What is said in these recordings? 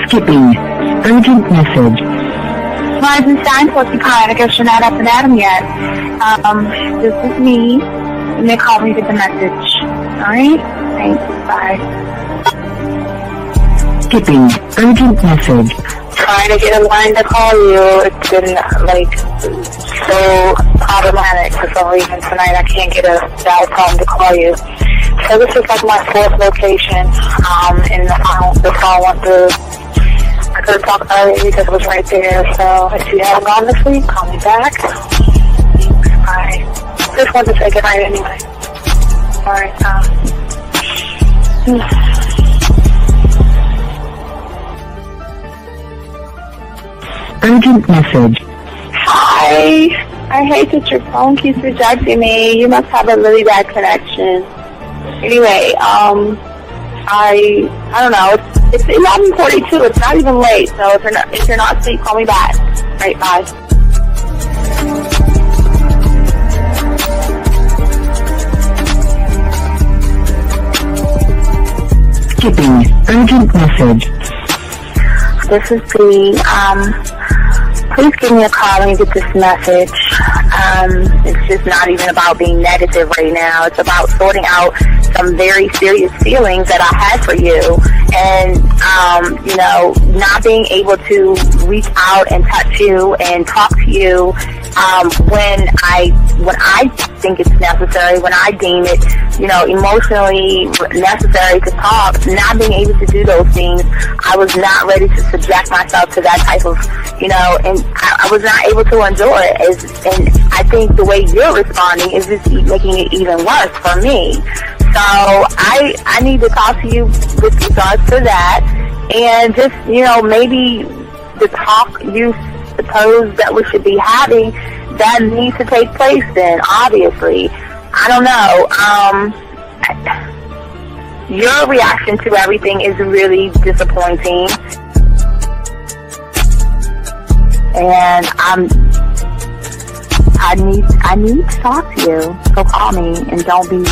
Skipping. Urgent message. I guess you're not up and at him yet. This is me. You may call me with the message. Alright? Thanks. Bye. Skipping. Urgent message. Trying to get a line to call you. It's been, so problematic for some reason tonight. I can't get a dial tone to call you. So this is my fourth location, and the phone went through. I could have talked earlier because it was right there. So if you haven't gone this week, call me back. Thanks. Bye. Just wanted to say goodnight anyway. Alright, Urgent message. Hi. I hate that your phone keeps rejecting me. You must have a really bad connection. Anyway, I don't know. It's 11:42. It's not even late. So if you're not asleep, call me back. Right, bye. Skipping. Urgent message. This is the, please give me a call when you get this message. It's just not even about being negative right now. It's about sorting out some very serious feelings that I had for you. And, not being able to reach out and touch you and talk to you, when I think it's necessary, when I deem it, emotionally necessary to talk, not being able to do those things, I was not ready to subject myself to that type of, and I was not able to endure it. And I think the way you're responding is just making it even worse for me. So I need to talk to you with regards to that, and just, maybe the talk you suppose that we should be having, that needs to take place then, obviously. I don't know. Your reaction to everything is really disappointing. And I need to talk to you. So call me and don't be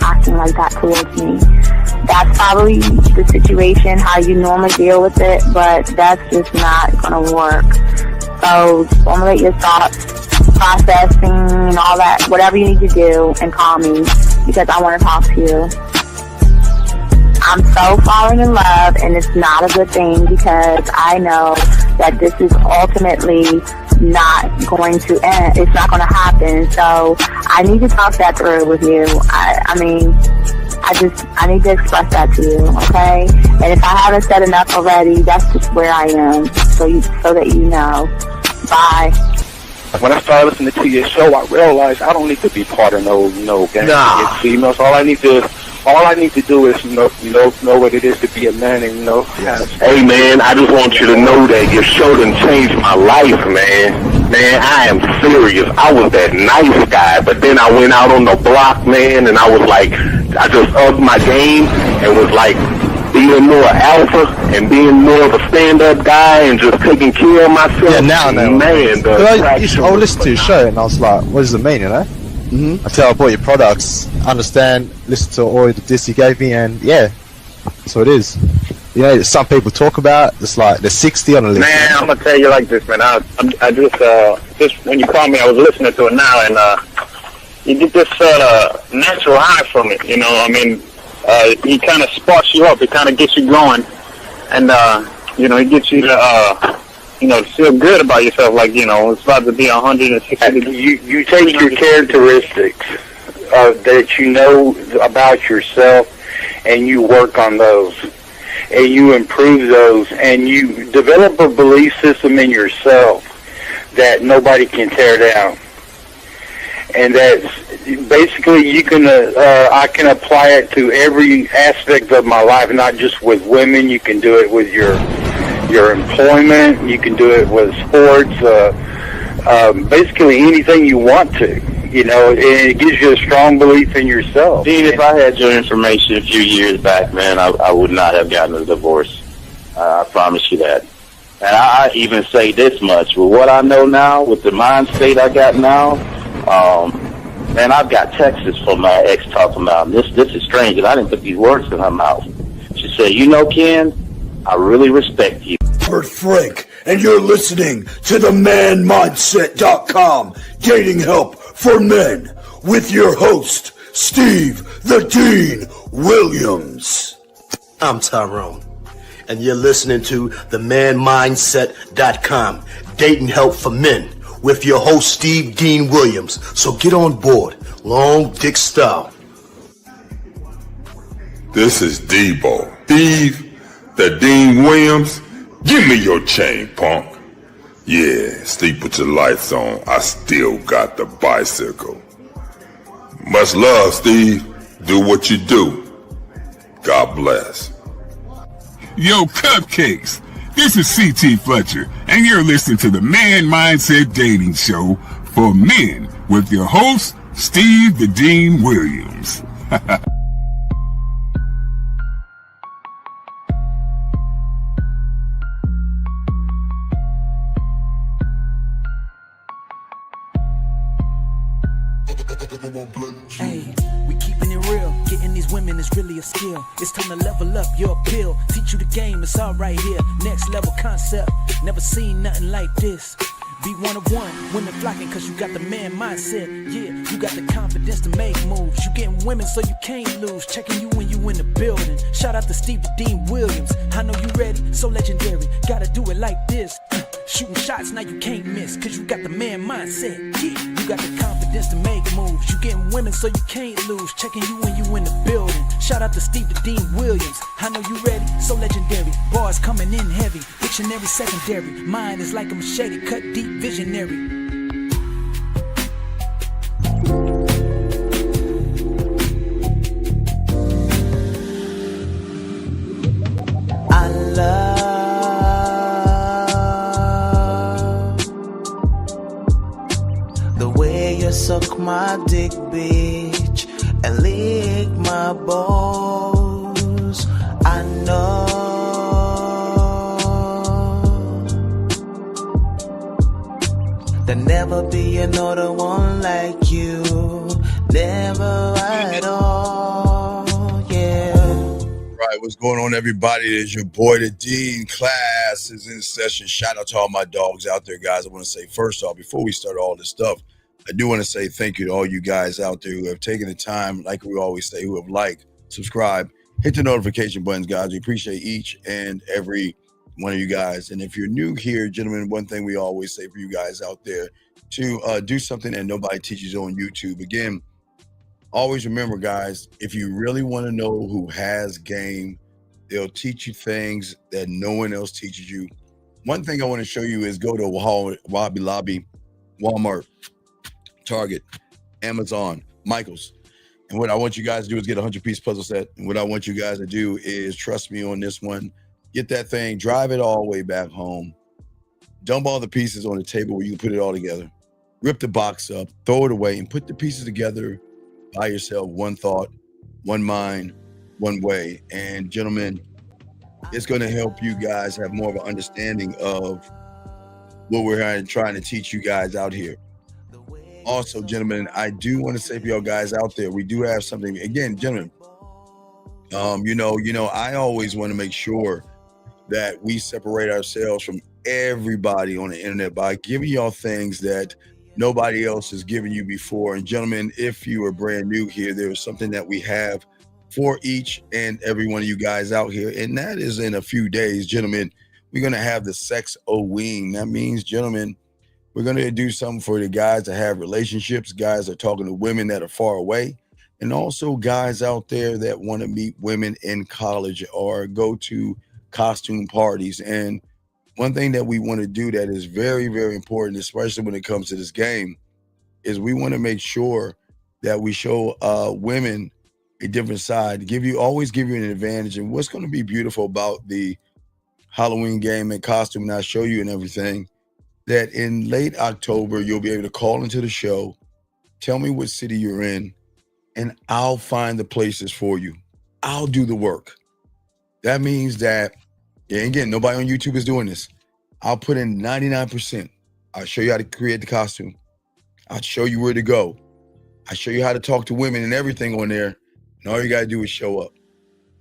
acting like that towards me. That's probably the situation, how you normally deal with it, but that's just not going to work. So formulate your thoughts, processing and all that, whatever you need to do, and call me because I want to talk to you. I'm so falling in love, and it's not a good thing because I know that this is ultimately not going to end. It's not going to happen. So I need to talk that through with you. I need to express that to you, okay? And if I haven't said enough already, that's just where I am, so that you know. Bye. When I started listening to your show, I realized I don't need to be part of no gang against females. All I need to do is know what it is to be a man, and Hey man, I just want you to know that your show done changed my life, man. Man, I am serious. I was that nice guy, but then I went out on the block, man, and I was like, I just upped my game and was like being more alpha and being more of a stand-up guy and just taking care of myself. Yeah, now I know. Man, I listened to your show and I was like, what does it mean, Mm-hmm. Until I bought your products, understand, listen to all the diss you gave me, and yeah, that's what it is. Some people talk about, it's like they're 60 on the list. Man, I'm gonna tell you like this, man. I just when you called me, I was listening to it now, and you get this natural high from it. He kind of sparks you up. It kind of gets you going, and it gets you to to feel good about yourself, it's about to be 160 degrees. You take your characteristics that you know about yourself, and you work on those, and you improve those, and you develop a belief system in yourself that nobody can tear down. And that's basically I can apply it to every aspect of my life, not just with women. You can do it with your employment. You can do it with sports. Basically anything you want to. And it gives you a strong belief in yourself. Dean, if I had your information a few years back, man, I would not have gotten a divorce. I promise you that. And I even say this much, with what I know now, with the mind state I got now, man, I've got texts from my ex talking about, this is strange, and I didn't put these words in her mouth. She said, Ken, I really respect you. Robert Frank, and you're listening to the manmindset.com dating help for men with your host, Steve the Dean Williams. I'm Tyrone, and you're listening to the manmindset.com dating help for men with your host, Steve Dean Williams. So get on board, long dick style. This is Debo. Steve the Dean Williams. Give me your chain, punk. Yeah, sleep with your lights on. I still got the bicycle. Much love, Steve. Do what you do. God bless. Yo, cupcakes. This is C.T. Fletcher, and you're listening to the Man Mindset Dating Show for men with your host, Steve the Dean Williams. Hey, we keeping it real. Getting these women is really a skill. It's time to level up your appeal. Teach you the game, it's all right here. Next level concept. Never seen nothing like this. Be one of one, women flocking cause you got the man mindset. Yeah, you got the confidence to make moves. You getting women so you can't lose. Checking you when you in the building. Shout out to Steve the Dean Williams. I know you ready, so legendary. Gotta do it like this. Shooting shots, now you can't miss. Cause you got the man mindset. Yeah, you got the confidence to make moves. You getting women so you can't lose. Checking you when you in the building. Shout out to Steve the Dean Williams. I know you ready, so legendary. Bars coming in heavy. Dictionary secondary. Mine is like a machete, cut deep, visionary. I love the way you suck my dick, bitch, and lick my balls. I know there'll never be another one like you. Never at all, yeah. Right, what's going on, everybody? It is your boy, the Dean. Class is in session. Shout out to all my dogs out there, guys. I want to say, first off, before we start all this stuff, I do want to say thank you to all you guys out there who have taken the time, like we always say, who have liked, subscribed, hit the notification buttons, guys. We appreciate each and every one of you guys. And if you're new here, gentlemen, one thing we always say for you guys out there, to do something that nobody teaches on YouTube. Again, always remember, guys, if you really want to know who has game, they'll teach you things that no one else teaches you. One thing I want to show you is go to Hobby Lobby, Walmart, Target, Amazon, Michael's. And what I want you guys to do is get a 100-piece puzzle set. And what I want you guys to do is trust me on this one. Get that thing, drive it all the way back home. Dump all the pieces on the table where you can put it all together. Rip the box up, throw it away, and put the pieces together by yourself. One thought, one mind, one way. And gentlemen, it's going to help you guys have more of an understanding of what we're trying to teach you guys out here. Also, gentlemen, I do want to say for y'all guys out there, we do have something. Again, gentlemen, I always want to make sure that we separate ourselves from everybody on the internet by giving y'all things that nobody else has given you before. And gentlemen, if you are brand new here, there is something that we have for each and every one of you guys out here. And that is in a few days, gentlemen, we're going to have the Sex O-Wing. That means, gentlemen, we're going to do something for the guys that have relationships, guys that are talking to women that are far away, and also guys out there that want to meet women in college or go to costume parties. And one thing that we want to do that is very, very important, especially when it comes to this game, is we want to make sure that we show women a different side, always give you an advantage. And what's going to be beautiful about the Halloween game and costume, and I'll show you and everything, that in late October, you'll be able to call into the show, tell me what city you're in, and I'll find the places for you. I'll do the work. That means that, and again, nobody on YouTube is doing this. I'll put in 99%. I'll show you how to create the costume. I'll show you where to go. I'll show you how to talk to women and everything on there. And all you got to do is show up.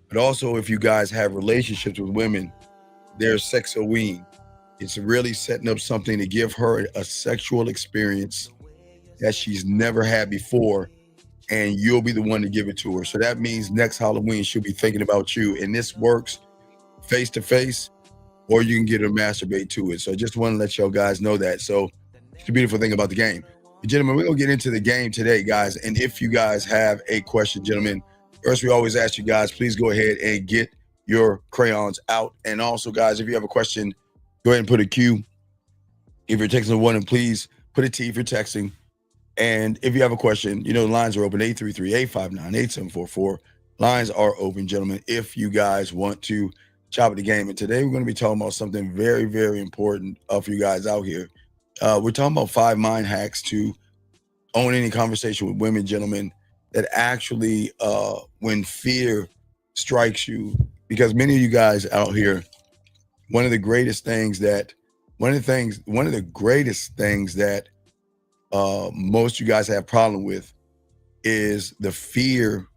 But also, if you guys have relationships with women, their sexoween. It's really setting up something to give her a sexual experience that she's never had before, and you'll be the one to give it to her. So that means next Halloween she'll be thinking about you, and this works face to face, or you can get her to masturbate to it. So I just want to let y'all guys know that. So it's the beautiful thing about the game. Gentlemen, we're gonna get into the game today, guys. And if you guys have a question, gentlemen, first we always ask you guys, please go ahead and get your crayons out. And also, guys, if you have a question, go ahead and put a Q. If you're texting one, and please put a T if you're texting. And if you have a question, the lines are open, 833-859-8744. Lines are open, gentlemen, if you guys want to chop at the game. And today we're going to be talking about something very, very important for you guys out here. We're talking about 5 mind hacks to own any conversation with women, gentlemen, that actually, when fear strikes you, because many of you guys out here, one of the greatest things that most you guys have problem with is the fear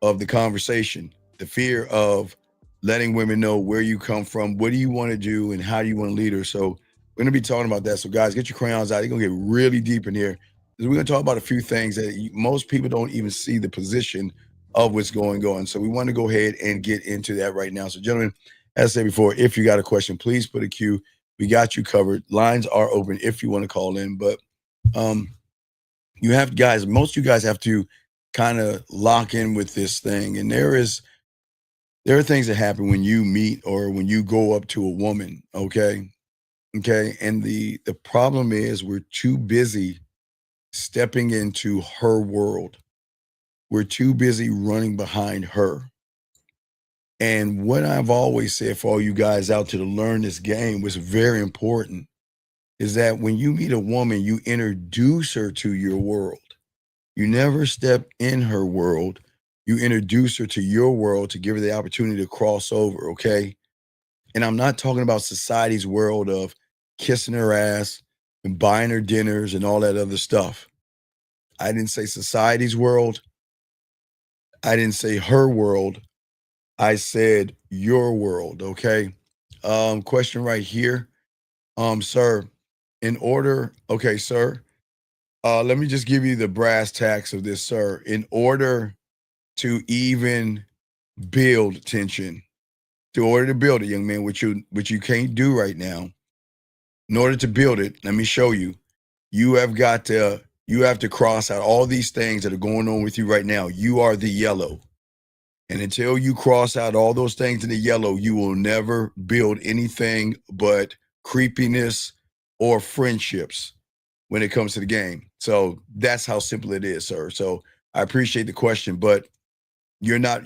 of the conversation, the fear of letting women know where you come from, what do you want to do, and how do you want to lead her. So we're going to be talking about that. So guys, get your crayons out. You're going to get really deep in here. We're going to talk about a few things that most people don't even see the position of what's going on. So we want to go ahead and get into that right now. So gentlemen, as I said before, if you got a question, please put a Q. We got you covered. Lines are open if you want to call in, but you have guys, most of you guys have to kind of lock in with this thing. And there are things that happen when you meet or when you go up to a woman. Okay. And the problem is we're too busy stepping into her world. We're too busy running behind her. And what I've always said for all you guys out there to learn this game was very important is that when you meet a woman, you introduce her to your world. You never step in her world. You introduce her to your world to give her the opportunity to cross over, okay? And I'm not talking about society's world of kissing her ass and buying her dinners and all that other stuff. I didn't say society's world. I didn't say her world. I said your world, okay? Question right here. Sir, sir, let me just give you the brass tacks of this, sir. In order to even build tension, in order to build it, young man, which you can't do right now, in order to build it, let me show you. You have to cross out all these things that are going on with you right now. You are the yellow. And until you cross out all those things in the yellow, you will never build anything but creepiness or friendships when it comes to the game. So that's how simple it is, sir. So I appreciate the question, but you're not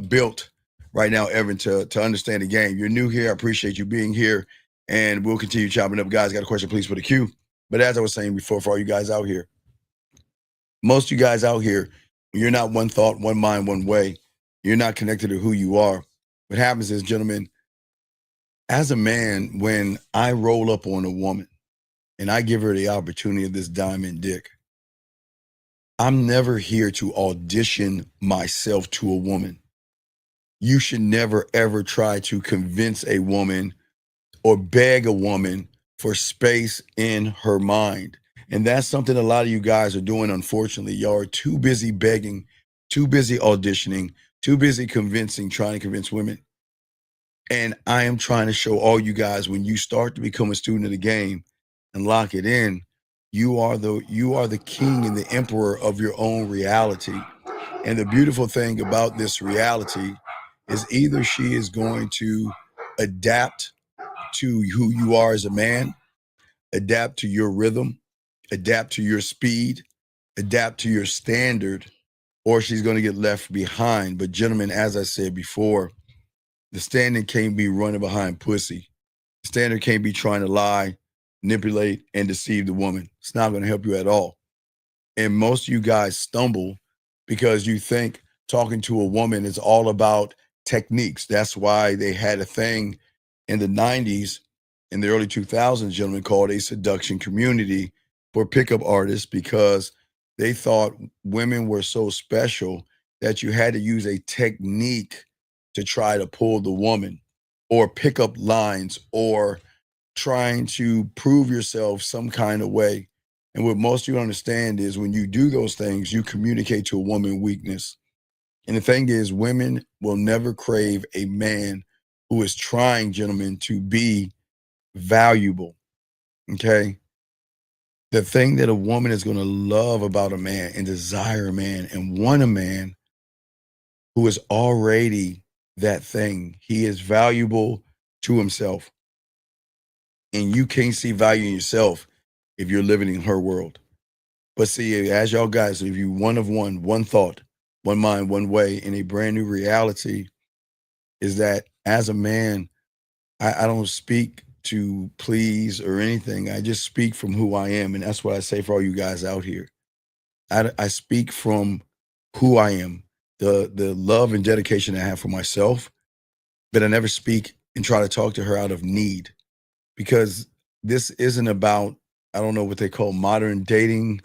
built right now, Evan, to understand the game. You're new here. I appreciate you being here, and we'll continue chopping up. Guys, got a question, please put a Q. But as I was saying before, for all you guys out here, most of you guys out here, you're not one thought, one mind, one way. You're not connected to who you are. What happens is, gentlemen, as a man, when I roll up on a woman and I give her the opportunity of this diamond dick, I'm never here to audition myself to a woman. You should never, ever try to convince a woman or beg a woman for space in her mind. And that's something a lot of you guys are doing, unfortunately. Y'all are too busy begging, too busy auditioning, too busy trying to convince women. And I am trying to show all you guys, when you start to become a student of the game and lock it in, you are the king and the emperor of your own reality. And the beautiful thing about this reality is either she is going to adapt to who you are as a man, adapt to your rhythm, adapt to your speed, adapt to your standard, or she's going to get left behind. But gentlemen, as I said before, the standard can't be running behind pussy. The standard can't be trying to lie, manipulate, and deceive the woman. It's not going to help you at all. And most of you guys stumble because you think talking to a woman is all about techniques. That's why they had a thing in the 90s, in the early 2000s, gentlemen, called a seduction community for pickup artists, because they thought women were so special that you had to use a technique to try to pull the woman. or pick up lines or trying to prove yourself some kind of way. And what most of you understand is when you do those things, you communicate to a woman weakness. And the thing is, women will never crave a man who is trying, gentlemen, to be valuable. Okay. The thing that a woman is going to love about a man and desire a man and want a man who is already that thing. He is valuable to himself. And you can't see value in yourself if you're living in her world. But see, as y'all guys, if you one of one thought, one mind, one way, in a brand new reality, is that as a man, I don't speak to please or anything. I just speak from who I am. And that's what I say for all you guys out here. I speak from who I am, the love and dedication I have for myself, but I never speak and try to talk to her out of need, because this isn't about, I don't know what they call modern dating,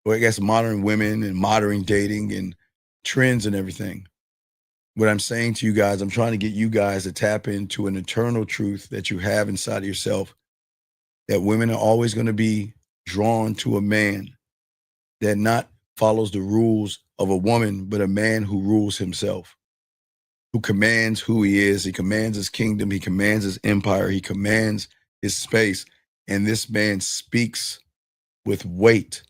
or I guess modern women and modern dating and trends and everything. What I'm saying to you guys, I'm trying to get you guys to tap into an eternal truth that you have inside of yourself, that women are always going to be drawn to a man that not follows the rules of a woman, but a man who rules himself, who commands who he is. He commands his kingdom. He commands his empire. He commands his space. And this man speaks with weight.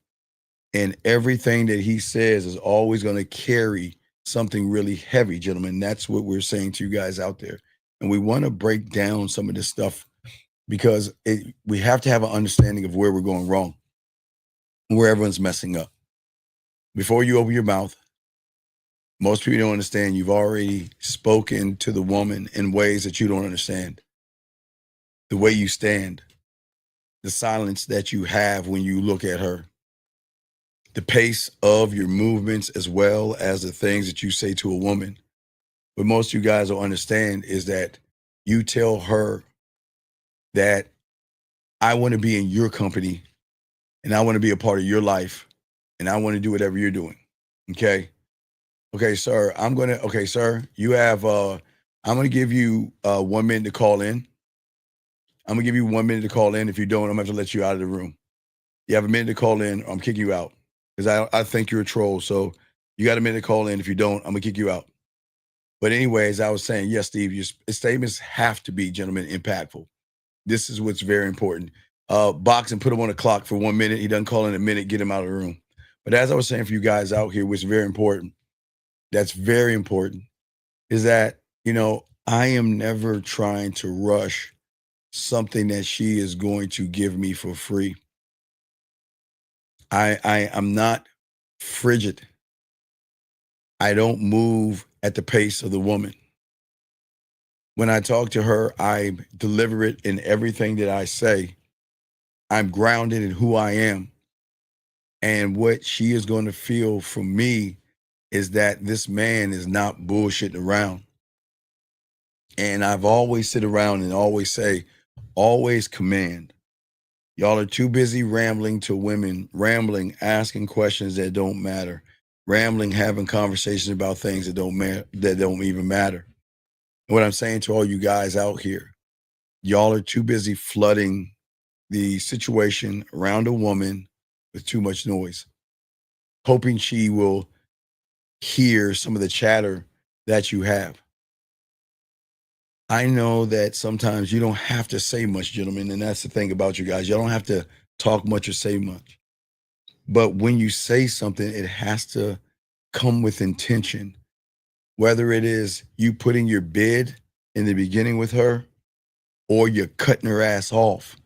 And everything that he says is always going to carry something really heavy, gentlemen. That's what we're saying to you guys out there. And we want to break down some of this stuff because we have to have an understanding of where we're going wrong, where everyone's messing up. Before you open your mouth, most people don't understand you've already spoken to the woman in ways that you don't understand. The way you stand, the silence that you have when you look at her, the pace of your movements, as well as the things that you say to a woman. What most of you guys don't understand is that you tell her that I want to be in your company and I want to be a part of your life and I want to do whatever you're doing. Okay. Okay, sir, you have, I'm going to give you 1 minute to call in. I'm going to give you 1 minute to call in. If you don't, I'm going to have to let you out of the room. You have a minute to call in, or I'm kicking you out because I think you're a troll. So you got a minute to call in. If you don't, I'm going to kick you out. But anyways, I was saying, yes, Steve, your statements have to be, gentlemen, impactful. This is what's very important. Box and put him on the clock for 1 minute. He doesn't call in a minute, get him out of the room. But as I was saying for you guys out here, which is very important, that's very important, is that, I am never trying to rush something that she is going to give me for free. I'm not frigid. I don't move at the pace of the woman. When I talk to her, I deliver it in everything that I say. I'm grounded in who I am. And what she is going to feel from me is that this man is not bullshitting around. And I've always sit around and always say, always command. Y'all are too busy rambling to women, rambling, asking questions that don't matter, rambling, having conversations about things that don't even matter. And what I'm saying to all you guys out here, y'all are too busy flooding the situation around a woman with too much noise, hoping she will hear some of the chatter that you have. I know that sometimes you don't have to say much, gentlemen, and that's the thing about you guys. You don't have to talk much or say much. But when you say something, it has to come with intention. Whether it is you putting your bid in the beginning with her or you're cutting her ass off,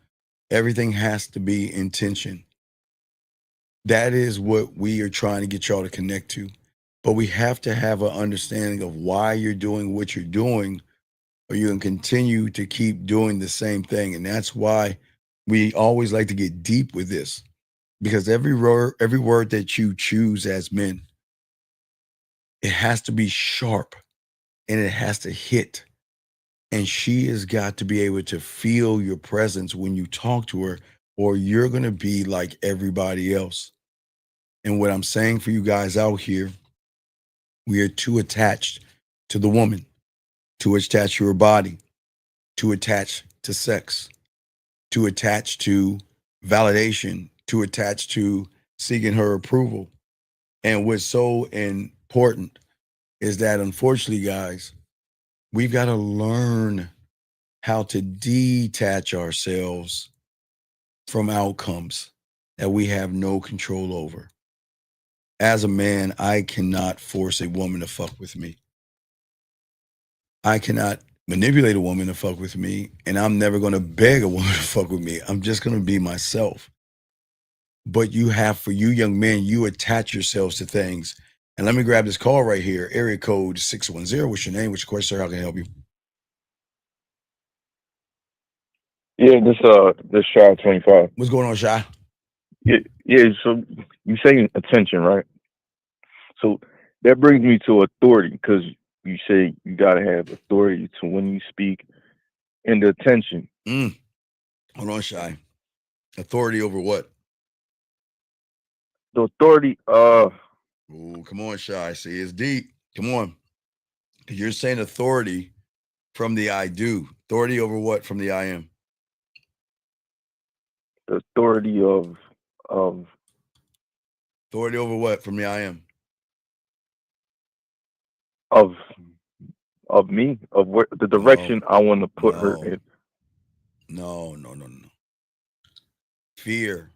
everything has to be intention. That is what we are trying to get y'all to connect to. But we have to have an understanding of why you're doing what you're doing, or you can continue to keep doing the same thing. And that's why we always like to get deep with this, because every word that you choose as men, it has to be sharp and it has to hit. And she has got to be able to feel your presence when you talk to her, or you're going to be like everybody else. And what I'm saying for you guys out here, we are too attached to the woman, too attached to her body, to attach to sex, to attach to validation, to attach to seeking her approval. And what's so important is that, unfortunately, guys, we've got to learn how to detach ourselves from outcomes that we have no control over. As a man, I cannot force a woman to fuck with me. I cannot manipulate a woman to fuck with me, and I'm never going to beg a woman to fuck with me. I'm just going to be myself. But you have, for you young men, you attach yourselves to things. And let me grab this call right here. Area code 610. What's your name? What's your question, sir? How can I help you? Yeah, this Shy 25. What's going on, Shy? Yeah. So you say attention, right? So that brings me to authority because you say you gotta have authority to when you speak and the attention. Hold on, Shy. Authority over what? The authority. Ooh, come on, Shy. See, it's deep. Come on. You're saying authority from the I do. Authority over what from the I am? The authority of Authority over what from the I am? of of me, of where the direction I want to put her in. No. Fear.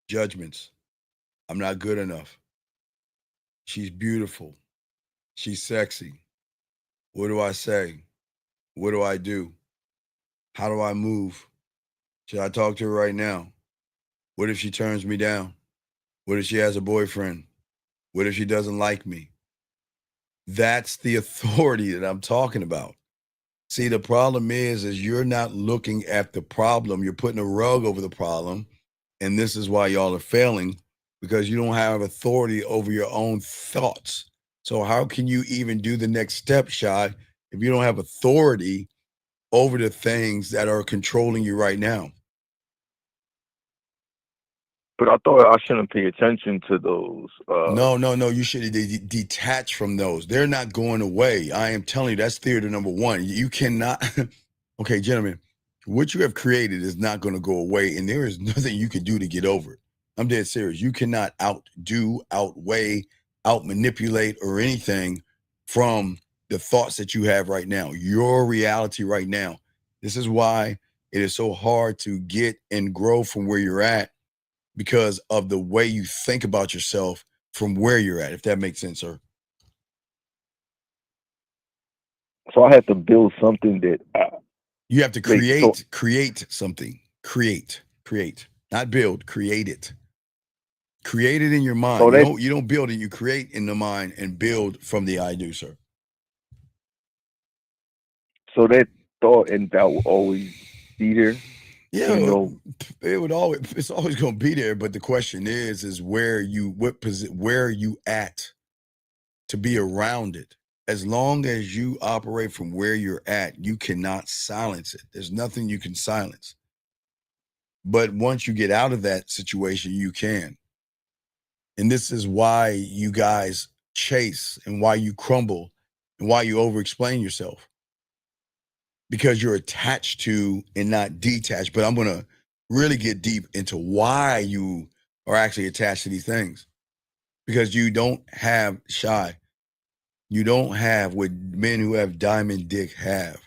Judgments. I'm not good enough. She's beautiful. She's sexy. What do I say? What do I do? How do I move? Should I talk to her right now? What if she turns me down? What if she has a boyfriend? What if she doesn't like me? That's the authority that I'm talking about. See, the problem is you're not looking at the problem. You're putting a rug over the problem. And this is why y'all are failing, because you don't have authority over your own thoughts. So how can you even do the next step, Shy, if you don't have authority over the things that are controlling you right now? But I thought I shouldn't pay attention to those. No. You should detach from those. They're not going away. I am telling you, that's theory number one. You cannot. Okay, gentlemen, what you have created is not going to go away, and there is nothing you can do to get over it. I'm dead serious. You cannot outdo, outweigh, outmanipulate, or anything from the thoughts that you have right now. Your reality right now. This is why it is so hard to get and grow from where you're at, because of the way you think about yourself from where you're at, if that makes sense, sir. So I have to build something that you have to create something. Create, not build, create it. Create it in your mind. So you don't build it, you create in the mind and build from the I do, sir. So that thought and doubt will always be there. Yeah, it would always. It's always going to be there. But the question is where are you at to be around it? As long as you operate from where you're at, you cannot silence it. There's nothing you can silence. But once you get out of that situation, you can. And this is why you guys chase and why you crumble and why you over-explain yourself. Because you're attached to and not detached. But I'm going to really get deep into why you are actually attached to these things. Because you don't have you don't have what men who have diamond dick have.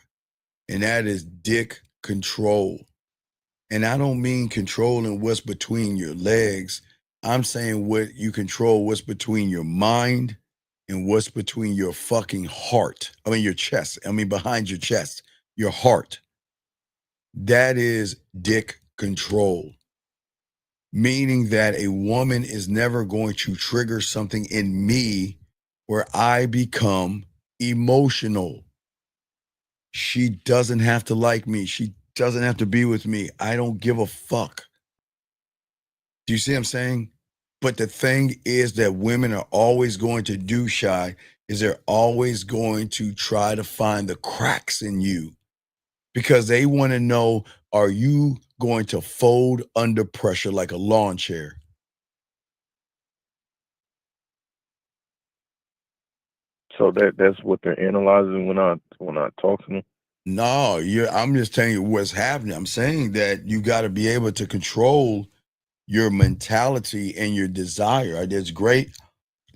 And that is dick control. And I don't mean controlling what's between your legs. I'm saying what you control, what's between your mind and what's between your fucking heart. I mean, your chest. I mean, behind your chest, your heart. That is dick control. Meaning that a woman is never going to trigger something in me where I become emotional. She doesn't have to like me. She doesn't have to be with me. I don't give a fuck. Do you see what I'm saying? But the thing is that women are always going to do, Shy, is they're always going to try to find the cracks in you because they want to know, are you going to fold under pressure like a lawn chair? So that's what they're analyzing when I talk to them. No, I'm just telling you what's happening. I'm saying that you got to be able to control your mentality and your desire. It's great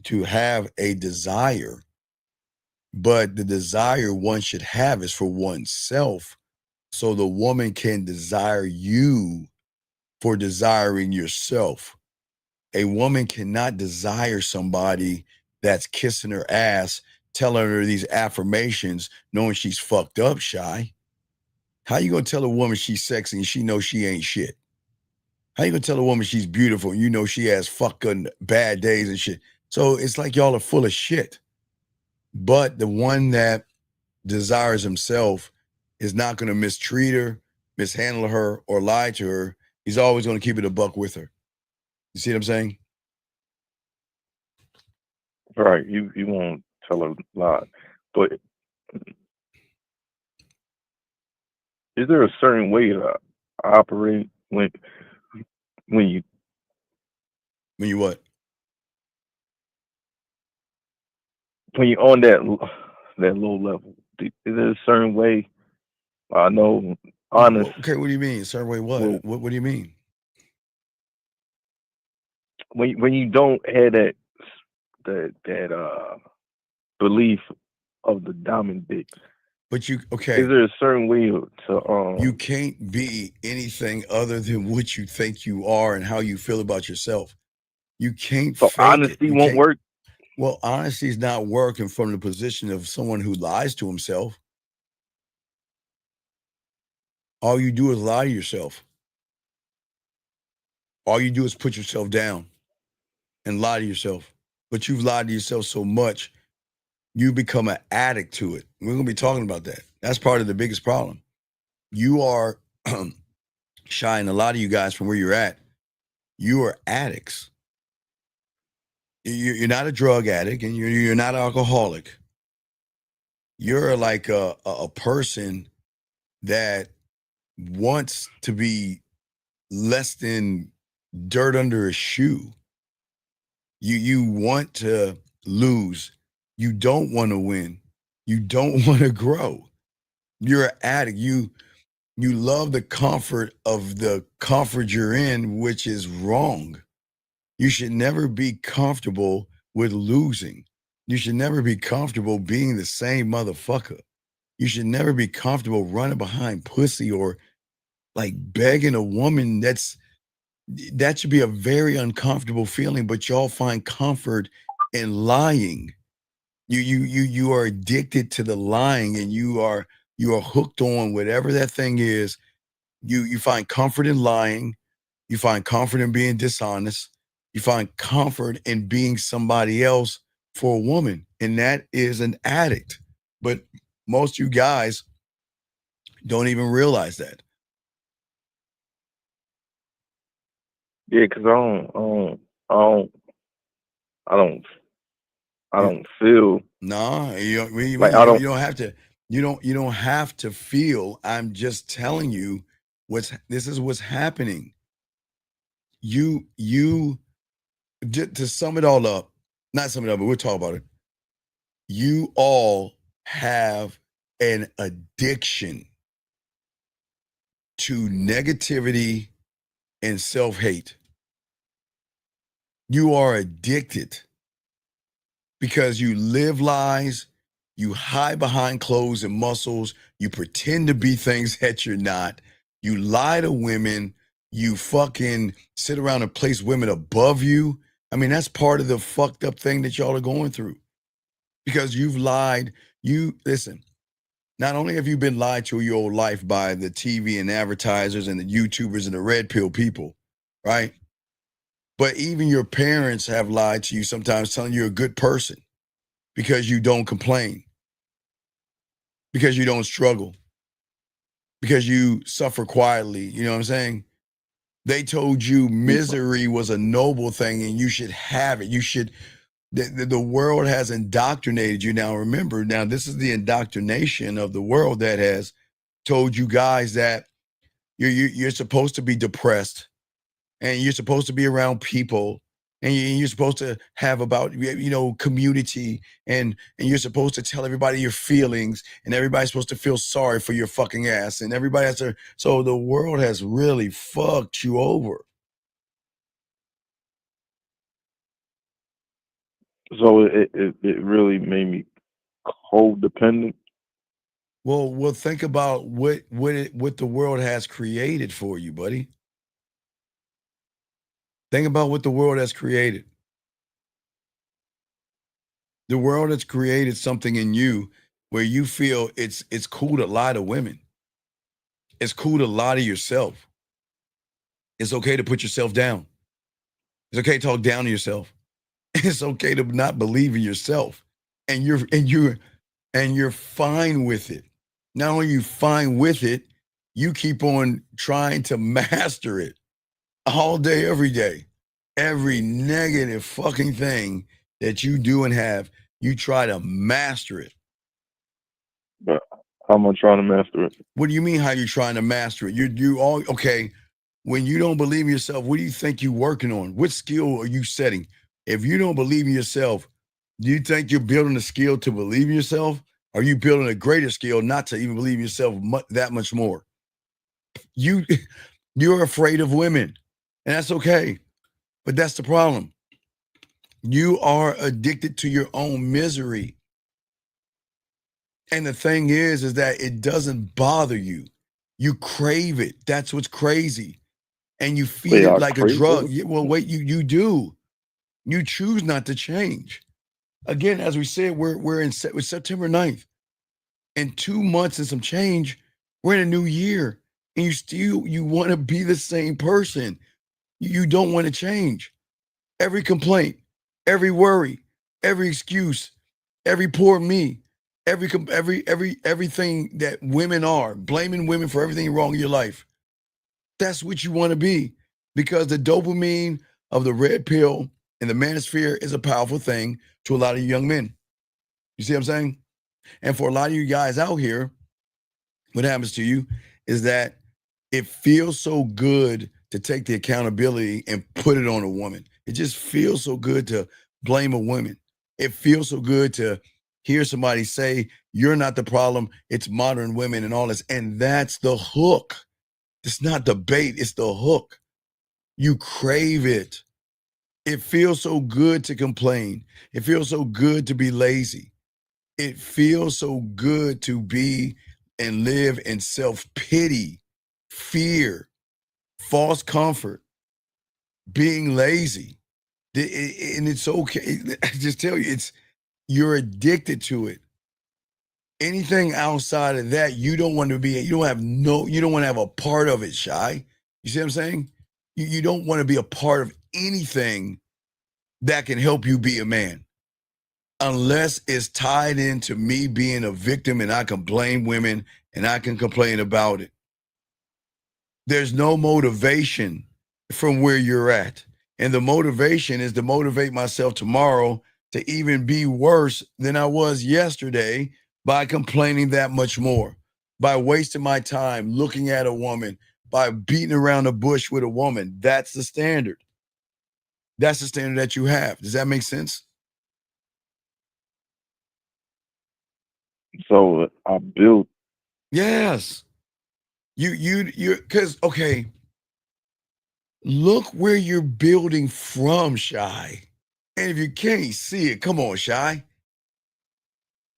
to have a desire, but the desire one should have is for oneself. So the woman can desire you for desiring yourself. A woman cannot desire somebody that's kissing her ass, telling her these affirmations, knowing she's fucked up, Shy. How you gonna tell a woman she's sexy and she knows she ain't shit? How you gonna tell a woman she's beautiful and you know she has fucking bad days and shit? So it's like y'all are full of shit. But the one that desires himself is not gonna mistreat her, mishandle her, or lie to her. He's always gonna keep it a buck with her. You see what I'm saying? Right. You won't tell a lie. But is there a certain way to operate when you what? When you're on that low level? Is there a certain way? I know honest. Okay, what do you mean? Certain way what? Well, what do you mean? When you don't have that belief of the diamond dick. But okay. Is there a certain way to you can't be anything other than what you think you are and how you feel about yourself. You can't so fake honesty it. won't work? Well, honesty is not working from the position of someone who lies to himself. All you do is lie to yourself. All you do is put yourself down and lie to yourself. But you've lied to yourself so much, you become an addict to it. We're going to be talking about that. That's part of the biggest problem. You are Shy, and a lot of you guys from where you're at, you are addicts. You're not a drug addict and you're not an alcoholic. You're like a person that wants to be less than dirt under a shoe. You want to lose. You don't want to win. You don't want to grow. You're an addict. You love the comfort of the comfort you're in, which is wrong. You should never be comfortable with losing. You should never be comfortable being the same motherfucker. You should never be comfortable running behind pussy or like begging a woman. That should be a very uncomfortable feeling, but y'all find comfort in lying. You are addicted to the lying and you are hooked on whatever that thing is. You find comfort in lying. You find comfort in being dishonest. You find comfort in being somebody else for a woman. And that is an addict. But most of you guys don't even realize that. Yeah, because I don't feel. No, you don't have to. You don't have to feel. I'm just telling you this is what's happening. You to sum it all up, not sum it up, but we'll talk about it. You all have an addiction to negativity and self-hate. You are addicted because you live lies, you hide behind clothes and muscles, you pretend to be things that you're not, you lie to women, you fucking sit around and place women above you. I mean, that's part of the fucked up thing that y'all are going through. Because you've lied. Listen, not only have you been lied to your whole life by the TV and advertisers and the YouTubers and the red pill people, right? But even your parents have lied to you sometimes, telling you're a good person because you don't complain, because you don't struggle, because you suffer quietly. You know what I'm saying? They told you misery was a noble thing and you should have it. You should. The world has indoctrinated you. Now, remember, this is the indoctrination of the world that has told you guys that you're supposed to be depressed and you're supposed to be around people and you're supposed to have about community, and you're supposed to tell everybody your feelings, and everybody's supposed to feel sorry for your fucking ass, and everybody has to. So the world has really fucked you over. So it really made me codependent. Well, think about what the world has created for you, buddy. Think about what the world has created. The world has created something in you where you feel it's cool to lie to women. It's cool to lie to yourself. It's okay to put yourself down. It's okay to talk down to yourself. It's okay to not believe in yourself. And you're fine with it. Not only are you fine with it, you keep on trying to master it all day, every day. Every negative fucking thing that you do and have, you try to master it. But how am I trying to master it? What do you mean how you trying to master it? You all okay. When you don't believe in yourself, what do you think you're working on? What skill are you setting? If you don't believe in yourself, do you think you're building a skill to believe in yourself? Or are you building a greater skill not to even believe in yourself that much more? You're afraid of women, and that's okay. But that's the problem. You are addicted to your own misery. And the thing is that it doesn't bother you. You crave it. That's what's crazy. And you feed it like a drug. Well, wait, you do. You choose not to change. Again, as we said, we're in September 9th. In 2 months and some change, we're in a new year. And you want to be the same person. You don't want to change. Every complaint, every worry, every excuse, every poor me, everything that women are, blaming women for everything wrong in your life. That's what you want to be, because the dopamine of the red pill and the manosphere is a powerful thing to a lot of young men. You see what I'm saying? And for a lot of you guys out here, what happens to you is that it feels so good to take the accountability and put it on a woman. It just feels so good to blame a woman. It feels so good to hear somebody say, you're not the problem, it's modern women and all this. And that's the hook. It's not the bait, it's the hook. You crave it. It feels so good to complain. It feels so good to be lazy. It feels so good to be and live in self-pity, fear, false comfort, being lazy. And it's okay. I just tell you, you're addicted to it. Anything outside of that, you don't want to be, you don't want to have a part of it, Shy. You see what I'm saying? You don't want to be a part of anything that can help you be a man, unless it's tied into me being a victim and I can blame women and I can complain about it. There's no motivation from where you're at. And the motivation is to motivate myself tomorrow to even be worse than I was yesterday by complaining that much more, by wasting my time looking at a woman, by beating around the bush with a woman. That's the standard. That's the standard that you have. Does that make sense? So I built. Yes. Because, okay, look where you're building from, Shy. And if you can't see it, come on, Shy.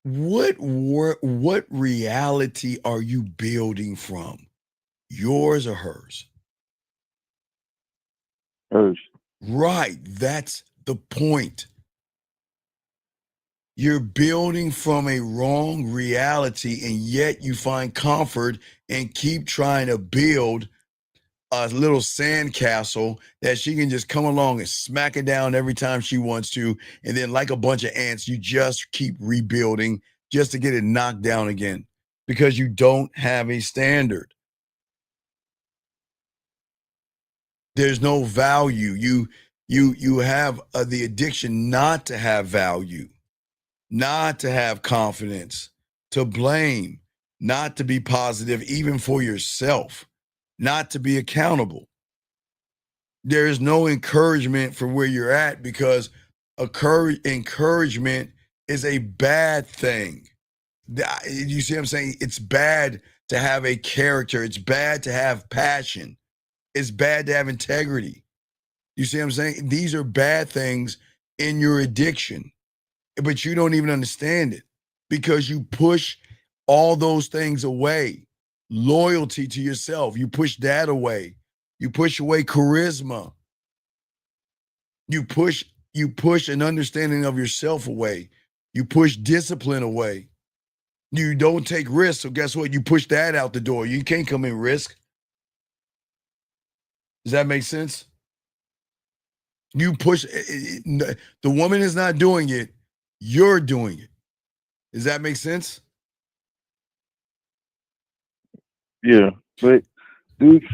What reality are you building from? Yours or hers? Hers. Right. That's the point. You're building from a wrong reality, and yet you find comfort and keep trying to build a little sandcastle that she can just come along and smack it down every time she wants to. And then, like a bunch of ants, you just keep rebuilding just to get it knocked down again because you don't have a standard. There's no value. You have the addiction not to have value, not to have confidence, to blame, not to be positive, even for yourself, not to be accountable. There is no encouragement from where you're at because encouragement is a bad thing. You see what I'm saying? It's bad to have a character. It's bad to have passion. It's bad to have integrity. You see what I'm saying? These are bad things in your addiction, but you don't even understand it because you push all those things away. Loyalty to yourself, you push that away. You push away charisma. You push an understanding of yourself away. You push discipline away. You don't take risks, so guess what? You push that out the door. You can't come in risk. Does that make sense? You push the woman is not doing it, you're doing it. Does that make sense? Yeah, but dude.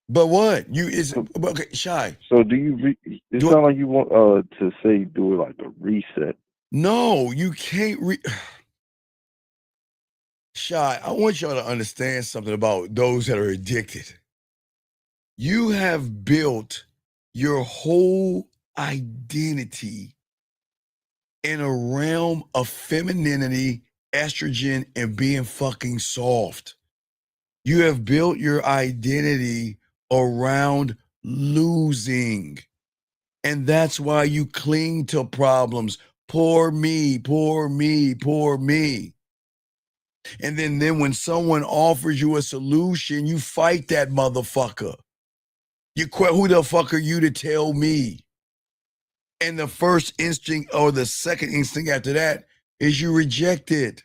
But what? You is okay, Shy. So do you? It sounds like you want to say do it like a reset. No, you can't. Shy, I want y'all to understand something about those that are addicted. You have built your whole identity in a realm of femininity, estrogen, and being fucking soft. You have built your identity around losing. And that's why you cling to problems. Poor me, poor me, poor me. And then when someone offers you a solution, you fight that motherfucker. You quit, who the fuck are you to tell me? And the first instinct or the second instinct after that is you reject it.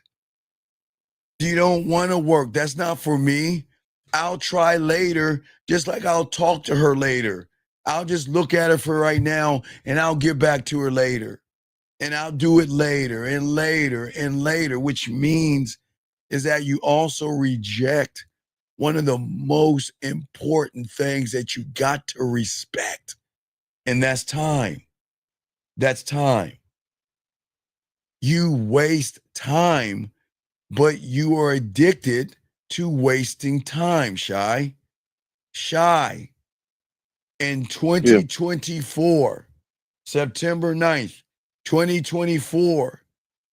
You don't want to work. That's not for me. I'll try later, just like I'll talk to her later. I'll just look at her for right now and I'll get back to her later. And I'll do it later and later and later, which means is that you also reject one of the most important things that you got to respect. And that's time. That's time. You waste time, but you are addicted to wasting time, Shy. Shy. In 2024, September 9th, 2024,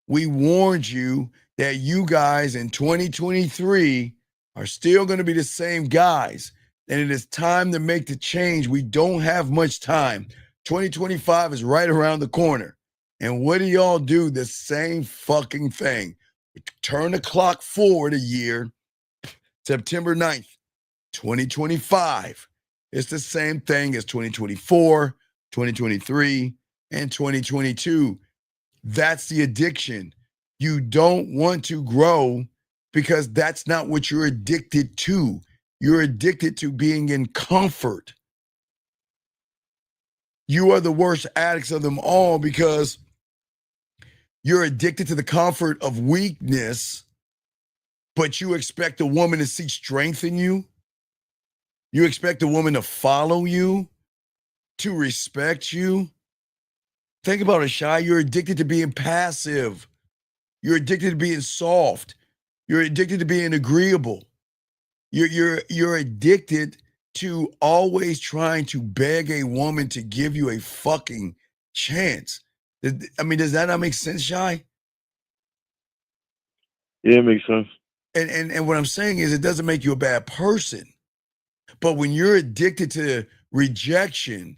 we warned you that you guys in 2023 are still going to be the same guys. And it is time to make the change. We don't have much time. 2025 is right around the corner. And what do y'all do? The same fucking thing. Turn the clock forward a year, September 9th, 2025. It's the same thing as 2024, 2023, and 2022. That's the addiction. You don't want to grow because that's not what you're addicted to. You're addicted to being in comfort. You are the worst addicts of them all because you're addicted to the comfort of weakness, but you expect a woman to see strength in you. You expect a woman to follow you, to respect you. Think about it, Shy. You're addicted to being passive. You're addicted to being soft. You're addicted to being agreeable. You're addicted to always trying to beg a woman to give you a fucking chance. I mean, does that not make sense, Shy? Yeah, it makes sense. And what I'm saying is it doesn't make you a bad person. But when you're addicted to rejection,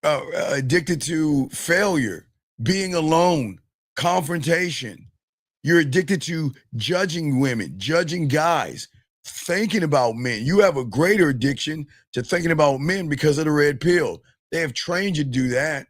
addicted to failure, being alone, confrontation, you're addicted to judging women, judging guys, thinking about men. You have a greater addiction to thinking about men because of the red pill. They have trained you to do that.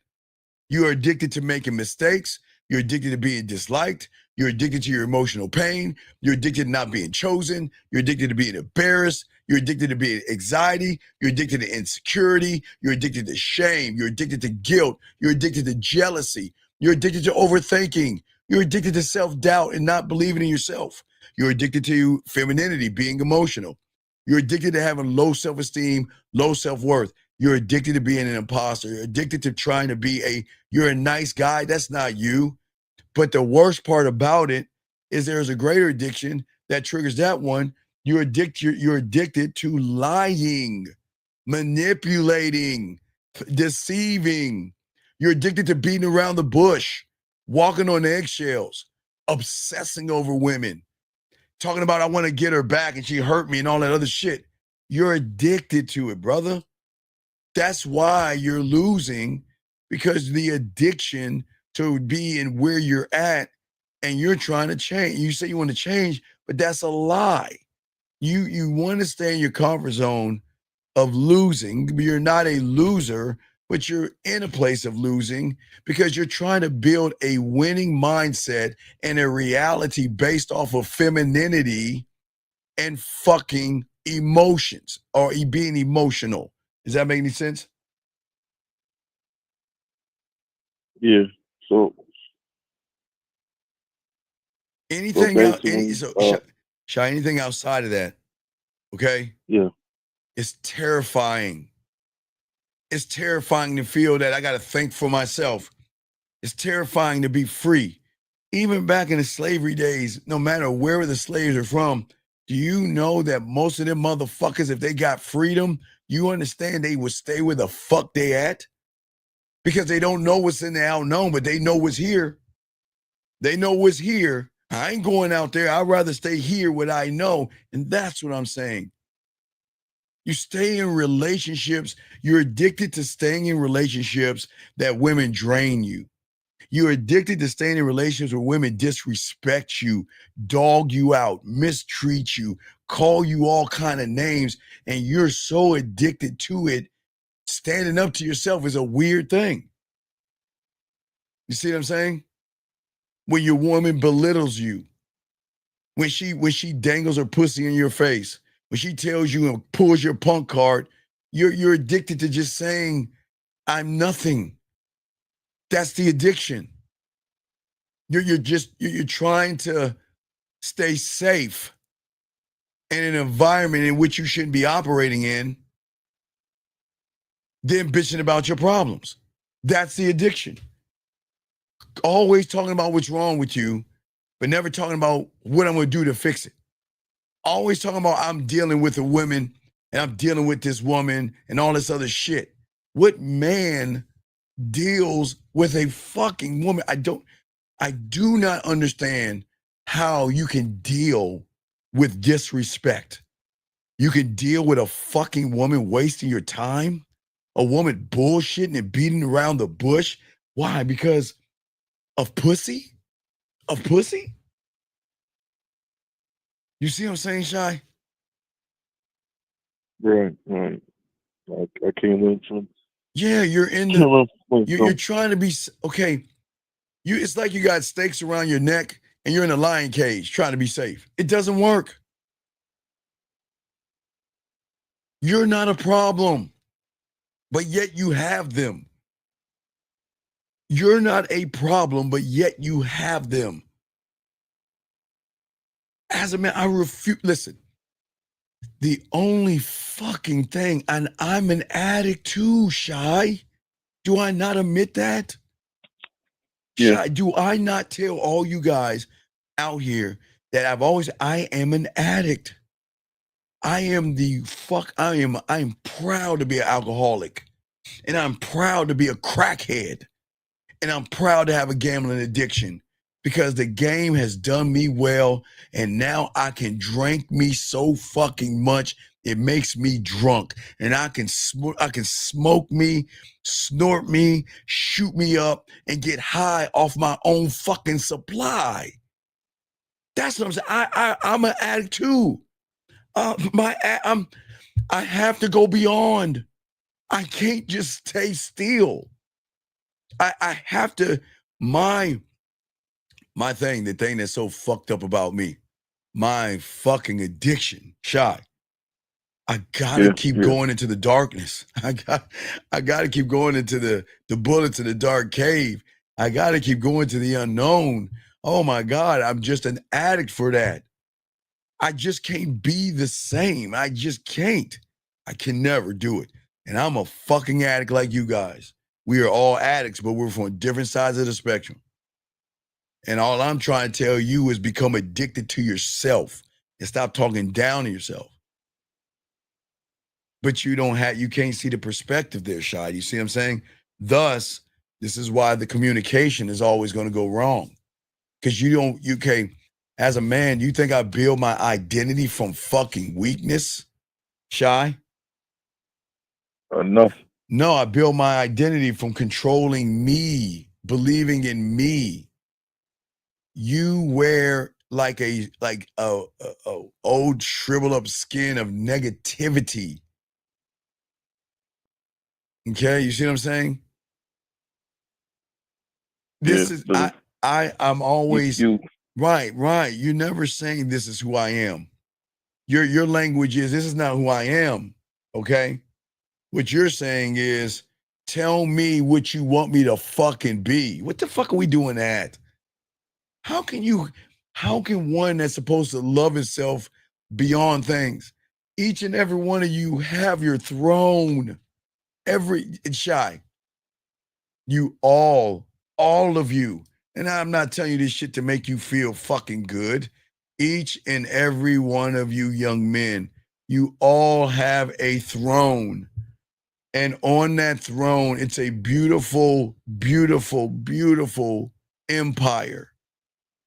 You are addicted to making mistakes. You're addicted to being disliked. You're addicted to your emotional pain. You're addicted to not being chosen. You're addicted to being embarrassed. You're addicted to being anxiety. You're addicted to insecurity. You're addicted to shame. You're addicted to guilt. You're addicted to jealousy. You're addicted to overthinking. You're addicted to self-doubt and not believing in yourself. You're addicted to femininity, being emotional. You're addicted to having low self-esteem, low self-worth. You're addicted to being an imposter. You're addicted to trying to be you're a nice guy. That's not you. But the worst part about it is there's a greater addiction that triggers that one. You're addicted to lying. manipulating, deceiving. You're addicted to beating around the bush, walking on eggshells, obsessing over women, talking about I want to get her back and she hurt me and all that other shit. You're addicted to it, brother. That's why you're losing, because the addiction to be in where you're at and you're trying to change. You say you want to change, but that's a lie. You want to stay in your comfort zone of losing. You're not a loser, but you're in a place of losing because you're trying to build a winning mindset and a reality based off of femininity and fucking emotions or being emotional. Does that make any sense? Yeah. So Anything else? basically, Shy, anything outside of that? Okay. yeah. It's terrifying. It's terrifying to feel that I got to think for myself. It's terrifying to be free. Even back in the slavery days, no matter where the slaves are from, do you know that most of them motherfuckers, if they got freedom, you understand they would stay where the fuck they at? Because they don't know what's in the unknown, but they know what's here. They know what's here. I ain't going out there. I'd rather stay here what I know. And that's what I'm saying. You stay in relationships. You're addicted to staying in relationships that women drain you. You're addicted to staying in relationships where women disrespect you, dog you out, mistreat you, call you all kind of names, and you're so addicted to it. Standing up to yourself is a weird thing. You see what I'm saying? When your woman belittles you, when she dangles her pussy in your face, when she tells you and pulls your punk card, you're addicted to just saying, I'm nothing. That's the addiction. You're trying to stay safe in an environment in which you shouldn't be operating in, then bitching about your problems. That's the addiction. Always talking about what's wrong with you, but never talking about what I'm going to do to fix it. Always talking about I'm dealing with a woman and I'm dealing with this woman and all this other shit. What man deals with a fucking woman? I do not understand how you can deal with disrespect. You can deal with a fucking woman wasting your time, a woman bullshitting and beating around the bush. Why? Because of pussy? Of pussy? You see what I'm saying, Shy? Right. I came into. Yeah, you're in the. You're trying to be okay. It's like you got stakes around your neck and you're in a lion cage trying to be safe. It doesn't work. You're not a problem, but yet you have them. You're not a problem, but yet you have them. As a man, I refuse. Listen, the only fucking thing, and I'm an addict too, Shy. Do I not admit that? Yeah. Shy, do I not tell all you guys out here that I am an addict? I am I'm proud to be an alcoholic, and I'm proud to be a crackhead, and I'm proud to have a gambling addiction because the game has done me well, and now I can drink me so fucking much it makes me drunk, and I can smoke me, snort me, shoot me up, and get high off my own fucking supply. That's what I'm saying. I'm an addict too. I have to go beyond. I can't just stay still. I have to, my thing, the thing that's so fucked up about me, my fucking addiction, Shy. I gotta keep going into the darkness. I gotta keep going into the bullets in the dark cave. I gotta keep going to the unknown. Oh my God, I'm just an addict for that. I just can't be the same. I just can't. I can never do it. And I'm a fucking addict like you guys. We are all addicts, but we're from different sides of the spectrum. And all I'm trying to tell you is become addicted to yourself and stop talking down to yourself. but you can't see the perspective there, Shy. You see what I'm saying? Thus, this is why the communication is always going to go wrong. Because you can't, as a man, you think I build my identity from fucking weakness, Shy? No. No, I build my identity from controlling me, believing in me. You wear like a old shriveled up skin of negativity. Okay, you see what I'm saying? This is I'm always right. You're never saying this is who I am. Your language is this is not who I am. Okay? What you're saying is tell me what you want me to fucking be. What the fuck are we doing that? How can one that's supposed to love itself beyond things? Each and every one of you have your throne. It's Shy. You all of you. And I'm not telling you this shit to make you feel fucking good. Each and every one of you young men, you all have a throne. And on that throne, it's a beautiful, beautiful, beautiful empire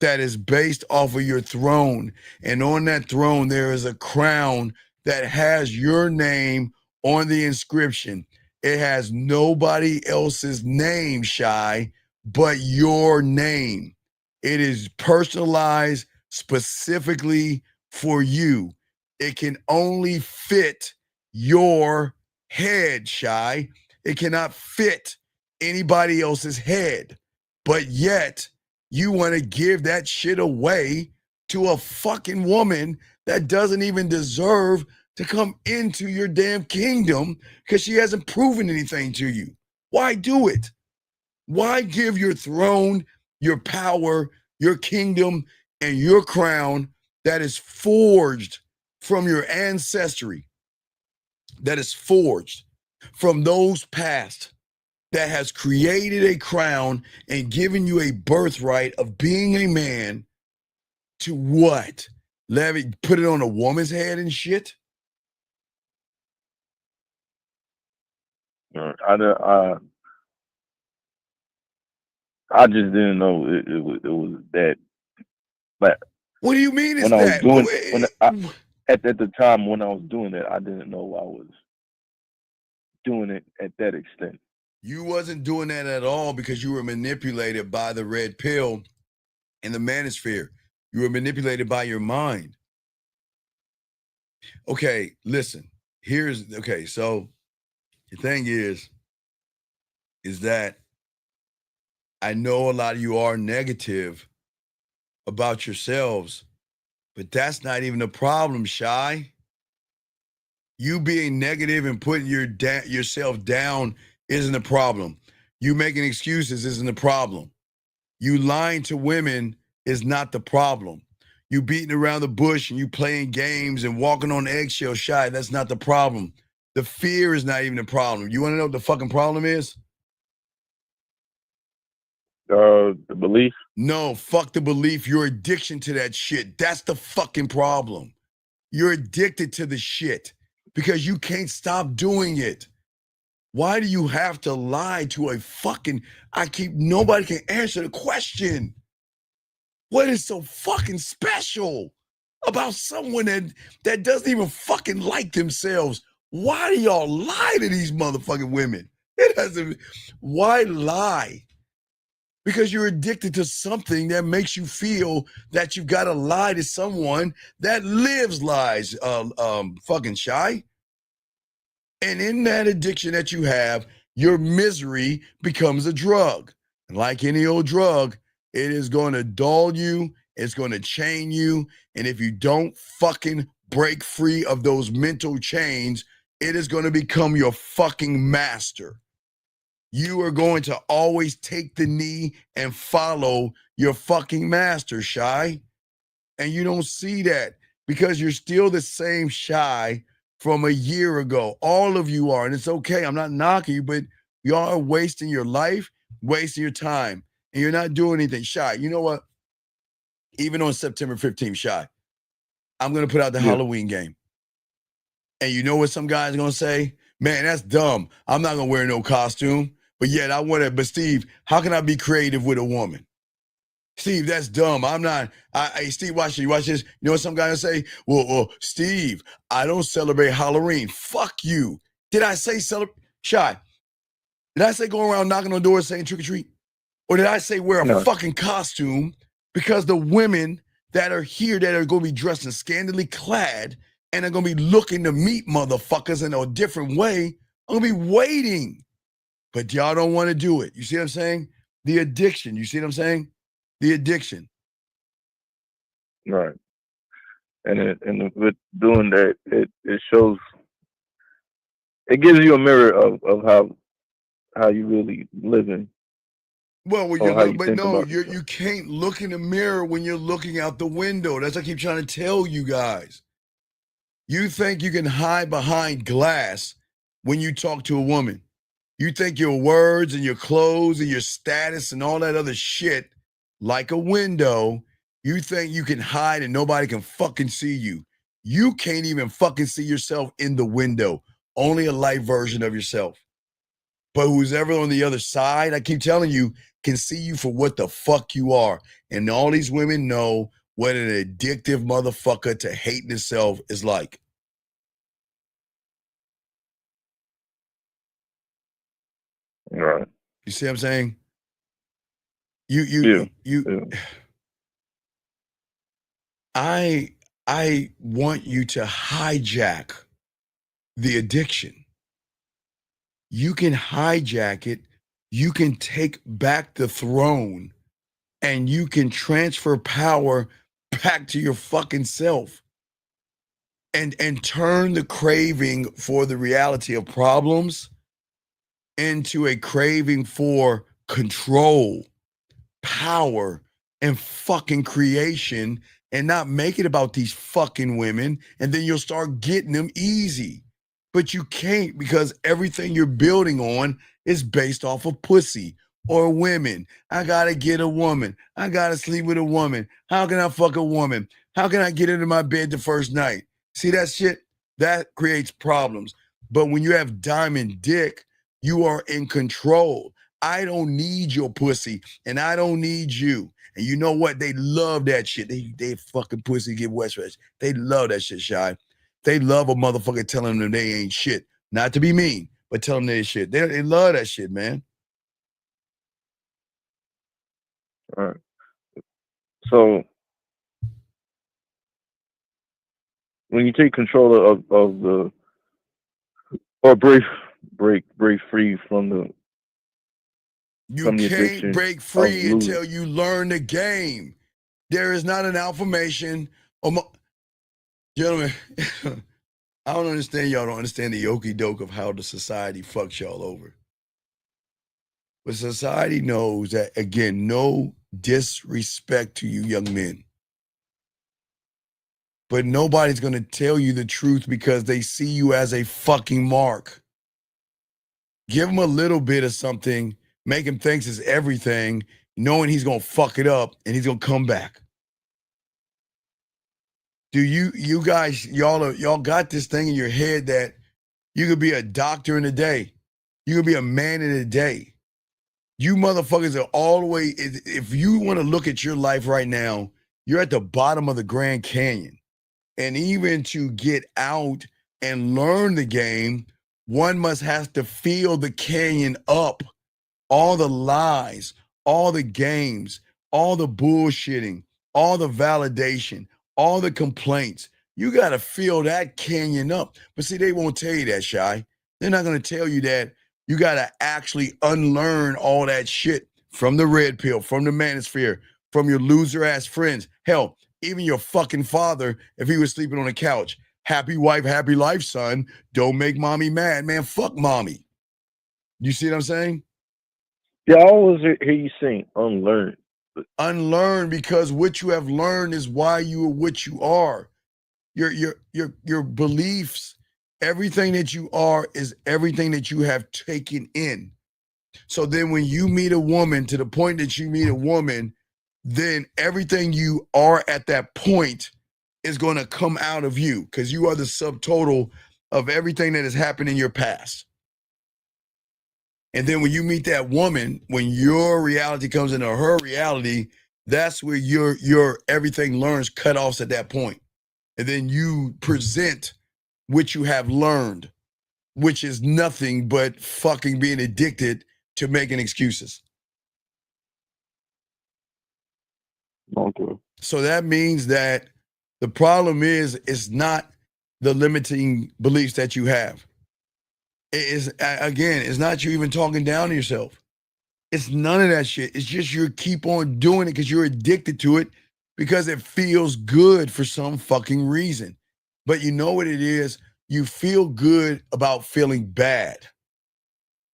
that is based off of your throne. And on that throne, there is a crown that has your name on the inscription. It has nobody else's name, Shy, but your name. It is personalized specifically for you. It can only fit your head, Shy. It cannot fit anybody else's head. But yet, you want to give that shit away to a fucking woman that doesn't even deserve to come into your damn kingdom because she hasn't proven anything to you. Why do it? Why give your throne, your power, your kingdom, and your crown that is forged from your ancestry, that is forged from those past, that has created a crown and given you a birthright of being a man to what? Put it on a woman's head and shit? I just didn't know it was that. But what do you mean it's when that? I was doing at the time when I was doing it, I didn't know I was doing it at that extent. You wasn't doing that at all because you were manipulated by the red pill and the manosphere. You were manipulated by your mind. Okay, listen. So the thing is that I know a lot of you are negative about yourselves, but that's not even the problem, Shy. You being negative and putting yourself down isn't a problem. You making excuses isn't a problem. You lying to women is not the problem. You beating around the bush and you playing games and walking on eggshells, Shy, that's not the problem. The fear is not even the problem. You want to know what the fucking problem is? The belief? No, fuck the belief. Your addiction to that shit. That's the fucking problem. You're addicted to the shit because you can't stop doing it. Why do you have to lie to a fucking, nobody can answer the question. What is so fucking special about someone that doesn't even fucking like themselves? Why do y'all lie to these motherfucking women? Why lie? Because you're addicted to something that makes you feel that you've got to lie to someone that lives lies, fucking Shy. And in that addiction that you have, your misery becomes a drug. And like any old drug, it is going to dull you, it's going to chain you. And if you don't fucking break free of those mental chains, it is going to become your fucking master. You are going to always take the knee and follow your fucking master, Shy. And you don't see that because you're still the same Shy from a year ago. All of you are, and it's okay. I'm not knocking you, but y'all are wasting your life, wasting your time, and you're not doing anything. Shy, you know what? Even on September 15th, Shy, I'm going to put out the Halloween game. And you know what some guys are gonna say? Man, that's dumb. I'm not gonna wear no costume. But yet I want to, but Steve, how can I be creative with a woman? Steve, that's dumb. I'm not. Hey, Steve, watch this. You know what some guys say? Well, Steve, I don't celebrate Halloween. Fuck you. Did I say celebrate? Shy. Did I say go around knocking on doors saying trick or treat? Or did I say wear a fucking costume? Because the women that are here that are going to be dressed in scantily clad and are going to be looking to meet motherfuckers in a different way, I'm going to be waiting. But y'all don't want to do it. You see what I'm saying? The addiction. You see what I'm saying? The addiction. Right. And with doing that, it shows, it gives you a mirror of how you really living. Well, you can't look in the mirror when you're looking out the window. That's what I keep trying to tell you guys. You think you can hide behind glass when you talk to a woman. You think your words and your clothes and your status and all that other shit, like a window, you think you can hide and nobody can fucking see you. You can't even fucking see yourself in the window. Only a light version of yourself. But who's ever on the other side, I keep telling you, can see you for what the fuck you are. And all these women know what an addictive motherfucker to hating itself is like. Right. You see what I'm saying? I want you to hijack the addiction. You can hijack it. You can take back the throne and you can transfer power back to your fucking self and turn the craving for the reality of problems into a craving for control, power, and fucking creation, and not make it about these fucking women, and then you'll start getting them easy. But you can't, because everything you're building on is based off of pussy or women. I gotta get a woman. I gotta sleep with a woman. How can I fuck a woman? How can I get into my bed the first night? See that shit? That creates problems. But when you have diamond dick, you are in control. I don't need your pussy, and I don't need you. And you know what? They love that shit. They fucking pussy get wet stretch. They love that shit, Shy. They love a motherfucker telling them they ain't shit. Not to be mean, but tell them they shit. They love that shit, man. All right. So when you take control of the, or break free from the, you can't break free until you learn the game. There is not an affirmation. Gentlemen, I don't understand. Y'all don't understand the okie doke of how the society fucks y'all over. But society knows that, again, no disrespect to you young men. But nobody's going to tell you the truth because they see you as a fucking mark. Give him a little bit of something, make him think it's everything, knowing he's going to fuck it up and he's going to come back. Do you guys, y'all got this thing in your head that you could be a doctor in a day. You could be a man in a day. You motherfuckers are all the way, if you want to look at your life right now, you're at the bottom of the Grand Canyon. And even to get out and learn the game, one must have to feel the canyon up. All the lies, all the games, all the bullshitting, all the validation, all the complaints. You got to feel that canyon up. But see, they won't tell you that, Shy. They're not going to tell you that. You got to actually unlearn all that shit from the red pill, from the manosphere, from your loser ass friends. Hell, even your fucking father, if he was sleeping on a couch. Happy wife, happy life, son. Don't make mommy mad, man. Fuck mommy. You see what I'm saying? Yeah, I always hear you saying unlearn. Unlearn, because what you have learned is why you are what you are. Your beliefs, everything that you are is everything that you have taken in. So then when you meet a woman, to the point that you meet a woman, then everything you are at that point is going to come out of you, because you are the subtotal of everything that has happened in your past. And then when you meet that woman, when your reality comes into her reality, that's where your everything learns cutoffs at that point. And then you present what you have learned, which is nothing but fucking being addicted to making excuses. Okay. So that means that the problem is it's not the limiting beliefs that you have. It is, again, it's not you even talking down to yourself. It's none of that shit. It's just you keep on doing it because you're addicted to it because it feels good for some fucking reason. But you know what it is? You feel good about feeling bad.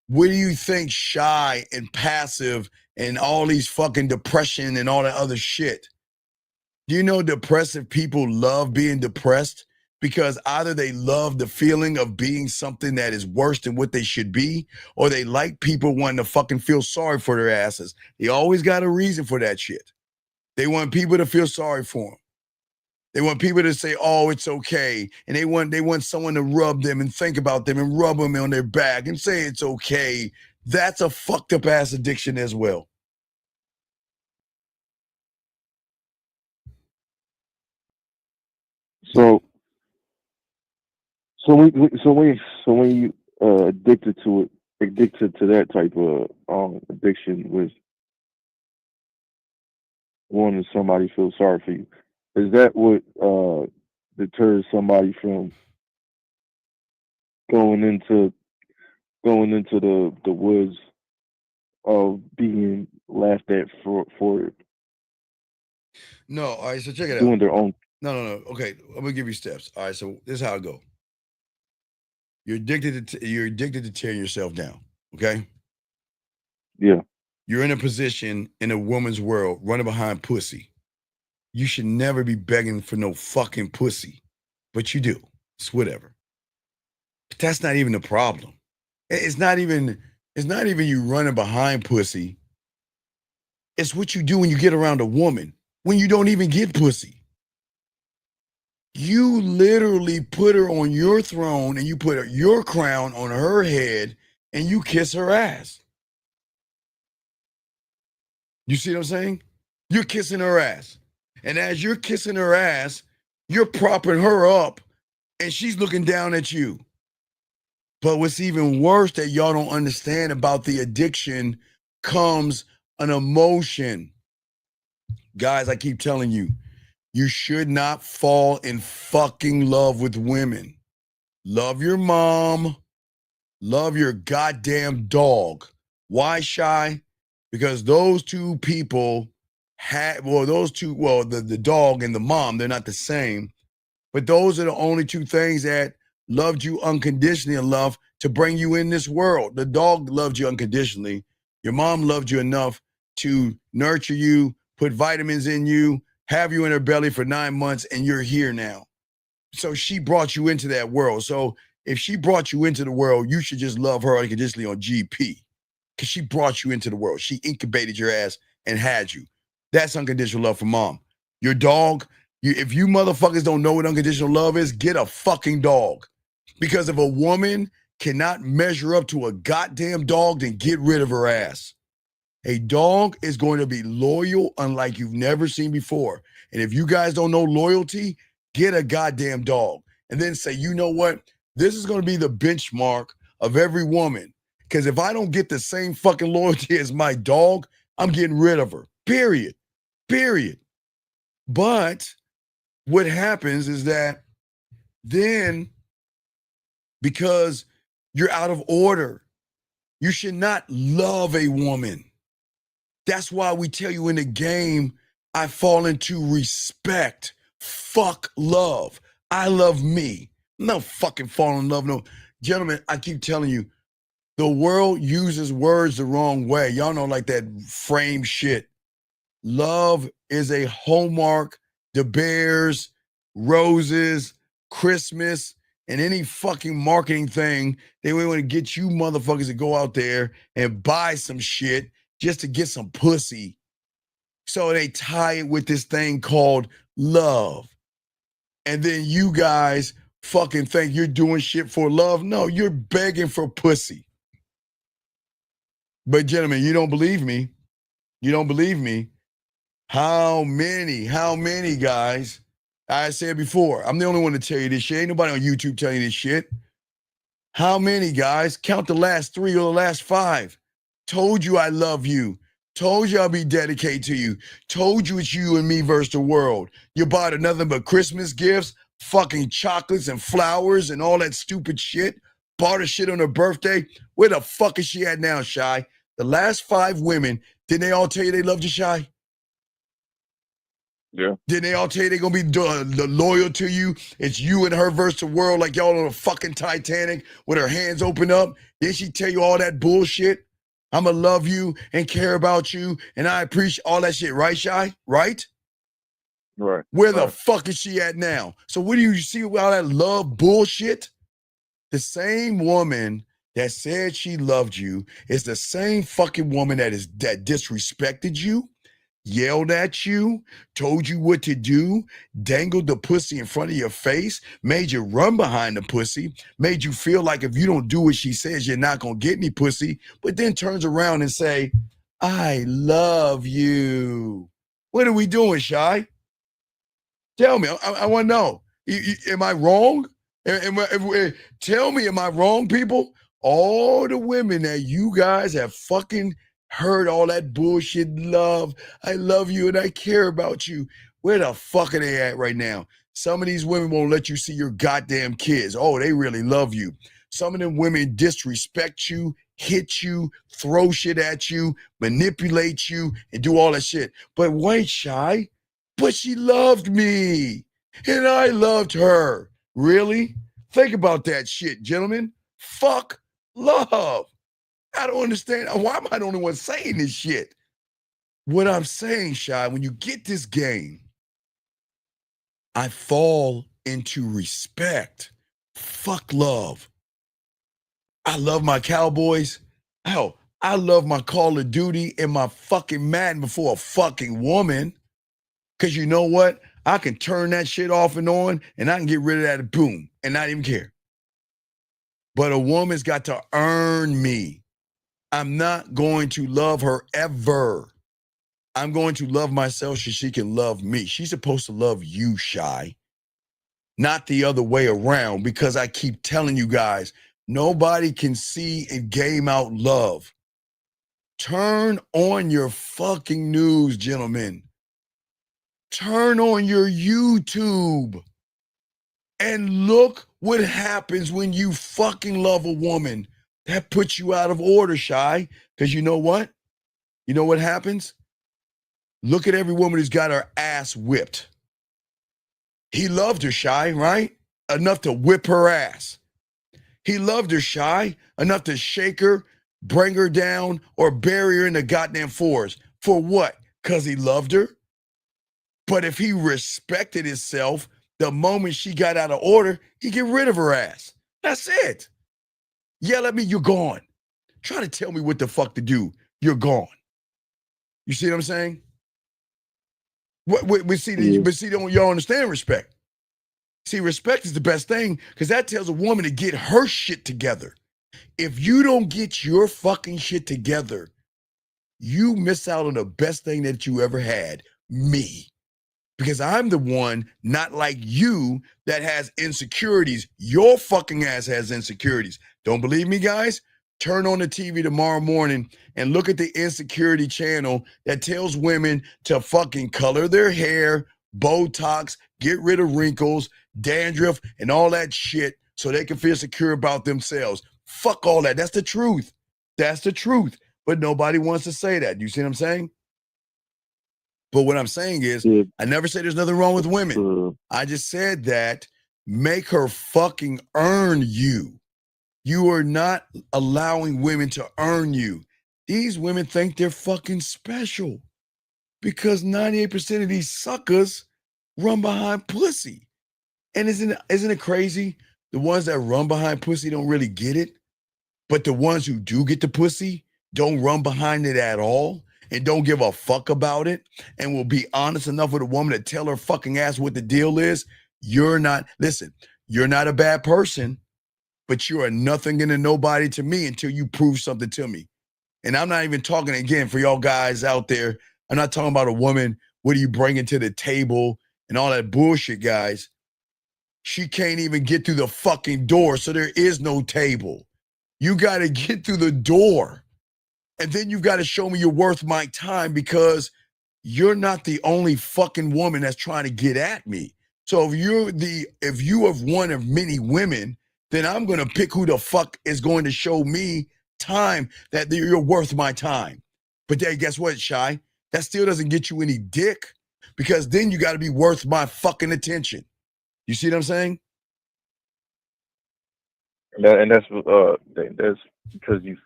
What do you think shy and passive and all these fucking depression and all that other shit? Do you know depressive people love being depressed? Because either they love the feeling of being something that is worse than what they should be, or they like people wanting to fucking feel sorry for their asses. They always got a reason for that shit. They want people to feel sorry for them. They want people to say, oh, it's okay. And they want someone to rub them and think about them and rub them on their back and say it's okay. That's a fucked up ass addiction as well. So when you addicted to that type of addiction with wanting somebody to feel sorry for you, is that what deters somebody from going into the woods of being laughed at for No, all right, so check it out. doing their own? No. Okay, I'm gonna give you steps. All right, so this is how it go. You're addicted to tearing yourself down. Okay. Yeah. You're in a position in a woman's world running behind pussy. You should never be begging for no fucking pussy, but you do. It's whatever. But that's not even the problem. It's not even you running behind pussy. It's what you do when you get around a woman when you don't even get pussy. You literally put her on your throne and you put your crown on her head and you kiss her ass. You see what I'm saying? You're kissing her ass. And as you're kissing her ass, you're propping her up and she's looking down at you. But what's even worse that y'all don't understand about the addiction comes an emotion. Guys, I keep telling you, you should not fall in fucking love with women. Love your mom. Love your goddamn dog. Why, Shy? Because those two people the dog and the mom, they're not the same. But those are the only two things that loved you unconditionally enough to bring you in this world. The dog loved you unconditionally. Your mom loved you enough to nurture you, put vitamins in you, have you in her belly for 9 months, and you're here now. So she brought you into that world. So if she brought you into the world, you should just love her unconditionally on GP because she brought you into the world. She incubated your ass and had you. That's unconditional love from mom. Your dog, if you motherfuckers don't know what unconditional love is, get a fucking dog. Because if a woman cannot measure up to a goddamn dog, then get rid of her ass. A dog is going to be loyal unlike you've never seen before. And if you guys don't know loyalty, get a goddamn dog. And then say, you know what? This is going to be the benchmark of every woman. Because if I don't get the same fucking loyalty as my dog, I'm getting rid of her. Period. But what happens is that then, because you're out of order, you should not love a woman. That's why we tell you in the game, I fall into respect. Fuck love. I love me. I'm not fucking falling in love. No, gentlemen, I keep telling you, the world uses words the wrong way. Y'all know, like that frame shit. Love is a hallmark. The Bears, roses, Christmas, and any fucking marketing thing, they want to get you motherfuckers to go out there and buy some shit just to get some pussy. So they tie it with this thing called love. And then you guys fucking think you're doing shit for love. No, you're begging for pussy. But gentlemen, you don't believe me. You don't believe me. How many guys? I said before, I'm the only one to tell you this shit. Ain't nobody on YouTube telling you this shit. How many guys, count the last 3 or the last 5, told you I love you, told you I'll be dedicated to you, told you it's you and me versus the world. You bought her nothing but Christmas gifts, fucking chocolates and flowers and all that stupid shit, bought her shit on her birthday. Where the fuck is she at now, Shy? The last 5 women, didn't they all tell you they loved you, Shy? Yeah. Didn't they all tell you they're going to be loyal to you? It's you and her versus the world, like y'all on a fucking Titanic with her hands open up. Didn't she tell you all that bullshit? I'm going to love you and care about you, and I appreciate all that shit, right, Shy? Right? Right. Where the fuck is she at now? So what do you see with all that love bullshit? The same woman that said she loved you is the same fucking woman that disrespected you, yelled at you, told you what to do, dangled the pussy in front of your face, made you run behind the pussy, made you feel like if you don't do what she says, you're not going to get any pussy, but then turns around and say, I love you. What are we doing, Shy? Tell me. I want to know. Am I wrong? Tell me, am I wrong, people? All the women that you guys have fucking heard all that bullshit love. I love you and I care about you. Where the fuck are they at right now? Some of these women won't let you see your goddamn kids. Oh, they really love you. Some of them women disrespect you, hit you, throw shit at you, manipulate you, and do all that shit. But wait, Shy, but she loved me and I loved her. Really? Think about that shit, gentlemen. Fuck love. I don't understand. Why am I the only one saying this shit? What I'm saying, Shy, when you get this game, I fall into respect. Fuck love. I love my Cowboys. Hell, I love my Call of Duty and my fucking Madden before a fucking woman. Because you know what? I can turn that shit off and on and I can get rid of that boom and not even care. But a woman's got to earn me. I'm not going to love her ever. I'm going to love myself so she can love me. She's supposed to love you, Shy, not the other way around, because I keep telling you guys, nobody can see and game out love. Turn on your fucking news, gentlemen. Turn on your YouTube and look what happens when you fucking love a woman. That puts you out of order, Shy. Because you know what? You know what happens? Look at every woman who's got her ass whipped. He loved her, Shy, right? Enough to whip her ass. He loved her, Shy, enough to shake her, bring her down, or bury her in the goddamn forest. For what? Because he loved her? But if he respected himself, the moment she got out of order, he'd get rid of her ass. That's it. Yell at me, you're gone. Try to tell me what the fuck to do. You're gone. You see what I'm saying? But see, don't y'all understand respect? See, respect is the best thing because that tells a woman to get her shit together. If you don't get your fucking shit together, you miss out on the best thing that you ever had, me. Because I'm the one, not like you, that has insecurities. Your fucking ass has insecurities. Don't believe me, guys? Turn on the TV tomorrow morning and look at the insecurity channel that tells women to fucking color their hair, Botox, get rid of wrinkles, dandruff, and all that shit so they can feel secure about themselves. Fuck all that. That's the truth. That's the truth. But nobody wants to say that. You see what I'm saying? But what I'm saying is, I never said there's nothing wrong with women. I just said that make her fucking earn you. You are not allowing women to earn you. These women think they're fucking special because 98% of these suckers run behind pussy. And isn't it crazy? The ones that run behind pussy don't really get it, but the ones who do get the pussy don't run behind it at all and don't give a fuck about it and will be honest enough with a woman to tell her fucking ass what the deal is. You're not, listen, you're not a bad person, but you are nothing and a nobody to me until you prove something to me. And I'm not even talking, again, for y'all guys out there, I'm not talking about a woman, what are you bringing to the table and all that bullshit, guys. She can't even get through the fucking door, so there is no table. You got to get through the door. And then you've got to show me you're worth my time, because you're not the only fucking woman that's trying to get at me. So if you are one of many women, then I'm going to pick who the fuck is going to show me time that you're worth my time. But then guess what, Shy? That still doesn't get you any dick, because then you got to be worth my fucking attention. You see what I'm saying? And that's because you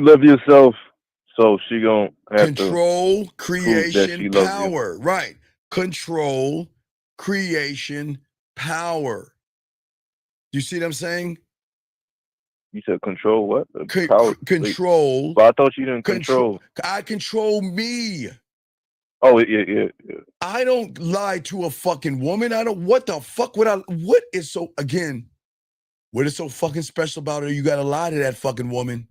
love yourself, so she gonna have control, to prove that she creation, loves power. you. Right. Control, creation, power. You see what I'm saying? You said control what? Power. Control. But I thought you didn't control. I control me. Oh, yeah. I don't lie to a fucking woman. What the fuck would what is so fucking special about her? You gotta lie to that fucking woman.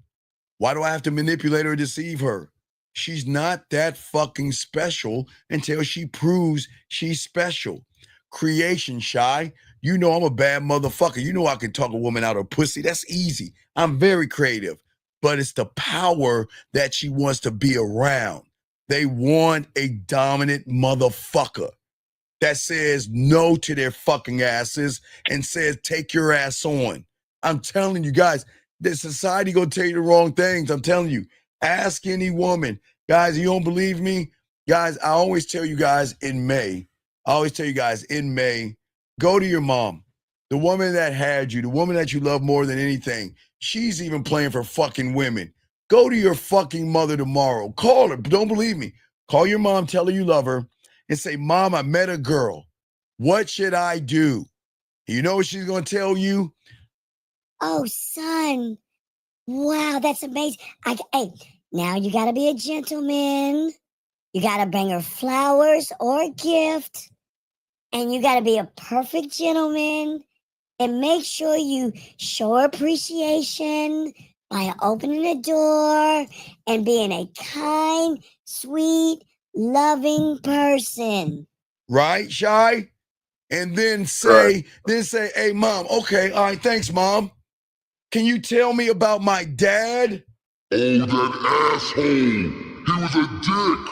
Why do I have to manipulate her or deceive her? She's not that fucking special until she proves she's special. Creation, Shy. You know I'm a bad motherfucker. You know I can talk a woman out of pussy. That's easy. I'm very creative. But it's the power that she wants to be around. They want a dominant motherfucker that says no to their fucking asses and says, take your ass on. I'm telling you guys, the society gonna tell you the wrong things. I'm telling you. Ask any woman. Guys, you don't believe me? Guys, I always tell you guys in May, go to your mom. The woman that had you, the woman that you love more than anything. She's even playing for fucking women. Go to your fucking mother tomorrow. Call her. Don't believe me. Call your mom, tell her you love her, and say, Mom, I met a girl. What should I do? You know what she's going to tell you? Oh, son. Wow, that's amazing. Hey, now you got to be a gentleman. You got to bring her flowers or a gift. And you got to be a perfect gentleman. And make sure you show appreciation by opening the door and being a kind, sweet, loving person. Right, Shy? And then say, hey, Mom, okay, all right, thanks, Mom. Can you tell me about my dad? Oh, that asshole. He was a dick.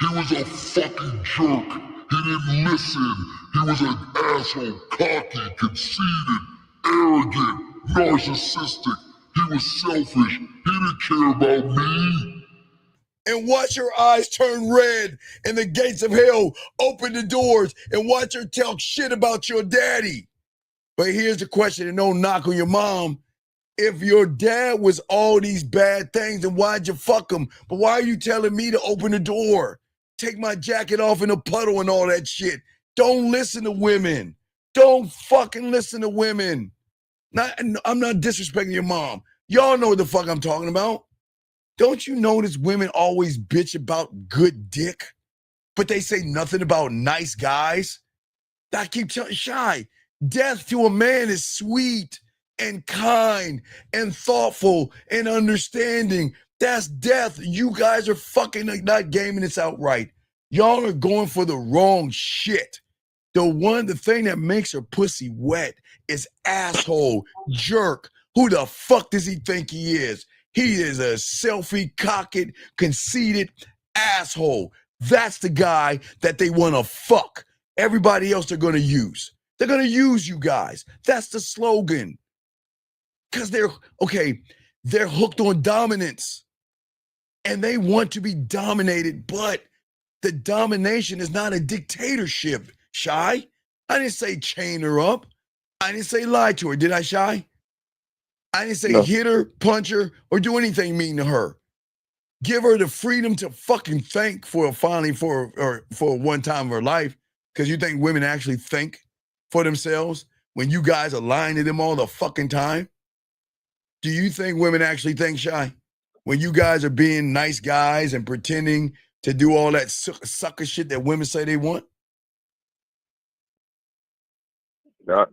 He was a fucking jerk. He didn't listen. He was an asshole, cocky, conceited, arrogant, narcissistic. He was selfish. He didn't care about me. And watch her eyes turn red and the gates of hell open the doors, and watch her talk shit about your daddy. But here's the question, and no knock on your mom. If your dad was all these bad things, then why'd you fuck him? But why are you telling me to open the door? Take my jacket off in a puddle and all that shit. Don't listen to women. Don't fucking listen to women. I'm not disrespecting your mom. Y'all know what the fuck I'm talking about. Don't you notice women always bitch about good dick, but they say nothing about nice guys? I keep telling Shy, death to a man is sweet and kind and thoughtful and understanding. That's death. You guys are fucking not gaming this out right. Y'all are going for the wrong shit. The thing that makes her pussy wet is asshole, jerk. Who the fuck does he think he is? He is a selfie-cocked, conceited asshole. That's the guy that they want to fuck. Everybody else they're going to use. They're going to use you guys. That's the slogan. Because they're hooked on dominance. And they want to be dominated, but the domination is not a dictatorship, Shy. I didn't say chain her up. I didn't say lie to her. Did I, Shy? I didn't say hit her, punch her, or do anything mean to her. Give her the freedom to fucking think for one time of her life. Because you think women actually think for themselves when you guys are lying to them all the fucking time? Do you think women actually think, Shy? When you guys are being nice guys and pretending to do all that sucker shit that women say they want? No,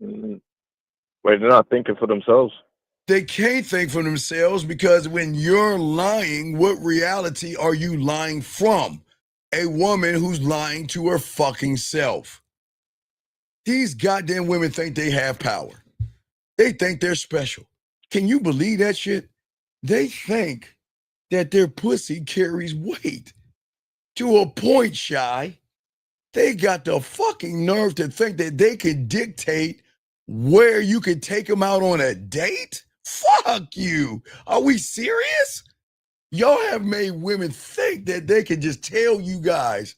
wait, they're not thinking for themselves. They can't think for themselves because when you're lying, what reality are you lying from? A woman who's lying to her fucking self. These goddamn women think they have power. They think they're special. Can you believe that shit? They think that their pussy carries weight. To a point, Shy. They got the fucking nerve to think that they can dictate where you can take them out on a date? Fuck you. Are we serious? Y'all have made women think that they can just tell you guys,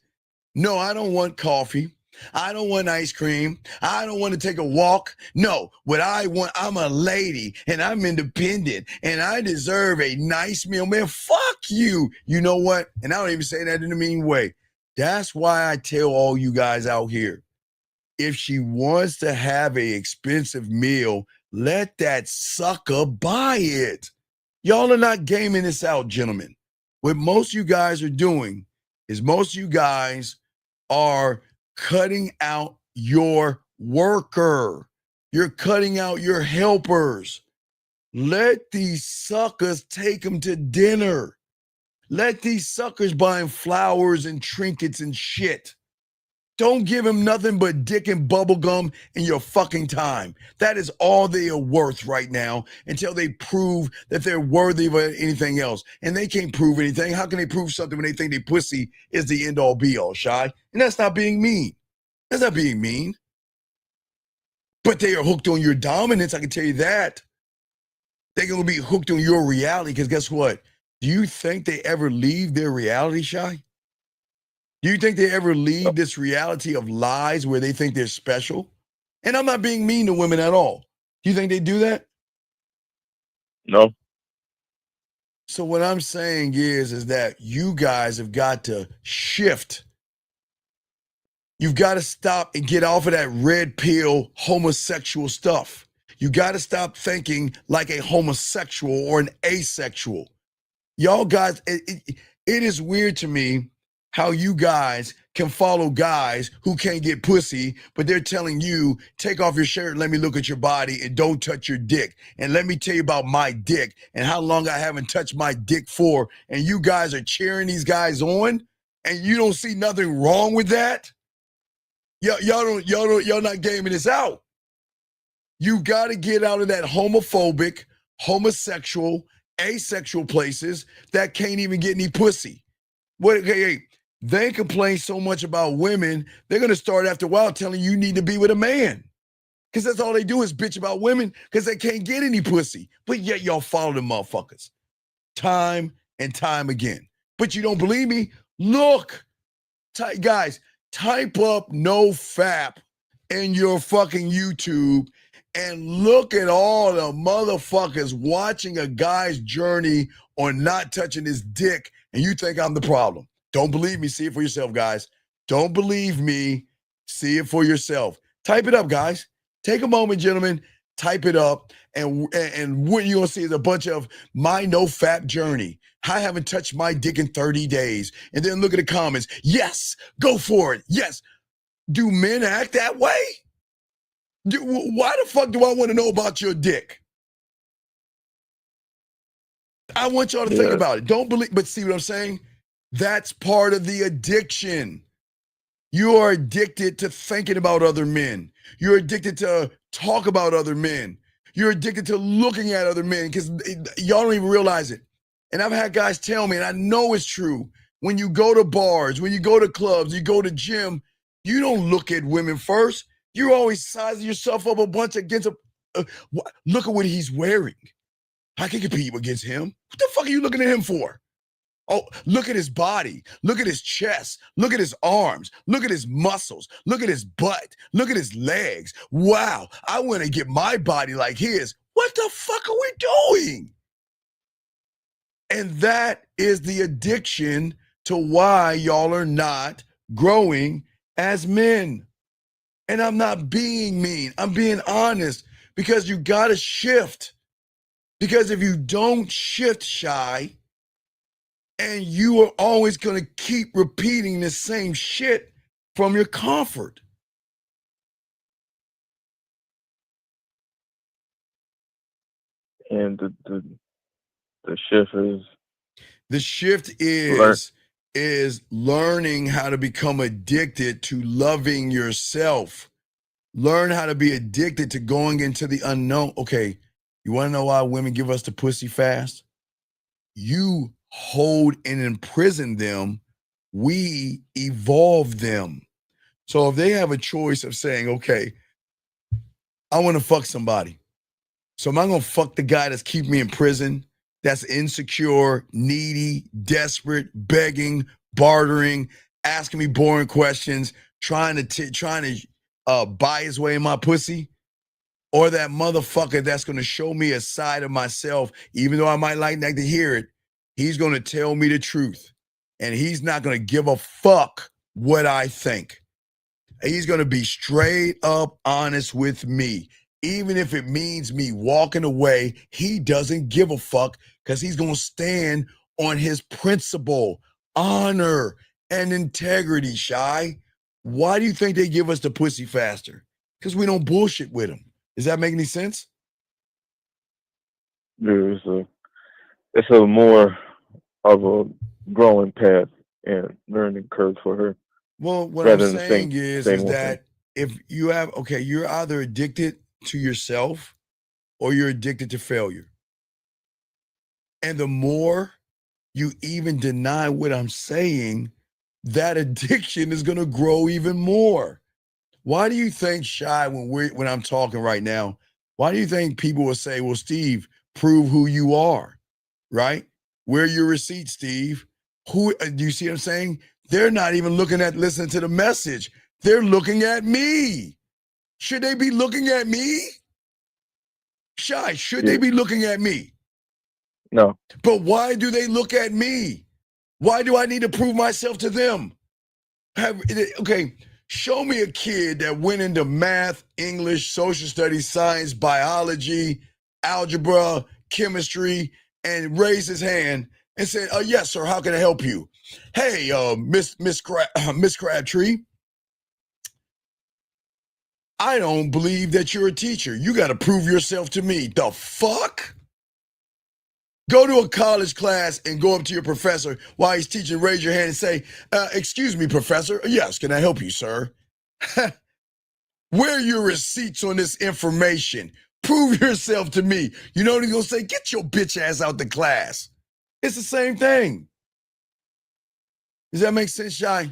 no, I don't want coffee. I don't want ice cream. I don't want to take a walk. No, what I want, I'm a lady and I'm independent and I deserve a nice meal. Man, fuck you. You know what? And I don't even say that in a mean way. That's why I tell all you guys out here, if she wants to have an expensive meal, let that sucker buy it. Y'all are not gaming this out, gentlemen. What most of you guys are doing is most of you guys are cutting out your worker. You're cutting out your helpers. Let these suckers take them to dinner. Let these suckers buy him flowers and trinkets and shit. Don't give him nothing but dick and bubble gum in your fucking time. That is all they are worth right now until they prove that they're worthy of anything else. And they can't prove anything. How can they prove something when they think their pussy is the end all be all, Shy? And that's not being mean. That's not being mean. But they are hooked on your dominance, I can tell you that. They're going to be hooked on your reality because guess what? Do you think they ever leave their reality, Shy? Do you think they ever leave this reality of lies where they think they're special? And I'm not being mean to women at all. Do you think they do that? No. So what I'm saying is that you guys have got to shift. You've got to stop and get off of that red pill homosexual stuff. You got to stop thinking like a homosexual or an asexual. Y'all guys, it is weird to me how you guys can follow guys who can't get pussy, but they're telling you, take off your shirt and let me look at your body and don't touch your dick. And let me tell you about my dick and how long I haven't touched my dick for. And you guys are cheering these guys on and you don't see nothing wrong with that? Y'all not gaming this out. You got to get out of that homophobic, homosexual, asexual places that can't even get any pussy. Hey, they complain so much about women, they're going to start after a while telling you need to be with a man. Because that's all they do is bitch about women because they can't get any pussy. But yet y'all follow them motherfuckers. Time and time again. But you don't believe me? Look. Guys, type up no fap in your fucking YouTube and look at all the motherfuckers watching a guy's journey on not touching his dick and you think I'm the problem. Don't believe me. See it for yourself, guys. Don't believe me. See it for yourself. Type it up, guys. Take a moment, gentlemen. Type it up. And what you're going to see is a bunch of my no-fap journey. I haven't touched my dick in 30 days. And then look at the comments. Yes, go for it. Yes. Do men act that way? Why the fuck do I want to know about your dick? I want y'all to think about it. Don't believe, but see what I'm saying? That's part of the addiction. You are addicted to thinking about other men. You're addicted to talk about other men. You're addicted to looking at other men because y'all don't even realize it. And I've had guys tell me, and I know it's true, when you go to bars, when you go to clubs, you go to gym, you don't look at women first. You're always sizing yourself up a bunch against look at what he's wearing. I can compete against him. What the fuck are you looking at him for? Oh, look at his body. Look at his chest. Look at his arms. Look at his muscles. Look at his butt. Look at his legs. Wow, I want to get my body like his. What the fuck are we doing? And that is the addiction to why y'all are not growing as men. And I'm not being mean. I'm being honest because you got to shift. Because if you don't shift, Shy, and you are always going to keep repeating the same shit from your comfort. And the shift is The shift learn. is learning how to become addicted to loving yourself. Learn how to be addicted to going into the unknown. Okay, you want to know why women give us the pussy fast? You hold and imprison them. We evolve them. So if they have a choice of saying, okay, I want to fuck somebody. So am I going to fuck the guy that's keeping me in prison, that's insecure, needy, desperate, begging, bartering, asking me boring questions, trying to buy his way in my pussy? Or that motherfucker that's going to show me a side of myself, even though I might like to hear it, he's going to tell me the truth. And he's not going to give a fuck what I think. He's going to be straight up honest with me. Even if it means me walking away, he doesn't give a fuck because he's going to stand on his principle, honor, and integrity, Shy. Why do you think they give us the pussy faster? Because we don't bullshit with them. Does that make any sense? It's a more of a growing path and learning curve for her. Well, what I'm rather than saying staying is one thing. that if you have, okay, you're either addicted to yourself or you're addicted to failure. And the more you even deny what I'm saying, that addiction is going to grow even more. Why do you think, Shy, when I'm talking right now, why do you think people will say, well, Steve, prove who you are, right? Where are your receipts, Steve? Do you see what I'm saying? They're not even listening to the message. They're looking at me. Should they be looking at me? Shy, should they be looking at me? No. But why do they look at me? Why do I need to prove myself to them? Okay, show me a kid that went into math, English, social studies, science, biology, algebra, chemistry, and raised his hand and said, yes, sir, how can I help you? Hey, Miss Crabtree, I don't believe that you're a teacher. You got to prove yourself to me. The fuck? Go to a college class and go up to your professor while he's teaching, raise your hand and say, excuse me, professor. Yes, can I help you, sir? Where are your receipts on this information? Prove yourself to me. You know what he's going to say? Get your bitch ass out the class. It's the same thing. Does that make sense, Shy?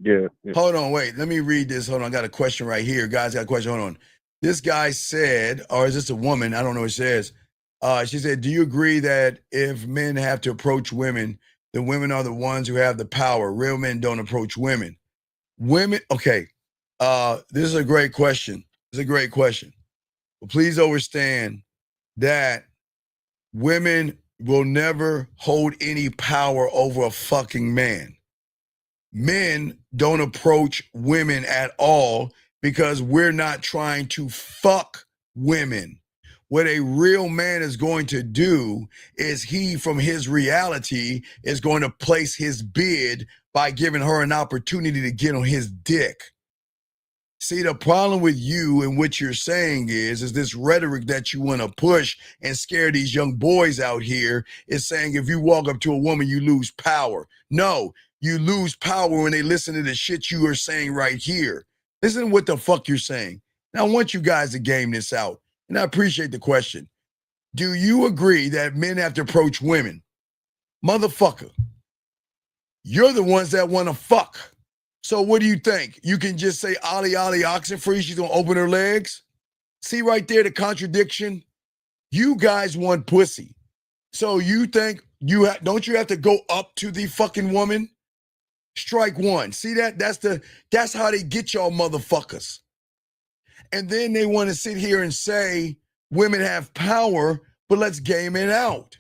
Yeah. Hold on, wait. Let me read this. Hold on. I got a question right here. Guys, got a question. Hold on. This guy said, or is this a woman? I don't know what it says. She said, do you agree that if men have to approach women, the women are the ones who have the power? Real men don't approach women. Women, okay. This is a great question. It's a great question. But please understand that women will never hold any power over a fucking man. Men don't approach women at all because we're not trying to fuck women. What a real man is going to do is he, from his reality, is going to place his bid by giving her an opportunity to get on his dick. See, the problem with you and what you're saying is this rhetoric that you want to push and scare these young boys out here is saying if you walk up to a woman, you lose power. No, you lose power when they listen to the shit you are saying right here. Listen to what the fuck you're saying. Now, I want you guys to game this out, and I appreciate the question. Do you agree that men have to approach women? Motherfucker, you're the ones that want to fuck. So what do you think? You can just say, Ollie, Ollie, Oxenfree, she's going to open her legs? See right there the contradiction? You guys want pussy. So you think don't you have to go up to the fucking woman? Strike one. See that? That's how they get y'all motherfuckers. And then they want to sit here and say women have power, but let's game it out.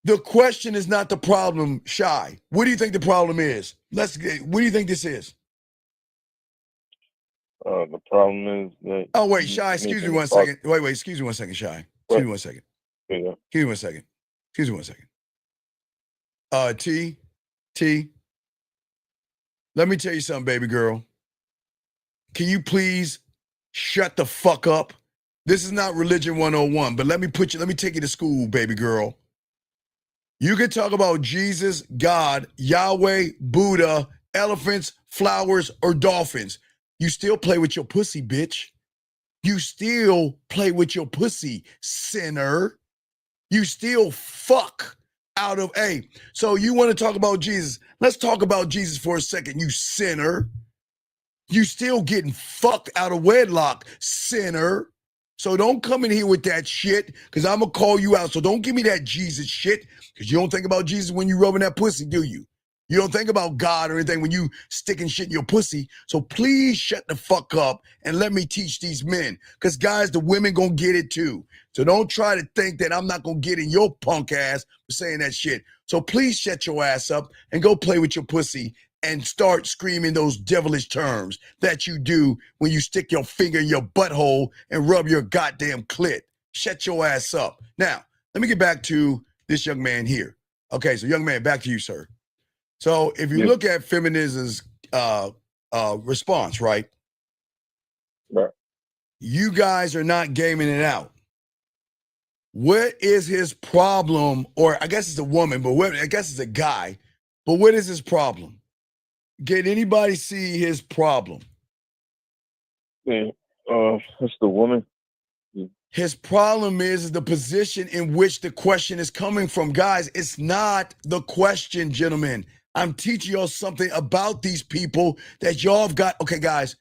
The question is not the problem, Shy. What do you think the problem is? What do you think this is? The problem is that. Oh, wait, Shy, excuse me 1 second. Wait, excuse me 1 second, Shy. Excuse me 1 second. Yeah. Excuse me 1 second. Excuse me 1 second. T, let me tell you something, baby girl. Can you please shut the fuck up This is not religion 101, but let me take you to school, baby girl. You can talk about Jesus, God, Yahweh, Buddha, elephants, flowers, or dolphins. You still play with your pussy, bitch. You still play with your pussy, sinner. You still fuck out of, hey, so you want to talk about Jesus. Let's talk about Jesus for a second, you sinner. You still getting fucked out of wedlock, sinner. So don't come in here with that shit, because I'm going to call you out. So don't give me that Jesus shit, because you don't think about Jesus when you rubbing that pussy, do you? You don't think about God or anything when you sticking shit in your pussy. So please shut the fuck up and let me teach these men. Because, guys, the women going to get it too. So don't try to think that I'm not going to get in your punk ass for saying that shit. So please shut your ass up and go play with your pussy and start screaming those devilish terms that you do when you stick your finger in your butthole and rub your goddamn clit. Shut your ass up. Now, let me get back to this young man here. Okay, so young man, back to you, sir. So if you look at feminism's response, right? Right. You guys are not gaming it out. What is his problem? Or I guess it's a woman, but I guess it's a guy. But what is his problem? Can anybody see his problem? Yeah, it's the woman. His problem is the position in which the question is coming from. Guys, it's not the question, gentlemen. I'm teaching y'all something about these people that y'all have got. Okay, guys,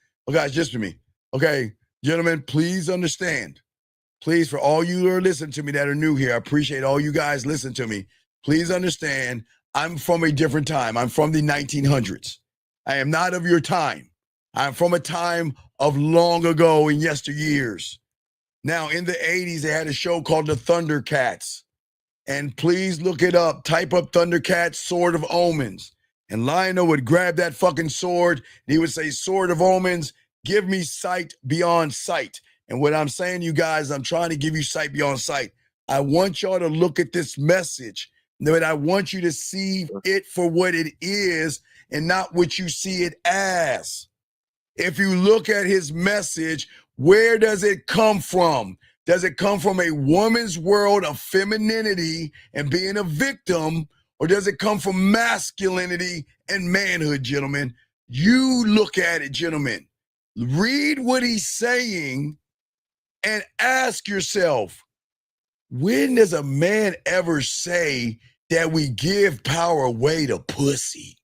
just for me. Okay, gentlemen, please understand. Please, for all you who are listening to me that are new here, I appreciate all you guys listening to me. Please understand, I'm from a different time. I'm from the 1900s. I am not of your time. I'm from a time of long ago in yesteryears. Now, in the 80s, they had a show called The Thundercats. And please look it up. Type up Thundercats, Sword of Omens. And Lionel would grab that fucking sword, and he would say, Sword of Omens, give me sight beyond sight. And what I'm saying, you guys, I'm trying to give you sight beyond sight. I want y'all to look at this message, but I want you to see it for what it is and not what you see it as. If you look at his message, where does it come from? Does it come from a woman's world of femininity and being a victim, or does it come from masculinity and manhood, gentlemen? You look at it, gentlemen. Read what he's saying and ask yourself, when does a man ever say that we give power away to pussy?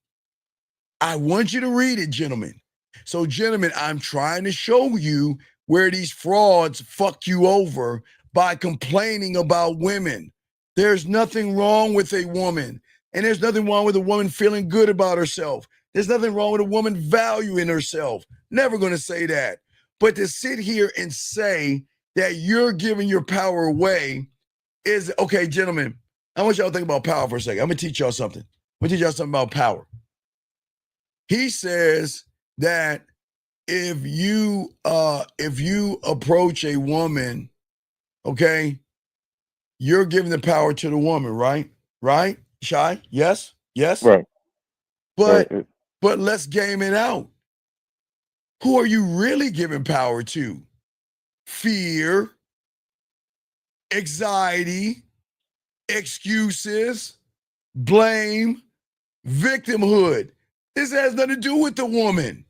I want you to read it, gentlemen. So, gentlemen, I'm trying to show you where these frauds fuck you over by complaining about women. There's nothing wrong with a woman, and there's nothing wrong with a woman feeling good about herself. There's nothing wrong with a woman valuing herself. Never going to say that. But to sit here and say that you're giving your power away is, okay, gentlemen, I want y'all to think about power for a second. I'm going to teach y'all something. I'm going to teach y'all something about power. He says that if you approach a woman, okay, you're giving the power to the woman, right? Right? Shy? Yes? Yes? Right. But let's game it out. Who are you really giving power to? Fear, anxiety, excuses, blame, victimhood. This has nothing to do with the woman.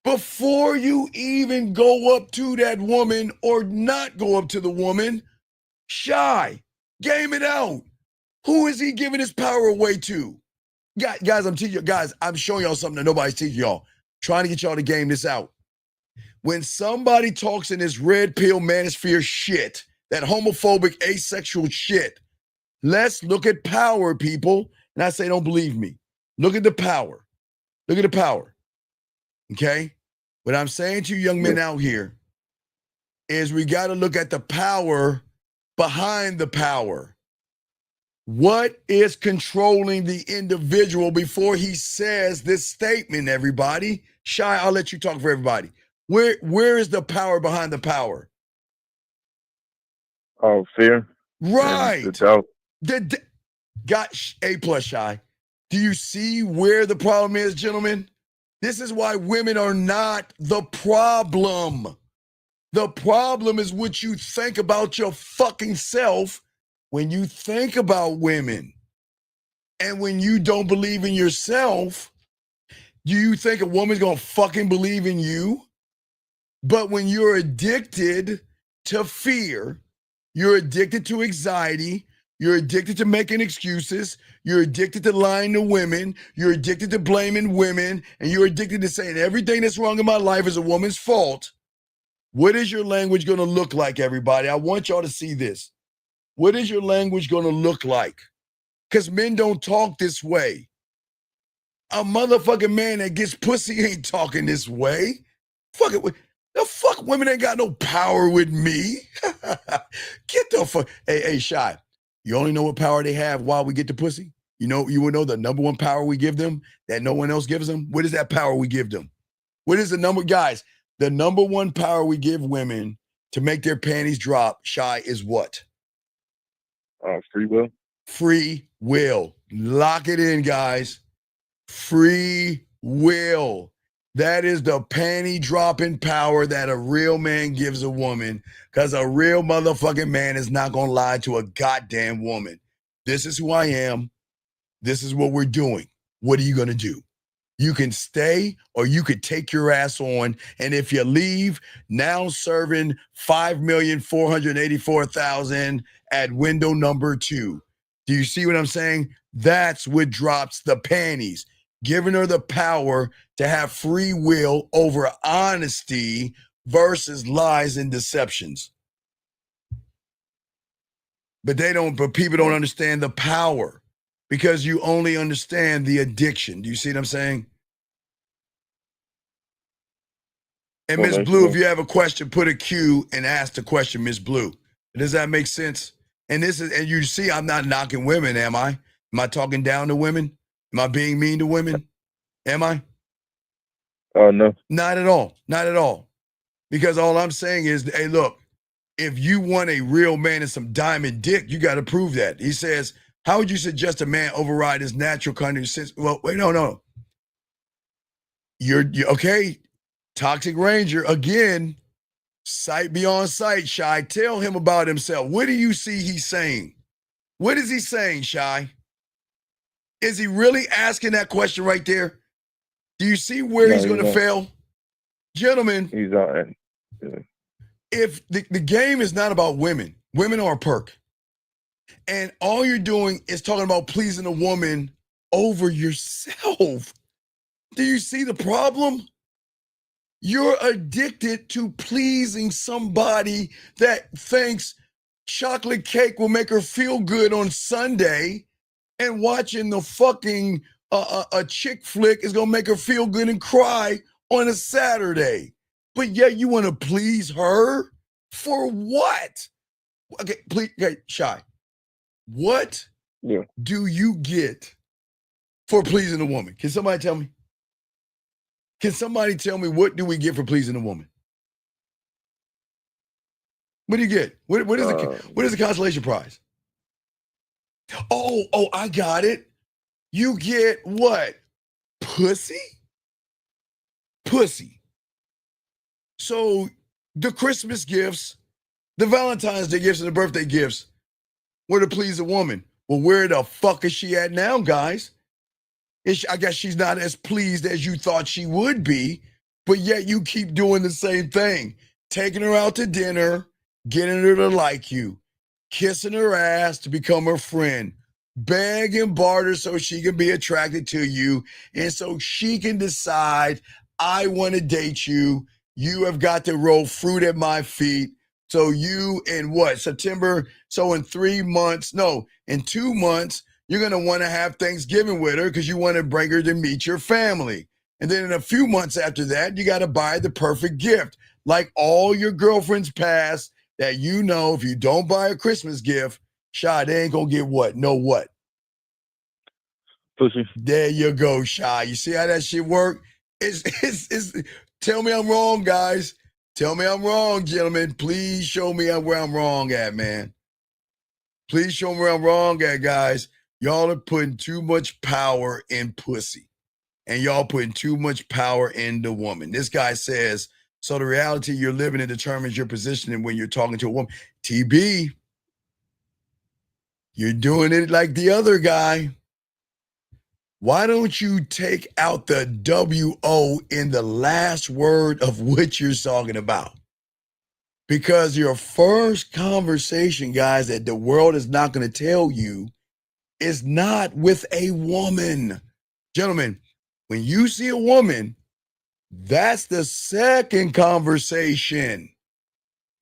Before you even go up to that woman or not go up to the woman, Shy, game it out. Who is he giving his power away to? Guys, I'm showing y'all something that nobody's teaching y'all. Trying to get y'all to game this out. When somebody talks in this red pill manosphere shit, that homophobic, asexual shit, let's look at power, people. And I say, don't believe me. Look at the power. Look at the power. Okay? What I'm saying to you young men out here is we got to look at the power behind the power. What is controlling the individual before he says this statement, everybody? Shy, I'll let you talk for everybody. Where is the power behind the power? Oh, fear. Right. The doubt. Got A+ Shy. Do you see where the problem is, gentlemen? This is why women are not the problem. The problem is what you think about your fucking self when you think about women. And when you don't believe in yourself, do you think a woman's gonna fucking believe in you? But when you're addicted to fear, you're addicted to anxiety, you're addicted to making excuses, you're addicted to lying to women, you're addicted to blaming women, and you're addicted to saying everything that's wrong in my life is a woman's fault. What is your language gonna look like, everybody? I want y'all to see this. What is your language gonna look like? Because men don't talk this way. A motherfucking man that gets pussy ain't talking this way. Fuck it. The fuck women ain't got no power with me. Get the fuck. Hey, Shy. You only know what power they have while we get the pussy? You will know the number one power we give them that no one else gives them? What is that power we give them? What is the number, guys? The number one power we give women to make their panties drop, Shy, is what? Free will. Free will. Lock it in, guys. Free will. That is the panty dropping power that a real man gives a woman, because a real motherfucking man is not going to lie to a goddamn woman. This is who I am. This is what we're doing. What are you going to do? You can stay or you could take your ass on. And if you leave, now serving 5,484,000 at window number 2. Do you see what I'm saying? That's what drops the panties. Giving her the power to have free will over honesty versus lies and deceptions. But people don't understand the power because you only understand the addiction. Do you see what I'm saying? And Miss Blue, if you have a question, put a Q and ask the question, Miss Blue. Does that make sense? And you see, I'm not knocking women, am I? Am I talking down to women? Am I being mean to women? Am I? No. Not at all. Not at all. Because all I'm saying is, hey, look, if you want a real man and some diamond dick, you got to prove that. He says, how would you suggest a man override his natural kind of sense? Well, wait, no. You're okay. Toxic Ranger, again, sight beyond sight, Shy. Tell him about himself. What do you see he's saying? What is he saying, Shy? Is he really asking that question right there? Do you see where he's going to fail? Gentlemen, he's on. Yeah. If the game is not about women are a perk. And all you're doing is talking about pleasing a woman over yourself. Do you see the problem? You're addicted to pleasing somebody that thinks chocolate cake will make her feel good on Sunday, and watching the fucking a chick flick is gonna make her feel good and cry on a Saturday. But yet you want to please her for what? Okay, please, okay, Shy. What do you get for pleasing a woman? Can somebody tell me? Can somebody tell me what do we get for pleasing a woman? What do you get? What is the consolation prize? Oh, I got it. You get what? Pussy? Pussy. So the Christmas gifts, the Valentine's Day gifts, and the birthday gifts were to please a woman. Well, where the fuck is she at now, guys? I guess she's not as pleased as you thought she would be, but yet you keep doing the same thing. Taking her out to dinner, getting her to like you, kissing her ass to become her friend, beg and barter so she can be attracted to you, and so she can decide, I want to date you. You have got to roll fruit at my feet. So you in what, September? So in 3 months, no, in 2 months, you're going to want to have Thanksgiving with her because you want to bring her to meet your family. And then in a few months after that, you got to buy the perfect gift. Like all your girlfriends past that you know if you don't buy a Christmas gift, Shy, they ain't going to get what? Know what? Pussy. There you go, Shy. You see how that shit work? It's tell me I'm wrong, guys. Tell me I'm wrong, gentlemen. Please show me where I'm wrong at, man. Please show me where I'm wrong at, guys. Y'all are putting too much power in pussy. And y'all putting too much power in the woman. This guy says, So the reality you're living in determines your positioning when you're talking to a woman. TB, you're doing it like the other guy. Why don't you take out the W-O in the last word of what you're talking about? Because your first conversation, guys, that the world is not going to tell you is not with a woman. Gentlemen, when you see a woman, that's the second conversation.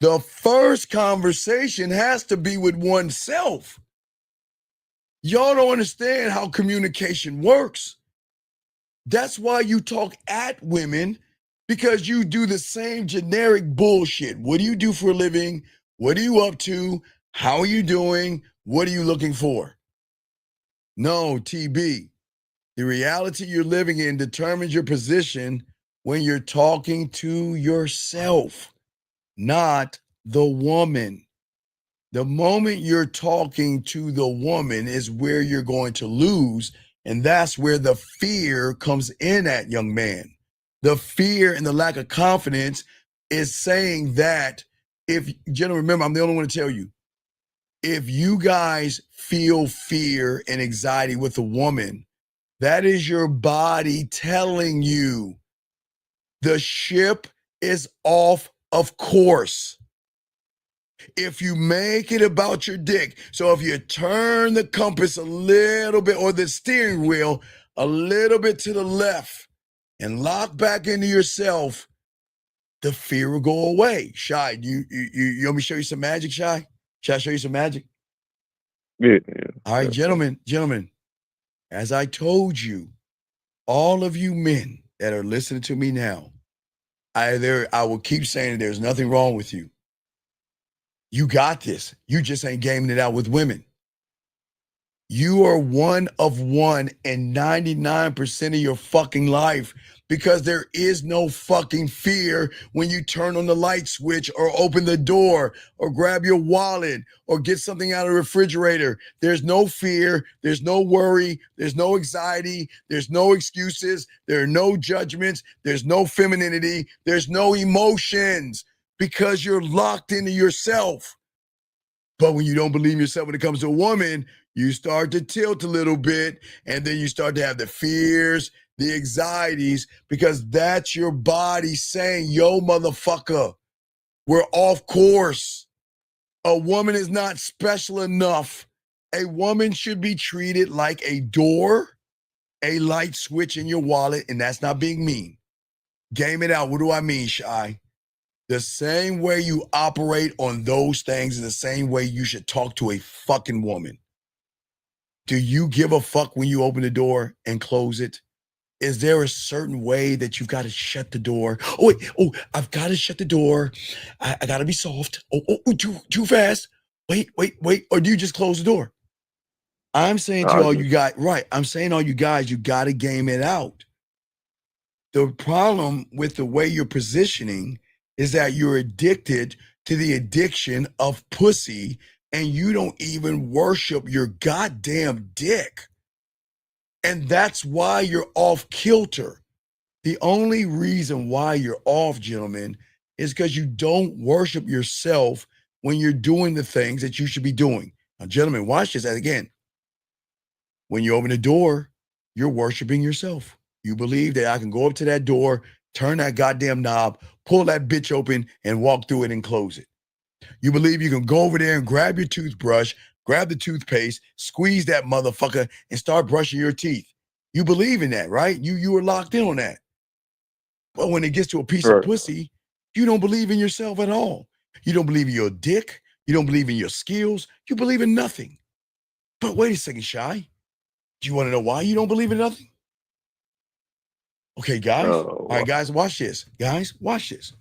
The first conversation has to be with oneself. Y'all don't understand how communication works. That's why you talk at women, because you do the same generic bullshit. What do you do for a living? What are you up to? How are you doing? What are you looking for? No, TB. The reality you're living in determines your position when you're talking to yourself, not the woman. The moment you're talking to the woman is where you're going to lose. And that's where the fear comes in at, young man. The fear and the lack of confidence is saying that if, gentlemen, remember, I'm the only one to tell you, if you guys feel fear and anxiety with a woman, that is your body telling you the ship is off of course. If you make it about your dick, so if you turn the compass a little bit or the steering wheel a little bit to the left and lock back into yourself, the fear will go away. Shy, you want me to show you some magic, Shy? Shall I show you some magic? Yeah. All right, gentlemen, as I told you, all of you men that are listening to me now, I will keep saying there's nothing wrong with you. You got this. You just ain't gaming it out with women. You are one of one in 99% of your fucking life, because there is no fucking fear when you turn on the light switch or open the door or grab your wallet or get something out of the refrigerator. There's no fear. There's no worry. There's no anxiety. There's no excuses. There are no judgments. There's no femininity. There's no emotions, because you're locked into yourself. But when you don't believe yourself when it comes to a woman, you start to tilt a little bit, and then you start to have the fears, the anxieties, because that's your body saying, yo, motherfucker, we're off course. A woman is not special enough. A woman should be treated like a door, a light switch in your wallet, and that's not being mean. Game it out. What do I mean, Shy? The same way you operate on those things is the same way you should talk to a fucking woman. Do you give a fuck when you open the door and close it? Is there a certain way that you've got to shut the door? Oh, wait. Oh, I've got to shut the door. I got to be soft. Oh, too fast. Wait. Or do you just close the door? I'm saying to all you guys, right. I'm saying all you guys, you got to game it out. The problem with the way you're positioning is that you're addicted to the addiction of pussy, and you don't even worship your goddamn dick. And that's why you're off kilter. The only reason why you're off, gentlemen, is because you don't worship yourself when you're doing the things that you should be doing. Now, gentlemen, watch this again. When you open the door, you're worshiping yourself. You believe that I can go up to that door, turn that goddamn knob, pull that bitch open, and walk through it and close it. You believe you can go over there and grab your toothbrush, grab the toothpaste, squeeze that motherfucker, and start brushing your teeth. You believe in that, right? You were locked in on that. But when it gets to a piece of pussy, you don't believe in yourself at all. You don't believe in your dick. You don't believe in your skills. You believe in nothing. But wait a second, Shy. Do you want to know why you don't believe in nothing? Okay, guys. All right, guys, watch this. Guys, watch this.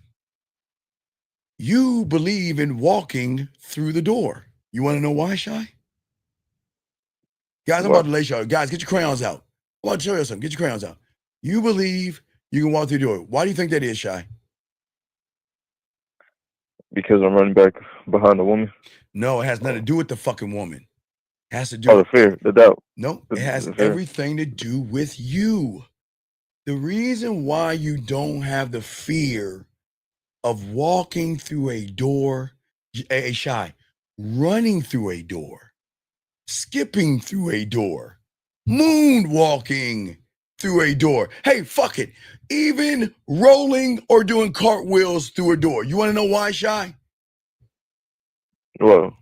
You believe in walking through the door. You want to know why, Shy? Guys, I'm about to lay y'all. Guys, get your crayons out. I'm about to show you something. Get your crayons out. You believe you can walk through the door. Why do you think that is, Shy? Because I'm running back behind the woman? No, it has nothing to do with the fucking woman. It has to do with the fear, the doubt. No, it has everything to do with you. The reason why you don't have the fear of walking through a door, a shy, running through a door, skipping through a door, moonwalking through a door. Hey, fuck it. Even rolling or doing cartwheels through a door. You want to know why, Shy? Well,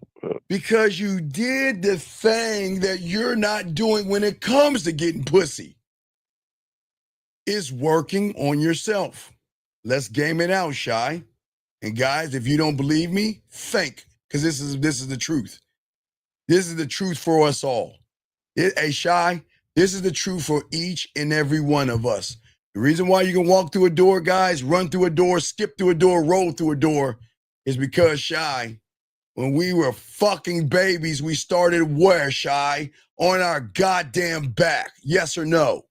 because you did the thing that you're not doing when it comes to getting pussy. Is working on yourself. Let's game it out, Shy. And guys, if you don't believe me, think, because this is the truth. This is the truth for us all. Hey, Shy, this is the truth for each and every one of us. The reason why you can walk through a door, guys, run through a door, skip through a door, roll through a door, is because, Shy, when we were fucking babies, we started where, Shy? On our goddamn back. Yes or no?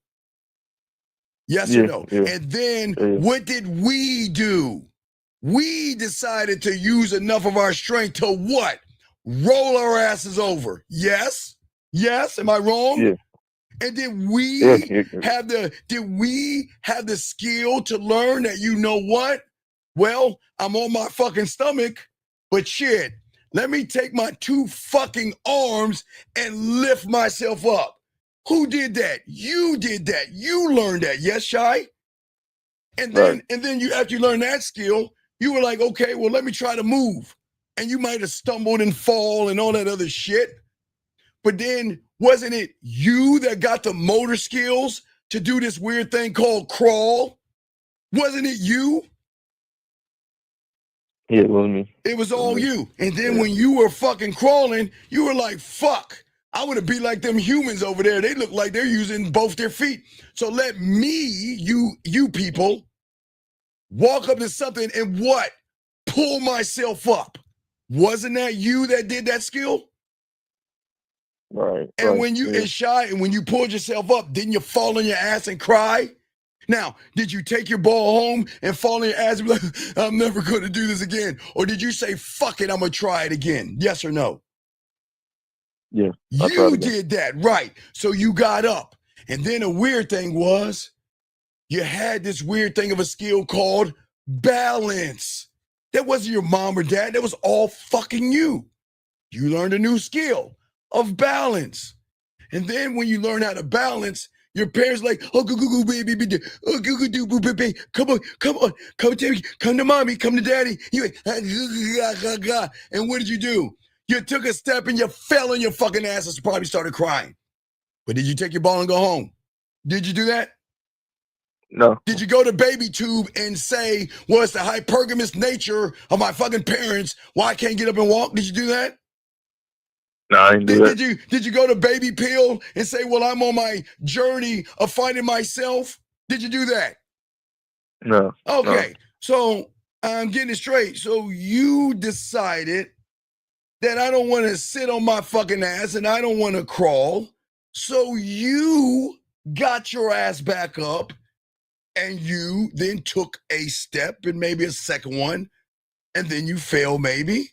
Yes or no? Yeah. And then what did we do? We decided to use enough of our strength to what? Roll our asses over. Yes? Yes? Am I wrong? Yeah. And did we have the skill to learn that, you know what? Well, I'm on my fucking stomach, but shit, let me take my 2 fucking arms and lift myself up. Who did that? You did that. You learned that. Yes, Shy? And then you, after you learned that skill, you were like, okay, well, let me try to move. And you might have stumbled and fall and all that other shit. But then wasn't it you that got the motor skills to do this weird thing called crawl? Wasn't it you? Yeah, it was me. It was all you. And then when you were fucking crawling, you were like, fuck, I want to be like them humans over there. They look like they're using both their feet. So let me, you people, walk up to something and what? Pull myself up. Wasn't that you that did that skill? Right. And when you is Shy, and when you pulled yourself up, didn't you fall on your ass and cry? Now, did you take your ball home and fall on your ass and be like, I'm never going to do this again? Or did you say, fuck it, I'm going to try it again? Yes or no? Yeah. You did that, right. So you got up. And then a weird thing was, you had this weird thing of a skill called balance. That wasn't your mom or dad. That was all fucking you. You learned a new skill of balance. And then when you learn how to balance, your parents like, oh, go, baby, oh, go, baby, come on, come to me, come to mommy, come to daddy. You went, and what did you do? You took a step and you fell on your fucking ass and probably started crying. But did you take your ball and go home? Did you do that? No. Did you go to baby tube and say, well, it's the hypergamous nature of my fucking parents why I can't get up and walk? Did you do that? No, I didn't do that. Did you go to baby pill and say, well, I'm on my journey of finding myself? Did you do that? No. Okay, so I'm getting it straight. So you decided that I don't want to sit on my fucking ass and I don't want to crawl. So you got your ass back up and you then took a step and maybe a second one and then you fail maybe.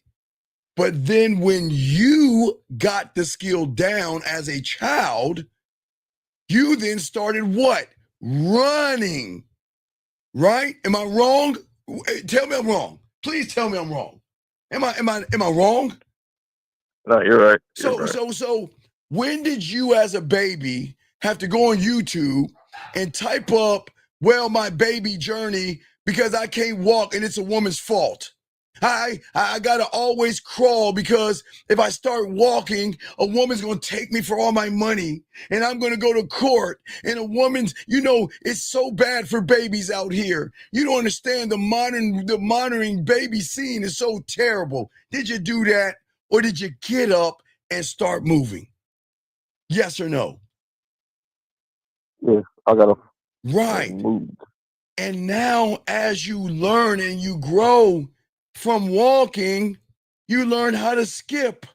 But then when you got the skill down as a child, you then started what? Running, right? Am I wrong? Tell me I'm wrong. Please tell me I'm wrong. Am I wrong? No, you're right. So when did you as a baby have to go on YouTube and type up, well, my baby journey because I can't walk and it's a woman's fault? I gotta always crawl because if I start walking, a woman's gonna take me for all my money and I'm gonna go to court and a woman's, it's so bad for babies out here. You don't understand the monitoring baby scene is so terrible. Did you do that or did you get up and start moving? Yes or no? Yeah, I gotta move. And now as you learn and you grow from walking, you learn how to skip.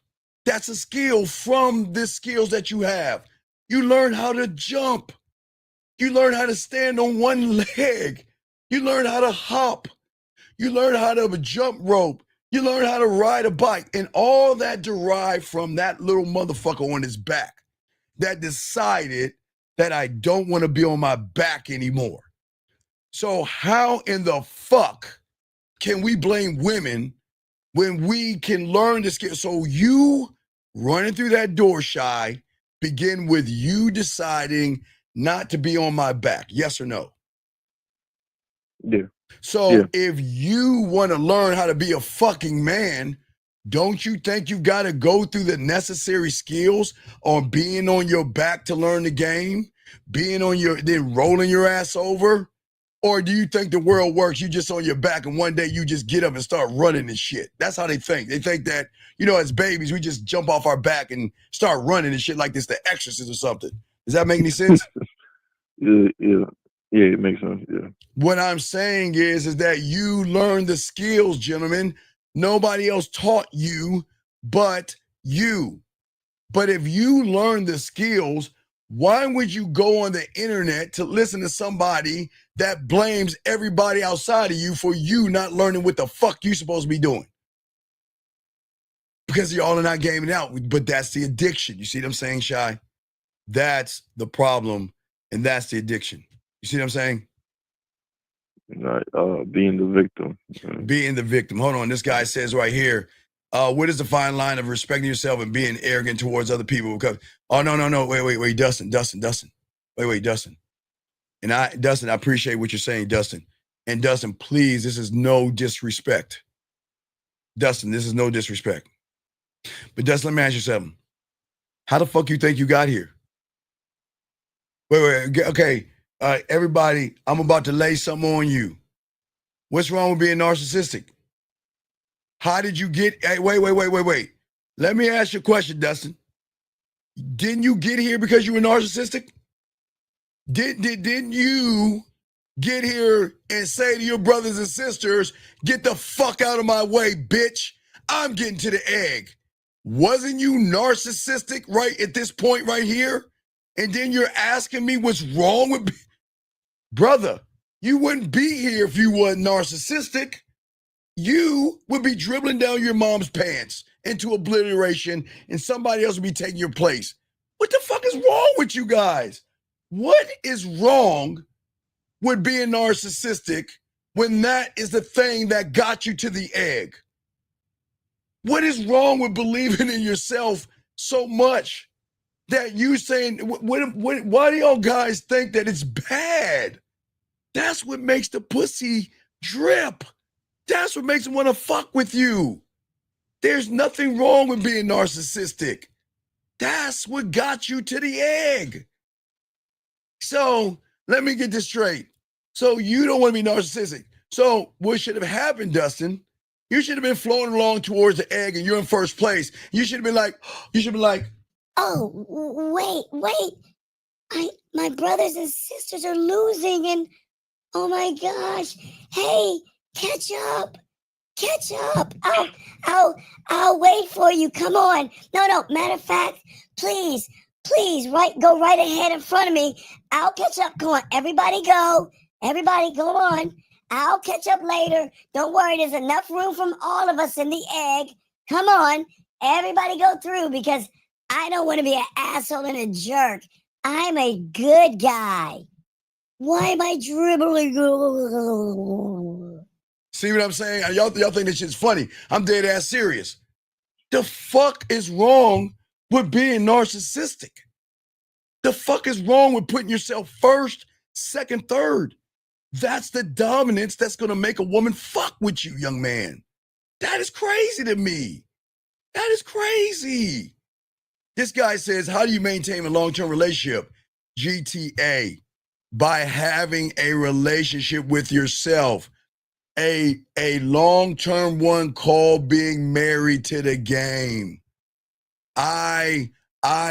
That's a skill from the skills that you have. You learn how to jump. You learn how to stand on one leg. You learn how to hop. You learn how to jump rope. You learn how to ride a bike. And all that derived from that little motherfucker on his back that decided that I don't want to be on my back anymore. So how in the fuck can we blame women when we can learn the skill? So you running through that door, Shy, begin with you deciding not to be on my back. Yes or no? Yeah. So Yeah. if you want to learn how to be a fucking man, don't you think you got to go through the necessary skills on being on your back to learn the game, being on your, then rolling your ass over? Or do you think the world works, you just on your back and one day you just get up and start running and shit? That's how they think. They think that, you know, as babies, we just jump off our back and start running and shit like this, The Exorcist or something. Does that make any sense? Yeah, it makes sense. Yeah. What I'm saying is that you learn the skills, gentlemen. Nobody else taught you but you. But if you learn the skills, why would you go on the internet to listen to somebody that blames everybody outside of you for you not learning what the fuck you supposed to be doing? Because y'all are not gaming out. But that's the addiction. You see what I'm saying, Shy? That's the problem, and that's the addiction. You see what I'm saying? Not being the victim. Being the victim. Hold on. This guy says right here, what is the fine line of respecting yourself and being arrogant towards other people? Because, oh, no. Wait, Dustin. Wait, Dustin. And Dustin, I appreciate what you're saying, Dustin. And Dustin, please, this is no disrespect. Dustin, this is no disrespect. But Dustin, let me ask you something. How the fuck you think you got here? Wait, okay. Everybody, I'm about to lay something on you. What's wrong with being narcissistic? How did you get, hey, wait. Let me ask you a question, Dustin. Didn't you get here because you were narcissistic? Didn't you get here and say to your brothers and sisters, get the fuck out of my way, bitch? I'm getting to the egg. Wasn't you narcissistic right at this point right here? And then you're asking me what's wrong with me? Brother, you wouldn't be here if you weren't narcissistic. You would be dribbling down your mom's pants into obliteration and somebody else would be taking your place. What the fuck is wrong with you guys? What is wrong with being narcissistic when that is the thing that got you to the egg? What is wrong with believing in yourself so much that you saying, why do y'all guys think that it's bad? That's what makes the pussy drip. That's what makes them want to fuck with you. There's nothing wrong with being narcissistic. That's what got you to the egg. So let me get this straight. So you don't want to be narcissistic. So what should have happened, Dustin? You should have been floating along towards the egg and you're in first place. You should have been like, oh, wait. My brothers and sisters are losing and oh my gosh. Hey, catch up. I'll wait for you. Come on. No. Matter of fact, please, go right ahead in front of me. I'll catch up. Come on. Everybody go on. I'll catch up later. Don't worry. There's enough room from all of us in the egg. Come on. Everybody go through because I don't want to be an asshole and a jerk. I'm a good guy. Why am I dribbling? See what I'm saying? Y'all think this shit's funny. I'm dead ass serious. The fuck is wrong with being narcissistic? The fuck is wrong with putting yourself first, second, third? That's the dominance that's going to make a woman fuck with you, young man. That is crazy to me. That is crazy. This guy says, how do you maintain a long-term relationship? GTA. By having a relationship with yourself. A long-term one called being married to the game. I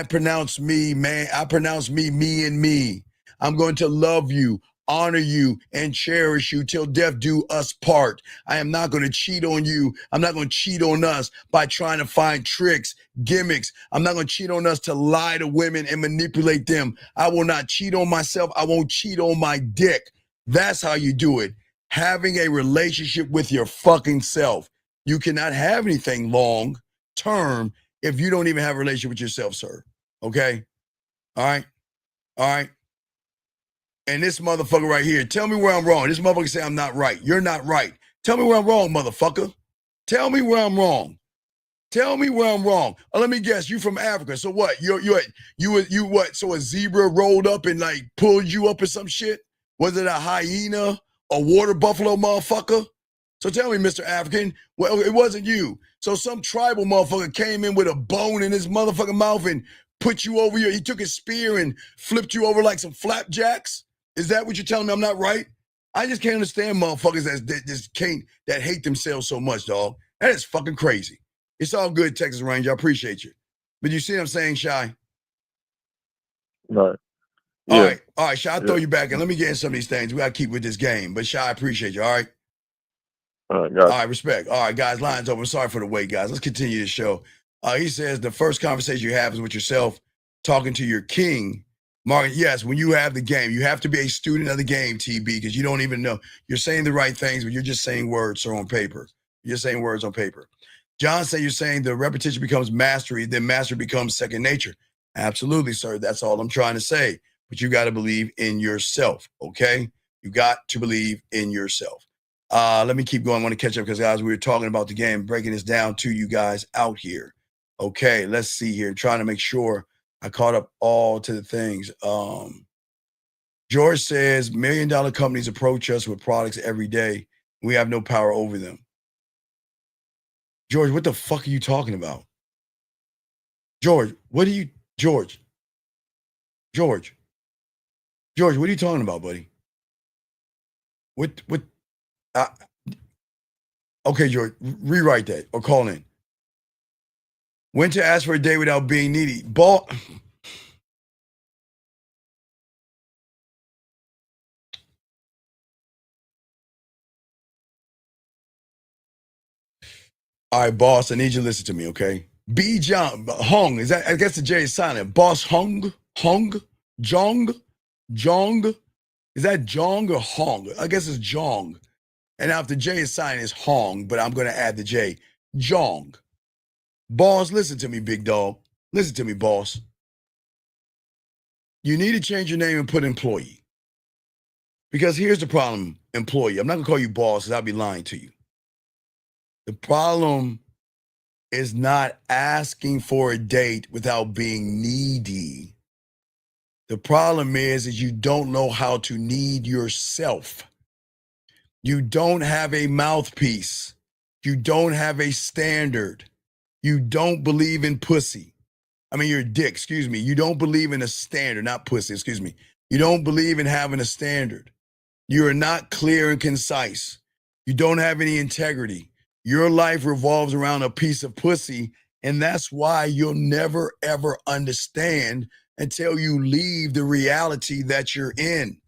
pronounce me, man. I pronounce me and me. I'm going to love you, honor you, and cherish you till death do us part. I am not going to cheat on you. I'm not going to cheat on us by trying to find tricks, gimmicks. I'm not going to cheat on us to lie to women and manipulate them. I will not cheat on myself. I won't cheat on my dick. That's how you do it. Having a relationship with your fucking self. You cannot have anything long term if you don't even have a relationship with yourself, sir. Okay? All right? And this motherfucker right here, tell me where I'm wrong. This motherfucker say I'm not right. You're not right. Tell me where I'm wrong, motherfucker. Tell me where I'm wrong. Tell me where I'm wrong. Let me guess. You from Africa? So what? You what? So a zebra rolled up and like pulled you up or some shit? Was it a hyena, a water buffalo, motherfucker? So tell me, Mr. African. Well, it wasn't you. So some tribal motherfucker came in with a bone in his motherfucking mouth and put you over here. He took his spear and flipped you over like some flapjacks. Is that what you're telling me? I'm not right. I just can't understand motherfuckers that hate themselves so much, dog. That is fucking crazy. It's all good, Texas Ranger. I appreciate you. But you see what I'm saying, Shy? Right. Yeah. All right, Shy, I'll throw you back in. Let me get in some of these things. We got to keep with this game. But Shy, I appreciate you, all right? All right, respect. All right, guys, lines open. Sorry for the wait, guys. Let's continue the show. He says the first conversation you have is with yourself, talking to your king. Mark, yes, when you have the game, you have to be a student of the game, TB, because you don't even know. You're saying the right things, but you're just saying words on paper. You're saying words on paper. John said you're saying the repetition becomes mastery, then mastery becomes second nature. Absolutely, sir. That's all I'm trying to say. But you got to believe in yourself, okay? You got to believe in yourself. Let me keep going. I want to catch up because, guys, we were talking about the game, breaking this down to you guys out here. Okay, let's see here. Trying to make sure I caught up all to the things. George says, $1 million companies approach us with products every day. We have no power over them. George, what the fuck are you talking about? George, what are you talking about, buddy? Okay, George, rewrite that or call in. When to ask for a day without being needy. All right, boss, I need you to listen to me, okay? B. John, Hung, is that, I guess the J is silent. Boss Jong? Is that Jong or Hong? I guess it's Jong. And now if the J is silent, it's Hong, but I'm going to add the J. Jong. Boss, listen to me, big dog. Listen to me, boss. You need to change your name and put employee. Because here's the problem, employee. I'm not going to call you boss because I'll be lying to you. The problem is not asking for a date without being needy. The problem is you don't know how to need yourself. You don't have a mouthpiece. You don't have a standard. You don't believe in pussy. I mean, you're a dick, excuse me. You don't believe in a standard, not pussy, excuse me. You don't believe in having a standard. You are not clear and concise. You don't have any integrity. Your life revolves around a piece of pussy, and that's why you'll never, ever understand until you leave the reality that you're in.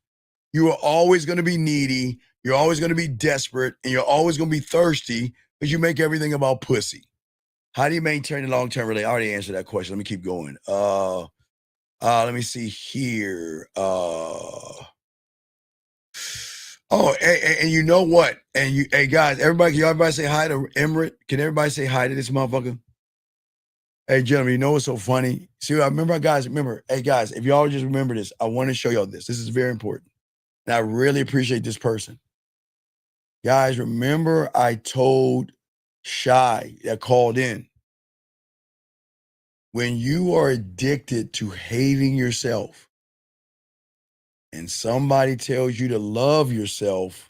You are always going to be needy. You're always going to be desperate, and you're always going to be thirsty because you make everything about pussy. How do you maintain a long-term relationship? I already answered that question. Let me keep going. Let me see here. And you know what? Hey guys, everybody, can everybody say hi to Emirate? Can everybody say hi to this motherfucker? Hey, gentlemen, you know what's so funny? See, I remember, guys, hey guys, if y'all just remember this, I want to show y'all this. This is very important. And I really appreciate this person. Guys, remember I told Shy that called in. When you are addicted to hating yourself and somebody tells you to love yourself,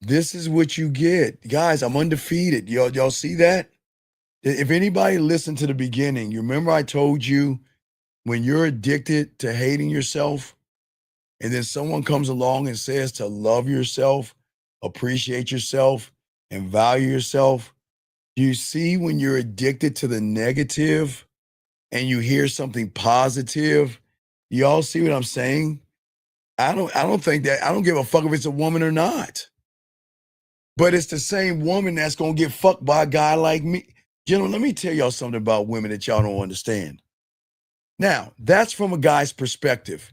this is what you get. Guys, I'm undefeated. Y'all see that? If anybody listened to the beginning, you remember I told you when you're addicted to hating yourself and then someone comes along and says to love yourself, appreciate yourself, and value yourself, you see when you're addicted to the negative and you hear something positive, y'all see what I'm saying? I don't think that, I don't give a fuck if it's a woman or not. But it's the same woman that's going to get fucked by a guy like me. Gentlemen, let me tell y'all something about women that y'all don't understand. Now, that's from a guy's perspective.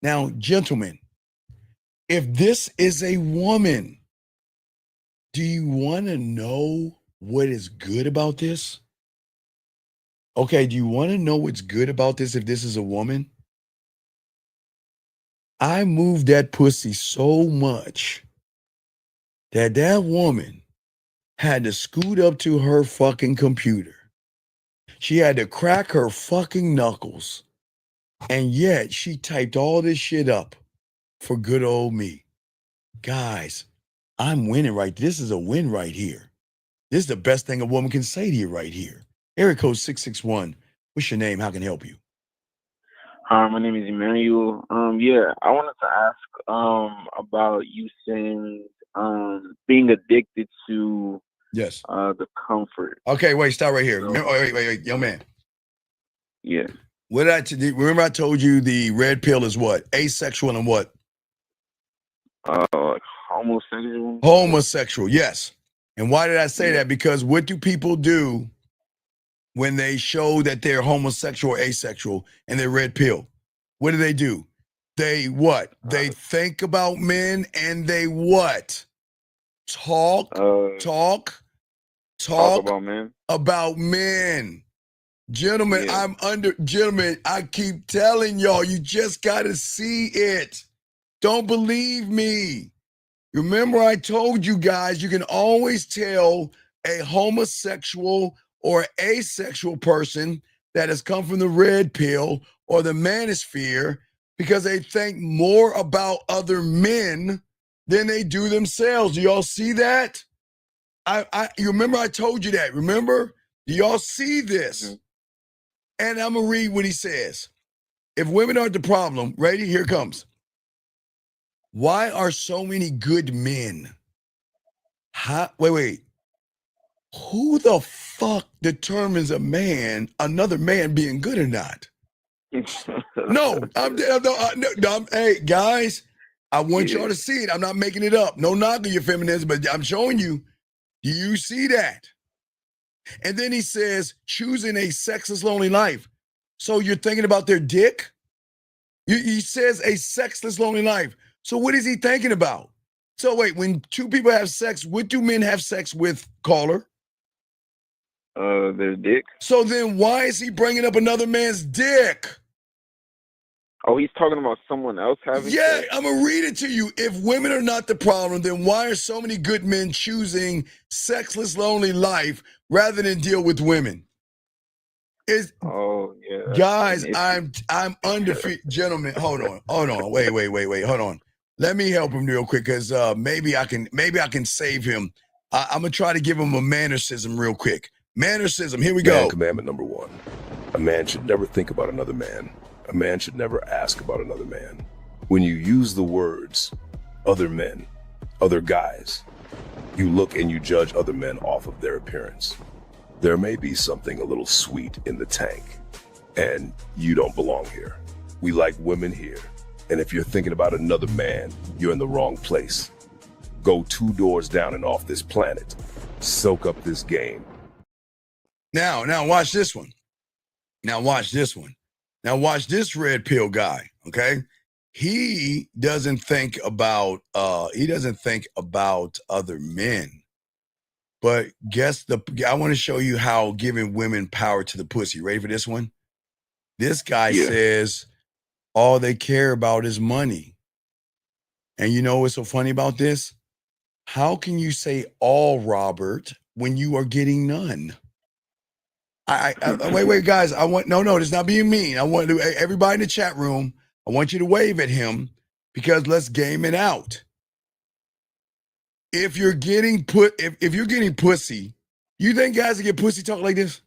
Now, gentlemen, if this is a woman, do you want to know what is good about this? Okay, do you want to know what's good about this if this is a woman? I moved that pussy so much that woman had to scoot up to her fucking computer. She had to crack her fucking knuckles. And yet she typed all this shit up for good old me. Guys, I'm winning right. This is a win right here. This is the best thing a woman can say to you right here. Area code 661. What's your name? How can I help you? Hi, my name is Emmanuel. Yeah, I wanted to ask about you saying being addicted to Yes. the comfort. Okay, wait, stop right here. Wait, young man. Yeah. Remember I told you the red pill is what? Asexual and what? Like homosexual. Homosexual, yes. And why did I say that? Because what do people do when they show that they're homosexual or asexual and they're red pill? What do? They what? They think about men and they what? Talk about men. About men. Gentlemen, gentlemen, I keep telling y'all, you just gotta see it. Don't believe me. Remember, I told you guys, you can always tell a homosexual or asexual person that has come from the red pill or the manosphere because they think more about other men than they do themselves. Do y'all see that? You remember I told you that, remember? Do y'all see this? Mm-hmm. And I'm going to read what he says. If women aren't the problem, ready? Here it comes. Why are so many good men? Wait. Who the fuck determines another man being good or not? Hey, guys, I want y'all to see it. I'm not making it up. No knock on your feminism, but I'm showing you. Do you see that? And then he says, choosing a sexless, lonely life. So you're thinking about their dick? He says a sexless, lonely life. So what is he thinking about? So wait, when two people have sex, what do men have sex with, caller? Their dick. So then why is he bringing up another man's dick? Oh, he's talking about someone else having sex? I'm going to read it to you. If women are not the problem, then why are so many good men choosing sexless, lonely life rather than deal with women? Guys, I'm undefeated. Gentlemen, hold on. Wait. Hold on. Let me help him real quick because maybe I can save him. I'm going to try to give him a mannerism real quick. Mannerism, here we go. Man commandment number 1. A man should never think about another man. A man should never ask about another man. When you use the words other men, other guys, you look and you judge other men off of their appearance. There may be something a little sweet in the tank, and you don't belong here. We like women here, and if you're thinking about another man, you're in the wrong place. Go 2 doors down and off this planet. Soak up this game. Now watch this one. Now watch this red pill guy, okay? He doesn't think about other men. But I want to show you how giving women power to the pussy. Ready for this one? This guy says all they care about is money. And you know what's so funny about this? How can you say all, Robert, when you are getting none? Wait, guys. It's not being mean. I want everybody in the chat room, I want you to wave at him because let's game it out. If you're getting pussy, you think guys that get pussy talk like this?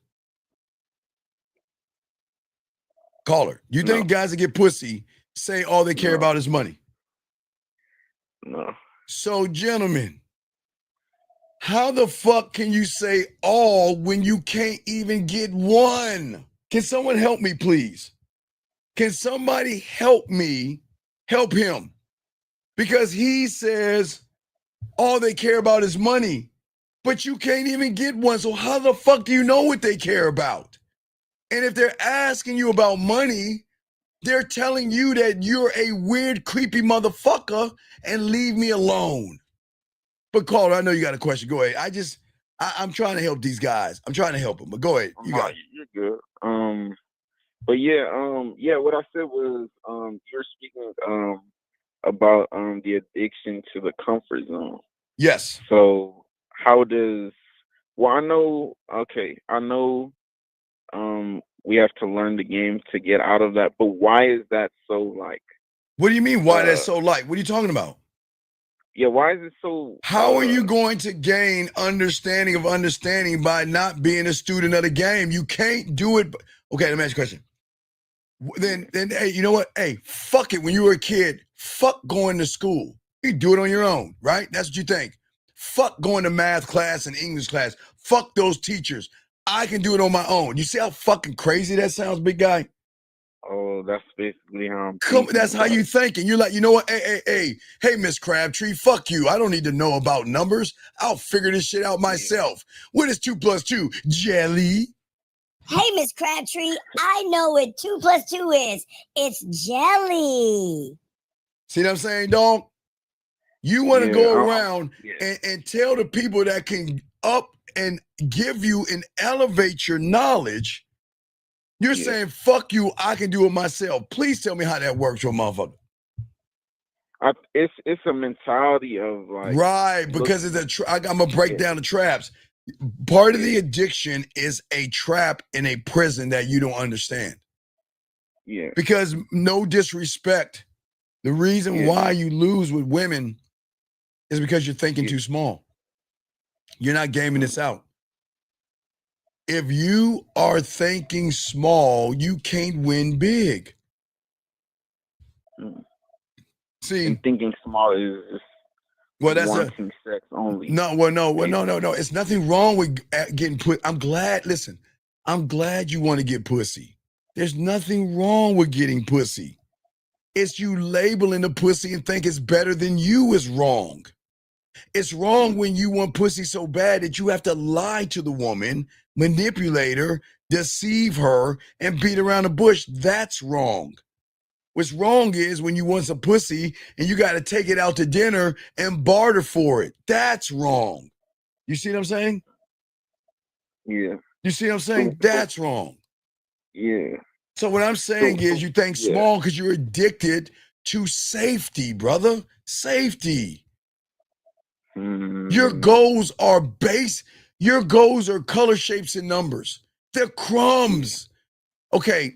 Caller, you think guys that get pussy say all they care about is money? No. So, gentlemen, how the fuck can you say all when you can't even get one? Can someone help me, please? Can somebody help me help him? Because he says all they care about is money, but you can't even get one. So how the fuck do you know what they care about? And if they're asking you about money, they're telling you that you're a weird, creepy motherfucker and leave me alone. But caller, I know you got a question. Go ahead. I'm trying to help these guys. I'm trying to help them. But go ahead. You got it. You're good. But what I said was you're speaking about the addiction to the comfort zone. Yes. So how does? Well, I know. We have to learn the game to get out of that. But why is that so like? What do you mean? Why that's so light? What are you talking about? Yeah, why is it so? How are you going to gain understanding of understanding by not being a student of the game? You can't do it. Okay, let me ask you a question. Then, hey, you know what? Hey, fuck it. When you were a kid, fuck going to school. You do it on your own, right? That's what you think. Fuck going to math class and English class. Fuck those teachers. I can do it on my own. You see how fucking crazy that sounds, big guy? Oh, that's basically how I'm thinking. That's how you thinking. You're like, you know what? Hey, Miss Crabtree, fuck you. I don't need to know about numbers. I'll figure this shit out myself. What is 2 + 2? Jelly? Hey, Miss Crabtree, I know what 2 + 2 is. It's jelly. See what I'm saying, dog? You want to go around and tell the people that can up and give you and elevate your knowledge. You're saying, fuck you, I can do it myself. Please tell me how that works, your motherfucker. It's a mentality of like right, because it's I'm gonna break down the traps. Part of the addiction is a trap in a prison that you don't understand. Yeah. Because no disrespect, the reason why you lose with women is because you're thinking too small. You're not gaming this out. If you are thinking small, you can't win big. See, and thinking small is just wanting sex only. No. It's nothing wrong with getting put. I'm glad you want to get pussy. There's nothing wrong with getting pussy. It's you labeling the pussy and think it's better than you is wrong. It's wrong when you want pussy so bad that you have to lie to the woman, manipulate her, deceive her, and beat around the bush. That's wrong. What's wrong is when you want some pussy and you got to take it out to dinner and barter for it. That's wrong. You see what I'm saying? Yeah. You see what I'm saying? That's wrong. Yeah. So what I'm saying is you think small because you're addicted to safety, brother. Safety. Your goals are your goals are color, shapes, and numbers. They're crumbs. Okay.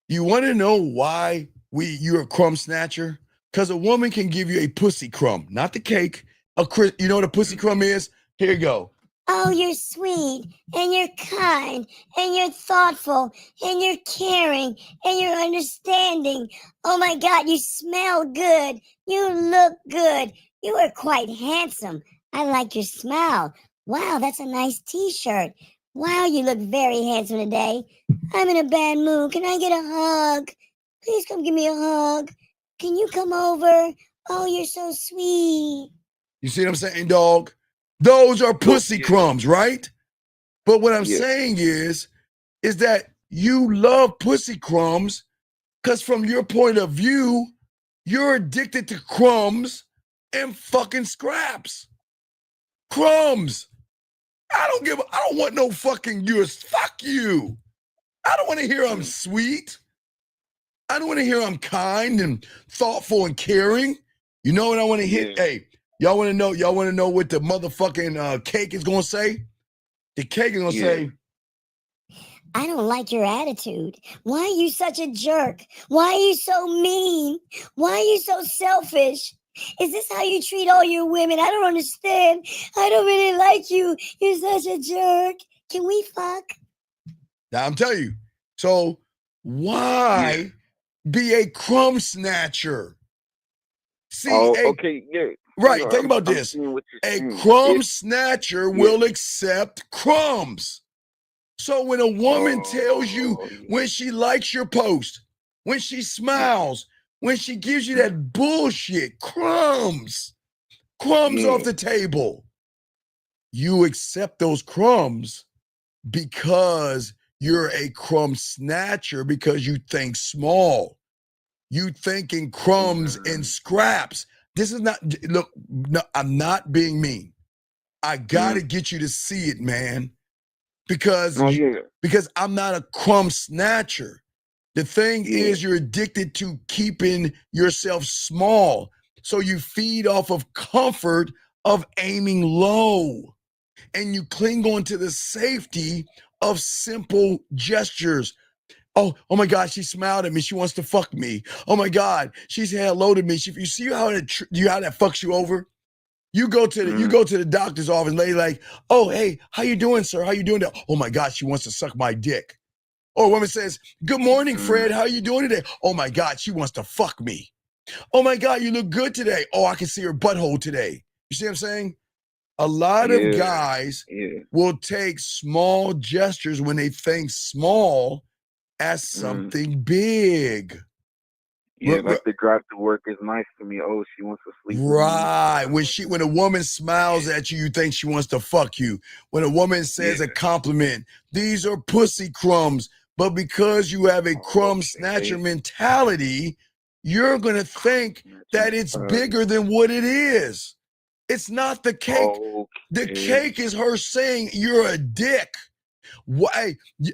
You want to know why you're a crumb snatcher? Because a woman can give you a pussy crumb, not the cake. You know what a pussy crumb is? Here you go. Oh, you're sweet, and you're kind, and you're thoughtful, and you're caring, and you're understanding. Oh my God, you smell good. You look good. You are quite handsome. I like your smile. Wow, that's a nice t-shirt. Wow, you look very handsome today. I'm in a bad mood. Can I get a hug? Please come give me a hug. Can you come over? Oh, you're so sweet. You see what I'm saying, dog? Those are pussy crumbs, right? But what I'm saying is that you love pussy crumbs because from your point of view, you're addicted to crumbs and fucking scraps. Crumbs. I don't want no fucking yours. Fuck you. I don't want to hear I'm sweet. I don't want to hear I'm kind and thoughtful and caring. You know what I want to hear? Hey, y'all want to know what the motherfucking cake is going to say? The cake is going to say, I don't like your attitude. Why are you such a jerk? Why are you so mean? Why are you so selfish? Is this how you treat all your women? I don't understand. I don't really like you. You're such a jerk. Can we fuck? Now I'm telling you. So why be a crumb snatcher? See, right. Think about this. A crumb snatcher will accept crumbs. So when a woman tells you when she likes your post, when she smiles, when she gives you that bullshit, crumbs off the table, you accept those crumbs because you're a crumb snatcher because you think small. You think in crumbs and scraps. This is not, look, no, I'm not being mean. I got to get you to see it, man. Because I'm not a crumb snatcher. The thing is you're addicted to keeping yourself small. So you feed off of comfort of aiming low, and you cling on to the safety of simple gestures. Oh my God, she smiled at me. She wants to fuck me. Oh my God, she's hello to me. You see how that fucks you over? You go to the doctor's office, and lady like, oh hey, how you doing, sir? How you doing? Oh my God, she wants to suck my dick. Or a woman says, good morning, Fred. How you doing today? Oh my God, she wants to fuck me. Oh my God, you look good today. Oh, I can see her butthole today. You see what I'm saying? A lot of guys will take small gestures when they think small as something big. Yeah, like the drive to work is nice to me. Oh, she wants to sleep with me. Right. When a woman smiles at you, you think she wants to fuck you. When a woman says a compliment, these are pussy crumbs. But because you have a crumb snatcher mentality, you're going to think that it's bigger than what it is. It's not the cake. The cake is her saying you're a dick.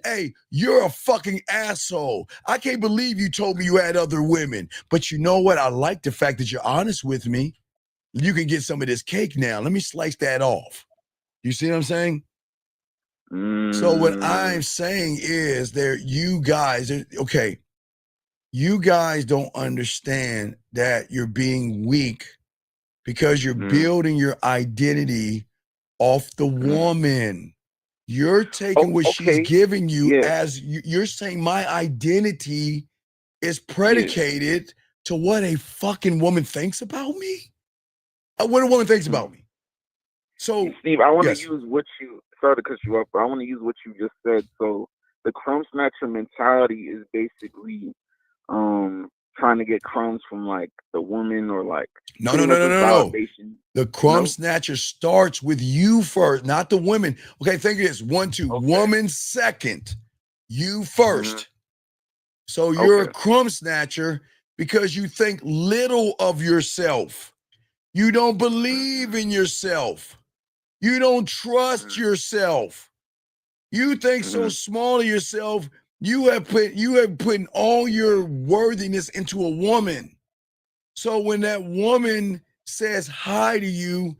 Hey, you're a fucking asshole. I can't believe you told me you had other women. But you know what? I like the fact that you're honest with me. You can get some of this cake now. Let me slice that off. You see what I'm saying? So what I'm saying is you guys don't understand that you're being weak because you're building your identity off the woman. You're taking what she's giving you as you're saying my identity is predicated to what a fucking woman thinks about me. What a woman thinks about me. So, Steve, I want to use what you, sorry to cut you off, but I want to use what you just said. So the crumb snatcher mentality is basically trying to get crumbs from like the woman or like no. The crumb snatcher starts with you first, not the women. Okay, think of this. 1, 2. Woman second, you first. So you're a crumb snatcher because you think little of yourself. You don't believe in yourself. You don't trust yourself. You think so small of yourself. You have put all your worthiness into a woman. So when that woman says hi to you,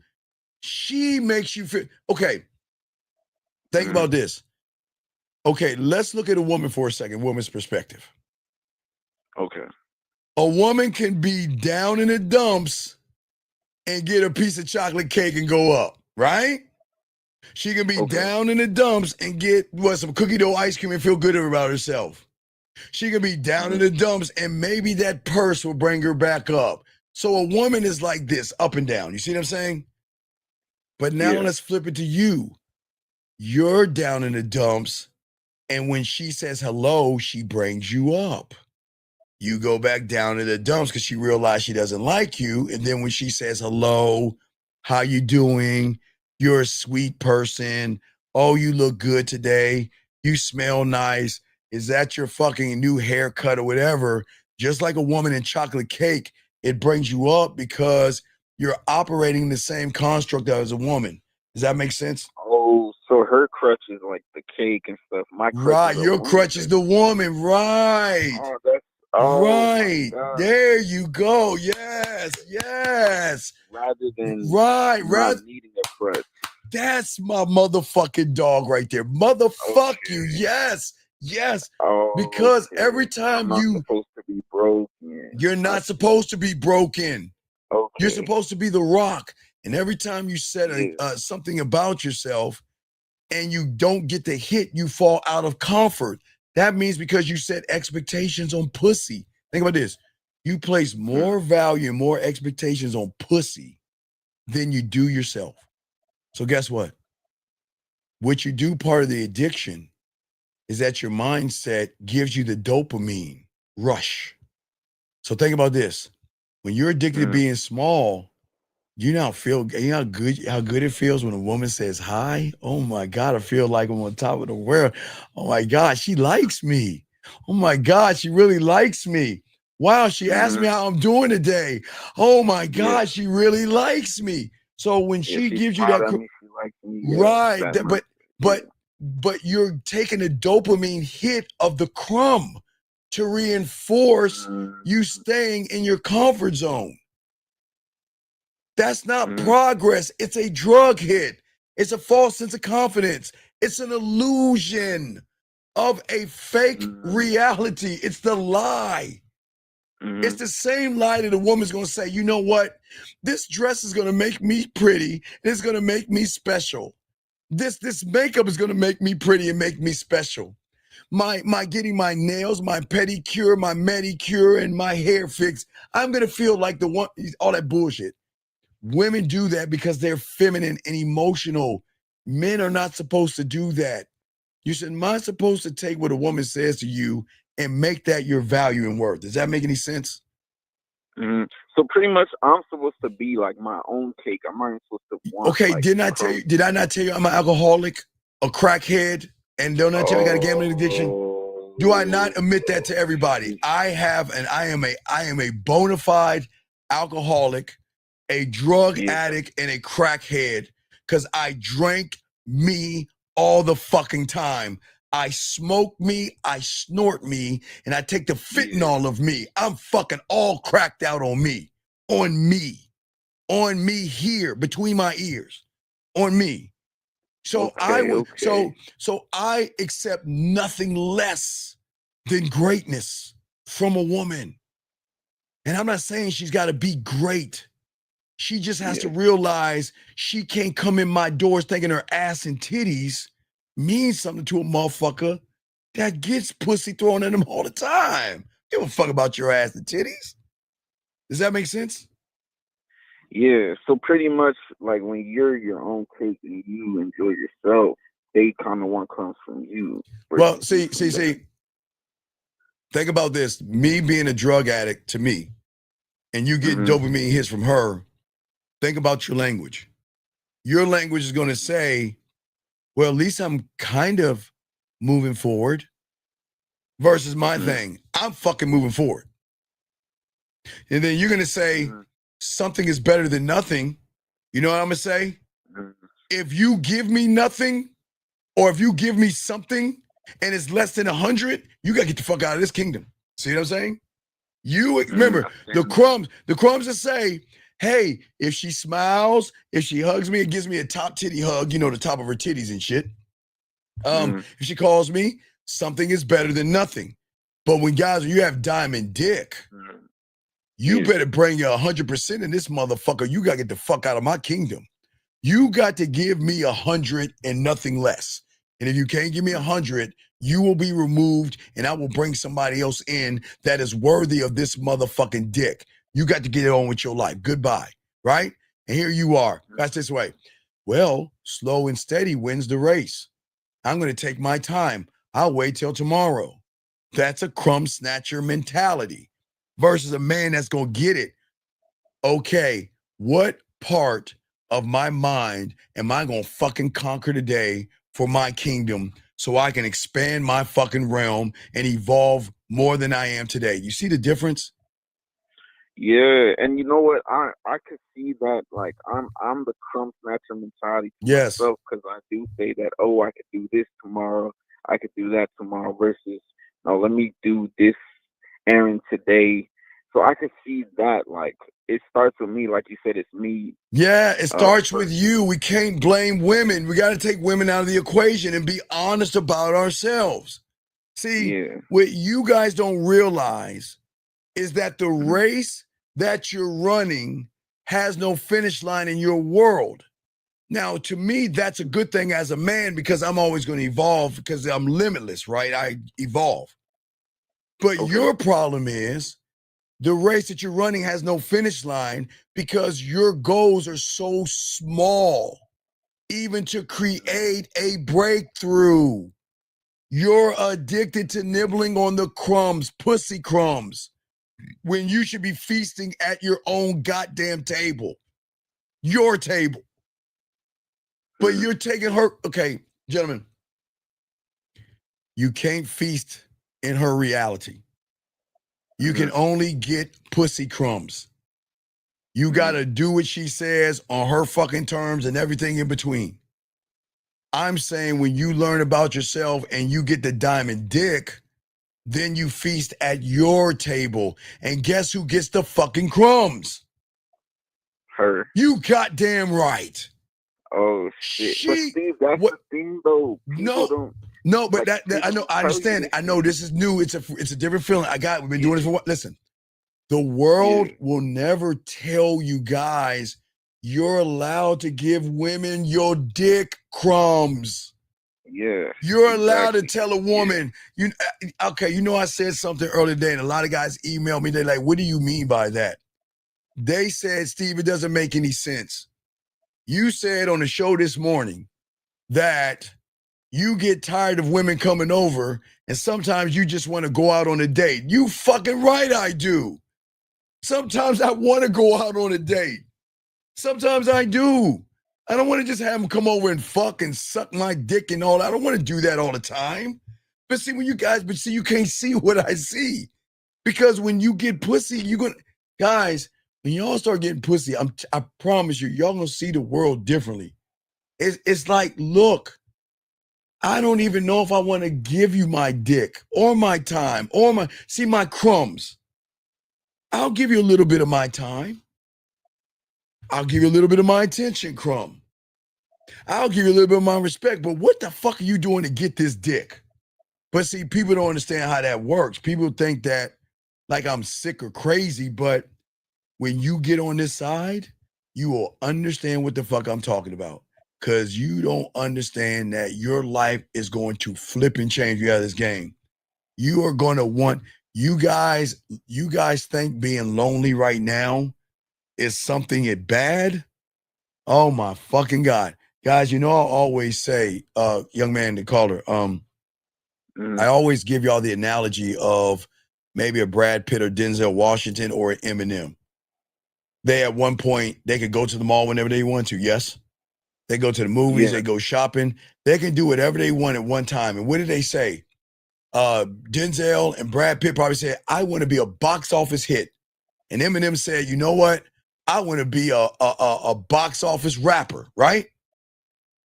she makes you feel okay. Think about this. Okay, let's look at a woman for a second, woman's perspective. Okay. A woman can be down in the dumps and get a piece of chocolate cake and go up, right? She can be down in the dumps and get some cookie dough ice cream and feel good about herself. She can be down in the dumps and maybe that purse will bring her back up. So a woman is like this, up and down. You see what I'm saying? But now let's flip it to you. You're down in the dumps, and when she says hello, she brings you up. You go back down to the dumps because she realized she doesn't like you. And then when she says hello, how you doing? You're a sweet person. Oh, you look good today. You smell nice. Is that your fucking new haircut or whatever? Just like a woman in chocolate cake, it brings you up because you're operating the same construct as a woman. Does that make sense? Oh, so her crutch is like the cake and stuff. My crutch right, is your crutch is the woman, right? Oh, that's right. There you go. Yes. Rather than not needing a crutch. That's my motherfucking dog right there. Motherfuck you. Yes. Because every time I'm not supposed to be broken. You're not supposed to be broken. Okay. You're supposed to be the rock. And every time you said something about yourself and you don't get the hit, you fall out of comfort. That means because you set expectations on pussy. Think about this. You place more value and more expectations on pussy than you do yourself. So guess what? What you do, part of the addiction, is that your mindset gives you the dopamine rush. So think about this. When you're addicted to being small, you know how good it feels when a woman says hi? Oh my God, I feel like I'm on top of the world. Oh my God, she likes me. Oh my God, she really likes me. Wow, she asked me how I'm doing today. Oh my God, she really likes me. So when she gives you that, right? But you're taking the dopamine hit of the crumb to reinforce you staying in your comfort zone. That's not progress. It's a drug hit. It's a false sense of confidence. It's an illusion of a fake reality. It's the lie. It's the same lie that a woman's going to say, you know what? This dress is going to make me pretty. And it's going to make me special. This makeup is going to make me pretty and make me special. My getting my nails, my pedicure, my manicure, and my hair fixed, I'm going to feel like the one, all that bullshit. Women do that because they're feminine and emotional. Men are not supposed to do that. You said, am I supposed to take what a woman says to you and make that your value and worth? Does that make any sense? So pretty much I'm supposed to be like my own cake. I'm not even supposed to want. Okay, like, did I not tell you I'm an alcoholic, a crackhead, and don't I tell you I got a gambling addiction? Do I not admit that to everybody? I am a bona fide alcoholic, a drug addict, and a crackhead because I drank me all the fucking time. I smoke me, I snort me, and I take the fentanyl of me. I'm fucking all cracked out on me here between my ears, on me. So so I accept nothing less than greatness from a woman. And I'm not saying she's got to be great. She just has to realize she can't come in my doors thinking her ass and titties means something to a motherfucker that gets pussy thrown at him all the time. Give a fuck about your ass and titties. Does that make sense? Yeah, so pretty much like when you're your own cake and you enjoy yourself, they kind of want comes from you. Well, see. Think about this. Me being a drug addict to me, and you get dopamine hits from her, think about your language. Your language is going to say, well, at least I'm kind of moving forward versus my thing. I'm fucking moving forward. And then you're going to say, something is better than nothing. You know what I'm going to say? If you give me nothing, or if you give me something and it's less than 100, you got to get the fuck out of this kingdom. See what I'm saying? You remember the crumbs that say, hey, if she smiles, if she hugs me and gives me a top titty hug, you know, the top of her titties and shit. If she calls me, something is better than nothing. But when guys, you have diamond dick, you better bring your 100% in this motherfucker. You got to get the fuck out of my kingdom. You got to give me 100 and nothing less. And if you can't give me 100, you will be removed and I will bring somebody else in that is worthy of this motherfucking dick. You got to get it on with your life. Goodbye. Right? And here you are. That's this way. Well, slow and steady wins the race. I'm going to take my time. I'll wait till tomorrow. That's a crumb snatcher mentality versus a man that's going to get it. Okay, what part of my mind am I going to fucking conquer today for my kingdom so I can expand my fucking realm and evolve more than I am today? You see the difference? Yeah, and you know what? I could see that. Like I'm the crumb snatcher mentality to myself because I do say that. Oh, I could do this tomorrow. I could do that tomorrow. Versus, no, let me do this errand today. So I could see that. Like it starts with me, like you said, it's me. Yeah, it starts with you. We can't blame women. We got to take women out of the equation and be honest about ourselves. See, what you guys don't realize is that the race that you're running has no finish line in your world. Now, to me, that's a good thing as a man because I'm always going to evolve because I'm limitless, right? I evolve. But your problem is the race that you're running has no finish line because your goals are so small, even to create a breakthrough. You're addicted to nibbling on the crumbs, pussy crumbs, when you should be feasting at your own goddamn table, your table. But you're taking her, okay, gentlemen, you can't feast in her reality. You can only get pussy crumbs. You got to do what she says on her fucking terms and everything in between. I'm saying when you learn about yourself and you get the diamond dick, then you feast at your table. And guess who gets the fucking crumbs? her. You goddamn right. Oh shit! But Steve, that's the thing, though. People don't. No, but like, that I know. I understand. I know this is new. It's a different feeling. We've been doing this for what? Listen, the world will never tell you guys you're allowed to give women your dick crumbs. Yeah. You're allowed to tell a woman, okay, I said something earlier today, and a lot of guys emailed me. They're like, what do you mean by that? They said, Steve, it doesn't make any sense. You said on the show this morning that you get tired of women coming over, and sometimes you just want to go out on a date. You fucking right, I do. Sometimes I want to go out on a date. Sometimes I do. I don't want to just have them come over and fuck and suck my dick and all that. I don't want to do that all the time. But see, you can't see what I see. Because when you get pussy, guys, when y'all start getting pussy, I promise you, y'all gonna see the world differently. It's like, look, I don't even know if I want to give you my dick or my time or my crumbs. I'll give you a little bit of my time. I'll give you a little bit of my attention, crumb. I'll give you a little bit of my respect, but what the fuck are you doing to get this dick? But see, people don't understand how that works. People think that like I'm sick or crazy, but when you get on this side, you will understand what the fuck I'm talking about. Because you don't understand that your life is going to flip and change you out of this game. You are going to want, you guys think being lonely right now is something bad? Oh my fucking God. Guys, I always say, young man, the caller, I always give y'all the analogy of maybe a Brad Pitt or Denzel Washington or an Eminem. They at one point, they could go to the mall whenever they want to, yes? They go to the movies, they go shopping. They can do whatever they want at one time. And what did they say? Denzel and Brad Pitt probably said, I want to be a box office hit. And Eminem said, you know what? I want to be a box office rapper, right?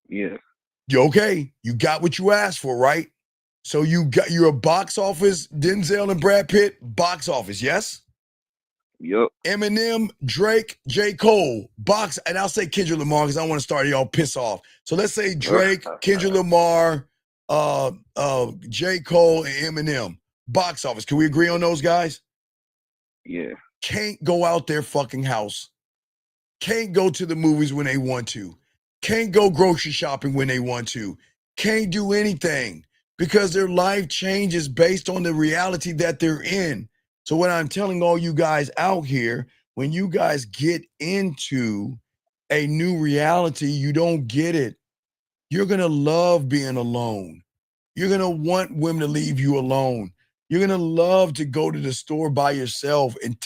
Yeah. You okay? You got what you asked for, right? So you're a box office, Denzel and Brad Pitt, box office, yes? Yep. Eminem, Drake, J. Cole, box, and I'll say Kendrick Lamar because I want to start y'all piss off. So let's say Drake, Kendrick Lamar, J. Cole, and Eminem, box office. Can we agree on those guys? Yeah. Can't go out their fucking house. Can't go to the movies when they want to. Can't go grocery shopping when they want to. Can't do anything because their life changes based on the reality that they're in. So what I'm telling all you guys out here, when you guys get into a new reality, you don't get it. You're going to love being alone. You're going to want women to leave you alone. You're going to love to go to the store by yourself and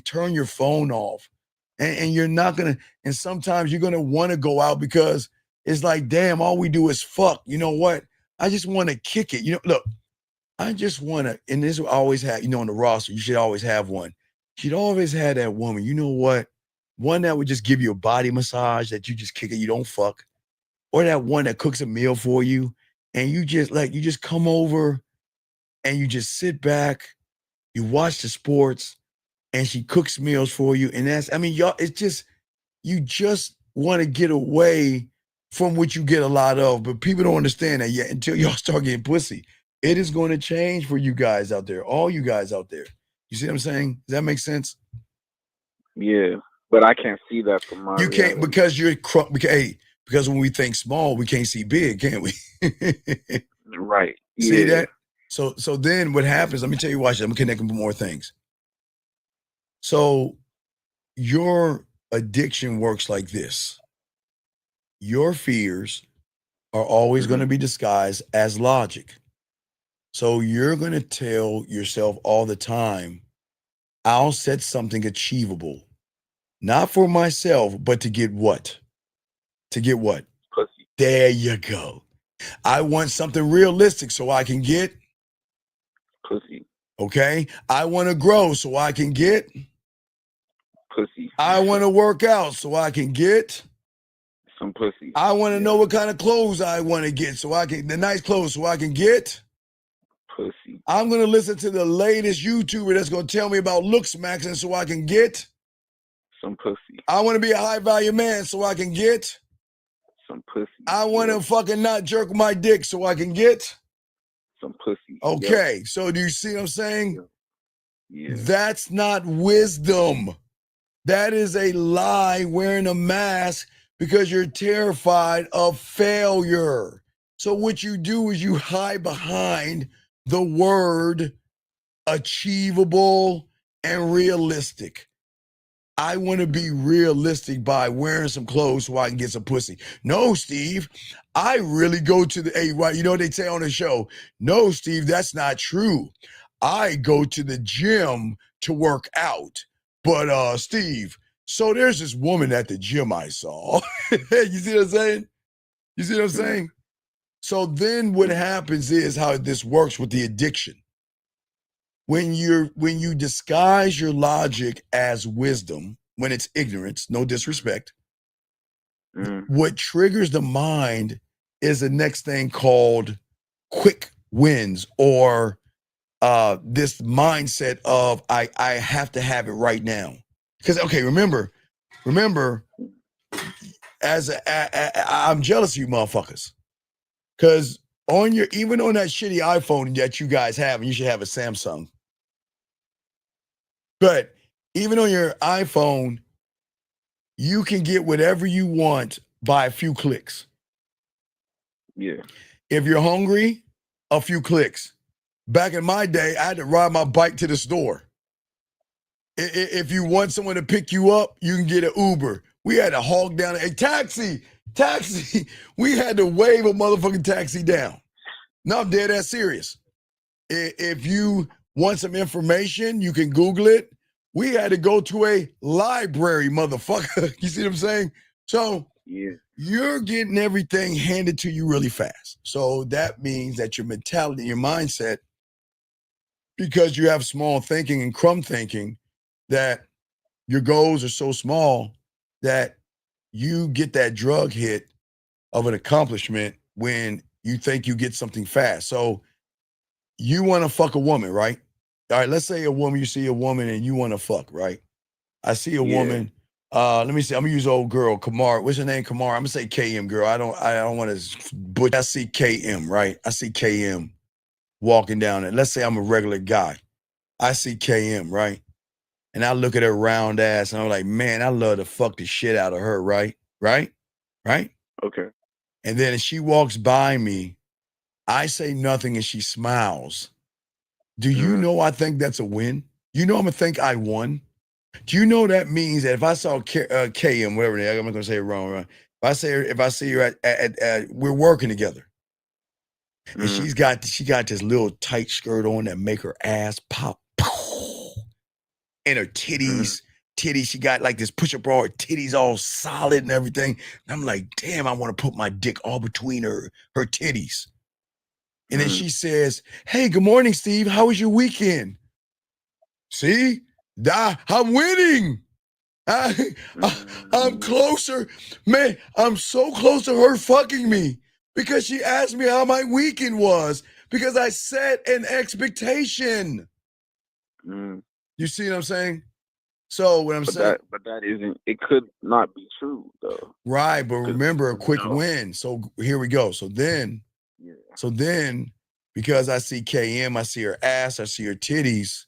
turn your phone off. And you're not going to, and sometimes you're going to want to go out because it's like, damn, all we do is fuck. You know what? I just want to kick it. Look, I just want to, and this will always have, on the roster, you should always have one. You'd always have that woman, you know what? One that would just give you a body massage that you just kick it, you don't fuck. Or that one that cooks a meal for you and you just come over and you just sit back, you watch the sports and she cooks meals for you. And y'all, it's just, you just want to get away from what you get a lot of, but people don't understand that yet until y'all start getting pussy. It is going to change for you guys out there, all you guys out there. You see what I'm saying? Does that make sense? Yeah, but I can't see that from my You can't reality. because when we think small, we can't see big, can't we? Right. See Yeah. that? So then what happens, let me tell you, watch it. I'm connecting with more things. So your addiction works like this. Your fears are always going to be disguised as logic. So you're going to tell yourself all the time, I'll set something achievable, not for myself, but to get what? To get what? Pussy. There you go. I want something realistic so I can get pussy. Okay. I want to grow so I can get pussy. I want to work out so I can get some pussy. I want to know what kind of clothes I want to get so I can the nice clothes so I can get pussy. I'm going to listen to the latest YouTuber that's going to tell me about looks maxing so I can get Some pussy. I want to be a high value man so I can get some pussy. I want to fucking not jerk my dick so I can get some pussy. Okay, so do you see what I'm saying? Yeah. That's not wisdom. That is a lie wearing a mask because you're terrified of failure. So what you do is you hide behind the word achievable and realistic. I want to be realistic by wearing some clothes so I can get some pussy. No, Steve, I really go to the, hey, right, you know what they say on the show? No, Steve, that's not true. I go to the gym to work out. But, Steve, so there's this woman at the gym I saw. You see what I'm saying? You see what I'm saying? So then what happens is how this works with the addiction. When you disguise your logic as wisdom, when it's ignorance, no disrespect, what triggers the mind is the next thing called quick wins or this mindset of I have to have it right now. Because okay, remember, as I'm jealous of you motherfuckers. Because even on that shitty iPhone that you guys have, and you should have a Samsung. But even on your iPhone, you can get whatever you want by a few clicks. Yeah. If you're hungry, a few clicks. Back in my day, I had to ride my bike to the store. If you want someone to pick you up, you can get an Uber. We had to hog down a taxi. We had to wave a motherfucking taxi down. No, I'm dead ass serious. If you want some information, you can Google it. We had to go to a library, motherfucker. You see what I'm saying? So you're getting everything handed to you really fast. So that means that your mentality, your mindset, because you have small thinking and crumb thinking, that your goals are so small that you get that drug hit of an accomplishment when you think you get something fast. So you want to fuck a woman, right? All right, let's say you see a woman and you want to fuck, right? I see a woman. Let me see. I'm gonna use old girl, Kamar. What's her name? Kamar. I'm gonna say KM girl. I don't want to but I see KM, right? I see KM walking down it. Let's say I'm a regular guy. I see KM, right? And I look at her round ass and I'm like, man, I love to fuck the shit out of her, right? Right? Okay. And then as she walks by me, I say nothing and she smiles. Do you know I think that's a win? You know I'm gonna think I won? Do you know that means that if I saw KM, whatever it is, I'm not gonna say it wrong, right? If I see her at we're working together. And she got this little tight skirt on that make her ass pop. And her titties, she got like this push-up bra, her titties all solid and everything. And I'm like, damn, I want to put my dick all between her titties. And then she says, hey, good morning, Steve. How was your weekend? See? I'm winning. I'm closer. Man, I'm so close to her fucking me because she asked me how my weekend was because I set an expectation. You see what I'm saying? So what I'm saying, but that isn't. It could not be true though. Right, but remember a quick win. So here we go. So then, because I see KM, I see her ass, I see her titties.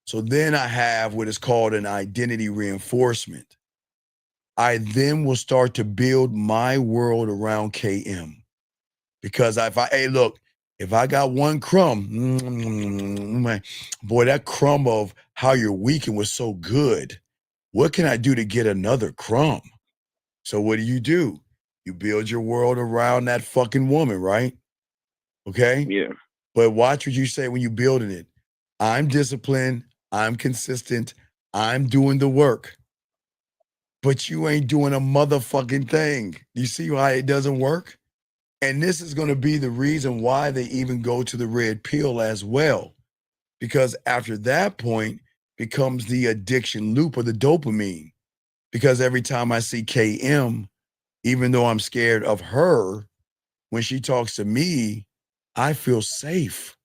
So then I have what is called an identity reinforcement. I then will start to build my world around KM. Because if I got one crumb, boy, that crumb of how your weekend was so good. What can I do to get another crumb? So what do? You build your world around that fucking woman, right? Okay? Yeah. But watch what you say when you're building it. I'm disciplined. I'm consistent. I'm doing the work. But you ain't doing a motherfucking thing. You see why it doesn't work? And this is going to be the reason why they even go to the red pill as well. Because after that point becomes the addiction loop of the dopamine. Because every time I see KM, even though I'm scared of her, when she talks to me, I feel safe.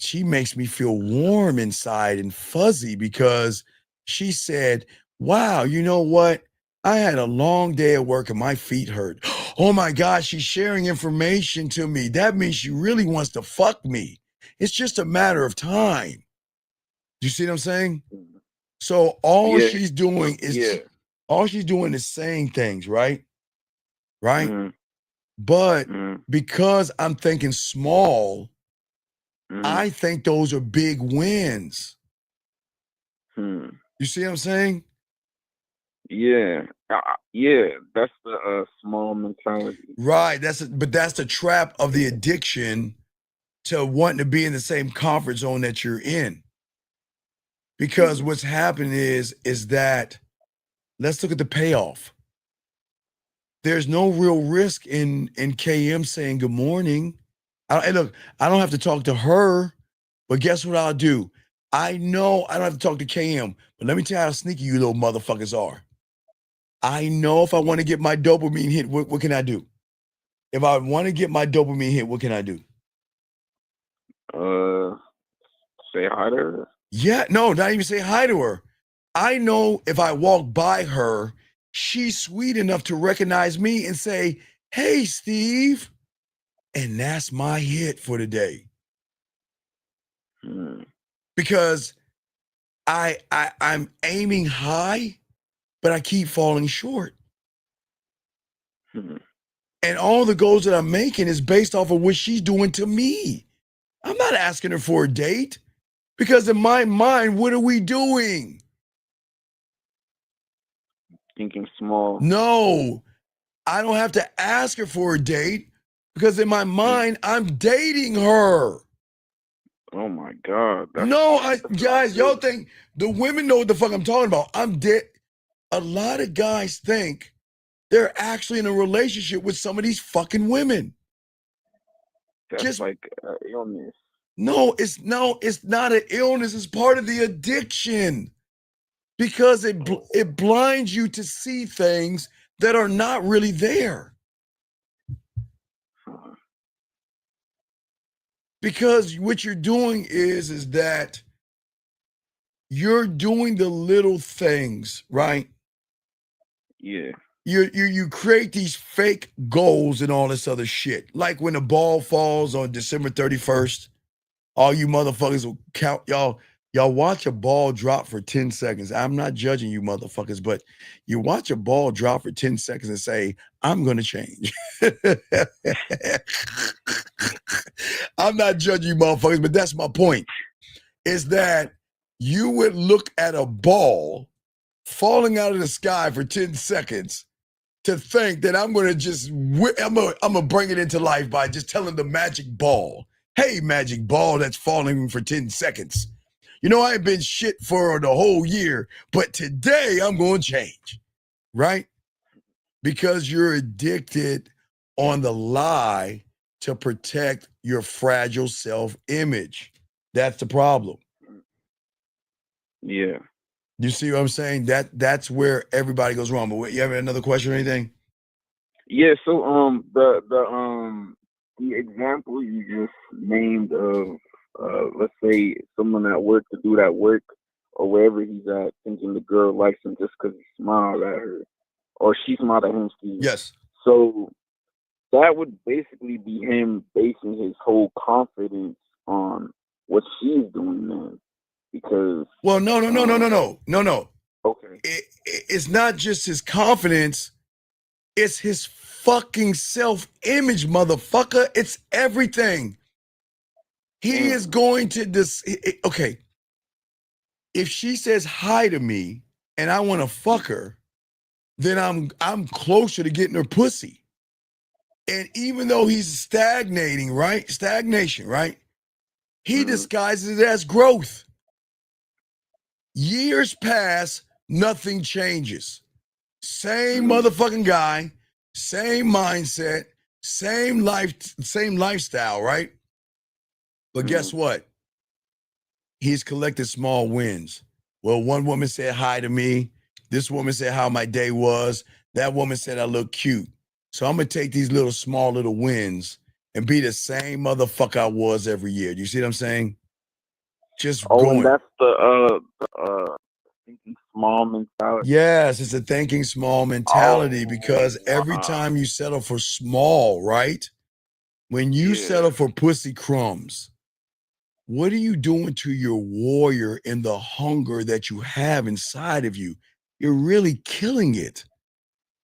She makes me feel warm inside and fuzzy because she said, wow, you know what? I had a long day at work and my feet hurt. Oh my gosh, she's sharing information to me. That means she really wants to fuck me. It's just a matter of time. Do you see what I'm saying? So all Yeah. she's doing is saying things, right? Right? Mm, But mm, because I'm thinking small, mm, I think those are big wins. mm. You see what I'm saying? Yeah. Yeah. That's the small mentality. Right. But that's the trap of the addiction to wanting to be in the same comfort zone that you're in. Because what's happening is that let's look at the payoff. There's no real risk in KM saying good morning. And look, I don't have to talk to her, but guess what I'll do? I know I don't have to talk to KM, but let me tell you how sneaky you little motherfuckers are. I know if I want to get my dopamine hit, what can I do? If I want to get my dopamine hit, what can I do? Say hi to her. Yeah, no, not even say hi to her. I know if I walk by her, she's sweet enough to recognize me and say, "Hey, Steve." And that's my hit for the day. Because I'm aiming high, but I keep falling short. And all the goals that I'm making is based off of what she's doing to me. I'm not asking her for a date because in my mind, what are we doing? Thinking small. No, I don't have to ask her for a date because in my mind, I'm dating her. Oh my God. Guys, y'all think the women know what the fuck I'm talking about. I'm dead. A lot of guys think they're actually in a relationship with some of these fucking women. That's like illness. No, it's not an illness. It's part of the addiction because it blinds you to see things that are not really there. Because what you're doing is that you're doing the little things, right? Yeah. You create these fake goals and all this other shit. Like when the ball falls on December 31st, all you motherfuckers will count y'all watch a ball drop for 10 seconds. I'm not judging you motherfuckers, but you watch a ball drop for 10 seconds and say, I'm gonna change. I'm not judging you motherfuckers, but that's my point. Is that you would look at a ball falling out of the sky for 10 seconds to think that I'm gonna just I'm gonna bring it into life by just telling the magic ball, hey, magic ball that's falling for 10 seconds. You know, I ain't been shit for the whole year, but today I'm going to change, right? Because you're addicted on the lie to protect your fragile self-image. That's the problem. Yeah. You see what I'm saying? That's where everybody goes wrong. But you have another question or anything? Yeah. So the example you just named of let's say someone at work to do that work or wherever he's at, thinking the girl likes him just because he smiled at her or she smiled at him. Steve. Yes. So that would basically be him basing his whole confidence on what she's doing then. Because no. Okay. It's not just his confidence, it's his fucking self-image, motherfucker. It's everything. He is going to okay. If she says hi to me and I want to fuck her, then I'm closer to getting her pussy. And even though he's stagnating, right? Stagnation, right? He disguises it as growth. Years pass, nothing changes. Same motherfucking guy, same mindset, same lifestyle, right? But guess what? He's collected small wins. Well, one woman said hi to me. This woman said how my day was. That woman said I look cute. So I'm gonna take these small little wins and be the same motherfucker I was every year. Do you see what I'm saying? Just and going. that's the thinking small mentality. Yes, it's a thinking small mentality because every wow. time you settle for small, right? When you settle for pussy crumbs, what are you doing to your warrior and the hunger that you have inside of you? You're really killing it.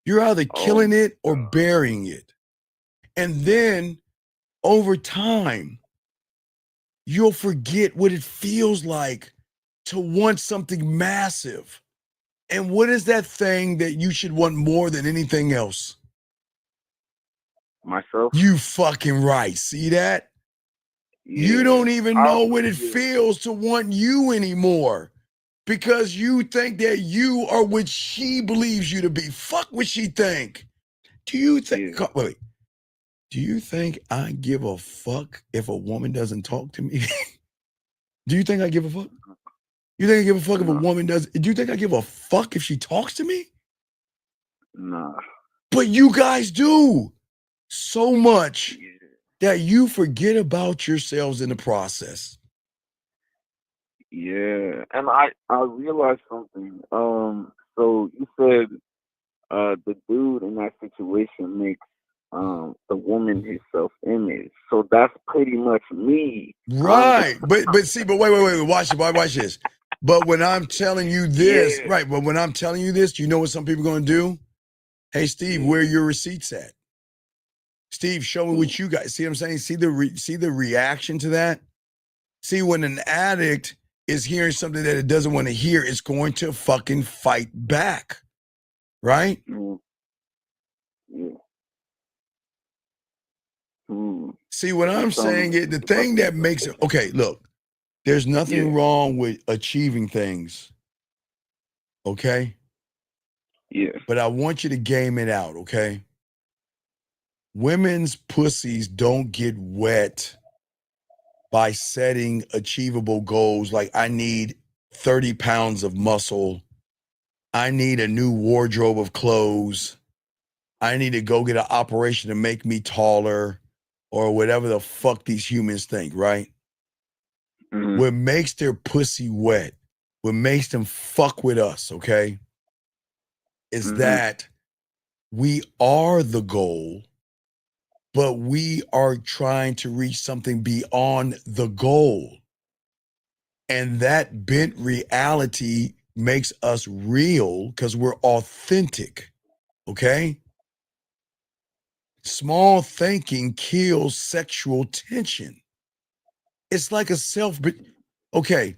You're either killing it or burying it. And then over time, you'll forget what it feels like to want something massive. And what is that thing that you should want more than anything else? Myself. You fucking right. See that? You don't even know what it feels to want you anymore because you think that you are what she believes you to be. Fuck what she think. Do you think, wait, do you think I give a fuck if a woman doesn't talk to me? Do you think I give a fuck? You think I give a fuck if a woman does? Do you think I give a fuck if she talks to me? Nah. But you guys do so much that you forget about yourselves in the process. Yeah, and I realized something. So you said the dude in that situation makes the woman his self-image. So that's pretty much me. Right. But wait, watch this. But when I'm telling you this, right, but when I'm telling you this, you know what some people are gonna do? Hey Steve, where are your receipts at? Steve, show me what you got. See what I'm saying? See the reaction to that? See, when an addict is hearing something that it doesn't want to hear, it's going to fucking fight back. Right? See, what I'm saying is the thing that makes it okay, look, there's nothing wrong with achieving things. Okay? Yeah. But I want you to game it out, okay? Women's pussies don't get wet by setting achievable goals like I need 30 pounds of muscle. I need a new wardrobe of clothes. I need to go get an operation to make me taller or whatever the fuck these humans think, right? What makes their pussy wet, what makes them fuck with us, okay, is that we are the goal, but we are trying to reach something beyond the goal. And that bent reality makes us real because we're authentic, okay? Small thinking kills sexual tension. It's like a okay,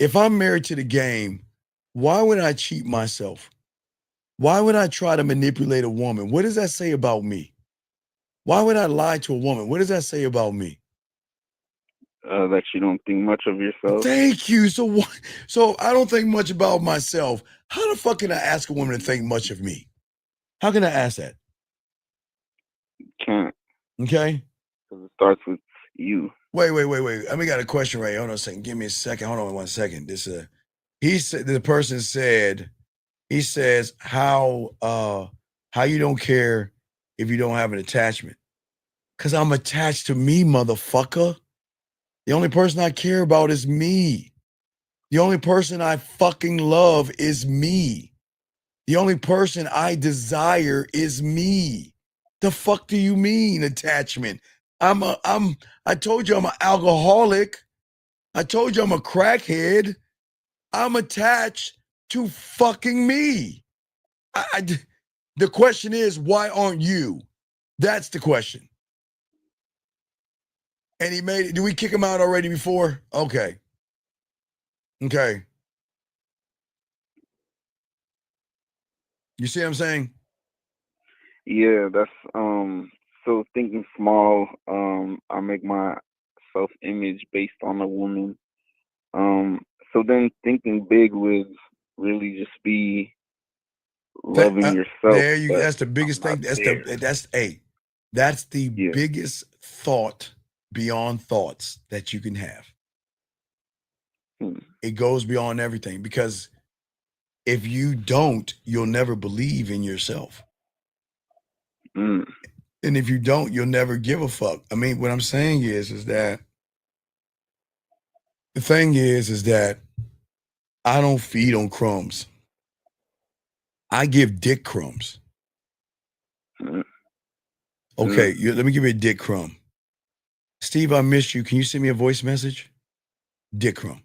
if I'm married to the game, why would I cheat myself? Why would I try to manipulate a woman? What does that say about me? Why would I lie to a woman? What does that say about me? That you don't think much of yourself. Thank you. So I don't think much about myself. How the fuck can I ask a woman to think much of me? How can I ask that? Can't. Okay. Because it starts with you. Wait. We got a question right here. Hold on a second. Give me a second. Hold on 1 second. He said the person said, he says, how you don't care if you don't have an attachment? Because I'm attached to me, motherfucker. The only person I care about is me. The only person I fucking love is me. The only person I desire is me. The fuck do you mean attachment? I told you I'm an alcoholic. I told you I'm a crackhead. I'm attached to fucking me. The question is, why aren't you? That's the question. And he made it. Did we kick him out already before? Okay. You see what I'm saying? Yeah, that's so thinking small, I make my self-image based on a woman. So then thinking big would really just be loving yourself. That's the biggest thing. That's the biggest thought beyond thoughts that you can have. It goes beyond everything because if you don't, you'll never believe in yourself. And if you don't, you'll never give a fuck. I mean, what I'm saying is that the thing is that I don't feed on crumbs. I give dick crumbs. Okay, let me give you a dick crumb. Steve, I missed you. Can you send me a voice message? Dick crumb.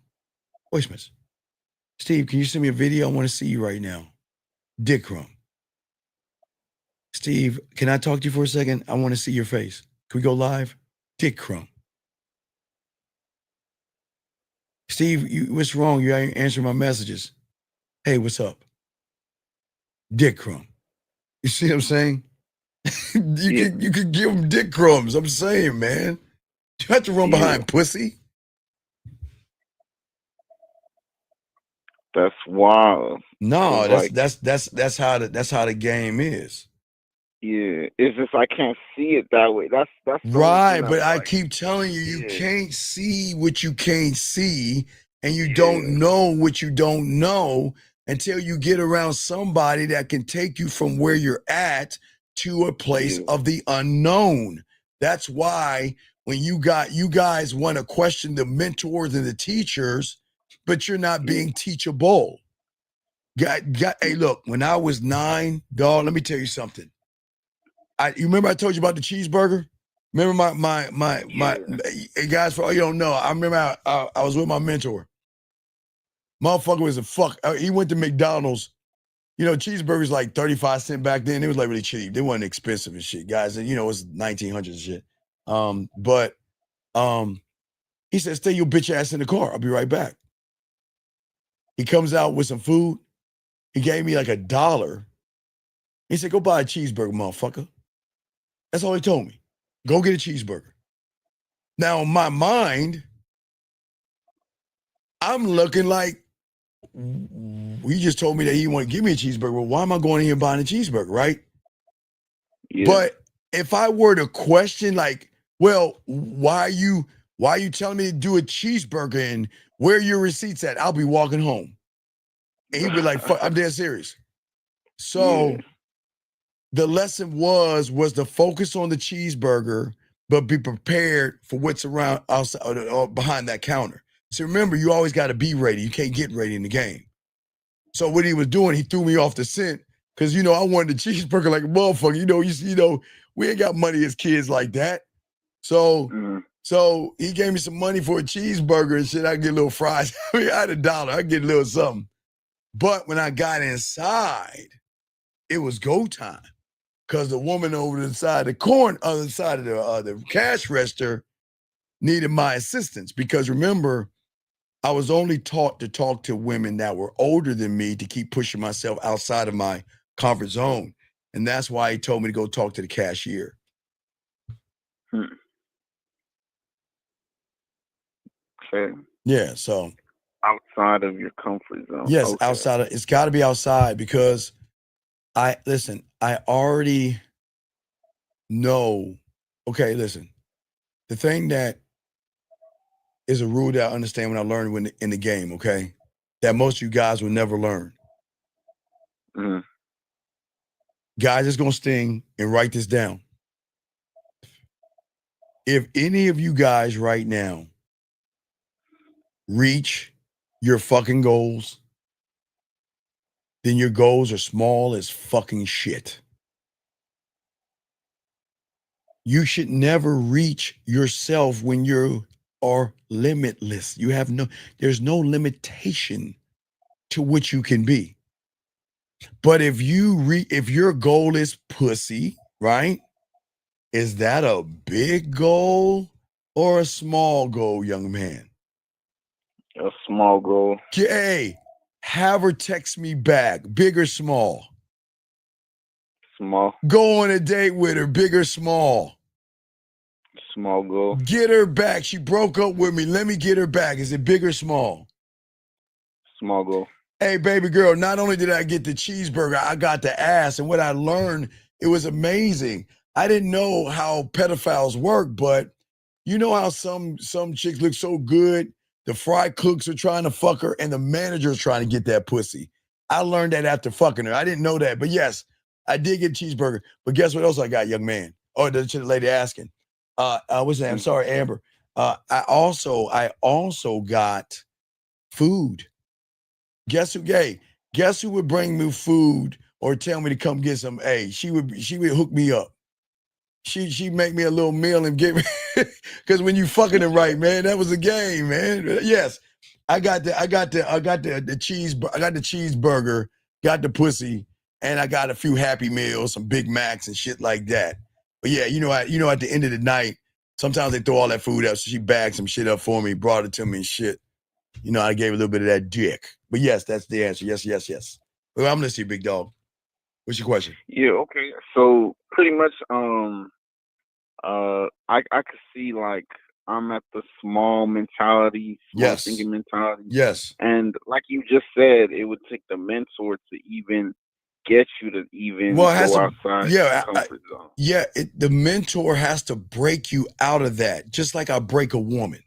Voice message. Steve, can you send me a video? I want to see you right now. Dick crumb. Steve, can I talk to you for a second? I want to see your face. Can we go live? Dick crumb. Steve, what's wrong? You ain't answering my messages. Hey, what's up? Dick crumb. You see what I'm saying? you could give them dick crumbs. I'm saying, man. You have to run behind pussy. That's wild. No, that's how the game is. Yeah, it's just I can't see it that way. That's right. But I keep telling you, you can't see what you can't see, and you don't know what you don't know until you get around somebody that can take you from where you're at to a place of the unknown. That's why when you guys want to question the mentors and the teachers, but you're not being teachable. Hey, look, when I was 9, dog, let me tell you something. You remember I told you about the cheeseburger? Remember my hey guys, for all you don't know, I remember I was with my mentor. Motherfucker was a fuck. He went to McDonald's. You know, cheeseburgers like 35 cents back then. It was like really cheap. They weren't expensive and shit, guys. And you know, it was 1900s and shit. But he said, stay your bitch ass in the car. I'll be right back. He comes out with some food. He gave me like $1. He said, go buy a cheeseburger, motherfucker. That's all he told me. Go get a cheeseburger. Now, in my mind, I'm looking like, he just told me that he wanted to give me a cheeseburger. Well, why am I going in here and buying a cheeseburger, right? Yeah. But if I were to question, like, well, why are you telling me to do a cheeseburger and where are your receipts at? I'll be walking home. And he'd be like, fuck, I'm dead serious. So the lesson was to focus on the cheeseburger, but be prepared for what's around outside or behind that counter. So remember, you always got to be ready. You can't get ready in the game. So what he was doing, he threw me off the scent because, you know, I wanted the cheeseburger like a motherfucker. You know, we ain't got money as kids like that. So so he gave me some money for a cheeseburger and shit. I get a little fries. I mean, I had $1. I get a little something. But when I got inside, it was go time because the woman over the side of the other side of the cash register needed my assistance because remember, I was only taught to talk to women that were older than me to keep pushing myself outside of my comfort zone. And that's why he told me to go talk to the cashier. Okay. Yeah, so. Outside of your comfort zone. Yes, okay. Outside of, it's got to be outside because I already know. Okay, listen, the thing that is a rule that I understand when I learned when in the game, okay, that most of you guys will never learn. Guys, it's going to sting and write this down. If any of you guys right now reach your fucking goals, then your goals are small as fucking shit. You should never reach yourself when you are limitless. There's no limitation to what you can be. But if your goal is pussy, right? Is that a big goal or a small goal, young man? A small goal. Hey, have her text me back, big or small? Small. Go on a date with her, big or small? Small goal. Get her back. She broke up with me. Let me get her back. Is it big or small? Small goal. Hey, baby girl, not only did I get the cheeseburger, I got the ass. And what I learned, it was amazing. I didn't know how pedophiles work, but you know how some chicks look so good? The fry cooks are trying to fuck her and the manager's trying to get that pussy. I learned that after fucking her. I didn't know that. But yes, I did get a cheeseburger. But guess what else I got, young man? Oh, the lady asking. What's that? I'm sorry, Amber. I also got food. Guess who would bring me food or tell me to come get some. Hey, she would hook me up. She make me a little meal and give me because when you fucking it right, man, that was a game, man. Yes, I got the cheeseburger, got the pussy, and I got a few Happy Meals, some Big Macs and shit like that. But yeah, at the end of the night, sometimes they throw all that food out. So she bagged some shit up for me, brought it to me and shit. I gave a little bit of that dick. But yes, that's the answer. Yes. Well, I'm listening, big dog. What's your question? Yeah, okay. So pretty much I could see like I'm at the small mentality, small thinking mentality. Yes. And like you just said, it would take the mentor to even get you to even go outside the comfort zone. Yeah, the mentor has to break you out of that, just like I break a woman.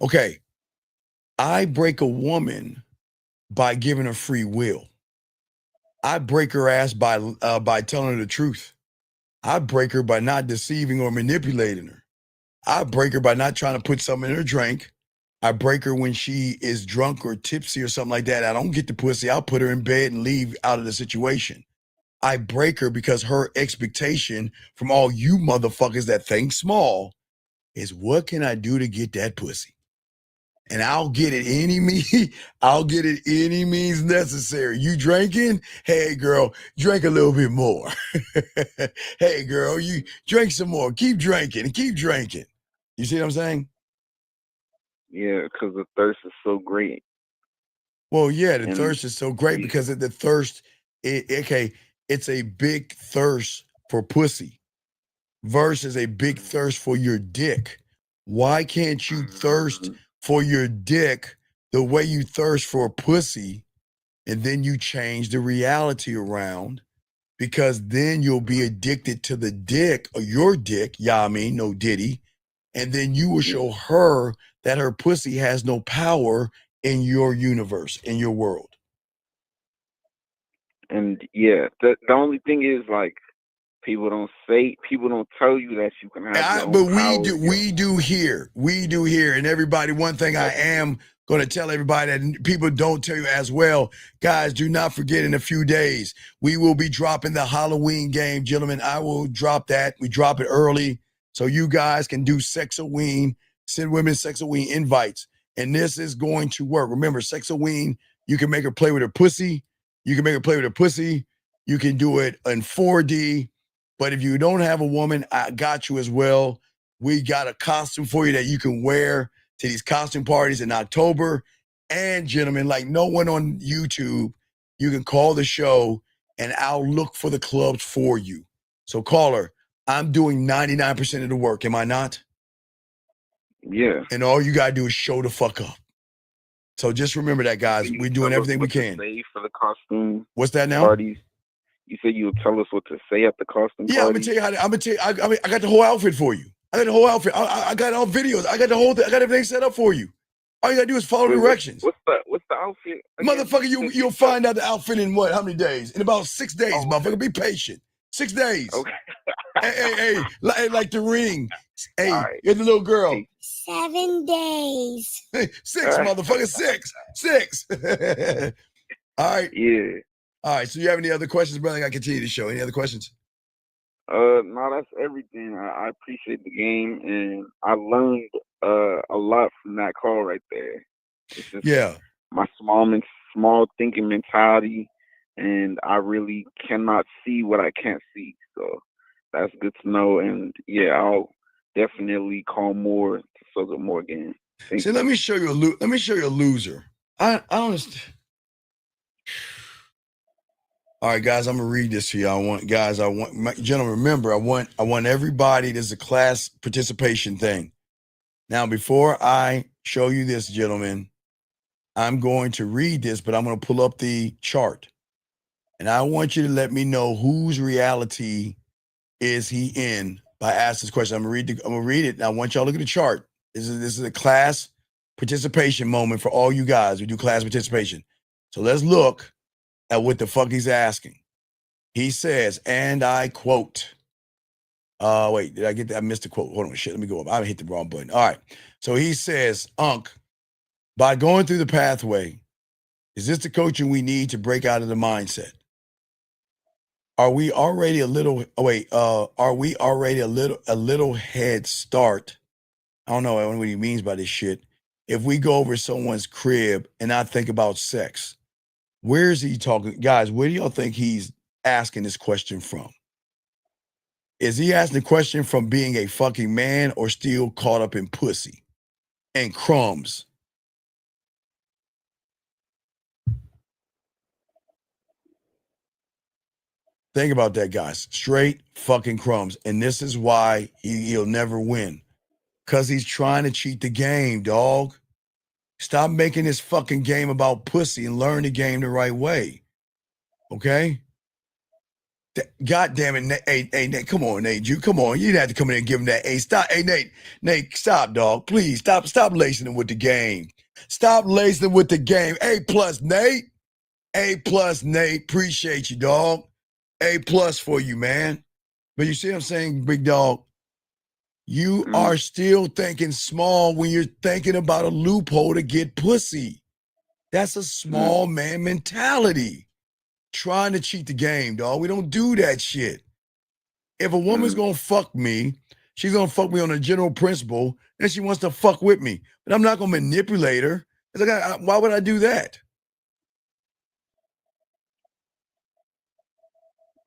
Okay, I break a woman by giving her free will. I break her ass by telling her the truth. I break her by not deceiving or manipulating her. I break her by not trying to put something in her drink. I break her when she is drunk or tipsy or something like that. I don't get the pussy. I'll put her in bed and leave out of the situation. I break her because her expectation from all you motherfuckers that think small is, what can I do to get that pussy? And I'll get it any means necessary. You drinking? Hey girl, drink a little bit more. Hey girl, you drink some more. Keep drinking and keep drinking. You see what I'm saying? Yeah, because the thirst is so great. Well, yeah, the thirst is so great because the thirst, it's a big thirst for pussy versus a big thirst for your dick. Why can't you thirst for your dick the way you thirst for pussy, and then you change the reality around, because then you'll be addicted to the dick or your dick, no diddy, and then you will show her that her pussy has no power in your universe, in your world. And yeah, the only thing is like people don't tell you that you can have your own power. We do here, and everybody. One thing I am going to tell everybody that people don't tell you as well, guys. Do not forget, in a few days we will be dropping the Halloween game, gentlemen. I will drop that. We drop it early so you guys can do Sexoween, send women Sexoween invites, and this is going to work. Remember, Sexoween, you can make her play with her pussy. You can make her play with her pussy. You can do it in 4D. But if you don't have a woman, I got you as well. We got a costume for you that you can wear to these costume parties in October. And gentlemen, like no one on YouTube, you can call the show and I'll look for the clubs for you. So caller, I'm doing 99% of the work, am I not? Yeah. And all you got to do is show the fuck up. So just remember that, guys. We're doing everything we can. Say for the costume. What's that now? Parties. You said you would tell us what to say at the costume party? I'm gonna tell you I got the whole outfit for you. I got the whole outfit. I got all videos. I got the whole thing. I got everything set up for you. All you gotta do is follow directions. What's the outfit? Motherfucker, you'll find out the outfit in what? How many days? In about 6 days, motherfucker. Be patient. 6 days. Okay. hey, like the ring. Hey, you're the little girl. 7 days. 6, motherfucker. 6. All right. Yeah. All right, so you have any other questions, brother? I gotta continue the show. Any other questions? No, that's everything. I appreciate the game, and I learned a lot from that call right there. It's just my small thinking mentality, and I really cannot see what I can't see. So that's good to know. And yeah, I'll definitely call more so get more game. See, let me show you a loser. I don't. All right, guys, I'm gonna read this to you. Gentlemen, remember, I want everybody. This is a class participation thing. Now, before I show you this, gentlemen, I'm going to read this, but I'm going to pull up the chart, and I want you to let me know whose reality is he in by asking this question. I'm gonna read it. And I want y'all to look at the chart. This is a class participation moment for all you guys. We do class participation, so let's look at what the fuck he's asking. He says, and I quote, wait, did I get that? I missed the quote. Hold on, shit, let me go up. I hit the wrong button. All right. So he says, by going through the pathway, Is this the coaching we need to break out of the mindset? Are we already a little are we already a little head start? I don't know what he means by this shit. If we go over someone's crib and not think about sex, where is he talking? Guys, where do y'all think he's asking this question from? Is he asking the question from being a fucking man or still caught up in pussy and crumbs? Think about that, guys. Straight fucking crumbs. And this is why he'll never win. Because he's trying to cheat the game, dog. Stop making this fucking game about pussy and learn the game the right way. Okay? God damn it, Nate. Hey, Nate, come on, Nate. Come on. You didn't have to come in and give him that. Hey, stop. Hey, Nate, stop, dog. Please, stop lacing him with the game. Stop lacing him with the game. A+, Nate. A+, Nate. Appreciate you, dog. A+ for you, man. But you see what I'm saying, big dog? You are still thinking small when you're thinking about a loophole to get pussy. That's a small man mentality. Trying to cheat the game, dog. We don't do that shit. If a woman's gonna fuck me, she's gonna fuck me on a general principle, and she wants to fuck with me. But I'm not gonna manipulate her. It's like, why would I do that?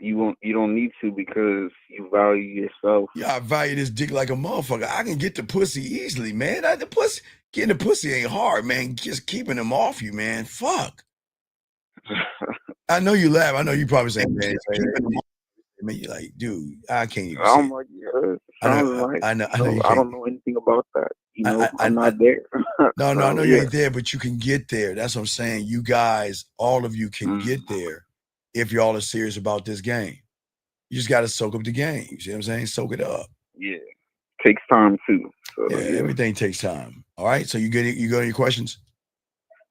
You don't need to because you value yourself. Yeah, I value this dick like a motherfucker. I can get the pussy easily, man. Getting the pussy ain't hard, man. Just keeping them off you, man. Fuck. I know you laugh. I know you probably saying, man, keeping them off. I mean, you're like, dude, I can't even say. I'm like, yeah, sounds right. I know you I don't know anything about that. You know, I'm not there. No, I know you ain't there, but you can get there. That's what I'm saying. You guys, all of you can get there if y'all are serious about this game. You just got to soak up the game. You see what I'm saying? Soak it up. Yeah. Takes time too. So, yeah, everything takes time. All right. So you got any questions?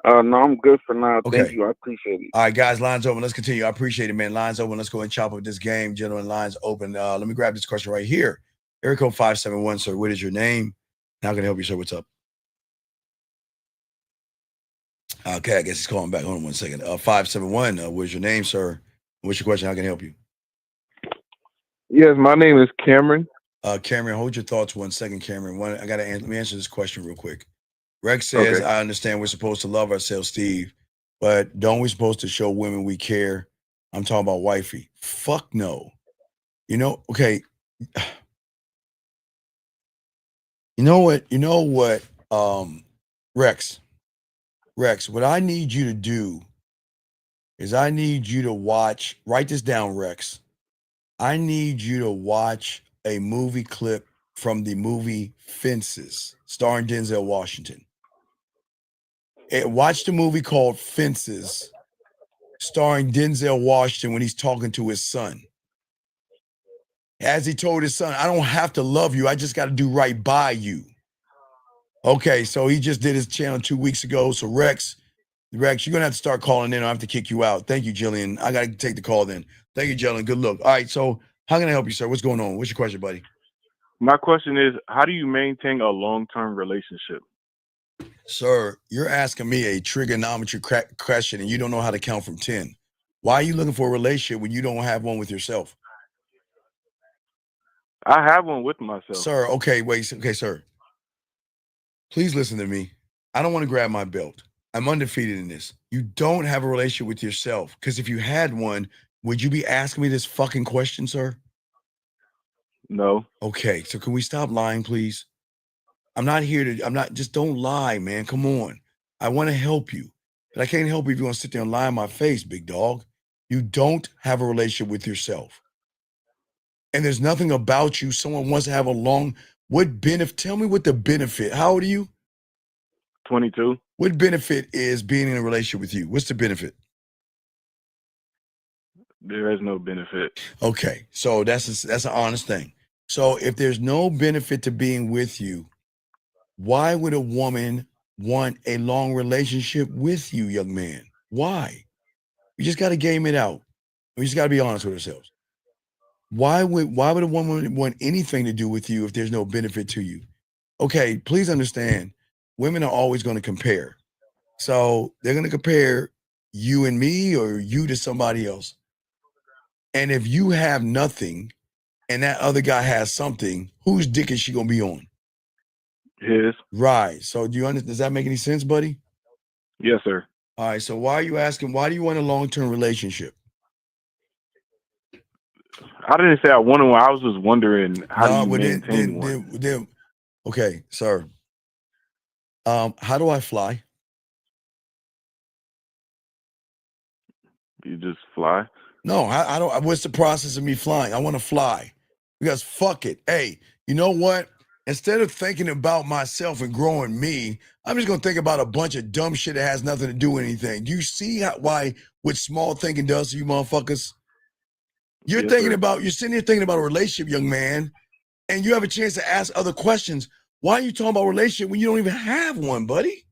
No, I'm good for now. Okay. Thank you. I appreciate it. All right, guys, lines open. Let's continue. I appreciate it, man. Lines open. Let's go and chop up this game. Gentlemen, lines open. Let me grab this question right here. Area code 571, sir. What is your name? How can I help you, sir? What's up? Okay, I guess he's calling back. Hold on 1 second. 571, what's your name, sir? What's your question? How can I help you? Yes, my name is Cameron. Cameron, hold your thoughts 1 second, Cameron. Let me answer this question real quick. Rex says, I understand we're supposed to love ourselves, Steve, but don't we supposed to show women we care? I'm talking about wifey. Fuck no. You know, okay. You know what, Rex, what I need you to do is I need you to write this down, Rex. I need you to watch a movie clip from the movie Fences, starring Denzel Washington. Watch the movie called Fences, starring Denzel Washington when he's talking to his son. As he told his son, I don't have to love you. I just got to do right by you. Okay, so he just did his channel 2 weeks ago. So Rex, you're going to have to start calling in. I have to kick you out. Thank you, Jillian. I got to take the call then. Thank you, Jillian. Good look. All right, so how can I help you, sir? What's going on? What's your question, buddy? My question is, how do you maintain a long-term relationship? Sir, you're asking me a trigonometry question and you don't know how to count from 10. Why are you looking for a relationship when you don't have one with yourself? I have one with myself. Sir, okay, sir. Please listen to me. I don't want to grab my belt. I'm undefeated in this. You don't have a relationship with yourself, because if you had one, would you be asking me this fucking question, sir? No. Okay, so can we stop lying, please? Just don't lie, man. Come on. I want to help you, but I can't help you if you want to sit there and lie in my face, big dog. You don't have a relationship with yourself. And there's nothing about you. Someone wants to have tell me what the benefit, how old are you? 22. What benefit is being in a relationship with you? What's the benefit? There is no benefit. Okay, so that's an honest thing. So if there's no benefit to being with you, why would a woman want a long relationship with you, young man? Why? We just got to game it out. We just got to be honest with ourselves. Why would a woman want anything to do with you if there's no benefit to you? Okay, please understand, women are always going to compare. So they're going to compare you and me or you to somebody else. And if you have nothing and that other guy has something, whose dick is she gonna be on? His. Right. So do you understand? Does that make any sense, buddy? Yes, sir. All right. So why are you asking? Why do you want a long-term relationship? I didn't say I wanted one. I was just wondering how do you but maintain one? then, okay, sir. How do I fly? You just fly? No, I don't. What's the process of me flying? I want to fly because fuck it. Hey, you know what? Instead of thinking about myself and growing me, I'm just gonna think about a bunch of dumb shit that has nothing to do with anything. Do you see why what small thinking does to you, motherfuckers? You're Yes, thinking sir. about. You're sitting here thinking about a relationship, young man, and you have a chance to ask other questions. Why are you talking about relationship when you don't even have one, buddy?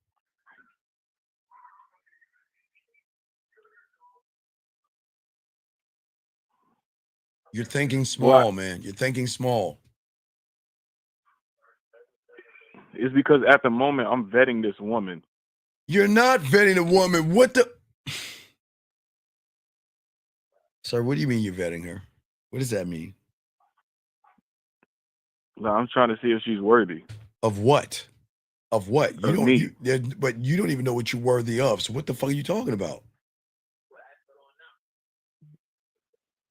You're thinking small, man. You're thinking small. It's because at the moment I'm vetting this woman. You're not vetting a woman. What the? Sir, what do you mean you're vetting her? What does that mean? I'm trying to see if she's worthy. Of what? Of what? You Of don't. me. But you don't even know what you're worthy of. So what the fuck are you talking about?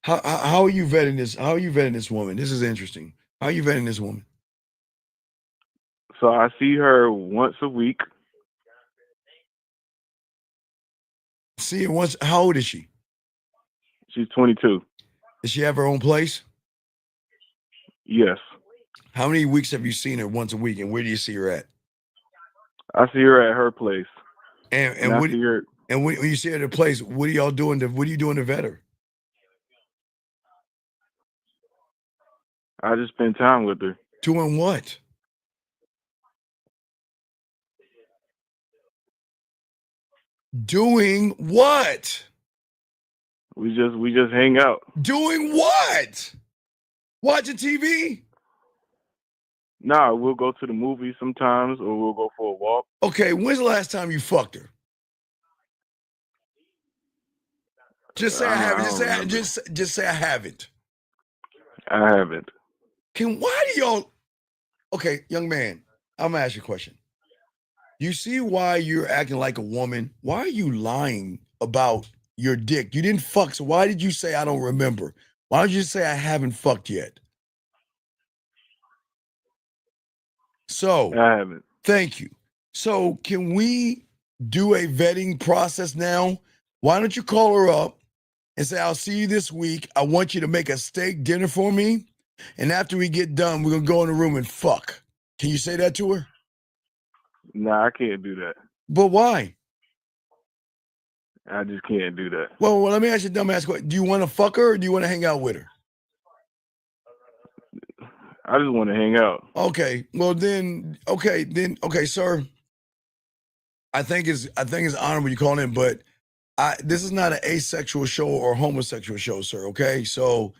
How are you vetting this? How are you vetting this woman? This is interesting. How are you vetting this woman? So I see her once a week. See her once. How old is she? She's 22. Does she have her own place? Yes. How many weeks have you seen her once a week, and where do you see her at? I see her at her place. And I what? see her. And when you see her at her place, what are y'all doing? What are you doing to vet her? I just spend time with her. Doing what? Doing what? We just hang out. Doing what? Watching TV? Nah, we'll go to the movies sometimes, or we'll go for a walk. Okay, when's the last time you fucked her? Just say I haven't. Just say I haven't. I haven't. Why do y'all? Okay, young man, I'm gonna ask you a question. You see why you're acting like a woman? Why are you lying about your dick? You didn't fuck, so why did you say I don't remember? Why don't you say I haven't fucked yet? So I haven't. Thank you. So can we do a vetting process now? Why don't you call her up and say, I'll see you this week. I want you to make a steak dinner for me. And after we get done, we're going to go in the room and fuck. Can you say that to her? Nah, I can't do that. But why? I just can't do that. Well, let me ask you a dumbass question. Do you want to fuck her or do you want to hang out with her? I just want to hang out. Okay. Well, okay, sir. I think it's honorable you call in, but this is not an asexual show or homosexual show, sir. Okay, so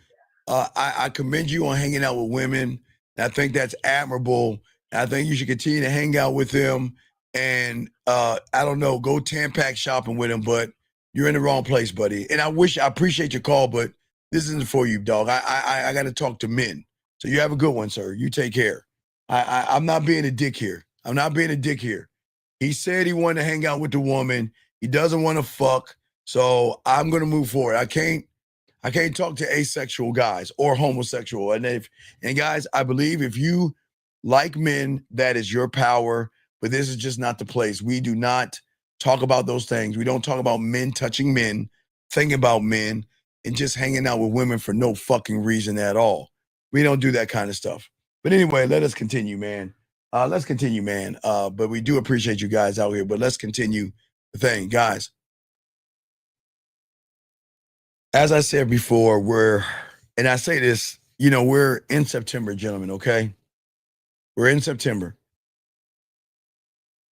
I commend you on hanging out with women. And I think that's admirable. And I think you should continue to hang out with them. And I don't know, go Tampax shopping with them. But you're in the wrong place, buddy. And I appreciate your call, but this isn't for you, dog. I got to talk to men. So you have a good one, sir. You take care. I'm not being a dick here. I'm not being a dick here. He said he wanted to hang out with the woman. He doesn't want to fuck. So I'm going to move forward. I can't talk to asexual guys or homosexual. And guys, I believe if you like men, that is your power, but this is just not the place. We do not talk about those things. We don't talk about men touching men, thinking about men, and just hanging out with women for no fucking reason at all. We don't do that kind of stuff. But anyway, let us continue, man. But we do appreciate you guys out here. But let's continue the thing, guys. As I said before, and I say this, we're in September, gentlemen, okay? We're in September.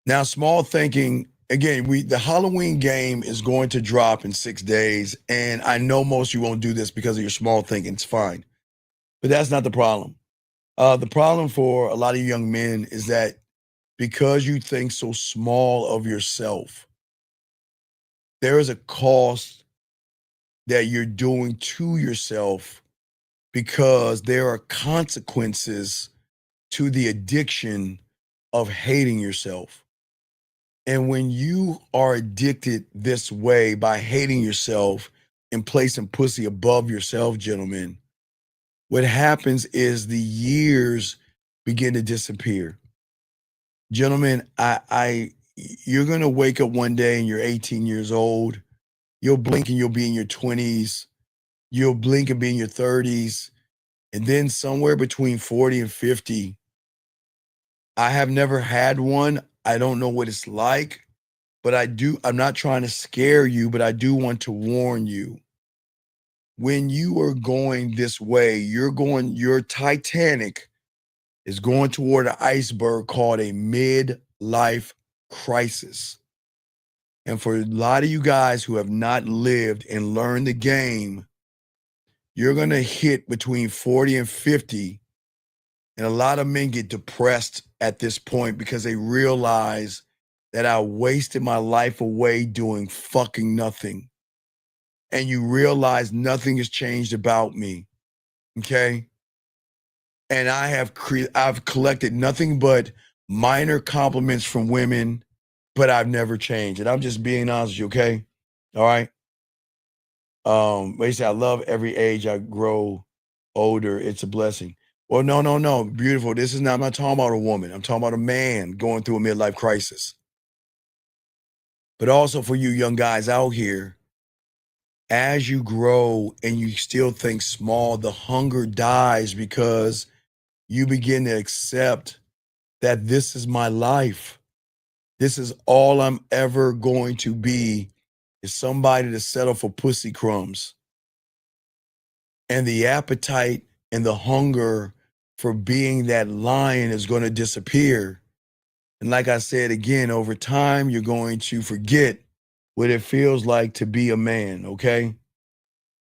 Now, small thinking, again, the Halloween game is going to drop in 6 days. And I know most of you won't do this because of your small thinking. It's fine. But that's not the problem. The problem for a lot of young men is that because you think so small of yourself, there is a cost that you're doing to yourself because there are consequences to the addiction of hating yourself. And when you are addicted this way by hating yourself and placing pussy above yourself, gentlemen, what happens is the years begin to disappear. Gentlemen, you're gonna wake up one day and you're 18 years old. You'll blink and you'll be in your 20s. You'll blink and be in your 30s. And then somewhere between 40 and 50, I have never had one. I don't know what it's like, but I'm not trying to scare you, but I do want to warn you. When you are going this way, your Titanic is going toward an iceberg called a midlife crisis. And for a lot of you guys who have not lived and learned the game, you're going to hit between 40 and 50. And a lot of men get depressed at this point because they realize that I wasted my life away doing fucking nothing. And you realize nothing has changed about me. Okay? And I've collected nothing but minor compliments from women, but I've never changed. And I'm just being honest with you, okay? All right. Basically, I love every age I grow older. It's a blessing. Well, no. Beautiful. I'm not talking about a woman. I'm talking about a man going through a midlife crisis. But also for you young guys out here, as you grow and you still think small, the hunger dies because you begin to accept that this is my life. This is all I'm ever going to be, is somebody to settle for pussy crumbs. And the appetite and the hunger for being that lion is going to disappear. And like I said again, over time, you're going to forget what it feels like to be a man, okay?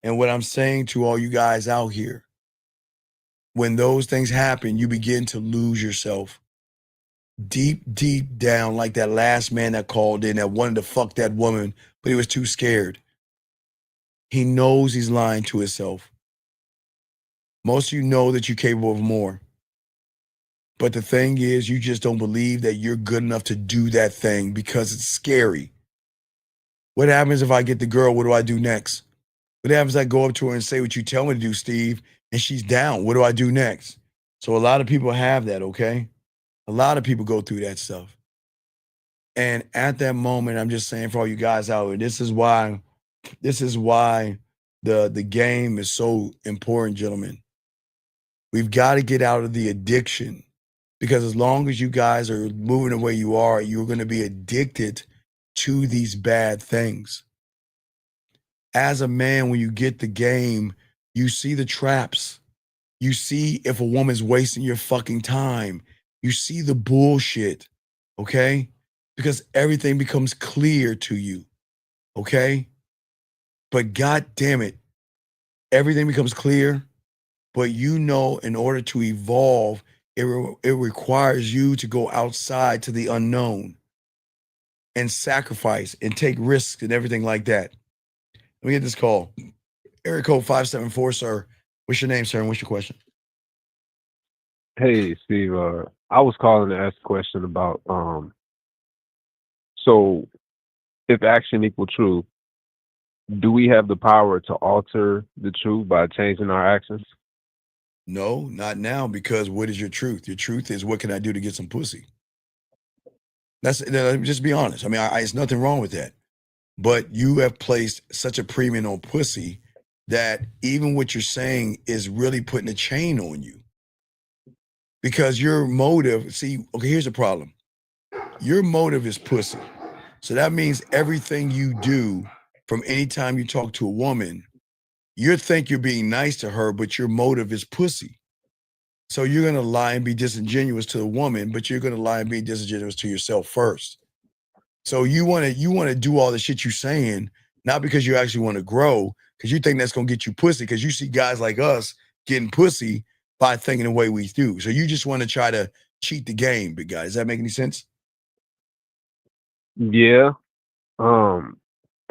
And what I'm saying to all you guys out here, when those things happen, you begin to lose yourself. Deep down, like that last man that called in that wanted to fuck that woman, but he was too scared. He knows he's lying to himself. Most of you know that you're capable of more. But the thing is, you just don't believe that you're good enough to do that thing because it's scary. What happens if I get the girl? What do I do next? What happens if I go up to her and say what you tell me to do, Steve, and she's down? What do I do next? So a lot of people have that, okay? A lot of people go through that stuff. And at that moment, I'm just saying for all you guys out there, this is why the game is so important, gentlemen. We've got to get out of the addiction, because as long as you guys are moving the way you are, you're going to be addicted to these bad things. As a man, when you get the game, you see the traps. You see if a woman's wasting your fucking time. You see the bullshit, okay? Because everything becomes clear to you, okay? But God damn it, everything becomes clear. But you know, in order to evolve, it requires you to go outside to the unknown and sacrifice and take risks and everything like that. Let me get this call. Area code 574, sir. What's your name, sir, and what's your question? Hey, Steve. I was calling to ask a question about so if action equal truth, do we have the power to alter the truth by changing our actions? No, not now, because what is your truth? Your truth is, what can I do to get some pussy? Just be honest. I mean, it's nothing wrong with that. But you have placed such a premium on pussy that even what you're saying is really putting a chain on you. Because your motive, see, okay, here's the problem. Your motive is pussy. So that means everything you do from any time you talk to a woman, you think you're being nice to her, but your motive is pussy. So you're going to lie and be disingenuous to the woman, but you're going to lie and be disingenuous to yourself first. So you want to do all the shit you're saying, not because you actually want to grow, because you think that's going to get you pussy, because you see guys like us getting pussy by thinking the way we do. So you just want to try to cheat the game, big guy. Does that make any sense? Yeah.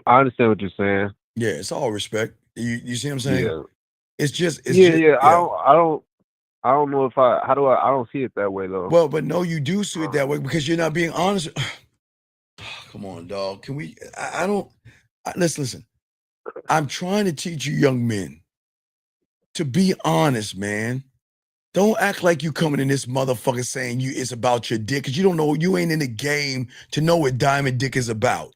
I understand what you're saying. Yeah, it's all respect. You see what I'm saying? Yeah. It's just Yeah. yeah. I don't know if I don't see it that way though. Well, but no, you do see it that way because you're not being honest. Come on, dog. Can we? I don't. Listen. I'm trying to teach you young men to be honest, man. Don't act like you coming in this motherfucker saying it's about your dick, because you don't know, you ain't in the game to know what diamond dick is about.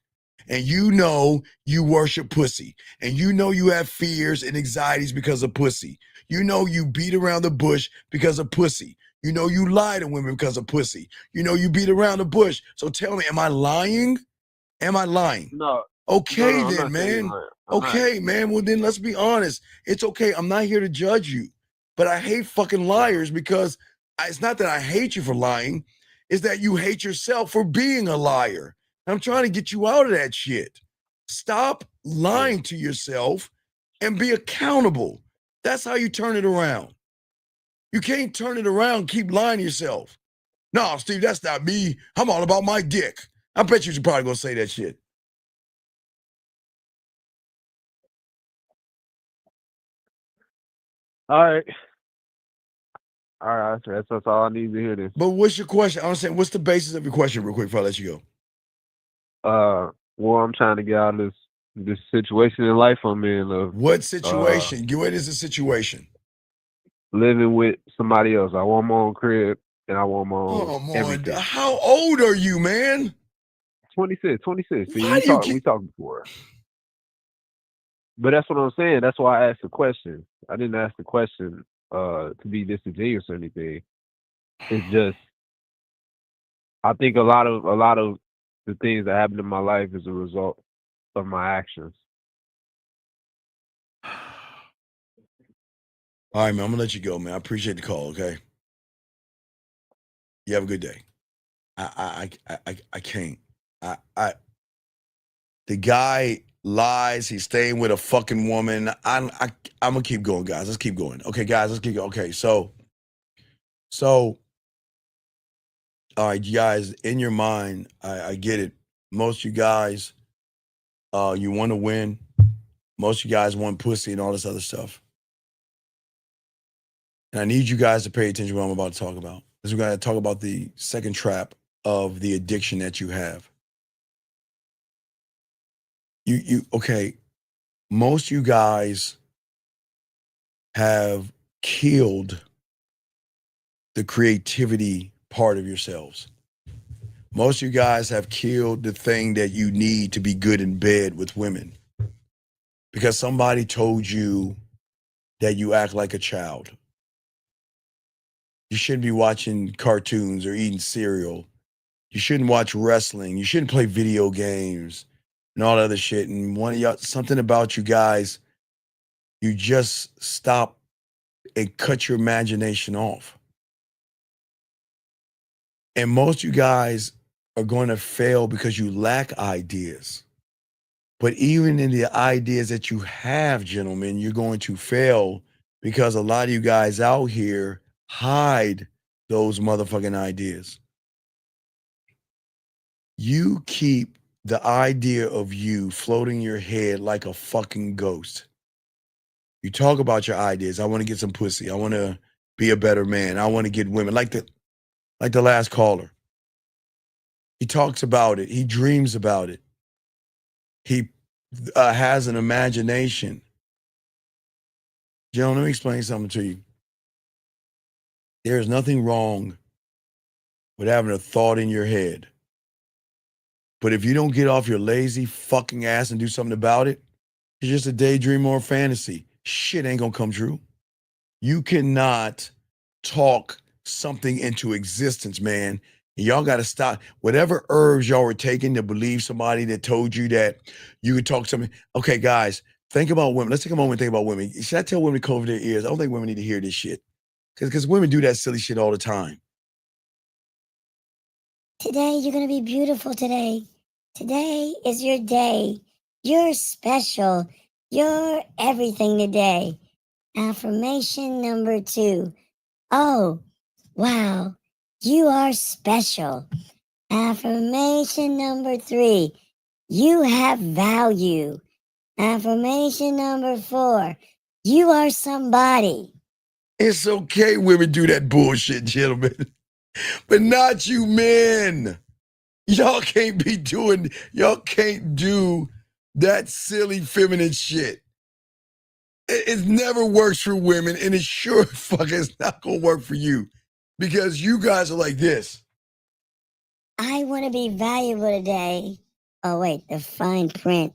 And you know you worship pussy. And you know you have fears and anxieties because of pussy. You know you beat around the bush because of pussy. You know you lie to women because of pussy. You know you beat around the bush. So tell me, am I lying? Am I lying? No. Okay, I'm then, not saying man. that. Okay, man. Well, then let's be honest. It's okay. I'm not here to judge you, but I hate fucking liars because it's not that I hate you for lying. It's that you hate yourself for being a liar. I'm trying to get you out of that shit. Stop lying to yourself and be accountable. That's how you turn it around. You can't turn it around, keep lying to yourself. No, Steve, that's not me. I'm all about my dick. I bet you're probably going to say that shit. All right. All right, that's all I need to hear this. But what's your question? I'm saying, what's the basis of your question, real quick, before I let you go? Well, I'm trying to get out of this situation in life I'm in. What situation? What is the situation? Living with somebody else. I want my own crib and I want my own everything. How old are you, man? 26. See, we talked before. But that's what I'm saying. That's why I asked the question. I didn't ask the question to be disingenuous or anything. It's just I think a lot of the things that happen in my life is a result of my actions. All right, man. I'm gonna let you go, man. I appreciate the call. Okay. You have a good day. I can't. The guy lies. He's staying with a fucking woman. I'm gonna keep going, guys. Let's keep going. Okay, guys. Let's keep going. Okay, so. All right, you guys. In your mind, I get it. Most of you guys, you want to win. Most of you guys want pussy and all this other stuff. And I need you guys to pay attention to what I'm about to talk about. Because we're going to talk about the second trap of the addiction that you have. Okay, most of you guys have killed the creativity part of yourselves. Most of you guys have killed the thing that you need to be good in bed with women. Because somebody told you that you act like a child. You shouldn't be watching cartoons or eating cereal. You shouldn't watch wrestling. You shouldn't play video games and all that other shit. And something about you guys, you just stop and cut your imagination off. And most of you guys are going to fail because you lack ideas. But even in the ideas that you have, gentlemen, you're going to fail because a lot of you guys out here hide those motherfucking ideas. You keep the idea of you floating in your head like a fucking ghost. You talk about your ideas. I want to get some pussy. I want to be a better man. I want to get women. Like the last caller. He talks about it. He dreams about it. He has an imagination. John, let me explain something to you. There is nothing wrong with having a thought in your head. But if you don't get off your lazy fucking ass and do something about it, it's just a daydream or a fantasy. Shit ain't gonna come true. You cannot talk something into existence, man. And y'all got to stop. Whatever herbs y'all were taking to believe somebody that told you that you could talk something. Okay, guys, think about women. Let's take a moment and think about women. Should I tell women to cover their ears? I don't think women need to hear this shit. Because women do that silly shit all the time. Today, you're going to be beautiful today. Today is your day. You're special. You're everything today. Affirmation number 2. Oh, wow. You are special. Affirmation number 3. You have value. Affirmation number 4. You are somebody. It's okay women do that bullshit, gentlemen. But not you men. Y'all can't do that silly feminine shit. It never works for women, and it sure fuck is not gonna work for you. Because you guys are like this. I want to be valuable today. Oh, wait, the fine print.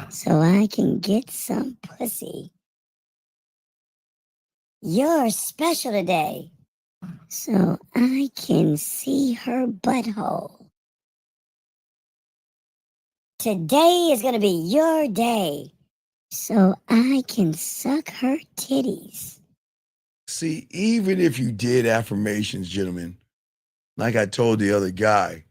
So I can get some pussy. You're special today. So I can see her butthole. Today is going to be your day. So I can suck her titties. See, even if you did affirmations, gentlemen, like I told the other guy,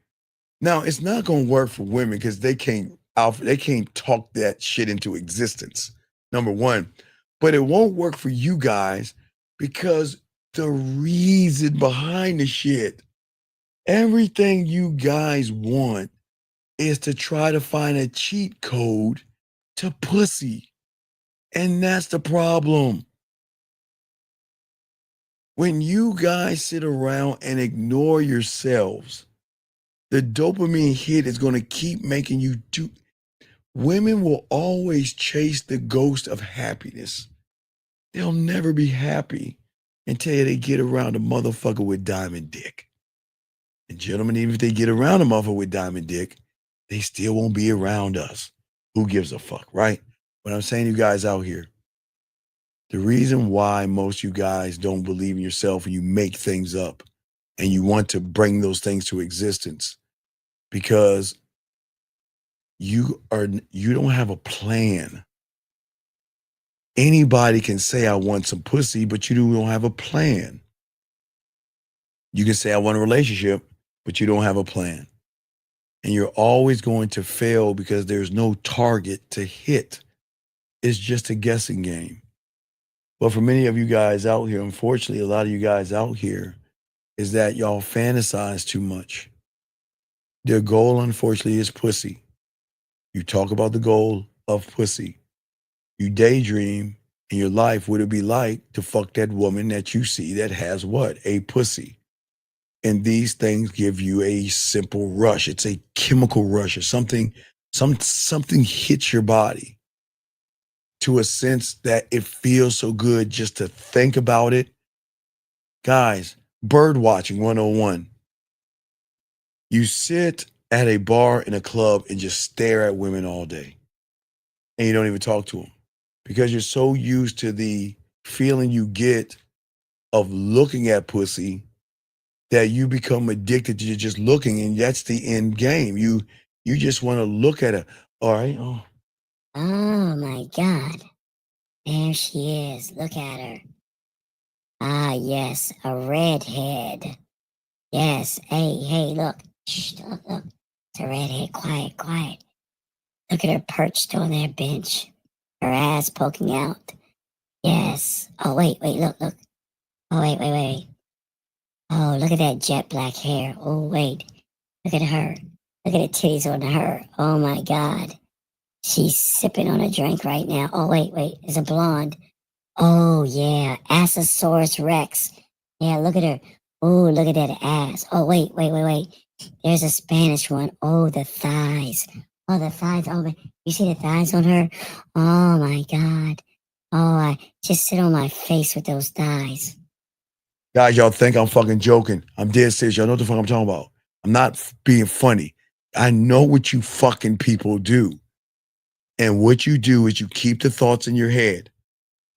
now it's not gonna work for women because they can't talk that shit into existence. Number one. But it won't work for you guys because the reason behind the shit, everything you guys want is to try to find a cheat code to pussy. And that's the problem. When you guys sit around and ignore yourselves, the dopamine hit is going to keep making you do. Women will always chase the ghost of happiness. They'll never be happy until they get around a motherfucker with diamond dick. And gentlemen, even if they get around a motherfucker with diamond dick, they still won't be around us. Who gives a fuck, right? But I'm saying, you guys out here, the reason why most of you guys don't believe in yourself and you make things up and you want to bring those things to existence because you don't have a plan. Anybody can say I want some pussy, but you don't have a plan. You can say I want a relationship, but you don't have a plan. And you're always going to fail because there's no target to hit. It's just a guessing game. But for many of you guys out here, unfortunately, a lot of you guys out here, is that y'all fantasize too much. Their goal, unfortunately, is pussy. You talk about the goal of pussy. You daydream in your life, what it'd be like to fuck that woman that you see that has what? A pussy. And these things give you a simple rush. It's a chemical rush or something hits your body to a sense that it feels so good just to think about it. Guys, bird watching 101. You sit at a bar in a club and just stare at women all day. And you don't even talk to them because you're so used to the feeling you get of looking at pussy that you become addicted to just looking, and that's the end game. You just want to look at her. All right. Oh. Oh my God. There she is. Look at her. Ah, yes, a redhead. Yes. Hey, look. Shh, look. It's a redhead. Quiet. Look at her perched on their bench. Her ass poking out. Yes. Oh, wait, look. Oh, wait. Oh, look at that jet black hair. Oh, wait. Look at her. Look at the titties on her. Oh, my God. She's sipping on a drink right now. Oh, wait. It's a blonde. Oh, yeah. Assosaurus Rex. Yeah, look at her. Oh, look at that ass. Oh, wait. There's a Spanish one. Oh, the thighs. Oh, the thighs. Oh, you see the thighs on her? Oh, my God. Oh, I just sit on my face with those thighs. Guys, y'all think I'm fucking joking. I'm dead serious. Y'all know what the fuck I'm talking about. I'm not being funny. I know what you fucking people do. And what you do is you keep the thoughts in your head.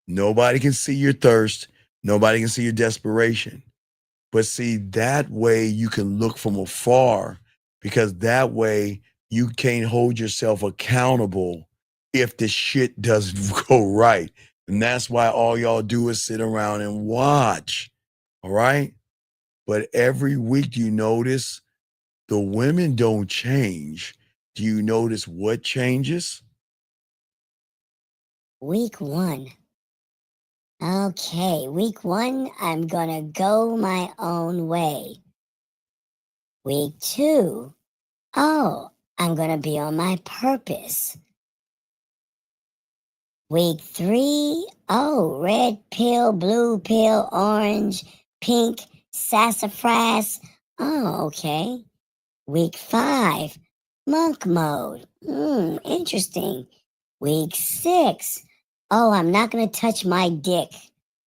Nobody can see your thirst. Nobody can see your desperation. But see, that way you can look from afar because that way you can't hold yourself accountable if the shit doesn't go right. And that's why all y'all do is sit around and watch. All right? But every week you notice the women don't change. Do you notice what changes? Week 1. Okay, week 1, I'm gonna go my own way. Week 2, oh, I'm going to be on my purpose. Week 3, oh, red pill, blue pill, orange, pink, sassafras. Oh, okay. Week 5, monk mode. Interesting. Week 6, oh, I'm not going to touch my dick.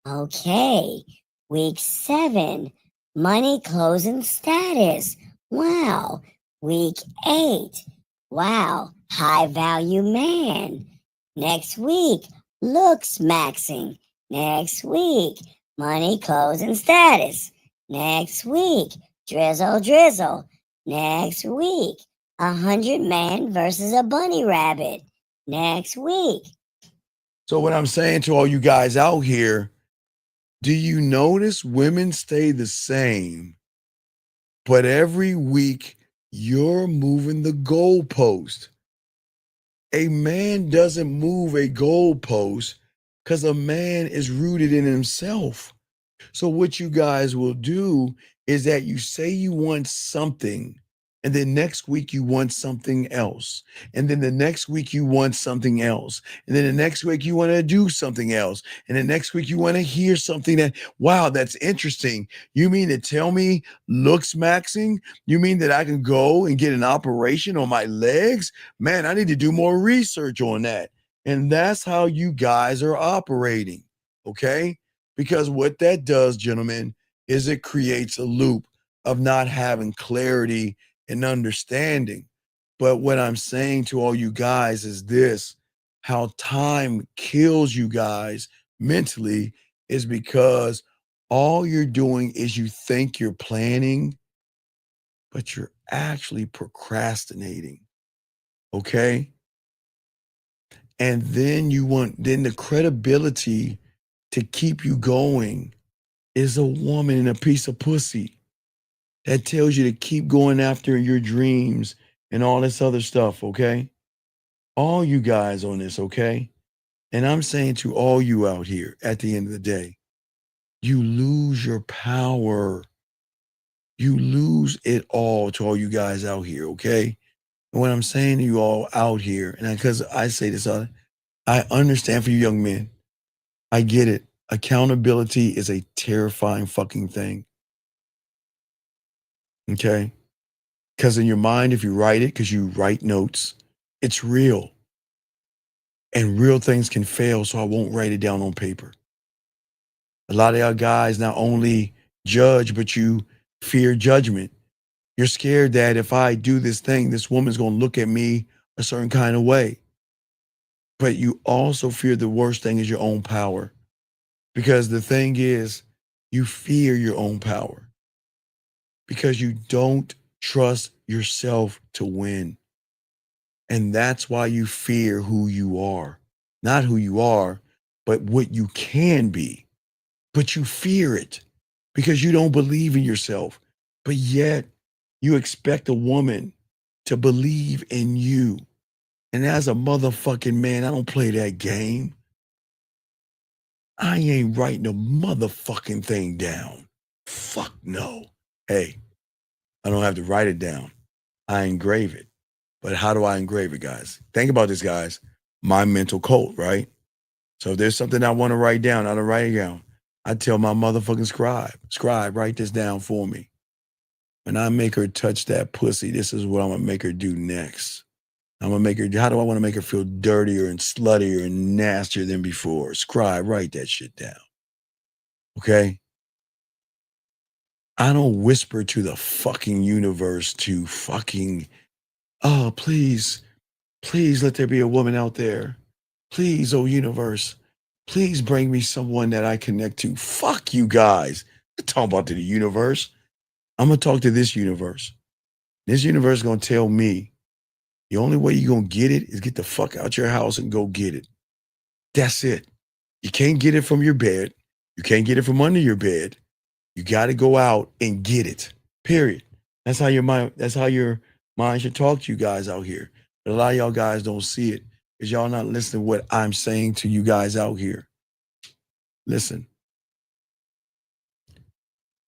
Okay. Week 7, money, clothes, and status. Wow. Week 8, wow, high value man. Next week, looks maxing. Next week, money, clothes, and status. Next week, drizzle. Next week, 100 man versus a bunny rabbit. Next week. So what I'm saying to all you guys out here, do you notice women stay the same, but every week you're moving the goalpost? A man doesn't move a goalpost because a man is rooted in himself. So what you guys will do is that you say you want something, and then next week you want something else. And then the next week you want something else. And then the next week you want to do something else. And the next week you want to hear something that, wow, that's interesting. You mean to tell me looks maxing? You mean that I can go and get an operation on my legs? Man, I need to do more research on that. And that's how you guys are operating, okay? Because what that does, gentlemen, is it creates a loop of not having clarity and understanding. But what I'm saying to all you guys is this: how time kills you guys mentally is because all you're doing is you think you're planning, but you're actually procrastinating. Okay? And then then the credibility to keep you going is a woman and a piece of pussy that tells you to keep going after your dreams and all this other stuff, okay? All you guys on this, okay? And I'm saying to all you out here at the end of the day, you lose your power. You lose it all to all you guys out here, okay? And what I'm saying to you all out here, and because I say this, I understand for you young men. I get it. Accountability is a terrifying fucking thing. Okay? Because in your mind, if you write it, because you write notes, it's real. And real things can fail, so I won't write it down on paper. A lot of y'all guys not only judge, but you fear judgment. You're scared that if I do this thing, this woman's going to look at me a certain kind of way. But you also fear the worst thing is your own power. Because the thing is, you fear your own power. Because you don't trust yourself to win. And that's why you fear who you are. Not who you are, but what you can be. But you fear it because you don't believe in yourself. But yet you expect a woman to believe in you. And as a motherfucking man, I don't play that game. I ain't writing a motherfucking thing down. Fuck no. Hey, I don't have to write it down. I engrave it. But how do I engrave it, guys? Think about this, guys. My mental code, right? So if there's something I want to write down, I don't write it down. I tell my motherfucking scribe, write this down for me. When I make her touch that pussy, this is what I'm going to make her do next. I'm going to make her, how do I want to make her feel dirtier and sluttier and nastier than before? Scribe, write that shit down. Okay? I don't whisper to the fucking universe to fucking, oh, please let there be a woman out there. Please, oh universe, please bring me someone that I connect to. Fuck you guys. I'm talking about to the universe. I'm going to talk to this universe. This universe is going to tell me the only way you're going to get it is get the fuck out your house and go get it. That's it. You can't get it from your bed. You can't get it from under your bed. You got to go out and get it. Period. That's how your mind should talk to you guys out here. But a lot of y'all guys don't see it because y'all not listening to what I'm saying to you guys out here. Listen.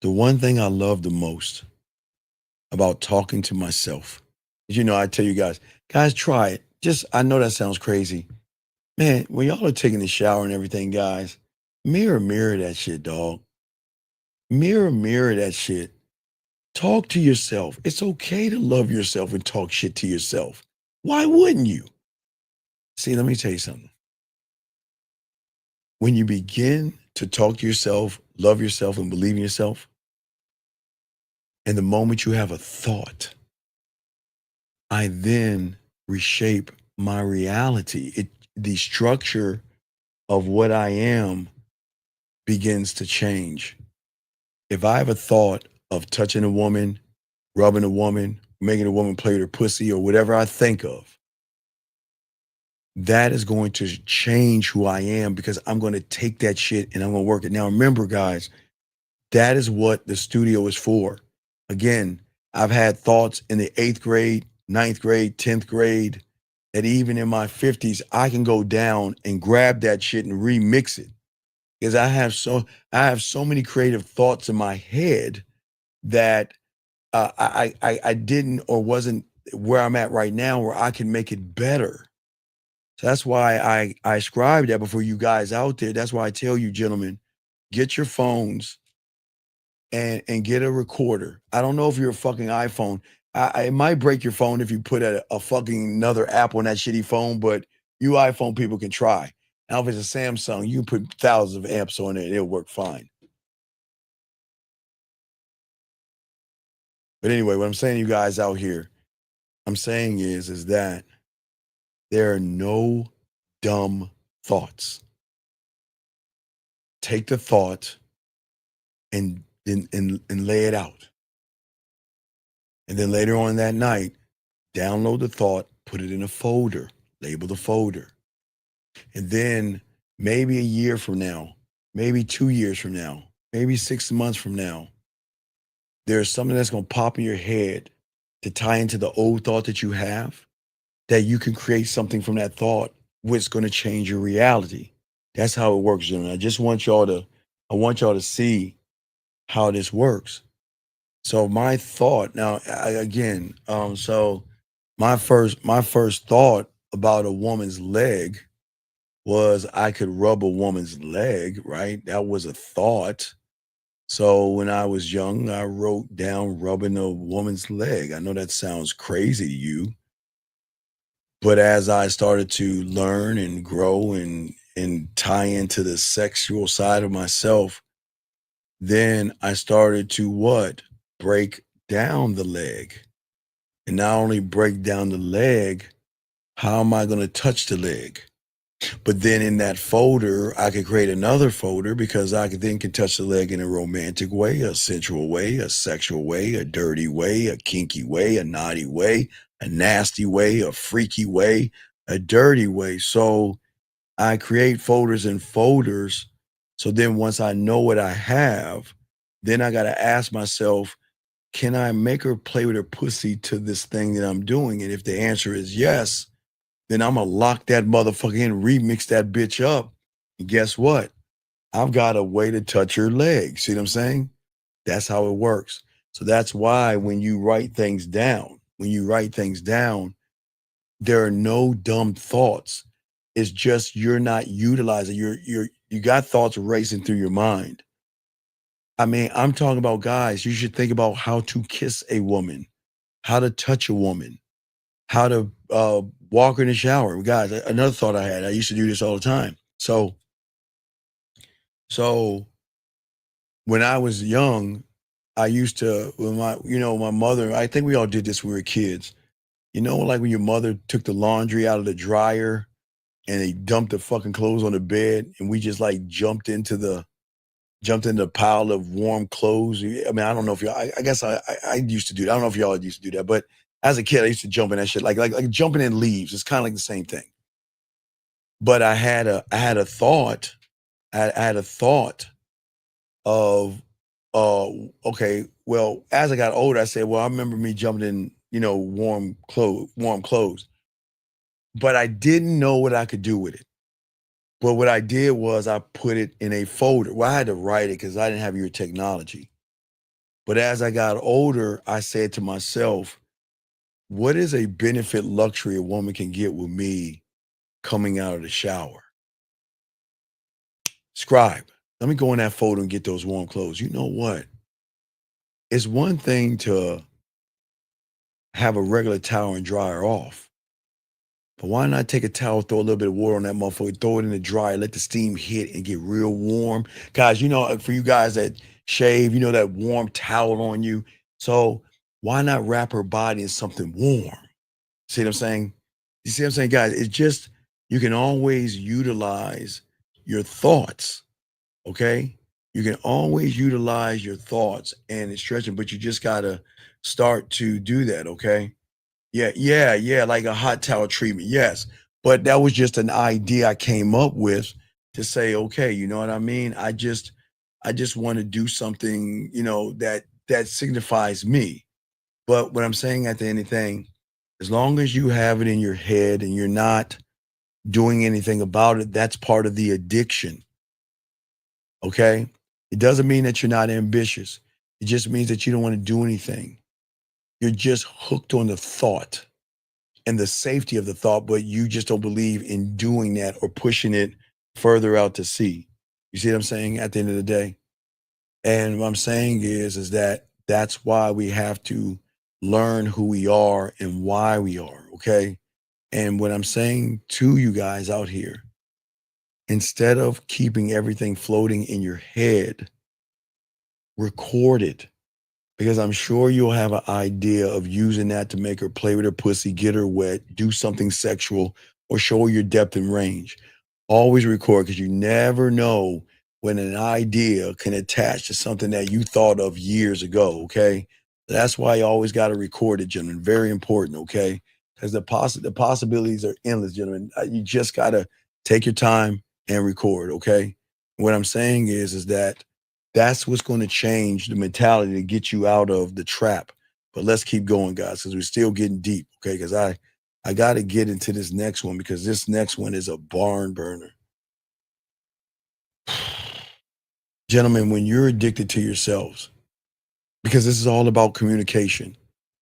The one thing I love the most about talking to myself You know, I tell you guys, try it. Just, I know that sounds crazy. Man, when y'all are taking the shower and everything, guys, mirror that shit, dog. Mirror that shit. Talk to yourself. It's okay to love yourself and talk shit to yourself. Why wouldn't you? See, let me tell you something. When you begin to talk to yourself, love yourself, and believe in yourself, and the moment you have a thought, I then reshape my reality. The structure of what I am begins to change. If I have a thought of touching a woman, rubbing a woman, making a woman play with her pussy, or whatever I think of, that is going to change who I am because I'm going to take that shit and I'm going to work it. Now, remember, guys, that is what the studio is for. Again, I've had thoughts in the 8th grade, 9th grade, 10th grade, that even in my 50s, I can go down and grab that shit and remix it. Because I have so many creative thoughts in my head that I didn't or wasn't where I'm at right now where I can make it better. So that's why I scribe that before you guys out there. That's why I tell you, gentlemen, get your phones and get a recorder. I don't know if you're a fucking iPhone. It might break your phone if you put a fucking another app on that shitty phone, but you iPhone people can try. Now, if it's a Samsung, you can put thousands of amps on it and it'll work fine. But anyway, what I'm saying to you guys out here, I'm saying is that there are no dumb thoughts. Take the thought and lay it out. And then later on that night, download the thought, put it in a folder, label the folder. And then maybe a year from now, maybe 2 years from now, maybe 6 months from now, there's something that's going to pop in your head to tie into the old thought that you have, that you can create something from that thought which is going to change your reality. That's how it works, gentlemen. I want y'all to see how this works. So my thought now, so my first thought about a woman's leg was I could rub a woman's leg, right? That was a thought. So when I was young, I wrote down rubbing a woman's leg. I know that sounds crazy to you, but as I started to learn and grow and tie into the sexual side of myself, then I started to what? Break down the leg. And not only break down the leg, how am I going to touch the leg? But then in that folder, I could create another folder because I could then can touch the leg in a romantic way, a sensual way, a sexual way, a dirty way, a kinky way, a naughty way, a nasty way, a freaky way, a dirty way. So I create folders and folders. So then once I know what I have, then I got to ask myself, can I make her play with her pussy to this thing that I'm doing? And if the answer is yes, then I'm going to lock that motherfucker in, remix that bitch up. And guess what? I've got a way to touch her leg. See what I'm saying? That's how it works. So that's why when you write things down, there are no dumb thoughts. It's just you're not utilizing. You got thoughts racing through your mind. I mean, I'm talking about guys, you should think about how to kiss a woman, how to touch a woman, how to walk her in the shower. Guys, another thought I had, I used to do this all the time. So when I was young, I used to, when my mother, I think we all did this when we were kids. You know, like when your mother took the laundry out of the dryer and they dumped the fucking clothes on the bed and we just like jumped into the pile of warm clothes. I mean, I don't know if y'all, I guess I used to do that. I don't know if y'all used to do that, but as a kid, I used to jump in that shit, like jumping in leaves. It's kind of like the same thing. But I had a thought of, okay, well, as I got older, I said, well, I remember me jumping in, warm clothes. But I didn't know what I could do with it. But what I did was I put it in a folder. Well, I had to write it because I didn't have your technology. But as I got older, I said to myself, what is a benefit luxury a woman can get with me coming out of the shower? Scribe, let me go in that photo and get those warm clothes. You know what? It's one thing to have a regular towel and dry her off. But why not take a towel, throw a little bit of water on that motherfucker, throw it in the dryer, let the steam hit and get real warm. Guys, you know, for you guys that shave, you know, that warm towel on you. So why not wrap her body in something warm? See what I'm saying? You see what I'm saying, guys? It's just, you can always utilize your thoughts, okay? You can always utilize your thoughts and stretch them, but you just gotta start to do that, okay? Yeah, like a hot towel treatment, yes. But that was just an idea I came up with to say, okay, you know what I mean? I just want to do something, you know, that signifies me. But what I'm saying at the end of the thing, as long as you have it in your head and you're not doing anything about it, that's part of the addiction. Okay? It doesn't mean that you're not ambitious. It just means that you don't want to do anything. You're just hooked on the thought and the safety of the thought, but you just don't believe in doing that or pushing it further out to sea. You see what I'm saying at the end of the day? And what I'm saying is that that's why we have to learn who we are and why we are, okay? And what I'm saying to you guys out here, instead of keeping everything floating in your head, record it. Because I'm sure you'll have an idea of using that to make her play with her pussy, get her wet, do something sexual, or show her your depth and range. Always record, because you never know when an idea can attach to something that you thought of years ago, okay? That's why you always got to record it, gentlemen. Very important, okay? Because the possibilities are endless, gentlemen. You just got to take your time and record, okay? What I'm saying is that that's what's going to change the mentality to get you out of the trap. But let's keep going, guys, because we're still getting deep, okay? Because I got to get into this next one, because this next one is a barn burner. Gentlemen, when you're addicted to yourselves, because this is all about communication,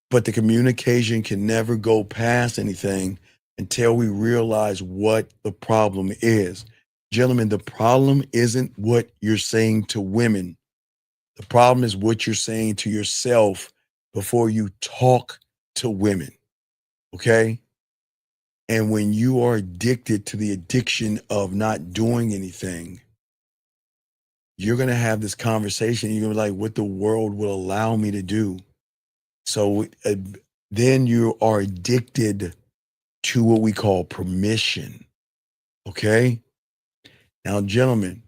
but the communication can never go past anything until we realize what the problem is. Gentlemen, the problem isn't what you're saying to women. The problem is what you're saying to yourself before you talk to women, okay? And when you are addicted to the addiction of not doing anything, you're going to have this conversation. You're going to be like, what the world will allow me to do. So then you are addicted to what we call permission, okay? Now, gentlemen,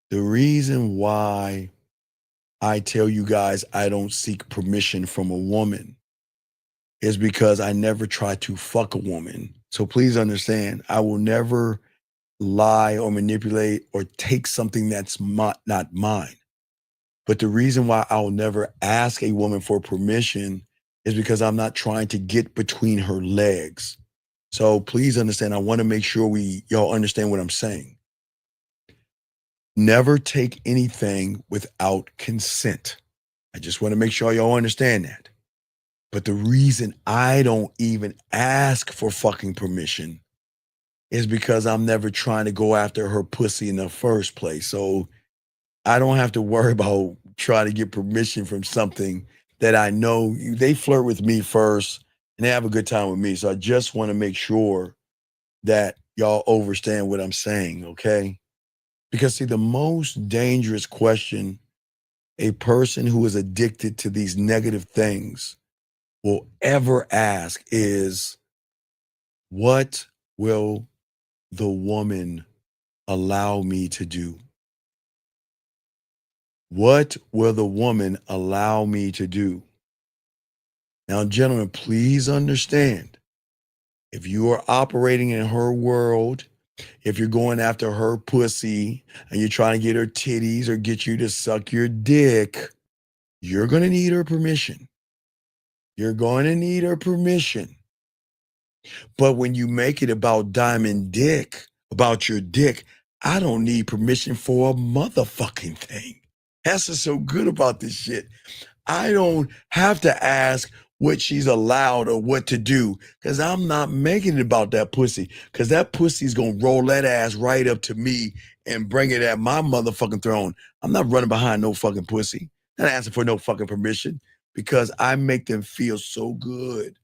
the reason why I tell you guys I don't seek permission from a woman is because I never try to fuck a woman. So please understand, I will never lie or manipulate or take something that's not mine. But the reason why I'll never ask a woman for permission is because I'm not trying to get between her legs. So please understand, I want to make sure y'all understand what I'm saying. Never take anything without consent. I just want to make sure y'all understand that. But the reason I don't even ask for fucking permission is because I'm never trying to go after her pussy in the first place. So I don't have to worry about trying to get permission from something that I know they flirt with me first and they have a good time with me. So I just want to make sure that y'all understand what I'm saying, okay? Because see, the most dangerous question a person who is addicted to these negative things will ever ask is, what will the woman allow me to do? What will the woman allow me to do? Now, gentlemen, please understand, if you are operating in her world, if you're going after her pussy and you're trying to get her titties or get you to suck your dick, you're going to need her permission. You're going to need her permission. But when you make it about Diamond Dick, about your dick, I don't need permission for a motherfucking thing. That's what's so good about this shit. I don't have to ask, what she's allowed or what to do, because I'm not making it about that pussy, because that pussy's gonna roll that ass right up to me and bring it at my motherfucking throne. I'm not running behind no fucking pussy, not asking for no fucking permission, because I make them feel so good.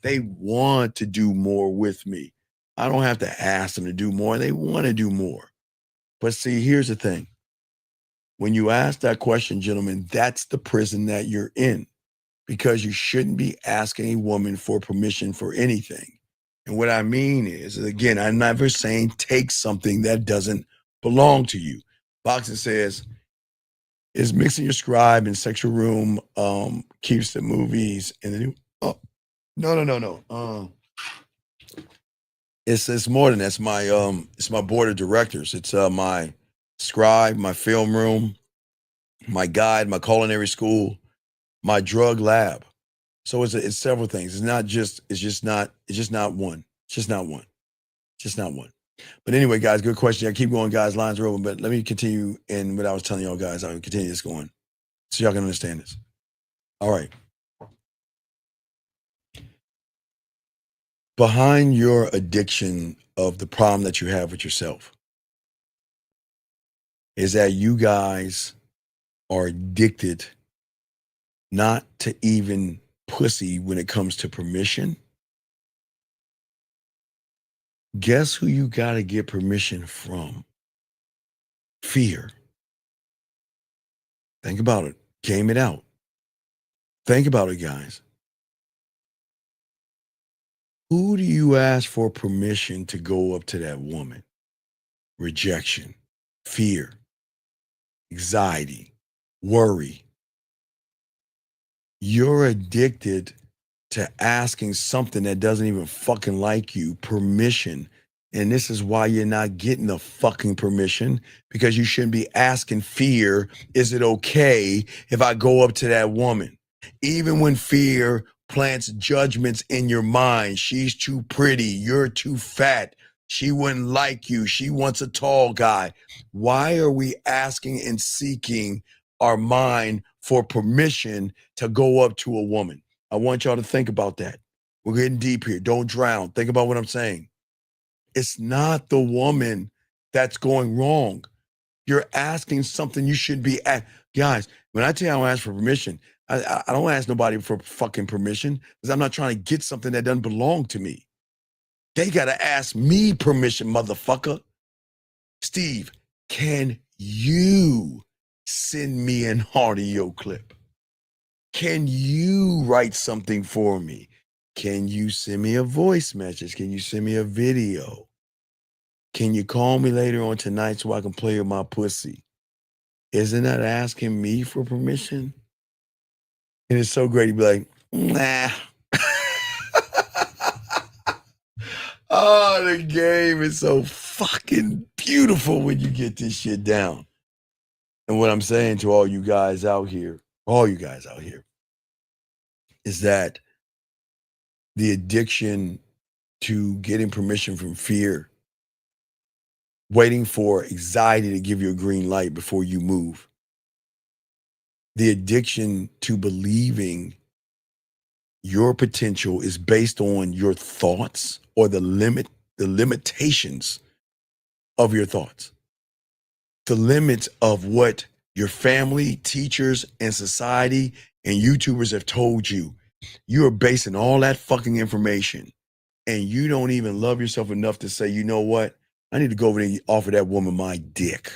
They want to do more with me. I don't have to ask them to do more. They want to do more. But see, here's the thing. When you ask that question, gentlemen, that's the prison that you're in, because you shouldn't be asking a woman for permission for anything. And what I mean is, again, I'm never saying take something that doesn't belong to you. Boxing says, is mixing your scribe in sexual room keeps the movies in the new. Oh, no. It's more than that. It's my board of directors. It's my scribe, my film room, my guide, my culinary school, my drug lab. So it's several things. It's just not one. It's just not one. Just not one. But anyway, guys, good question. I keep going, guys. Lines are open, but let me continue in what I was telling y'all, guys. I'll continue this going so y'all can understand this. All right. Behind your addiction of the problem that you have with yourself is that you guys are addicted not to even pussy when it comes to permission. Guess who you got to get permission from? Fear. Think about it. Game it out. Think about it, guys. Who do you ask for permission to go up to that woman? Rejection, fear, anxiety, worry. You're addicted to asking something that doesn't even fucking like you permission. And this is why you're not getting the fucking permission, because you shouldn't be asking fear, is it okay if I go up to that woman? Even when fear plants judgments in your mind, she's too pretty, you're too fat, she wouldn't like you, she wants a tall guy. Why are we asking and seeking our mind for permission to go up to a woman? I want y'all to think about that. We're getting deep here. Don't drown. Think about what I'm saying. It's not the woman that's going wrong. You're asking something you should be at. Guys, when I tell you I don't ask for permission, I don't ask nobody for fucking permission, because I'm not trying to get something that doesn't belong to me. They got to ask me permission, motherfucker. Steve, can you send me an audio clip? Can you write something for me? Can you send me a voice message? Can you send me a video? Can you call me later on tonight so I can play with my pussy? Isn't that asking me for permission? And it's so great to be like, nah. Oh, the game is so fucking beautiful when you get this shit down. And what I'm saying to all you guys out here, is that the addiction to getting permission from fear, waiting for anxiety to give you a green light before you move, the addiction to believing your potential is based on your thoughts or the limitations of your thoughts, the limits of what your family, teachers, and society and YouTubers have told you. You are basing all that fucking information, and you don't even love yourself enough to say, you know what? I need to go over there and offer that woman my dick.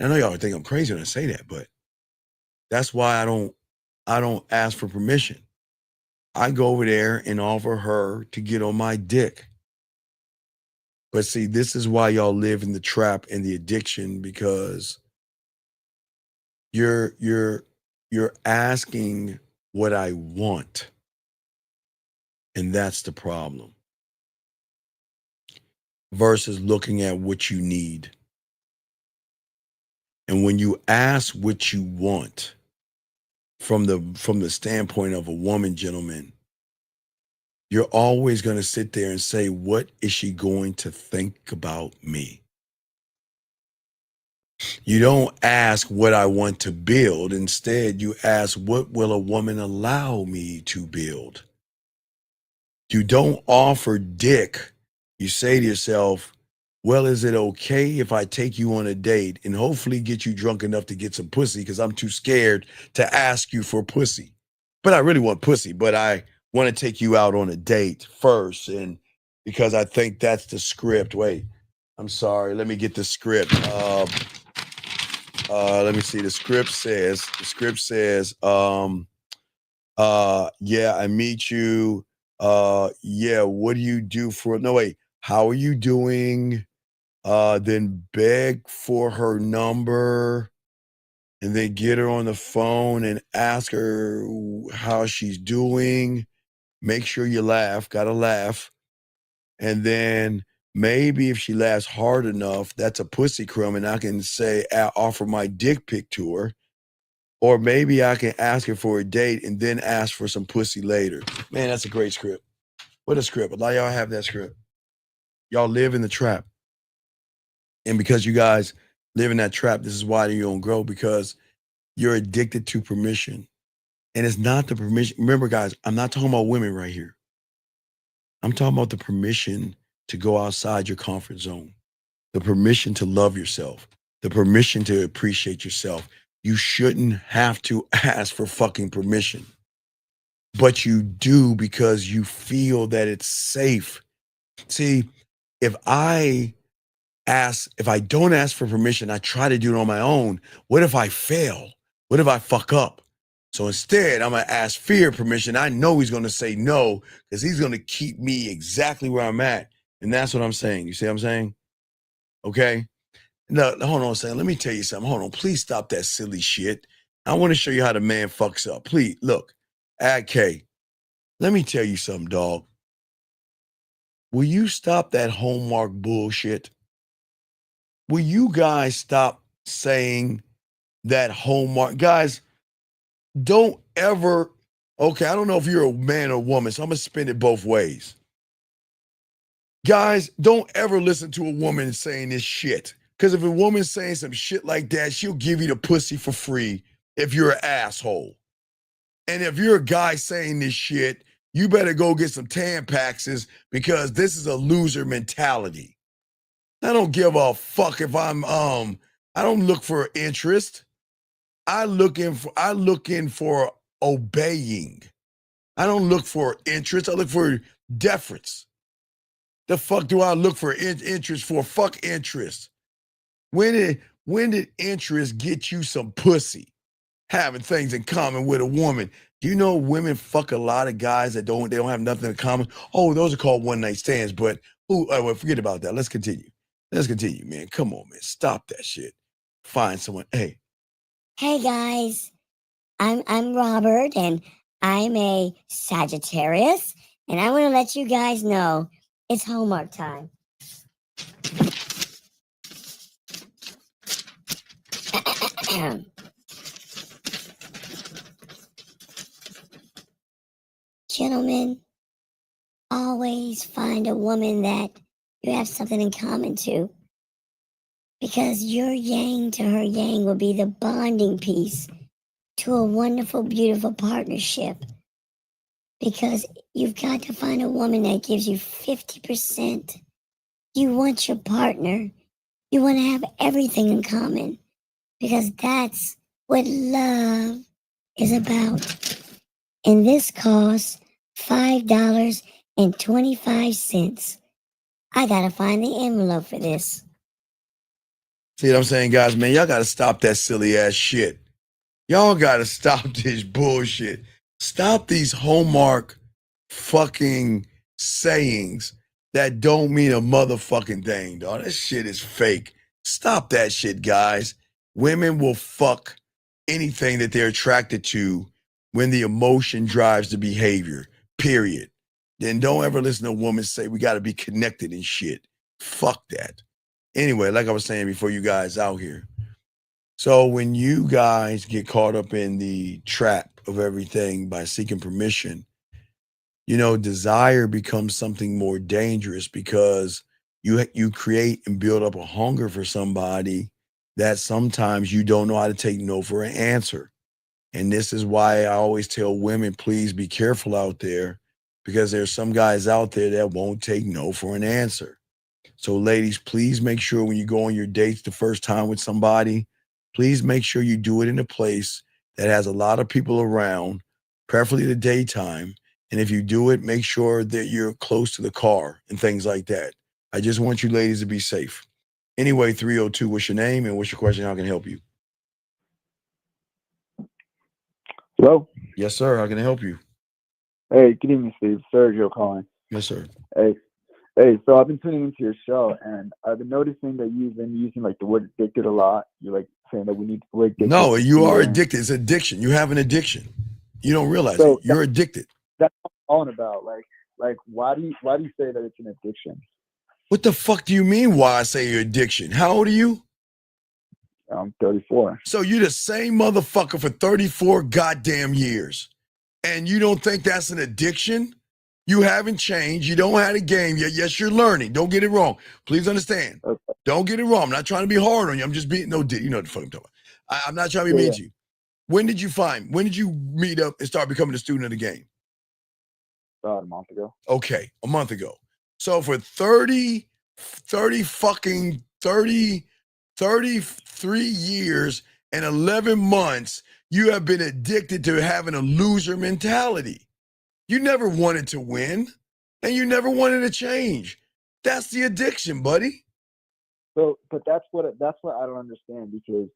I know y'all think I'm crazy when I say that, but that's why I don't ask for permission. I go over there and offer her to get on my dick. But see, this is why y'all live in the trap and the addiction, because you're asking what I want. And that's the problem. Versus looking at what you need. And when you ask what you want from the standpoint of a woman, gentlemen, you're always going to sit there and say, what is she going to think about me? You don't ask what I want to build. Instead, you ask, what will a woman allow me to build? You don't offer dick. You say to yourself, well, is it okay if I take you on a date and hopefully get you drunk enough to get some pussy because I'm too scared to ask you for pussy? But I really want pussy, but I want to take you out on a date first. And because I think that's the script. Wait, I'm sorry. Let me get the script. Let me see. The script says, yeah, I meet you. Yeah, what do you do for, no, wait, how are you doing? Then beg for her number and then get her on the phone and ask her how she's doing. Make sure you laugh, gotta laugh. And then maybe if she laughs hard enough, that's a pussy crumb, and I can say, offer my dick pic to her. Or maybe I can ask her for a date and then ask for some pussy later. Man, that's a great script. What a script. A lot of y'all have that script. Y'all live in the trap. And because you guys live in that trap, this is why you don't grow, because you're addicted to permission. And it's not the permission. Remember, guys, I'm not talking about women right here. I'm talking about the permission to go outside your comfort zone, the permission to love yourself, the permission to appreciate yourself. You shouldn't have to ask for fucking permission, but you do because you feel that it's safe. See, if I don't ask for permission, I try to do it on my own. What if I fail? What if I fuck up? So instead, I'm going to ask fear permission. I know he's going to say no because he's going to keep me exactly where I'm at. And that's what I'm saying. You see what I'm saying? Okay. No, hold on a second. Let me tell you something. Hold on. Please stop that silly shit. I want to show you how the man fucks up. Please, look. K, let me tell you something, dog. Will you stop that homework bullshit? Will you guys stop saying that homework? Guys, don't ever, okay, I don't know if you're a man or woman, so I'm going to spin it both ways. Guys, don't ever listen to a woman saying this shit. Because if a woman's saying some shit like that, she'll give you the pussy for free if you're an asshole. And if you're a guy saying this shit, you better go get some Tampaxes because this is a loser mentality. I don't give a fuck if I don't look for interest. I look in for obeying. I don't look for interest. I look for deference. The fuck do I look for interest for? Fuck interest. When did interest get you some pussy? Having things in common with a woman. Do you know women fuck a lot of guys that don't have nothing in common? Oh, those are called one night stands. But well, forget about that. Let's continue. Let's continue, man. Come on, man. Stop that shit. Find someone. Hey. Hey guys, I'm Robert and I'm a Sagittarius, and I want to let you guys know it's homework time. Gentlemen, always find a woman that you have something in common to, because your yang to her yang will be the bonding piece to a wonderful, beautiful partnership. Because you've got to find a woman that gives you 50%. You want your partner. You want to have everything in common, because that's what love is about. And this costs $5.25. I gotta find the envelope for this. See what I'm saying, guys? Man, y'all gotta stop that silly ass shit. Y'all gotta stop this bullshit. Stop these Hallmark fucking sayings that don't mean a motherfucking thing, dog. That shit is fake. Stop that shit, guys. Women will fuck anything that they're attracted to when the emotion drives the behavior, period. Then don't ever listen to a woman say we gotta be connected and shit. Fuck that. Anyway, like I was saying before, you guys out here. So when you guys get caught up in the trap of everything by seeking permission, you know, desire becomes something more dangerous, because you create and build up a hunger for somebody that sometimes you don't know how to take no for an answer. And this is why I always tell women, please be careful out there, because there's some guys out there that won't take no for an answer. So ladies, please make sure when you go on your dates the first time with somebody, please make sure you do it in a place that has a lot of people around, preferably the daytime. And if you do it, make sure that you're close to the car and things like that. I just want you ladies to be safe. Anyway, 302, what's your name and what's your question? How can I help you? Hello? Yes, sir. How can I help you? Hey, good evening, Steve. Sergio calling. Yes, sir. Hey, so I've been tuning into your show, and I've been noticing that you've been using like the word addicted a lot. You're like saying that we need the word addicted. No, to you are feeling. addicted. It's addiction. You have an addiction. You don't realize So it. You're addicted. That's what I'm calling about. Like why do you say that it's an addiction? What the fuck do you mean why I say your addiction? How old are you? I'm 34. So you're the same motherfucker for 34 goddamn years. And you don't think that's an addiction? You haven't changed. You don't have a game yet. Yes, you're learning. Don't get it wrong. Please understand. Okay. Don't get it wrong. I'm not trying to be hard on you. I'm just being, no, you know what the fuck I'm talking about. I'm not trying to be mean to you. When did you meet up and start becoming a student of the game? About a month ago. Okay, a month ago. So for 33 years and 11 months, you have been addicted to having a loser mentality. You never wanted to win, and you never wanted to change. That's the addiction, buddy. So, but that's what I don't understand, because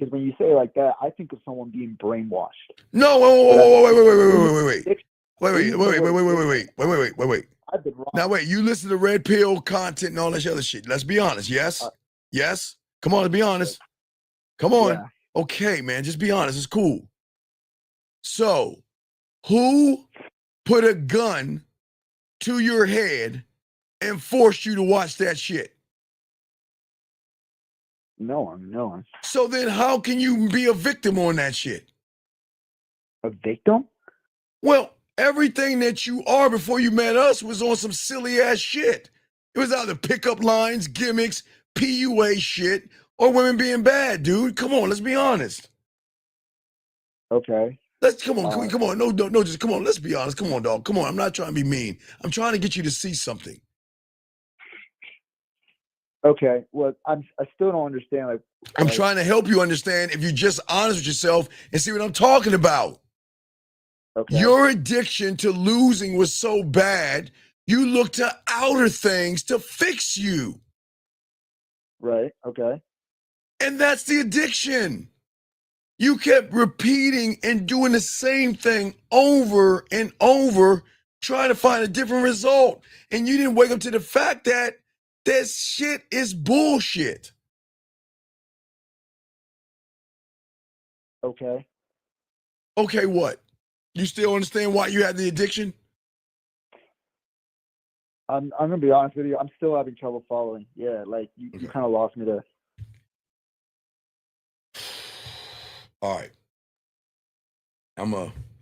when you say it like that, I think of someone being brainwashed. No, wait. I've been wrong. Now wait, you listen to red pill content and all this other shit. Let's be honest, yes? Yes? Come on, let's be honest. Come on. Yeah. Okay, man, just be honest. It's cool. So, who put a gun to your head and forced you to watch that shit? No one. So then how can you be a victim on that shit? A victim? Well, everything that you are before you met us was on some silly ass shit. It was either pickup lines, gimmicks, PUA shit, or women being bad, dude. Come on, let's be honest. Okay. Come on. No, just come on. Let's be honest. Come on, dog. Come on. I'm not trying to be mean. I'm trying to get you to see something. Okay. Well, I still don't understand. I'm trying to help you understand if you're just honest with yourself and see what I'm talking about. Okay. Your addiction to losing was so bad, you look to outer things to fix you. Right. Okay. And that's the addiction. You kept repeating and doing the same thing over and over, trying to find a different result. And you didn't wake up to the fact that this shit is bullshit. Okay. Okay, what? You still understand why you had the addiction? I'm gonna be honest with you. I'm still having trouble following. Yeah, you kind of lost me there. All right.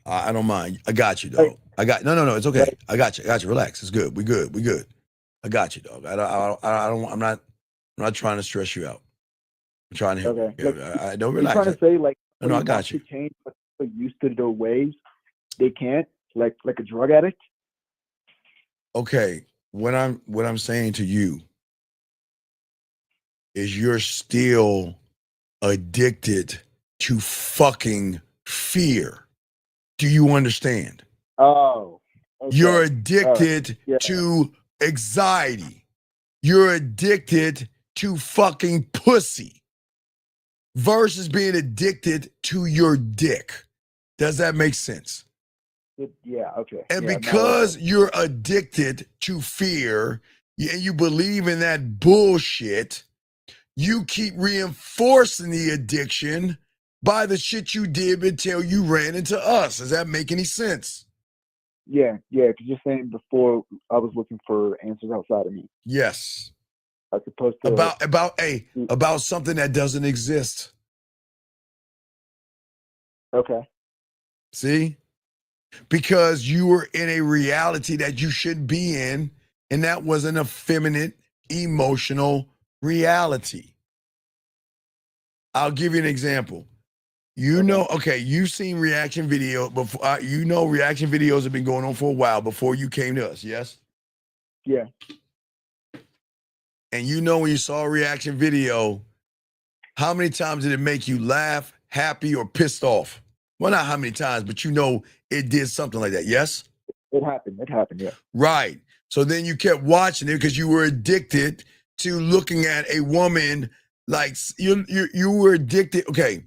I don't mind. I got you, dog. No, it's okay. I got you. Relax. It's good. We good. I got you, dog. I'm not trying to stress you out. I'm trying to help you. Yeah, I don't relax. You're trying to say no, I got you. To change but used to their ways, they can't, like a drug addict. Okay, what I'm saying to you is you're still addicted to fucking fear. Do you understand? Oh. Okay. You're addicted to anxiety. You're addicted to fucking pussy versus being addicted to your dick. Does that make sense? Yeah, okay. And because you're addicted to fear and you believe in that bullshit, you keep reinforcing the addiction by the shit you did until you ran into us. Does that make any sense? Yeah, because you're saying before I was looking for answers outside of me. Yes. As opposed to about something that doesn't exist. Okay. See? Because you were in a reality that you shouldn't be in, and that was an effeminate, emotional reality. I'll give you an example. You know, okay, you've seen reaction video before. You know, reaction videos have been going on for a while before you came to us, yes? Yeah. And you know, when you saw a reaction video, how many times did it make you laugh, happy, or pissed off? Well, not how many times, but you know it did something like that, yes? It happened. It happened. Yeah. Right. So then you kept watching it because you were addicted to looking at a woman like you were addicted. Okay,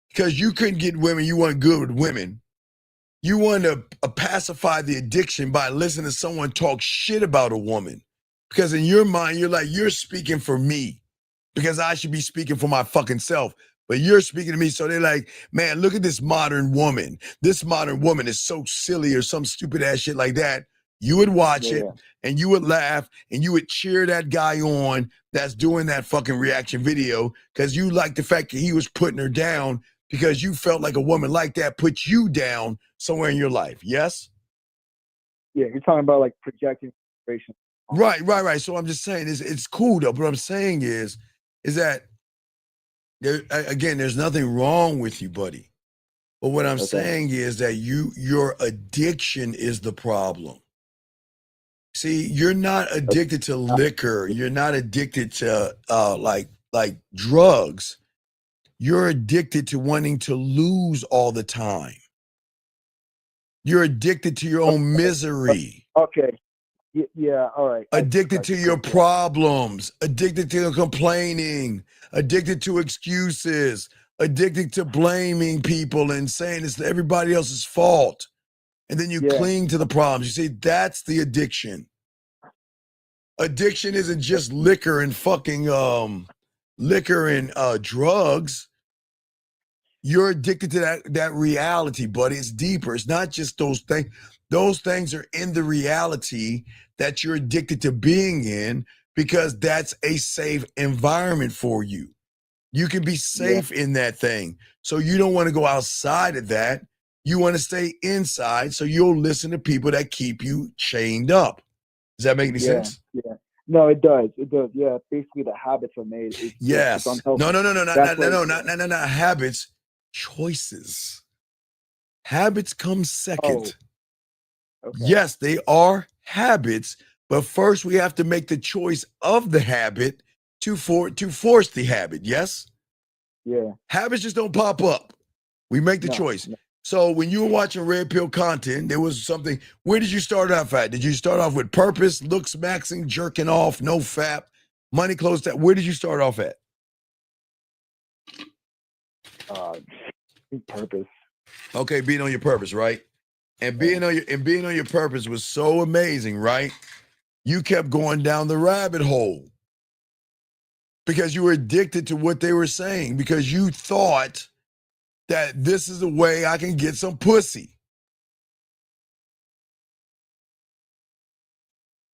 because you couldn't get women, you weren't good with women. You wanted to pacify the addiction by listening to someone talk shit about a woman. Because in your mind, you're like, you're speaking for me because I should be speaking for my fucking self. But you're speaking to me. So they're like, man, look at this modern woman. This modern woman is so silly or some stupid ass shit like that. You would watch it and you would laugh and you would cheer that guy on that's doing that fucking reaction video because you like the fact that he was putting her down because you felt like a woman like that put you down somewhere in your life. Yes? Yeah, you're talking about like projecting inspiration. Right. So I'm just saying it's cool though. But what I'm saying is that there's nothing wrong with you, buddy. But what I'm saying is that your addiction is the problem. See, you're not addicted to liquor. You're not addicted to like drugs. You're addicted to wanting to lose all the time. You're addicted to your own misery. Okay. Yeah, all right. Addicted to your problems, addicted to complaining, addicted to excuses, addicted to blaming people and saying it's everybody else's fault. And then you cling to the problems. You see, that's the addiction. Addiction isn't just liquor and fucking drugs. You're addicted to that reality, buddy. It's deeper. It's not just those things. Those things are in the reality that you're addicted to being in because that's a safe environment for you. You can be safe in that thing. So you don't want to go outside of that. You want to stay inside. So you'll listen to people that keep you chained up. Does that make any sense? Yeah. No, it does. It does. Yeah. Basically, the habits are made. Yes. It's No, unhealthy. not habits. Choices. Habits come second. Yes, they are habits, but first we have to make the choice of the habit to force the habit. Yes? Yeah. Habits just don't pop up. We make the choice. No. So when you were watching Red Pill content, there was something. Where did you start off at? Did you start off with purpose, looks maxing, jerking off, no fap, money close that? Where did you start off at? Purpose. Okay, being on your purpose, right? And being on your purpose was so amazing, right? You kept going down the rabbit hole because you were addicted to what they were saying because you thought that this is the way I can get some pussy.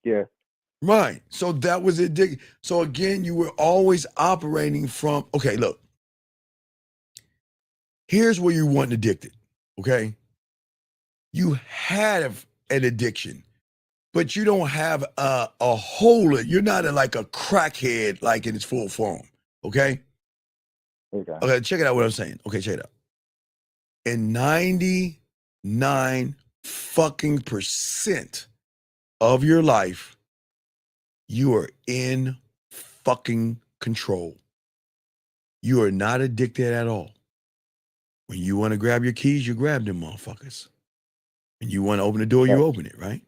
Yeah. Right. So that was addicted. So again, you were always operating from, okay, look. Here's where you weren't addicted, okay? You have an addiction, but you don't have a whole, you're not like a crackhead like in its full form, okay? Okay, check it out what I'm saying. Okay, check it out. In 99 fucking percent of your life, you are in fucking control. You are not addicted at all. When you want to grab your keys, you grab them motherfuckers. And you want to open the door, you open it, right?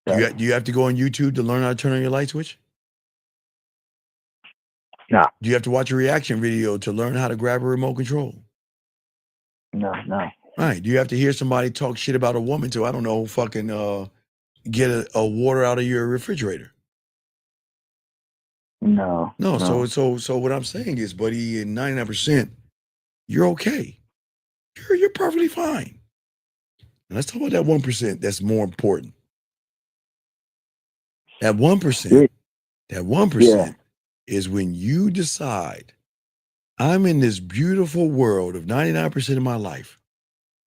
Do you have to go on YouTube to learn how to turn on your light switch? No. Do you have to watch a reaction video to learn how to grab a remote control? No. Right. Do you have to hear somebody talk shit about a woman to, I don't know, fucking get a water out of your refrigerator? No. So what I'm saying is, buddy, in 99%, you're okay. You're perfectly fine. Now let's talk about that 1% that's more important. That 1% is when you decide, I'm in this beautiful world of 99% of my life.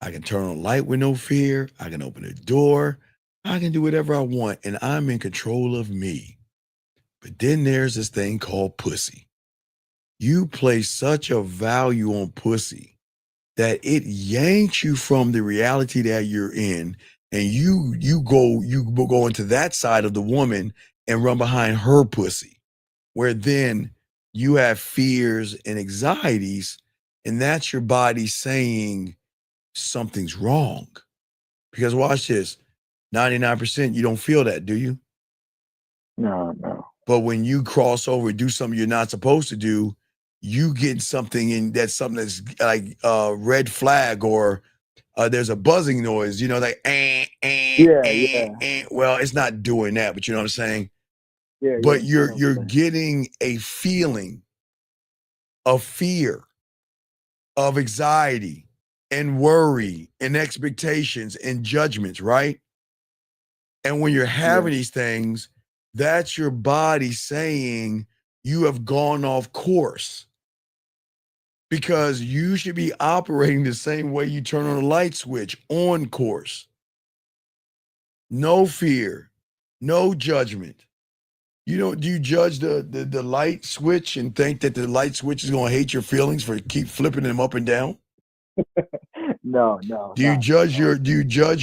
I can turn on a light with no fear. I can open a door. I can do whatever I want, and I'm in control of me. But then there's this thing called pussy. You place such a value on pussy that it yanks you from the reality that you're in, and you go into that side of the woman and run behind her pussy, where then you have fears and anxieties, and that's your body saying something's wrong. Because watch this, 99% you don't feel that, do you? No. But when you cross over and do something you're not supposed to do, you get something in that's something that's like a red flag, or there's a buzzing noise, like Yeah. well, it's not doing that, but you know what I'm saying? Yeah. But I know what you're you're saying. getting a feeling of fear, of anxiety, and worry, and expectations and judgments, right? And when you're having these things, that's your body saying you have gone off course, because you should be operating the same way you turn on a light switch, on course. No fear, no judgment. Do you judge the light switch and think that the light switch is going to hate your feelings for keep flipping them up and down? No. Do you judge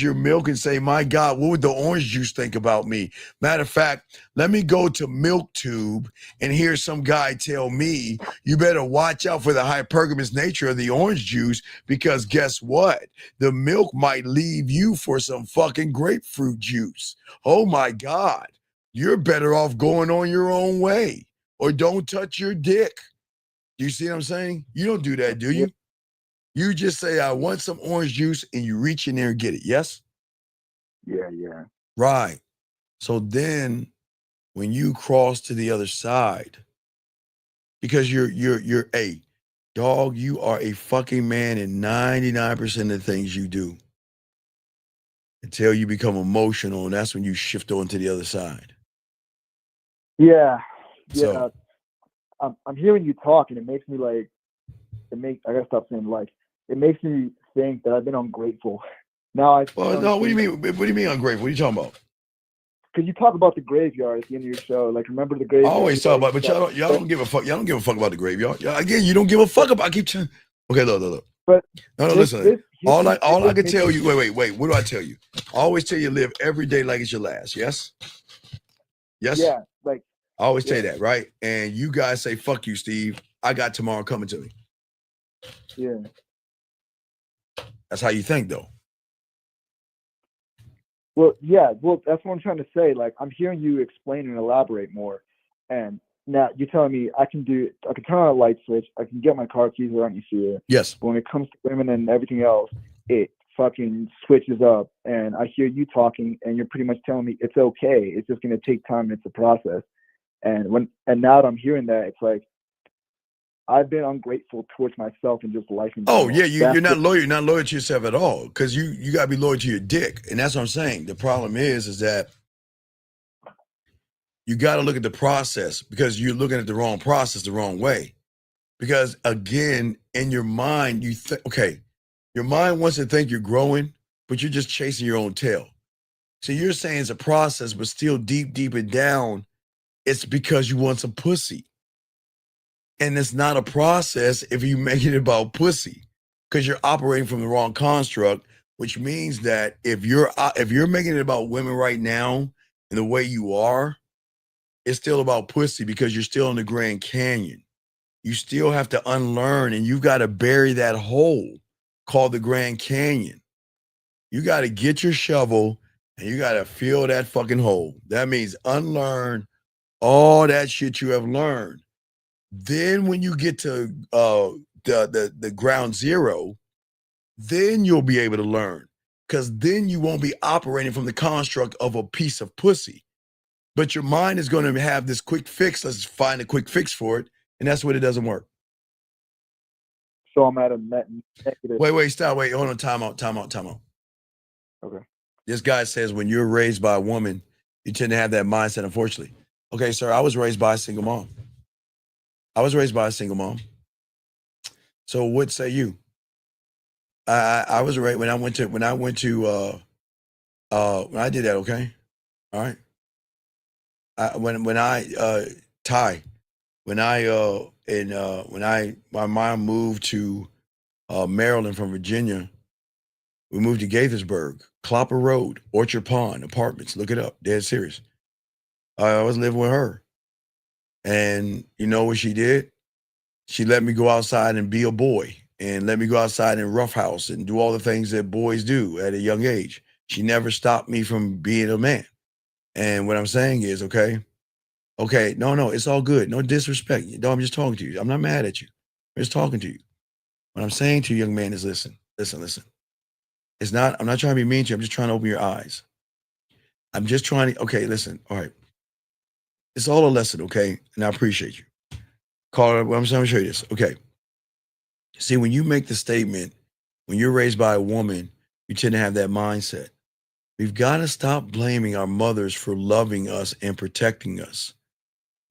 your milk and say, my God, what would the orange juice think about me? Matter of fact, let me go to MilkTube and hear some guy tell me, you better watch out for the hypergamous nature of the orange juice, because guess what? The milk might leave you for some fucking grapefruit juice. Oh my God. You're better off going on your own way, or don't touch your dick. Do you see what I'm saying? You don't do that, do you? You just say, I want some orange juice, and you reach in there and get it. Yes? Yeah. Right. So then when you cross to the other side, because you're a dog, you are a fucking man in 99% of the things you do, until you become emotional, and that's when you shift on to the other side. Yeah. So I'm hearing you talk, and it makes me I gotta stop saying it makes me think that I've been ungrateful. Now no, what do you mean? What do you mean ungrateful? What are you talking about? Because you talk about the graveyard at the end of your show. Like, remember the I graveyard? always talk about, but y'all don't give a fuck. Y'all don't give a fuck about the graveyard. Again, you don't give a fuck about. I keep telling. Okay, look. But no, listen. All I can tell you. Wait. What do I tell you? I always tell you, live every day like it's your last. Yes. Yeah. I always say that, right? And you guys say, "Fuck you, Steve. I got tomorrow coming to me." Yeah. That's how you think, though. Well, yeah. Well, that's what I'm trying to say. Like, I'm hearing you explain and elaborate more, and now you're telling me I can turn on a light switch, I can get my car keys without any fear. Yes. But when it comes to women and everything else, it fucking switches up. And I hear you talking, and you're pretty much telling me it's okay. It's just gonna take time. It's a process. And now that I'm hearing that, it's like I've been ungrateful towards myself and just life in general. Oh yeah, you're not loyal. You're not loyal to yourself at all, because you gotta be loyal to your dick, and that's what I'm saying. The problem is that you got to look at the process, because you're looking at the wrong process the wrong way. Because again, in your mind, you think, okay, your mind wants to think you're growing, but you're just chasing your own tail. So you're saying it's a process, but still deep and down, it's because you want some pussy. And it's not a process if you make it about pussy, because you're operating from the wrong construct, which means that if you're making it about women right now in the way you are, it's still about pussy, because you're still in the Grand Canyon. You still have to unlearn, and you've got to bury that hole called the Grand Canyon. You got to get your shovel and you got to fill that fucking hole. That means unlearn all that shit you have learned. Then when you get to the ground zero, then you'll be able to learn, because then you won't be operating from the construct of a piece of pussy. But your mind is going to have this quick fix. Let's find a quick fix for it. And that's when it doesn't work. So I'm at a negative. Wait, stop. Wait, hold on. Time out. Okay. This guy says when you're raised by a woman, you tend to have that mindset, unfortunately. Okay, sir, I was raised by a single mom. So what say you? I was raised when I did that, okay? All right. when I Ty, when my mom moved to Maryland from Virginia, we moved to Gaithersburg, Clopper Road, Orchard Pond Apartments. Look it up, dead serious. I was living with her, and you know what she did? She let me go outside and be a boy, and let me go outside and roughhouse and do all the things that boys do at a young age. She never stopped me from being a man. And what I'm saying is, okay, no, it's all good. No disrespect. No, I'm just talking to you. I'm not mad at you. I'm just talking to you. What I'm saying to you, young man, is listen. I'm not trying to be mean to you. I'm just trying to open your eyes. I'm just trying to, okay, listen. All right. It's all a lesson, okay? And I appreciate you. Carl, I'm trying to show you this. Okay. See, when you make the statement, when you're raised by a woman, you tend to have that mindset. We've got to stop blaming our mothers for loving us and protecting us.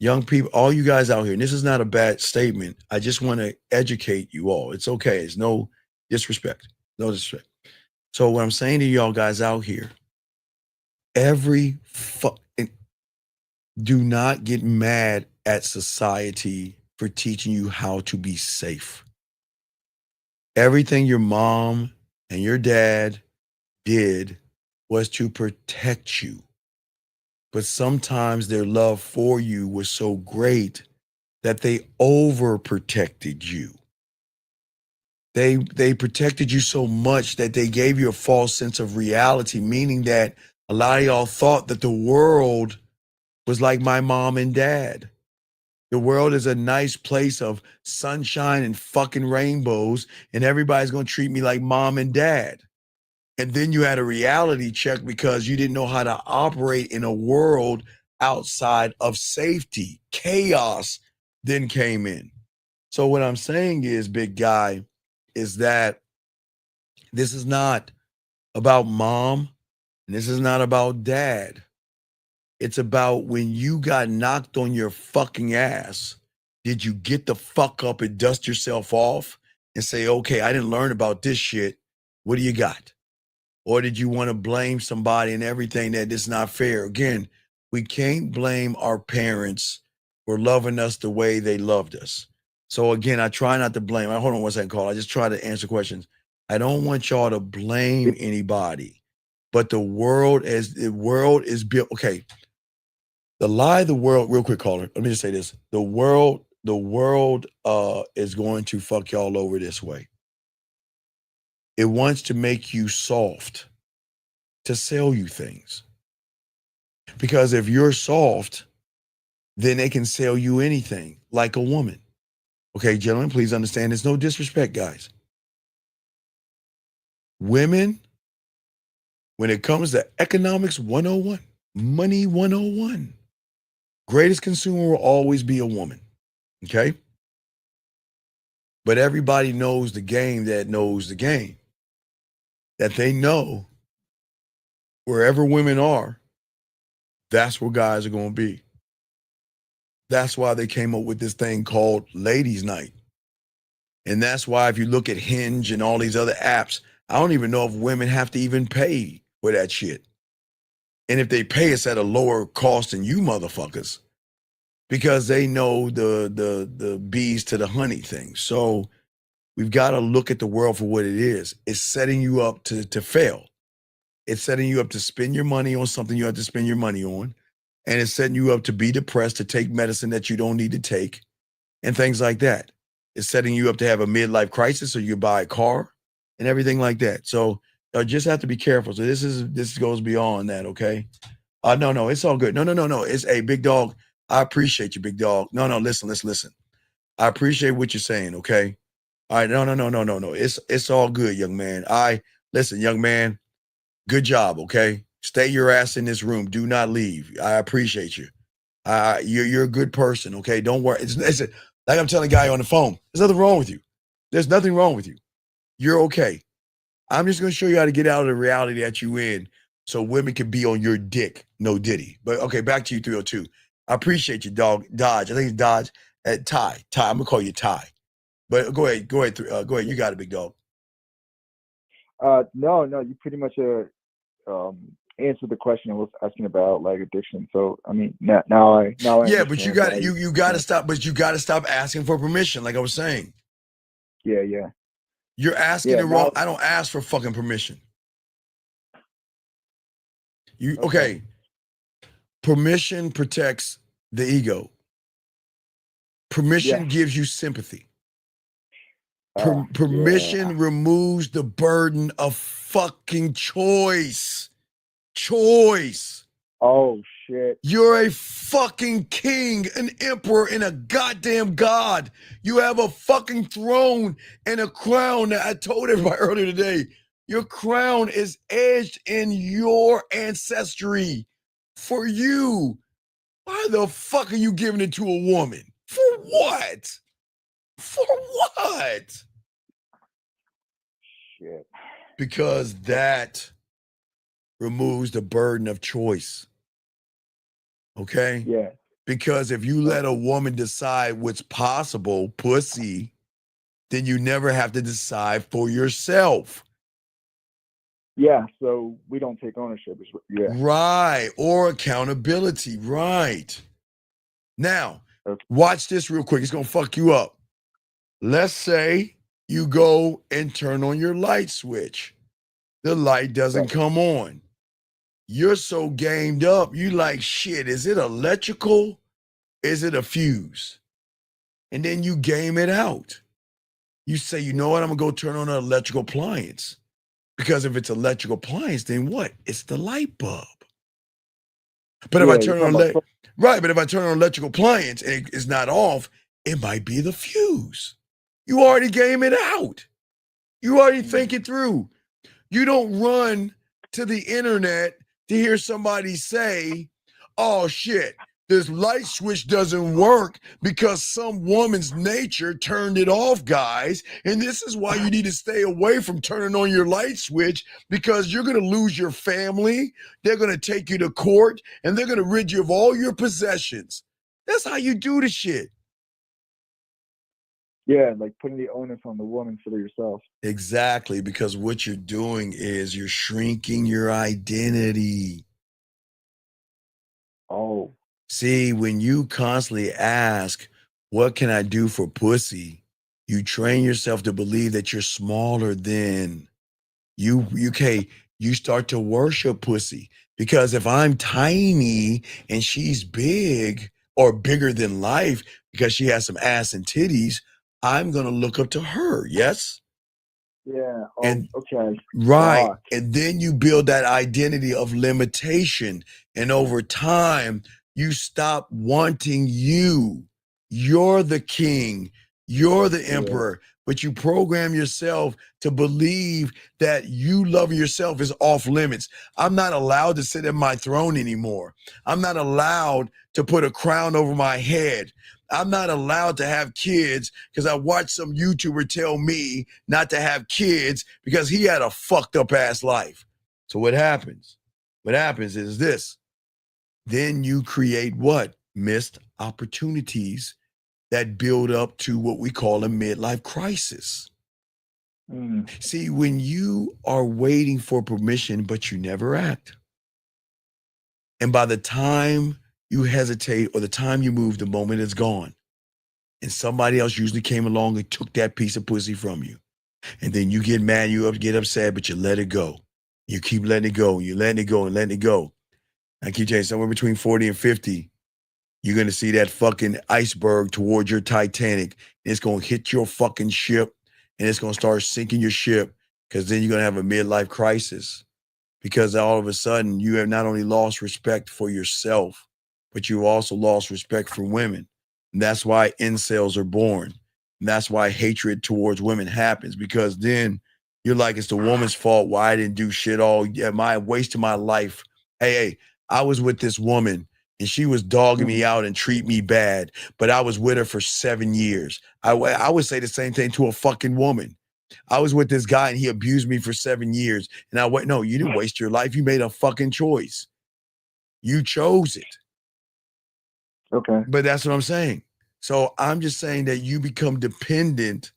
Young people, all you guys out here, and this is not a bad statement. I just want to educate you all. It's okay. It's no disrespect. No disrespect. So what I'm saying to y'all guys out here, do not get mad at society for teaching you how to be safe. Everything your mom and your dad did was to protect you. But sometimes their love for you was so great that they overprotected you. They protected you so much that they gave you a false sense of reality, meaning that a lot of y'all thought that the world was like my mom and dad. The world is a nice place of sunshine and fucking rainbows, and everybody's gonna treat me like mom and dad. And then you had a reality check because you didn't know how to operate in a world outside of safety. Chaos then came in. So what I'm saying is, big guy, is that this is not about mom, and this is not about dad. It's about when you got knocked on your fucking ass, did you get the fuck up and dust yourself off and say, okay, I didn't learn about this shit. What do you got? Or did you want to blame somebody and everything that is not fair? Again, we can't blame our parents for loving us the way they loved us. So again, I try not to blame. Hold on one second, Carl. I just try to answer questions. I don't want y'all to blame anybody, but the world is built. Okay. The lie of the world, real quick, caller. Let me just say this. The world is going to fuck y'all over this way. It wants to make you soft to sell you things. Because if you're soft, then they can sell you anything, like a woman. Okay, gentlemen, please understand there's no disrespect, guys. Women, when it comes to economics 101, money 101, greatest consumer will always be a woman. Okay? But everybody knows the game that knows the game. That they know wherever women are, that's where guys are going to be. That's why they came up with this thing called Ladies Night. And that's why if you look at Hinge and all these other apps, I don't even know if women have to even pay for that shit. And if they pay, it's at a lower cost than you motherfuckers, because they know the bees to the honey thing. So we've got to look at the world for what it is. It's setting you up to fail. It's setting you up to spend your money on something you have to spend your money on. And it's setting you up to be depressed, to take medicine that you don't need to take, and things like that. It's setting you up to have a midlife crisis so you can buy a car and everything like that. So you just have to be careful. So this goes beyond that, okay? No, it's all good. No. It's a big dog. I appreciate you, big dog. No, listen. I appreciate what you're saying, okay? All right, no. It's all good, young man. Listen, young man, good job, okay? Stay your ass in this room. Do not leave. I appreciate you. You're a good person, okay? Don't worry. It's like I'm telling a guy on the phone. There's nothing wrong with you. There's nothing wrong with you. You're okay. I'm just going to show you how to get out of the reality that you in so women can be on your dick. No diddy. But okay, back to you, 302. I appreciate you, dog. Dodge. I think it's Dodge. Ty. I'm going to call you Ty. But go ahead. Go ahead. You got it, big dog. No. You pretty much answered the question I was asking about, like addiction. So I mean, now I Yeah, but you understand got why you got to stop. But you got to stop asking for permission. Like I was saying, Yeah. you're asking Yeah. it wrong. Now. I don't ask for fucking permission. You Okay. okay? Permission protects the ego. Permission Yes. gives you sympathy. Yeah. Permission removes the burden of fucking choice. Choice. Oh shit. You're a fucking king, an emperor, and a goddamn god. You have a fucking throne and a crown. I told everybody earlier today, your crown is edged in your ancestry for you. Why the fuck are you giving it to a woman? For what? For what? Shit. Because that removes the burden of choice. Okay? Yeah. Because if you let a woman decide what's possible, pussy, then you never have to decide for yourself. Yeah. So we don't take ownership. Yeah. Right. Or accountability. Right. Now, watch this real quick. It's going to fuck you up. Let's say you go and turn on your light switch. The light doesn't come on. You're so gamed up. You like, shit, is it electrical? Is it a fuse? And then you game it out. You say, you know what? I'm going to go turn on an electrical appliance. Because if it's electrical appliance, then what? It's the light bulb. But if I turn on but if I turn on electrical appliance and it's not off, it might be the fuse. You already game it out. You already think it through. You don't run to the internet to hear somebody say, oh shit, this light switch doesn't work because some woman's nature turned it off, guys. And this is why you need to stay away from turning on your light switch, because you're going to lose your family. They're going to take you to court and they're going to rid you of all your possessions. That's how you do the shit. Yeah, like putting the onus on the woman for yourself. Exactly, because what you're doing is you're shrinking your identity. Oh. See, when you constantly ask, what can I do for pussy? You train yourself to believe that you're smaller than you start to worship pussy. Because if I'm tiny and she's big or bigger than life because she has some ass and titties, I'm going to look up to her. Yes? Yeah. Oh, And okay. right. Fuck. And then you build that identity of limitation. And over time, you stop wanting you. You're the king. You're the emperor. But you program yourself to believe that you loving yourself is off limits. I'm not allowed to sit in my throne anymore. I'm not allowed to put a crown over my head. I'm not allowed to have kids because I watched some YouTuber tell me not to have kids because he had a fucked up ass life. So what happens? What happens is this. Then you create what? Missed opportunities that build up to what we call a midlife crisis. See, when you are waiting for permission, but you never act, and by the time you hesitate or the time you move, the moment is gone. And somebody else usually came along and took that piece of pussy from you. And then you get mad, you get upset, but you let it go. You keep letting it go, you letting it go and letting it go. I keep telling you, somewhere between 40 and 50, you're going to see that fucking iceberg towards your Titanic. And it's going to hit your fucking ship and it's going to start sinking your ship, because then you're going to have a midlife crisis, because all of a sudden you have not only lost respect for yourself, but you've also lost respect for women. And that's why incels are born. And that's why hatred towards women happens, because then you're like, it's the woman's fault why I didn't do shit all. Yeah, my wasted my life. Hey, I was with this woman and she was dogging me out and treat me bad, but I was with her for 7 years. I would say the same thing to a fucking woman. I was with this guy and he abused me for 7 years. And I went, no, you didn't waste your life. You made a fucking choice. You chose it. Okay. But that's what I'm saying. So I'm just saying that you become dependent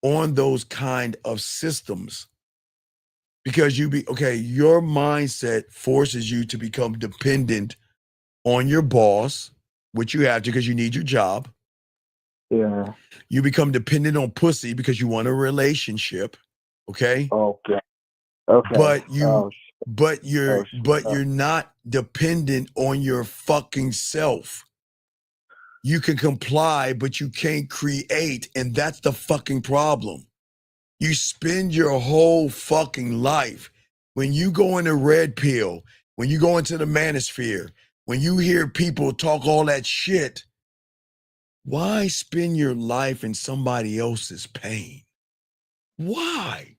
on those kind of systems Because your mindset forces you to become dependent on your boss, which you have to because you need your job. Yeah. You become dependent on pussy because you want a relationship. Okay. Okay. Okay. But you're not dependent on your fucking self. You can comply, but you can't create, and that's the fucking problem. You spend your whole fucking life when you go into red pill, when you go into the manosphere, when you hear people talk all that shit. Why spend your life in somebody else's pain? Why?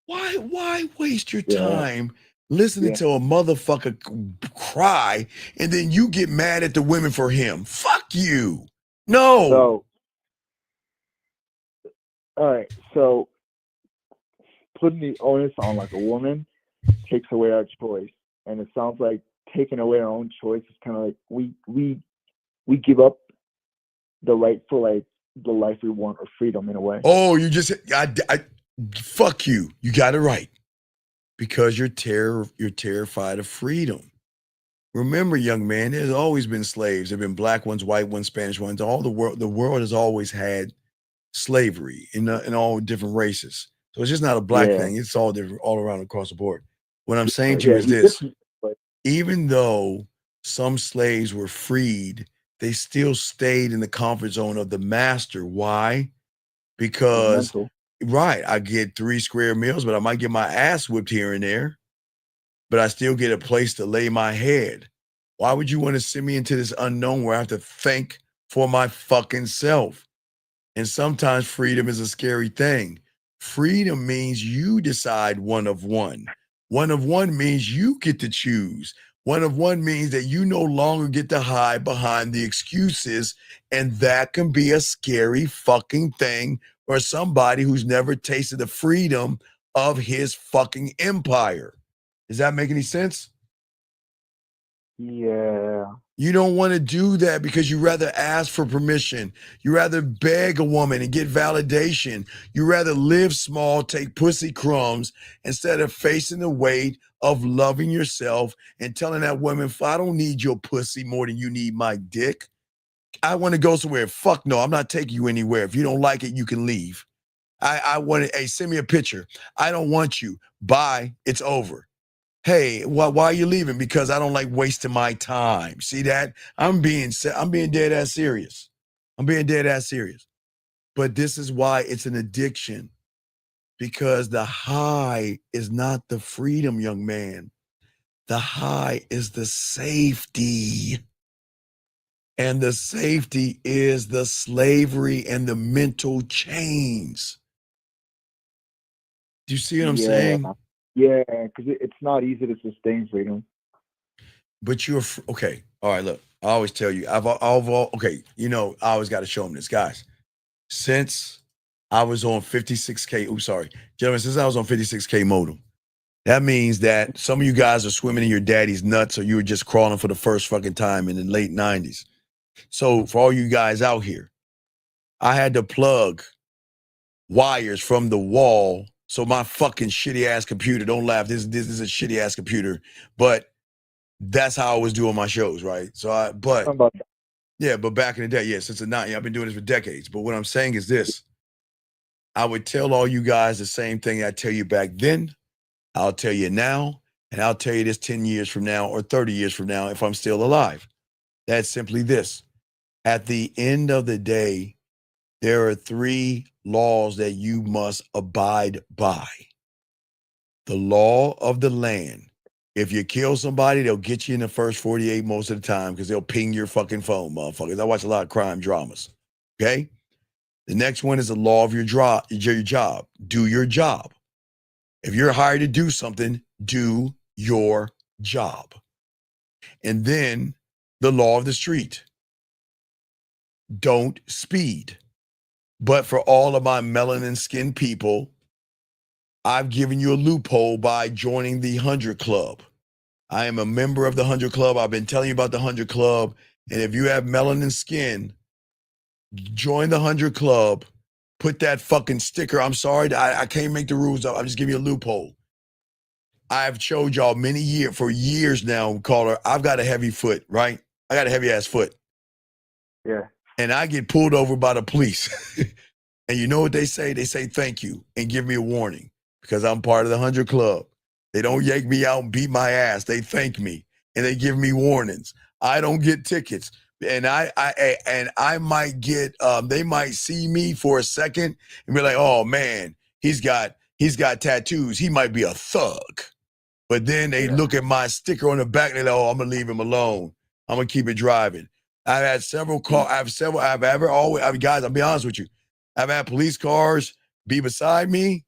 Why waste your time listening to a motherfucker cry and then you get mad at the women for him? Fuck you. No. So, all right. So, putting the onus on like a woman takes away our choice, and it sounds like taking away our own choice is kind of like we give up the right for like the life we want or freedom in a way. Oh, you just I fuck you. You got it right. Because you're terrified of freedom. Remember, young man, there's always been slaves. There've been black ones, white ones, Spanish ones. All the world has always had slavery in all different races. So it's just not a black thing. It's all different, all around across the board. What I'm saying to you is this: even though some slaves were freed, they still stayed in the comfort zone of the master. Why? Because right, I get 3 square meals, but I might get my ass whipped here and there. But I still get a place to lay my head. Why would you want to send me into this unknown where I have to think for my fucking self? And sometimes freedom is a scary thing. Freedom means you decide one of one. One of one means you get to choose. One of one means that you no longer get to hide behind the excuses. And that can be a scary fucking thing for somebody who's never tasted the freedom of his fucking empire. Does that make any sense? Yeah. You don't want to do that because you rather ask for permission. You rather beg a woman and get validation. You rather live small, take pussy crumbs instead of facing the weight of loving yourself and telling that woman, if I don't need your pussy more than you need my dick, I want to go somewhere. Fuck no, I'm not taking you anywhere. If you don't like it, you can leave. I want to, hey, send me a picture. I don't want you. Bye. It's over. Hey, why are you leaving? Because I don't like wasting my time. See that? I'm being dead ass serious. I'm being dead ass serious. But this is why it's an addiction. Because the high is not the freedom, young man. The high is the safety. And the safety is the slavery and the mental chains. Do you see what I'm saying? Yeah, because it's not easy to sustain freedom. But you're okay. All right, look. I always tell you, okay. You know, I always got to show them this, guys. Since I was on 56K, gentlemen, since I was on 56K modem, that means that some of you guys are swimming in your daddy's nuts, or you were just crawling for the first fucking time in the late 90s. So for all you guys out here, I had to plug wires from the wall. So my fucking shitty ass computer, don't laugh. This is a shitty ass computer, but that's how I was doing my shows, right? So but back in the day, since the 90s, I've been doing this for decades. But what I'm saying is this: I would tell all you guys the same thing I tell you back then. I'll tell you now, and I'll tell you this 10 years from now or 30 years from now if I'm still alive. That's simply this: at the end of the day, there are 3 laws that you must abide by. The law of the land. If you kill somebody, they'll get you in the first 48 most of the time because they'll ping your fucking phone, motherfuckers. I watch a lot of crime dramas. Okay? The next one is the law of your job. Do your job. If you're hired to do something, do your job. And then the law of the street. Don't speed. But for all of my melanin skinned people, I've given you a loophole by joining the 100 Club. I am a member of the 100 Club. I've been telling you about the 100 Club. And if you have melanin skin, join the 100 Club. put that fucking sticker. I'm sorry, I can't make the rules up. I'm just giving you a loophole. I've showed y'all for years now, caller, I've got a heavy foot, right? I got a heavy ass foot. Yeah. And I get pulled over by the police. And you know what they say? They say thank you and give me a warning because I'm part of the 100 Club. They don't yank me out and beat my ass. They thank me and they give me warnings. I don't get tickets. And I might get, they might see me for a second and be like, oh man, he's got tattoos. He might be a thug. But then they look at my sticker on the back and they're like, oh, I'm gonna leave him alone. I'm gonna keep it driving. I've had several cars, guys, I'll be honest with you. I've had police cars be beside me,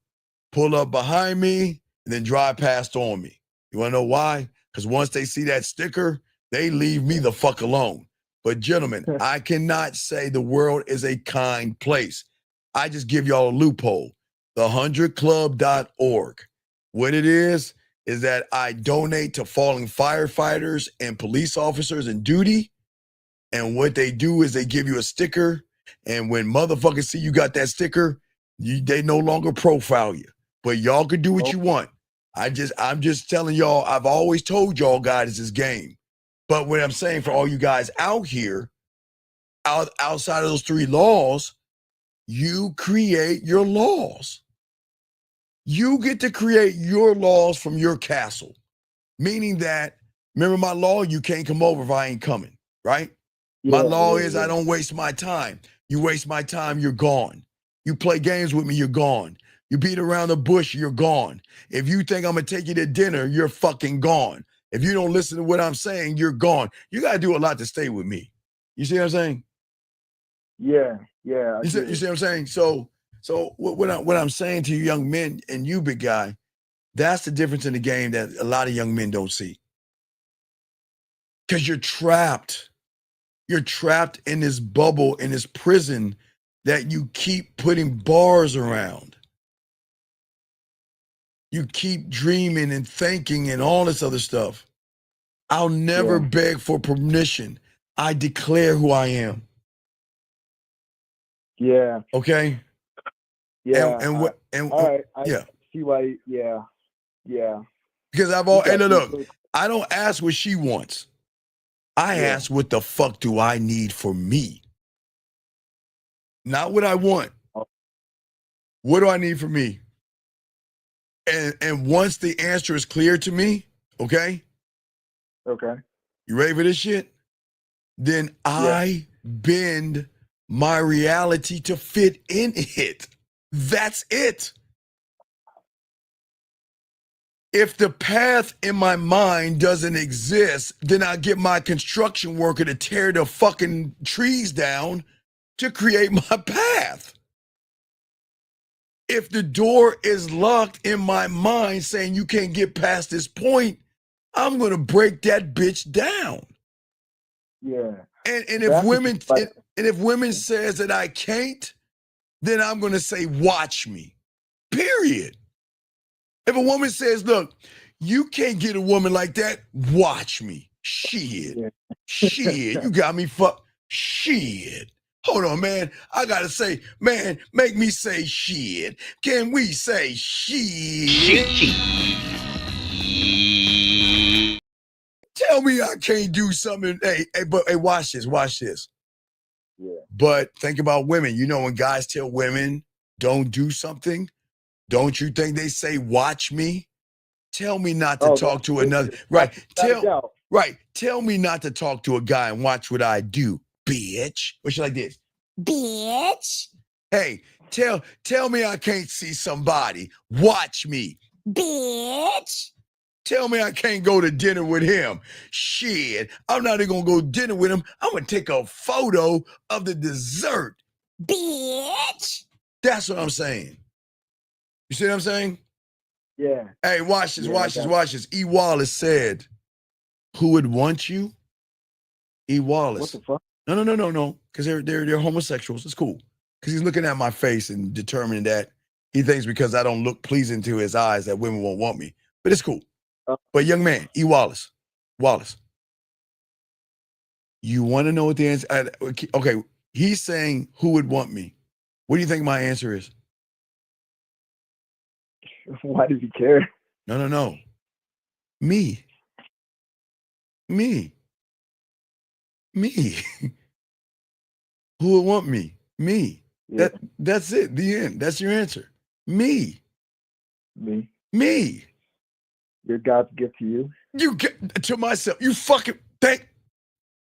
pull up behind me, and then drive past on me. You wanna know why? Because once they see that sticker, they leave me the fuck alone. But gentlemen, I cannot say the world is a kind place. I just give y'all a loophole. The100club.org. What it is that I donate to fallen firefighters and police officers in duty. And what they do is they give you a sticker. And when motherfuckers see you got that sticker, they no longer profile you. But y'all can do what you want. I'm just telling y'all, I've always told y'all guys this game. But what I'm saying for all you guys out here, outside of those 3 laws, you create your laws. You get to create your laws from your castle. Meaning that, remember my law, you can't come over if I ain't coming, right? My law is I don't waste my time. You waste my time, you're gone. You play games with me, you're gone. You beat around the bush, you're gone. If you think I'm gonna take you to dinner, you're fucking gone. If you don't listen to what I'm saying, you're gone. You gotta do a lot to stay with me. You see what I'm saying? Yeah. You see what I'm saying? So what I'm saying to you young men and you big guy, that's the difference in the game that a lot of young men don't see. Because you're trapped. You're trapped in this bubble, in this prison that you keep putting bars around. You keep dreaming and thinking and all this other stuff. I'll never beg for permission. I declare who I am. Yeah. Okay? Yeah. All right. Yeah. See why. Yeah. Because look, I don't ask what she wants. I ask what the fuck do I need for me? Not what I want. What do I need for me? And once the answer is clear to me, okay? Okay. You ready for this shit? Then I bend my reality to fit in it. That's it. If the path in my mind doesn't exist, then I get my construction worker to tear the fucking trees down to create my path. If the door is locked in my mind saying you can't get past this point, I'm going to break that bitch down. Yeah. And if women says that I can't, then I'm going to say watch me. Period. If a woman says, look, you can't get a woman like that, watch me. Shit. You got me fucked. Shit. Hold on, man. I gotta say, man, make me say shit. Can we say shit? Tell me I can't do something. Hey, watch this. Yeah. But think about women. You know, when guys tell women don't do something, don't you think they say, watch me? Tell me not to talk to another. Right. Tell me not to talk to a guy and watch what I do, bitch. What should I do? Bitch. Hey, tell me I can't see somebody. Watch me. Bitch. Tell me I can't go to dinner with him. Shit, I'm not even gonna go to dinner with him. I'm gonna take a photo of the dessert. Bitch. That's what I'm saying. You see what I'm saying? Yeah. Hey, watch this. E. Wallace said, who would want you? E. Wallace. What the fuck? No. Because they're homosexuals. It's cool. Because he's looking at my face and determining that he thinks because I don't look pleasing to his eyes that women won't want me. But it's cool. But young man, E. Wallace, you want to know what the answer? Okay, he's saying who would want me. What do you think my answer is? Why does he care? No. Me. Who would want me? Me. Yeah. That's it. The end. That's your answer. Me. Your God's gift to you. You get to myself. You fucking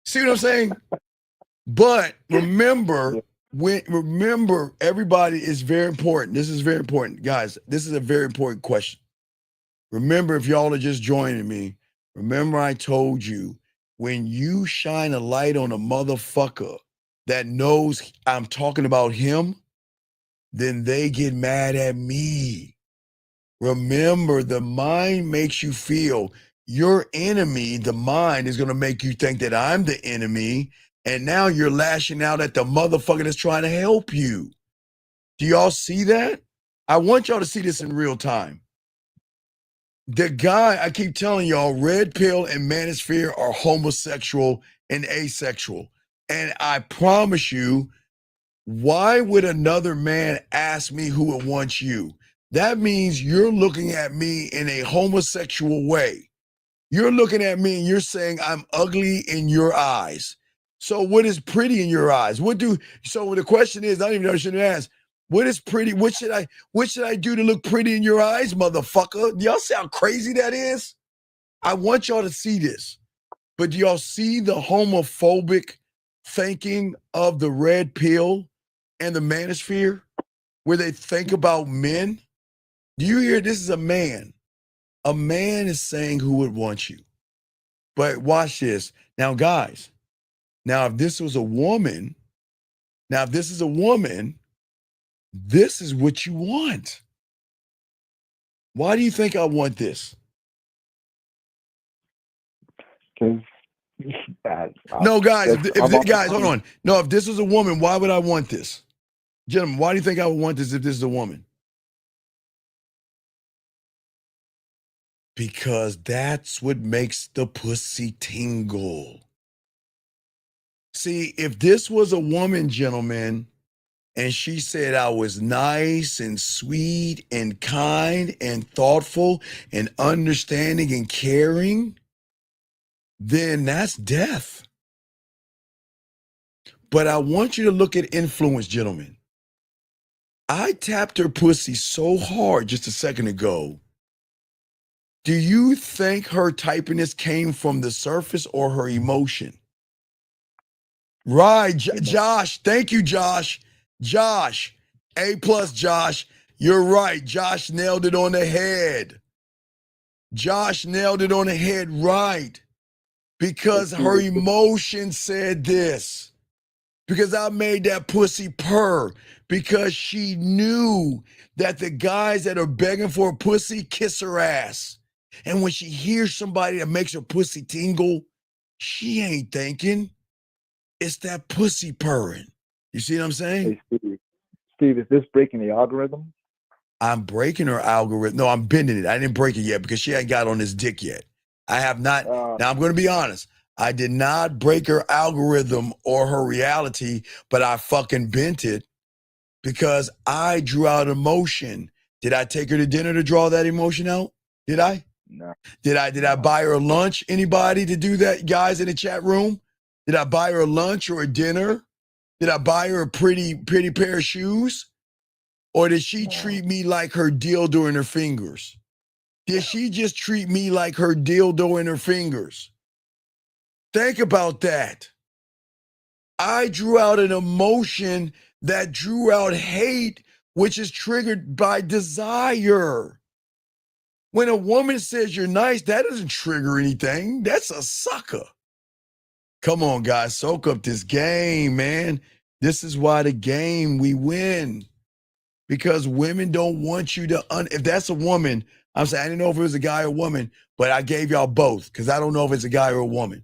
see what I'm saying? But remember, remember, everybody is very important. This is very important, guys. This is a very important question. Remember, if y'all are just joining me, remember I told you, when you shine a light on a motherfucker that knows I'm talking about him, then they get mad at me. Remember, the mind makes you feel your enemy, the mind, is going to make you think that I'm the enemy. And now you're lashing out at the motherfucker that's trying to help you. Do y'all see that? I want y'all to see this in real time. The guy, I keep telling y'all, red pill and manosphere are homosexual and asexual. And I promise you, why would another man ask me who would want you? That means you're looking at me in a homosexual way. You're looking at me and you're saying I'm ugly in your eyes. So what is pretty in your eyes? So the question is, I don't even know, I shouldn't ask. What is pretty? What should I do to look pretty in your eyes, motherfucker? Do y'all see how crazy that is? I want y'all to see this. But do y'all see the homophobic thinking of the red pill and the manosphere, where they think about men? Do you hear? This is a man. A man is saying who would want you. But watch this. Now, guys, if this is a woman, this is what you want. Why do you think I want this? Because no, guys, guys, hold on. No, if this was a woman, why would I want this? Gentlemen, why do you think I would want this if this is a woman? Because that's what makes the pussy tingle. See, if this was a woman, gentlemen, and she said I was nice and sweet and kind and thoughtful and understanding and caring, then that's death. But I want you to look at influence, gentlemen. I tapped her pussy so hard just a second ago. Do you think her typiness came from the surface or her emotion? Right, Josh. Thank you, Josh. Josh, A+, Josh. You're right. Josh nailed it on the head. Josh nailed it on the head, right. Because her emotion said this. Because I made that pussy purr. Because she knew that the guys that are begging for a pussy kiss her ass. And when she hears somebody that makes her pussy tingle, she ain't thinking. It's that pussy purring. You see what I'm saying? Hey, Steve, is this breaking the algorithm? I'm breaking her algorithm. No, I'm bending it. I didn't break it yet because she ain't got on this dick yet. I have not. Now, I'm going to be honest. I did not break her algorithm or her reality, but I fucking bent it because I drew out emotion. Did I take her to dinner to draw that emotion out? Did I? No. Did I buy her a lunch? Anybody to do that, guys in the chat room? Did I buy her a lunch or a dinner? Did I buy her a pretty pair of shoes? Or did she treat me like her dildo in her fingers? Did she just treat me like her dildo in her fingers? Think about that. I drew out an emotion that drew out hate, which is triggered by desire. When a woman says you're nice, that doesn't trigger anything. That's a sucker. Come on, guys, soak up this game, man. This is why the game we win. Because women don't want you to, if that's a woman, I'm saying, I didn't know if it was a guy or a woman, but I gave y'all both because I don't know if it's a guy or a woman.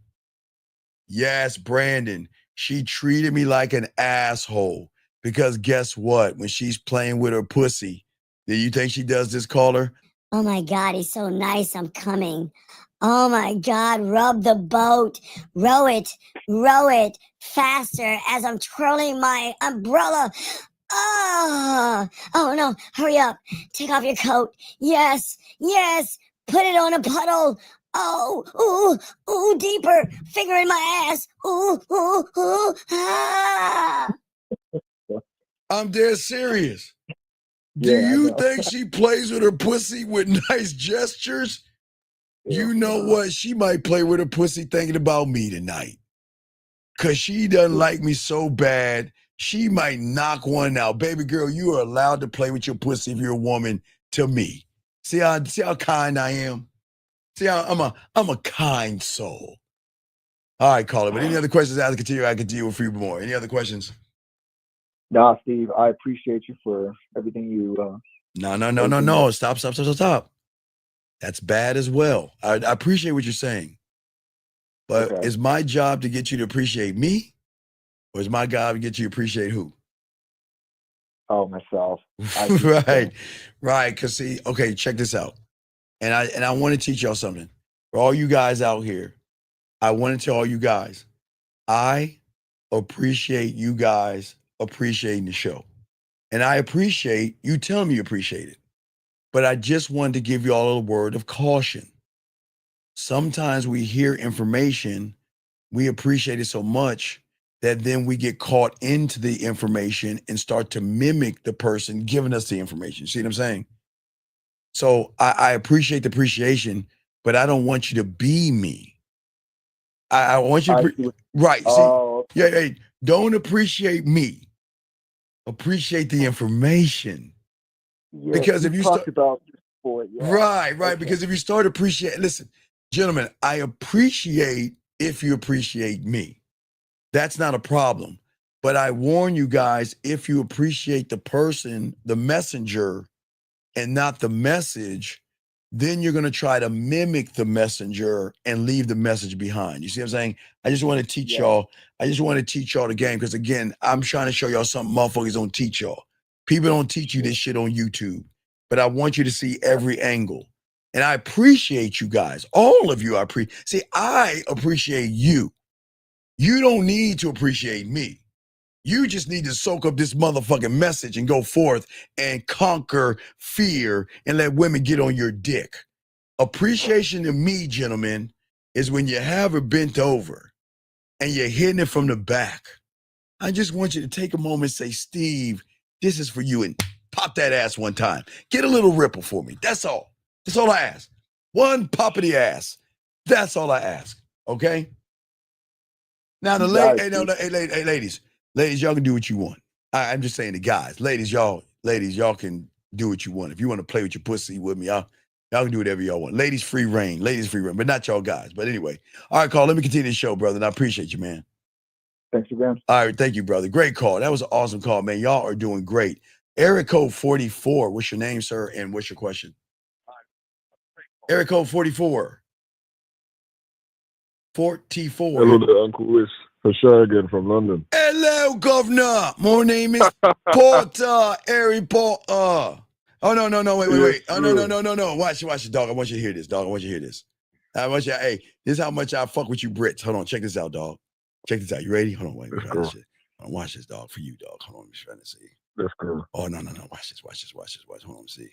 Yes, Brandon, she treated me like an asshole because guess what? When she's playing with her pussy, do you think she does this, caller? Oh my God, he's so nice. I'm coming. Oh my God, rub the boat. Row it faster as I'm twirling my umbrella. Oh no, hurry up. Take off your coat. Yes, yes. Put it on a puddle. Oh, ooh, deeper. Finger in my ass. Ooh, ah. I'm dead serious. Do Yeah, I you know. think she plays with her pussy with nice gestures? You know what? She might play with her pussy thinking about me tonight. Cause she doesn't like me so bad, she might knock one out. Baby girl, you are allowed to play with your pussy if you're a woman to me. See how kind I am? See how I'm a kind soul. All right, caller. But any other questions? I continue with a few more. Any other questions? Nah, Steve, I appreciate you for everything you. No. Stop. That's bad as well. I appreciate what you're saying. But Okay. is my job to get you to appreciate me? Or is my job to get you to appreciate who? Oh, myself. Right. Cause see, okay, check this out. And I want to teach y'all something. For all you guys out here, I want to tell all you guys, I appreciate you guys appreciating the show. And I appreciate you telling me you appreciate it. But I just wanted to give you all a word of caution. Sometimes we hear information, we appreciate it so much that then we get caught into the information and start to mimic the person giving us the information. See what I'm saying? So I appreciate the appreciation, but I don't want you to be me. I want you to, right. See, yeah, don't appreciate me. Appreciate the information. Yeah, Because if we you talked start, about this before. Yeah. right. Okay. Because if you start appreciating, listen, gentlemen, I appreciate if you appreciate me. That's not a problem. But I warn you guys, if you appreciate the person, the messenger, and not the message, then you're going to try to mimic the messenger and leave the message behind. You see what I'm saying? I just want to teach y'all. I just want to teach y'all the game because, again, I'm trying to show y'all something motherfuckers don't teach y'all. People don't teach you this shit on YouTube, but I want you to see every angle. And I appreciate you guys. All of you, I appreciate you. You don't need to appreciate me. You just need to soak up this motherfucking message and go forth and conquer fear and let women get on your dick. Appreciation to me, gentlemen, is when you have her bent over and you're hitting it from the back. I just want you to take a moment and say, Steve, this is for you, and pop that ass one time. Get a little ripple for me. That's all. That's all I ask. One pop of the ass. That's all I ask. Okay? Now the ladies, y'all can do what you want. I'm just saying the guys, ladies, y'all can do what you want. If you want to play with your pussy with me, y'all can do whatever y'all want. Ladies free reign, but not y'all guys. But anyway, all right, Carl, let me continue the show, brother. And I appreciate you, man. Thanks again. All right, thank you, brother. Great call. That was an awesome call, man. Y'all are doing great. Area code 44. What's your name, sir? And what's your question? Area code 44. 44. Hello there, Uncle Wish. Again from London. Hello, Governor. My name is Porter, Harry Potter. Oh, no, wait. Oh, no. Watch it, dog. I want you to hear this, dog. I want you to hear this. Hey, this is how much I fuck with you Brits. Hold on, check this out, dog. Check this out. You ready? Hold on, wait. This shit. Watch this, dog, for you, dog. Hold on, I'm just trying to see. That's cool. Oh, no. Watch this. Hold on, see.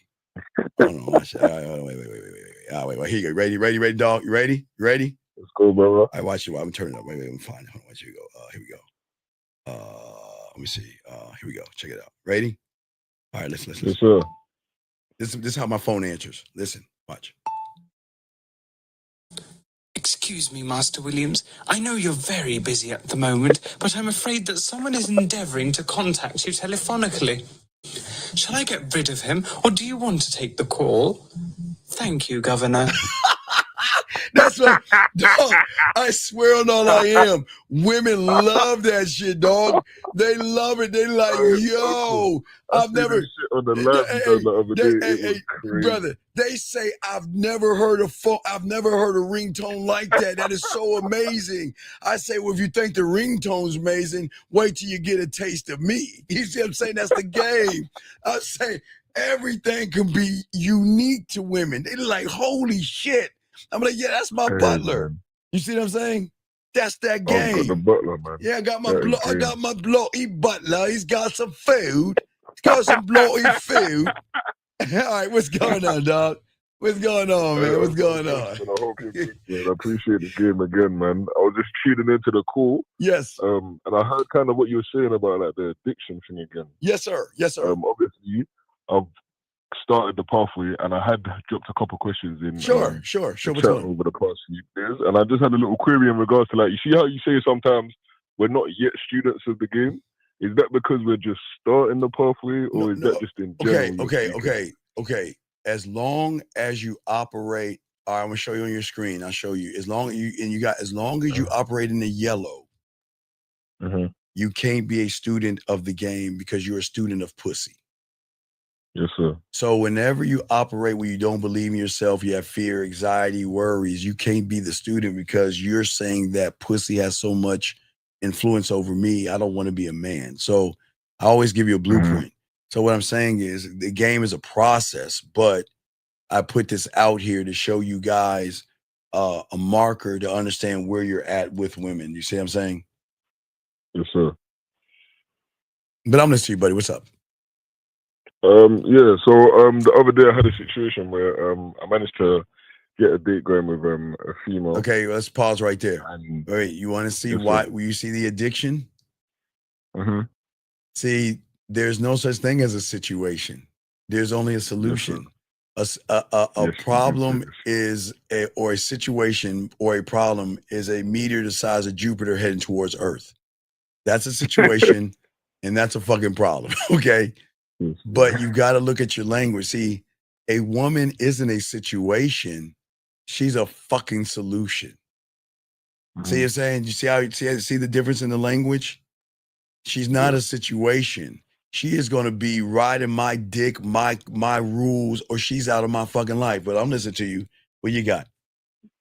Hold on, watch it. All right, wait. All right, wait. Here you go. Ready, dog? You ready? Let's go, brother. All right, watch it. I'm turning it up. Wait, I'm fine. Hold on, watch it. Here we go. Let me see. Here we go. Check it out. Ready? All right, listen. Yes, sir. This is how my phone answers. Listen, watch. Excuse me, Master Williams. I know you're very busy at the moment, but I'm afraid that someone is endeavouring to contact you telephonically. Shall I get rid of him, or do you want to take the call? Thank you, Governor. That's what, dog. I swear on all I am. Women love that shit, dog. They love it. They like, yo, I've never. On the the other day, it was crazy. Brother, they say I've never heard a ringtone like that. That is so amazing. I say, well, if you think the ringtone's amazing, wait till you get a taste of me. You see what I'm saying? That's the game. I say everything can be unique to women. They're like, holy shit. I'm like, yeah, that's my butler. Man. You see what I'm saying? That's that I've got the game. butler, man. Yeah, I got my That is I got game. my bloaty butler. He's got some food. He's got some bloaty food. All right, what's going on, dog? What's going on, man? What's going on? Man, I hope you're good, man. I appreciate the game again, man. I was just tuning into the call. Yes. And I heard kind of what you were saying about like the addiction thing again. Yes, sir. Yes, sir. Obviously, I've started the pathway, and I had dropped a couple questions in Sure. the What's chat going on? over the past few days, and I just had a little query in regards to like, you see how you say sometimes we're not yet students of the game? Is that because we're just starting the pathway, or is that just in general? Okay. As long as you operate, all right, I'm gonna show you on your screen. I'll show you. As long as you operate in the yellow, you can't be a student of the game because you're a student of pussy. Yes, sir. So whenever you operate where you don't believe in yourself, you have fear, anxiety, worries, you can't be the student because you're saying that pussy has so much influence over me. I don't want to be a man. So I always give you a blueprint. So what I'm saying is the game is a process, but I put this out here to show you guys a marker to understand where you're at with women. You see what I'm saying? Yes, sir. But I'm listening to you, buddy. What's up? Yeah, so the other day I had a situation where I managed to get a date going with a female. Okay, let's pause right there. Wait, you want to see why? Will you see the addiction? See, there's no such thing as a situation. There's only a solution. A problem is or a situation or a problem is a meteor the size of Jupiter heading towards Earth. That's a situation, and that's a fucking problem. Okay. But you got to look at your language. See, a woman isn't a situation. She's a fucking solution. See what I'm saying? You see the difference in the language? She's not a situation. She is going to be riding my dick, my rules, or she's out of my fucking life. But I'm listening to you. What you got?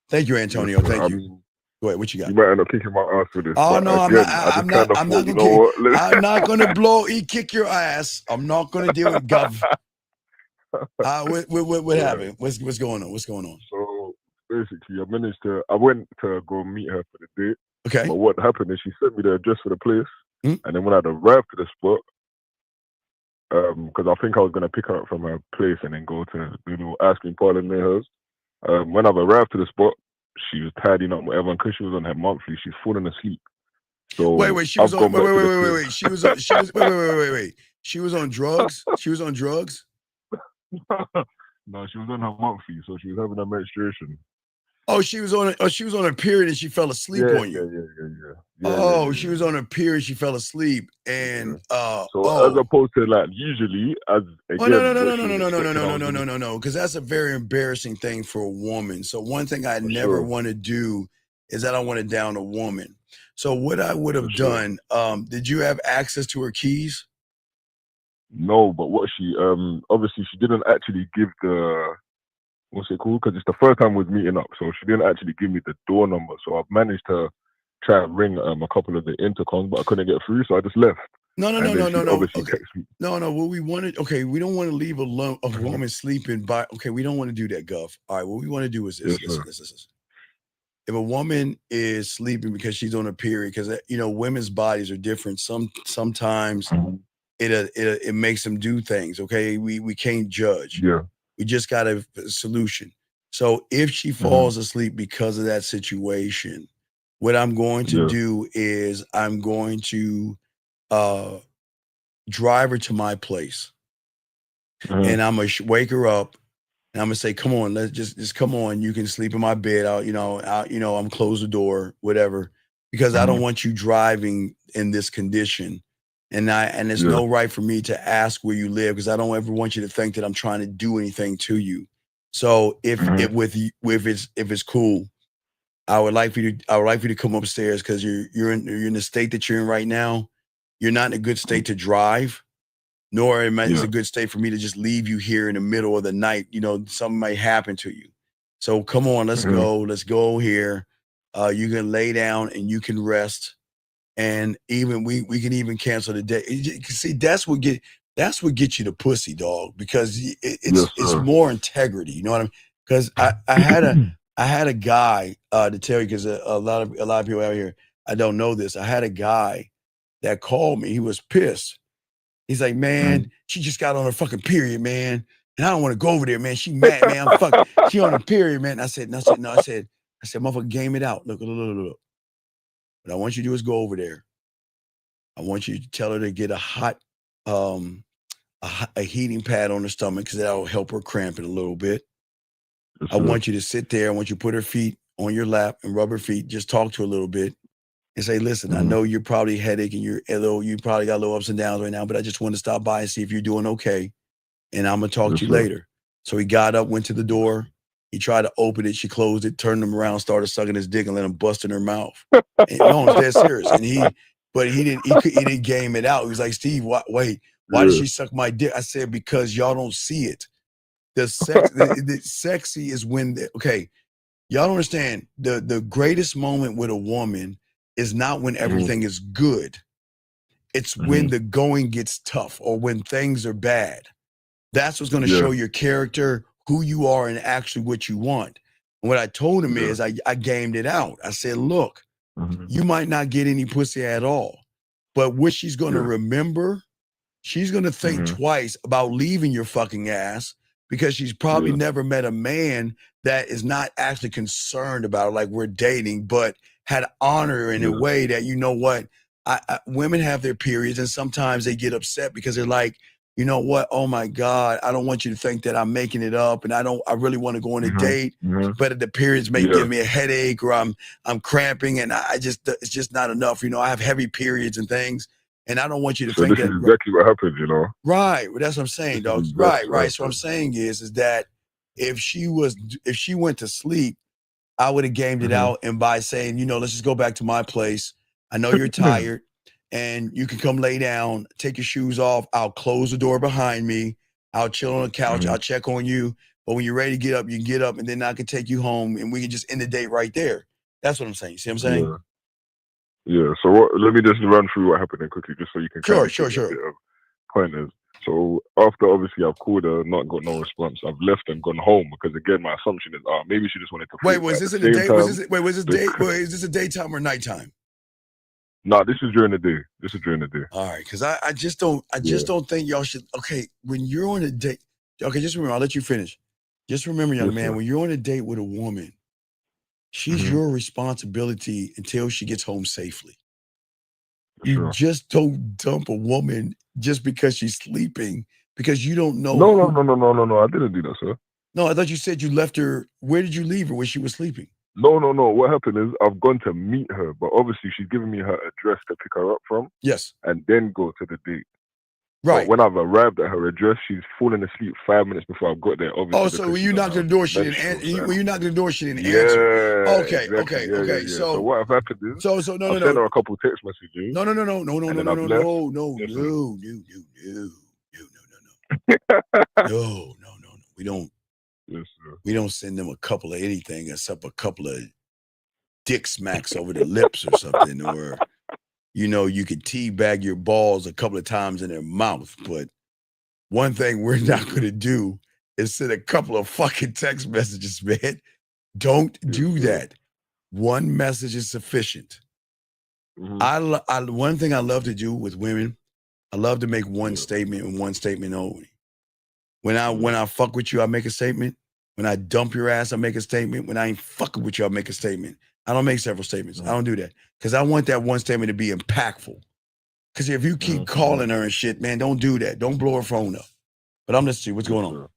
Thank you, Antonio. Thank you. Go ahead. What you got? You might end up kicking my ass for this. Oh no, again, I'm not gonna blow. Kick your ass. I'm not gonna deal with Gov. What happened? What's going on? What's going on? So basically, I went to go meet her for the date. Okay. But what happened is she sent me the address for the place, and then when I'd arrived to the spot, because I think I was gonna pick her up from her place and then go to the little ice cream parlor near hers. When I've arrived to the spot, she was tidying up whatever, and because she was on her monthly, she's falling asleep. So wait. She was on. Wait. She was wait. She was on drugs. She was on drugs. No, she was on her monthly, so she was having a menstruation. Oh, she was on a period and she fell asleep on you. Yeah. She was on a period. She fell asleep, and so as opposed to like usually, as again, no, because that's a very embarrassing thing for a woman. So one thing I never want to do is I don't want to down a woman. So what I would have done, did you have access to her keys? No, but what she obviously she didn't actually give the what's it called? Because it's the first time we're meeting up, so she didn't actually give me the door number. So I've managed to try and ring a couple of the intercoms, but I couldn't get through, so I just left. No. Obviously Okay. No. What we wanted, we don't want to leave a woman sleeping by. Okay, we don't want to do that, Gov. All right, what we want to do is this. Listen. If a woman is sleeping because she's on a period, because women's bodies are different. Sometimes it makes them do things. Okay, we can't judge. Yeah. We just got a solution. So if she falls asleep because of that situation, what I'm going to do is I'm going to drive her to my place, and I'm gonna wake her up, and I'm gonna say, "Come on, let's just come on. You can sleep in my bed. I'm close the door, whatever, because I don't want you driving in this condition." And it's no right for me to ask where you live because I don't ever want you to think that I'm trying to do anything to you. So if it's cool, I would like for you to come upstairs because you're in the state that you're in right now. You're not in a good state to drive, nor is a good state for me to just leave you here in the middle of the night. Something might happen to you. So come on, let's go. Let's go here. You can lay down and you can rest. And even we can even cancel the day. See, that's what gets you the pussy, dog, because it's more integrity. You know what I mean? Because I I had a guy to tell you because a lot of people out here I don't know this. I had a guy that called me. He was pissed. He's like, man, she just got on her fucking period, man, and I don't want to go over there, man. She mad, man. I'm fucking. She on her period, man. I said, motherfucker, game it out. Look. What I want you to do is go over there. I want you to tell her to get a hot, a heating pad on her stomach because that'll help her cramp it a little bit. I want you to sit there. I want you to put her feet on your lap and rub her feet. Just talk to her a little bit and say, listen, I know you're probably headache and you probably got a little ups and downs right now, but I just want to stop by and see if you're doing okay. And I'm going to talk to you later. So he got up, went to the door. He tried to open it. She closed it, turned him around, started sucking his dick and let him bust in her mouth. And, no, it's dead serious. And he didn't game it out. He was like, Steve, why did she suck my dick? I said, because y'all don't see it. The sexy is when y'all don't understand the greatest moment with a woman is not when everything is good. It's when the going gets tough or when things are bad. That's what's going to show your character, who you are, and actually what you want. And what I told him is I gamed it out. I said, look, you might not get any pussy at all, but what she's going to remember, she's going to think twice about leaving your fucking ass because she's probably never met a man that is not actually concerned about it, like we're dating, but had honor in a way that, you know what, women have their periods and sometimes they get upset because they're like, you know what, oh my God, I don't want you to think that I'm making it up and I really want to go on a date, but the periods may give me a headache or I'm cramping and it's just not enough. You know, I have heavy periods and things. And I don't want you to think that. This is exactly what happened, you know. Right. Well, that's what I'm saying, dog. Right. So what I'm saying is that if she went to sleep, I would have gamed it out. And by saying, you know, let's just go back to my place. I know you're tired and you can come lay down, take your shoes off. I'll close the door behind me. I'll chill on the couch. I'll check on you. But when you're ready to get up, you can get up and then I can take you home and we can just end the date right there. That's what I'm saying. You see what I'm saying? Yeah. So let me just run through what happened then quickly, just so you can sure. Pointers. So after obviously I've called her, not got no response. I've left and gone home because again my assumption is maybe she just wanted to. Wait, was this in the day? Was this a daytime or nighttime? No, this is during the day. All right, because I just don't think y'all should. Okay, when you're on a date, okay, just remember, I'll let you finish. Just remember, young man, when you're on a date with a woman, she's your responsibility until she gets home safely. You just don't dump a woman just because she's sleeping because you don't know. No. I didn't do that, sir. No, I thought you said you left her. Where did you leave her when she was sleeping? No. What happened is I've gone to meet her, but obviously she's given me her address to pick her up from. Yes. And then go to the date. Right. But when I've arrived at her address, she's fallen asleep 5 minutes before I got there. Obviously. Oh, so when you knocked on the door, she didn't answer. When you knocked on the door, she didn't answer. Okay. Exactly. Okay. Yeah. So what have happened is no. I've sent her a couple text messages. No. We don't. Yes, sir. We don't send them a couple of anything except a couple of dick smacks over the lips or something, or you know, you could teabag your balls a couple of times in their mouth. But one thing we're not going to do is send a couple of fucking text messages, man. Don't do that. One message is sufficient. One thing I love to do with women, I love to make one statement and one statement only. When I fuck with you, I make a statement. When I dump your ass, I make a statement. When I ain't fucking with you, I make a statement. I don't make several statements. I don't do that because I want that one statement to be impactful. Because if you keep calling her and shit, man, don't do that. Don't blow her phone up. But I'm listening to you. What's going on?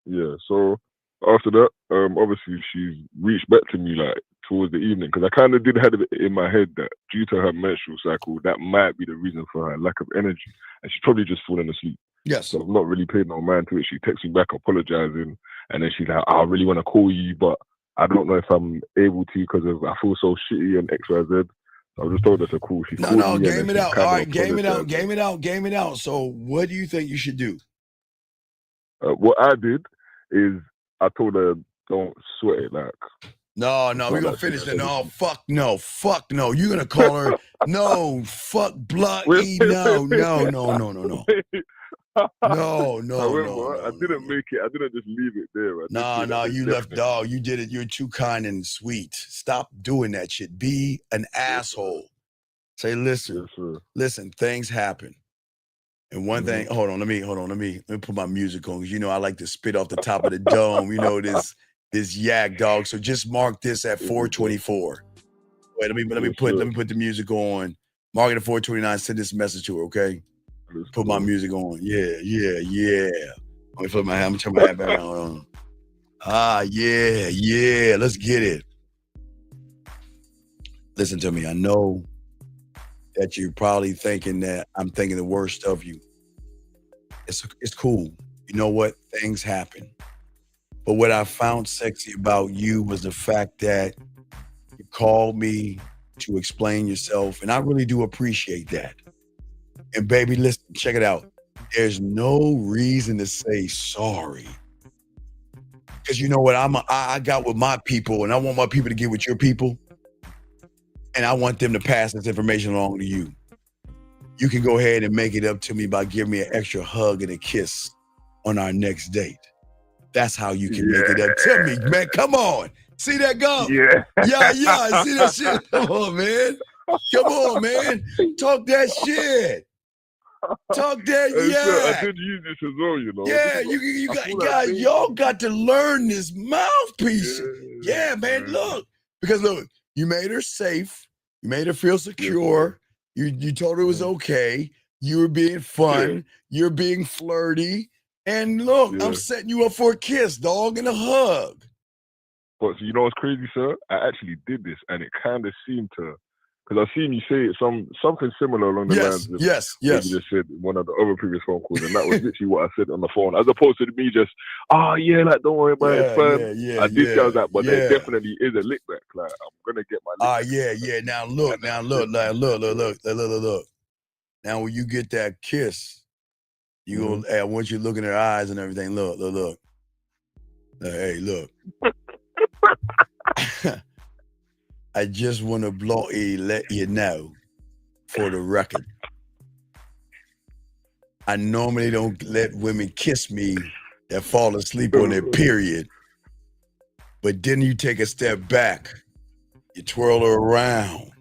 Yeah. So after that, obviously she's reached back to me like towards the evening because I kind of did have it in my head that due to her menstrual cycle, that might be the reason for her lack of energy, and she's probably just fallen asleep. Yes. So I've not really paid no mind to it. She texts me back apologizing, and then she's like, I really want to call you, but I don't know if I'm able to because I feel so shitty and X, Y, Z. So I just told her to call. She called me game it out. All right, game it out. So what do you think you should do? What I did is I told her, don't sweat it. Like, no, we're going to finish that. No, fuck no. You're going to call her, no, fuck blood. No. No, However, I didn't make it. I didn't just leave it there. No, you left, dog. You did it. You're too kind and sweet. Stop doing that shit. Be an asshole. Say, listen, listen, things happen. And one thing, hold on, let me put my music on, because you know I like to spit off the top of the dome. You know, this yak, dog. So just mark this at 424. Wait, let me put the music on. Mark it at 429. Send this message to her, okay? Put my music on. Yeah. Let me flip my hat. I'm gonna turn my hat back on. Yeah. Let's get it. Listen to me. I know that you're probably thinking that I'm thinking the worst of you. It's cool. You know what? Things happen. But what I found sexy about you was the fact that you called me to explain yourself, and I really do appreciate that. And baby, listen, check it out. There's no reason to say sorry. Because you know what? I got with my people, and I want my people to get with your people. And I want them to pass this information along to you. You can go ahead and make it up to me by giving me an extra hug and a kiss on our next date. That's how you can make it up to me, man. Come on. See that gum? Yeah. See that shit? Come on, man. Talk that shit. Talk that, I did use this as well, you know. Yeah, you got y'all got to learn this mouthpiece. Yeah, man. Look, you made her safe. You made her feel secure. You told her it was okay. You were being fun. You're being flirty. And look, I'm setting you up for a kiss, dog, and a hug. But you know what's crazy, sir? I actually did this, and it kind of seemed to, because I've seen you say it something similar along the lines of what you just said in one of the other previous phone calls, and that was literally what I said on the phone, as opposed to me just, like, don't worry about it, it's fun. I did tell that, but there definitely is a lick back. Like, I'm gonna get my lick back. Now look. Now when you get that kiss, you go, I want you to look in her eyes and everything. Look. Hey, look. I just want to let you know, for the record, I normally don't let women kiss me that fall asleep on their period. But then you take a step back, you twirl her around,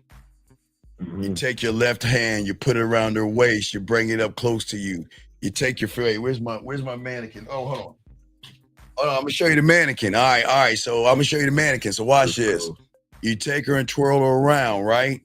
you take your left hand, you put it around her waist, you bring it up close to you. You take your foot. Hey, where's my mannequin? Oh, hold on. I'm gonna show you the mannequin. All right. So I'm gonna show you the mannequin. So watch this. You take her and twirl her around, right?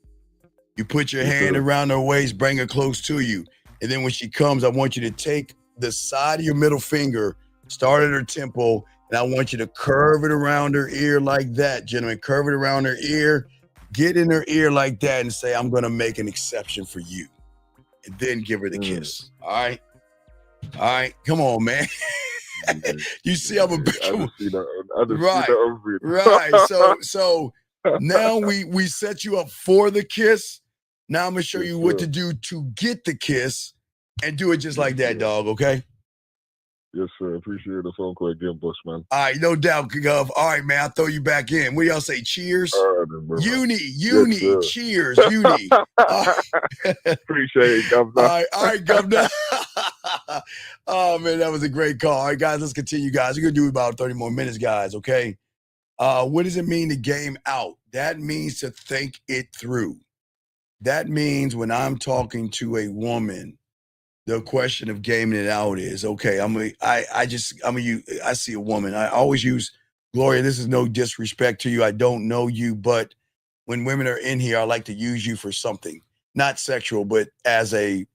You put your hand around her waist, bring her close to you. And then when she comes, I want you to take the side of your middle finger, start at her temple, and I want you to curve it around her ear like that, gentlemen. Curve it around her ear, get in her ear like that and say, I'm gonna make an exception for you. And then give her the kiss. All right. Come on, man. You see, I'm a big right. So now we set you up for the kiss. Now I'm gonna show you what to do to get the kiss, and do it just like that, dog. Okay? Yes, sir. Appreciate the phone call again, boss man. All right, no doubt, Gov. All right, man. I'll throw you back in. What do y'all say? Cheers. Uni. Cheers. Uni. Appreciate it, Governor. All right, Governor. Oh man, that was a great call. All right, guys, let's continue, guys. We're gonna do about 30 more minutes, guys. Okay. What does it mean to game out? That means to think it through. That means when I'm talking to a woman, the question of gaming it out is, okay, I see a woman. I always use, Gloria, this is no disrespect to you. I don't know you, but when women are in here, I like to use you for something, not sexual, but as help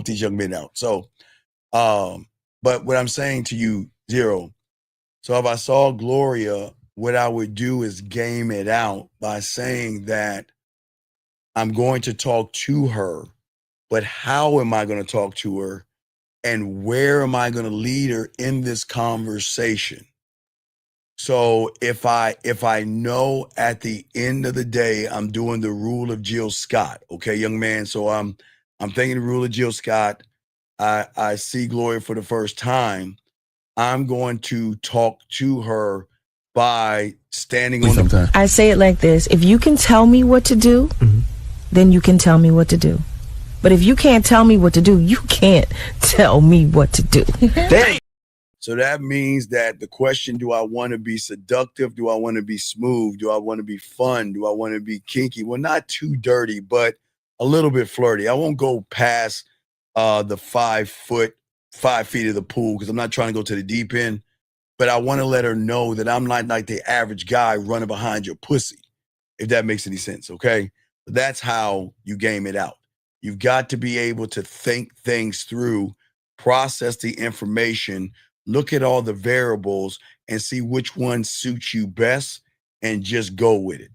these young men out. So, but what I'm saying to you, Zero, so if I saw Gloria, what I would do is game it out by saying that I'm going to talk to her, but how am I going to talk to her, and where am I going to lead her in this conversation? So if I know at the end of the day, I'm doing the rule of Jill Scott, okay, young man. So I'm thinking the rule of Jill Scott. I see Gloria for the first time. I'm going to talk to her by standing on the. I say it like this: if you can tell me what to do, then you can tell me what to do. But if you can't tell me what to do, you can't tell me what to do. So that means that the question, do I want to be seductive? Do I want to be smooth? Do I want to be fun? Do I want to be kinky? Well, not too dirty, but a little bit flirty. I won't go past the 5 feet of the pool because I'm not trying to go to the deep end. But I want to let her know that I'm not like the average guy running behind your pussy, if that makes any sense, okay? That's how you game it out. You've got to be able to think things through, process the information, look at all the variables, and see which one suits you best and just go with it.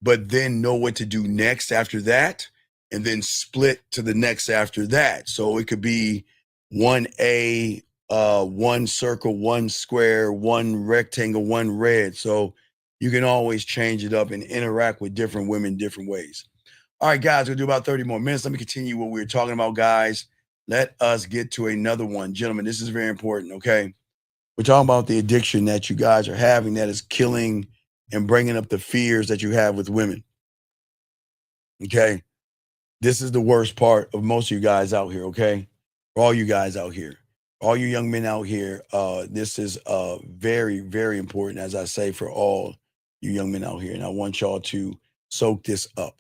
But then know what to do next after that, and then split to the next after that. So it could be 1A, 1 circle, 1 square, 1 rectangle, 1 red. So you can always change it up and interact with different women different ways. All right, guys, we'll do about 30 more minutes. Let me continue what we were talking about, guys. Let us get to another one. Gentlemen, this is very important, okay? We're talking about the addiction that you guys are having that is killing and bringing up the fears that you have with women, okay? This is the worst part of most of you guys out here, okay? For all you guys out here, all you young men out here, this is very, very important, as I say, for all you young men out here. And I want y'all to soak this up.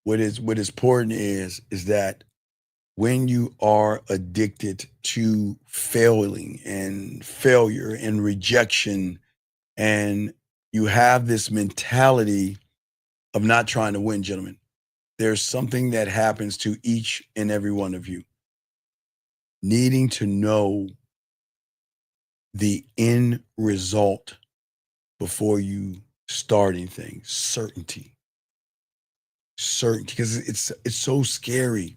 What is important is that when you are addicted to failing and failure and rejection, and you have this mentality of not trying to win, gentlemen, there's something that happens to each and every one of you. Needing to know the end result before you start anything. Certainty, because it's so scary.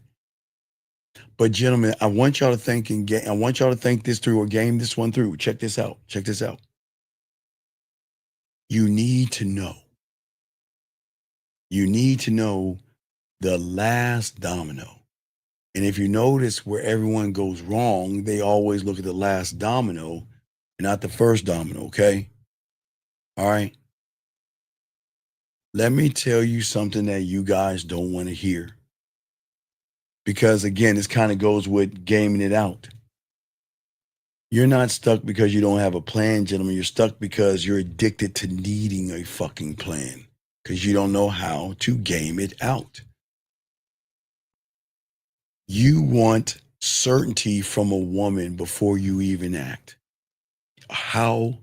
But gentlemen, I want y'all to think I want y'all to think this through or game this one through. Check this out. Check this out. You need to know. You need to know the last domino. And if you notice where everyone goes wrong, they always look at the last domino, not the first domino, okay? All right. Let me tell you something that you guys don't want to hear. Because again, this kind of goes with gaming it out. You're not stuck because you don't have a plan, gentlemen. You're stuck because you're addicted to needing a fucking plan because you don't know how to game it out. You want certainty from a woman before you even act. How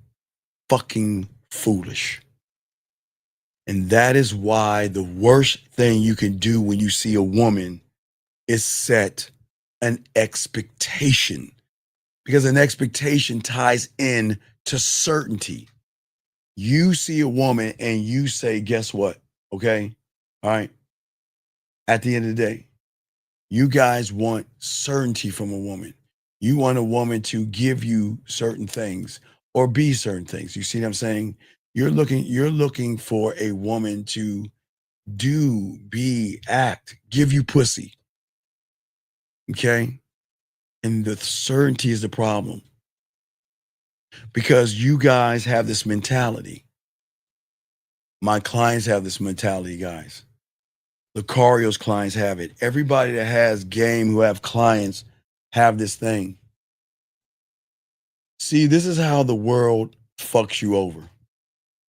fucking foolish. And that is why the worst thing you can do when you see a woman is set an expectation, because an expectation ties in to certainty. You see a woman and you say, guess what? Okay. All right. At the end of the day, you guys want certainty from a woman. You want a woman to give you certain things or be certain things. You see what I'm saying? You're looking for a woman to do, be, act, give you pussy. Okay? And the certainty is the problem. Because you guys have this mentality. My clients have this mentality, guys. Lucario's clients have it. Everybody that has game who have clients have this thing. See, this is how the world fucks you over.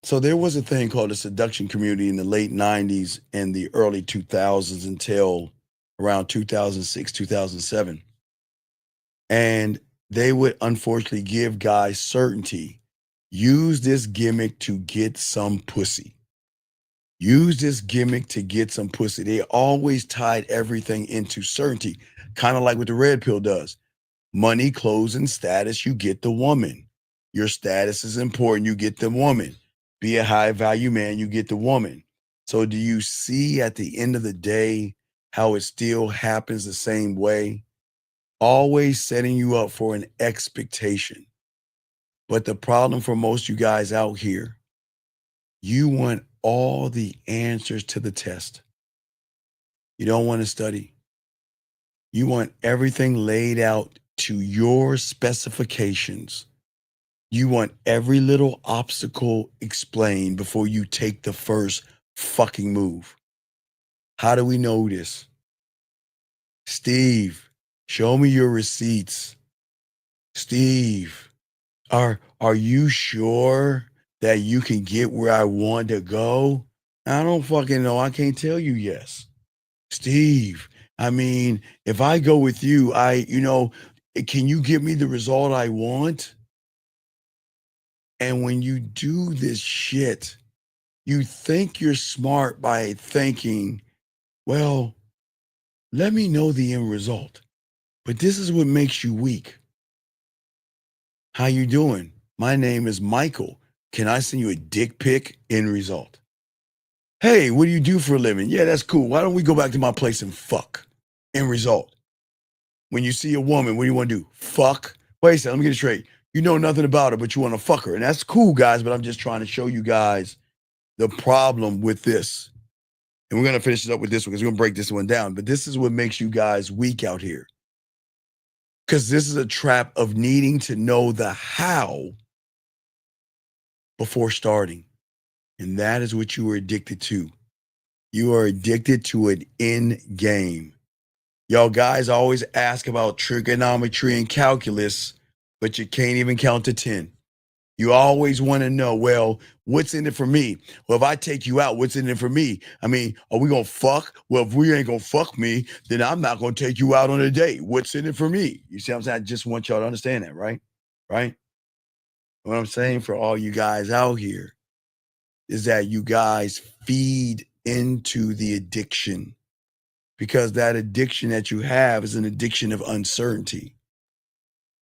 So there was a thing called the seduction community in the late 90s and the early 2000s until around 2006, 2007. And they would unfortunately give guys certainty. Use this gimmick to get some pussy. Use this gimmick to get some pussy. They always tied everything into certainty, kind of like what the red pill does. Money, clothes, and status, you get the woman. Your status is important, you get the woman. Be a high value man, you get the woman. So do you see at the end of the day how it still happens the same way? Always setting you up for an expectation. But the problem for most of you guys out here, you want all the answers to the test. You don't want to study. You want everything laid out to your specifications. You want every little obstacle explained before you take the first fucking move. How do we know this? Steve, show me your receipts. Steve, are you sure that you can get where I want to go? I don't fucking know. I can't tell you yes. Steve, I mean, if I go with you, can you give me the result I want? And when you do this shit, you think you're smart by thinking, well, let me know the end result. But this is what makes you weak. How you doing? My name is Michael. Can I send you a dick pic? End result. Hey, what do you do for a living? Yeah, that's cool. Why don't we go back to my place and fuck? End result. When you see a woman, what do you want to do? Fuck? Wait a second, let me get it straight. You know nothing about her, but you want to fuck her. And that's cool, guys, but I'm just trying to show you guys the problem with this. And we're going to finish it up with this one because we're going to break this one down. But this is what makes you guys weak out here. Because this is a trap of needing to know the how before starting. And that is what you are addicted to. You are addicted to an end game. Y'all guys always ask about trigonometry and calculus, but you can't even count to 10. You always want to know, well, what's in it for me? Well, if I take you out, what's in it for me? I mean, are we going to fuck? Well, if we ain't going to fuck me, then I'm not going to take you out on a date. What's in it for me? You see what I'm saying? I just want y'all to understand that, right? Right? What I'm saying for all you guys out here is that you guys feed into the addiction because that addiction that you have is an addiction of uncertainty.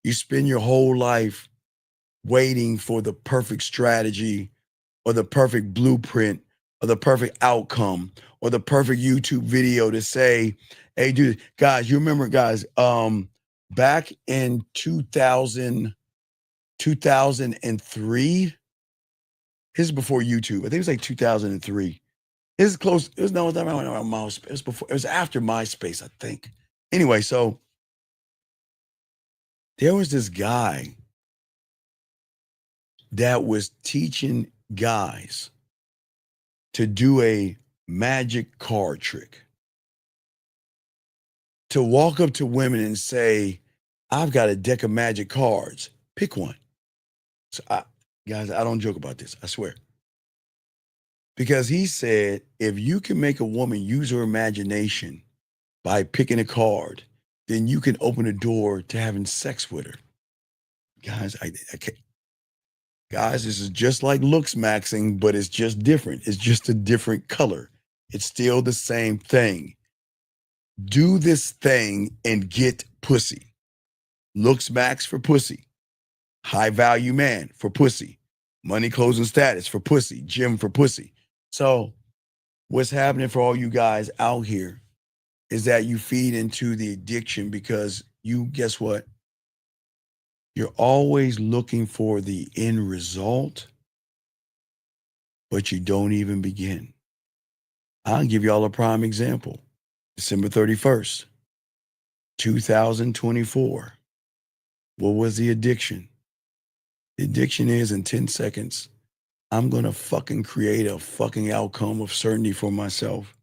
You spend your whole life waiting for the perfect strategy or the perfect blueprint or the perfect outcome or the perfect YouTube video to say, hey, dude, guys, you remember, guys, back in 2003, this is before YouTube. I think it was like 2003. This is close. It was no, it was before. It was after MySpace, I think. Anyway, so there was this guy that was teaching guys to do a magic card trick, to walk up to women and say, I've got a deck of magic cards. Pick one. So guys, I don't joke about this. I swear. Because he said, if you can make a woman use her imagination by picking a card, then you can open a door to having sex with her. Guys, I can't. Guys, this is just like looks maxing, but it's just different. It's just a different color. It's still the same thing. Do this thing and get pussy. Looks max for pussy. High value man for pussy. Money, clothes, and status for pussy. Gym for pussy. So what's happening for all you guys out here is that you feed into the addiction because you, guess what? You're always looking for the end result, but you don't even begin. I'll give y'all a prime example. December 31st, 2024. What was the addiction? The addiction is in 10 seconds, I'm going to fucking create a fucking outcome of certainty for myself.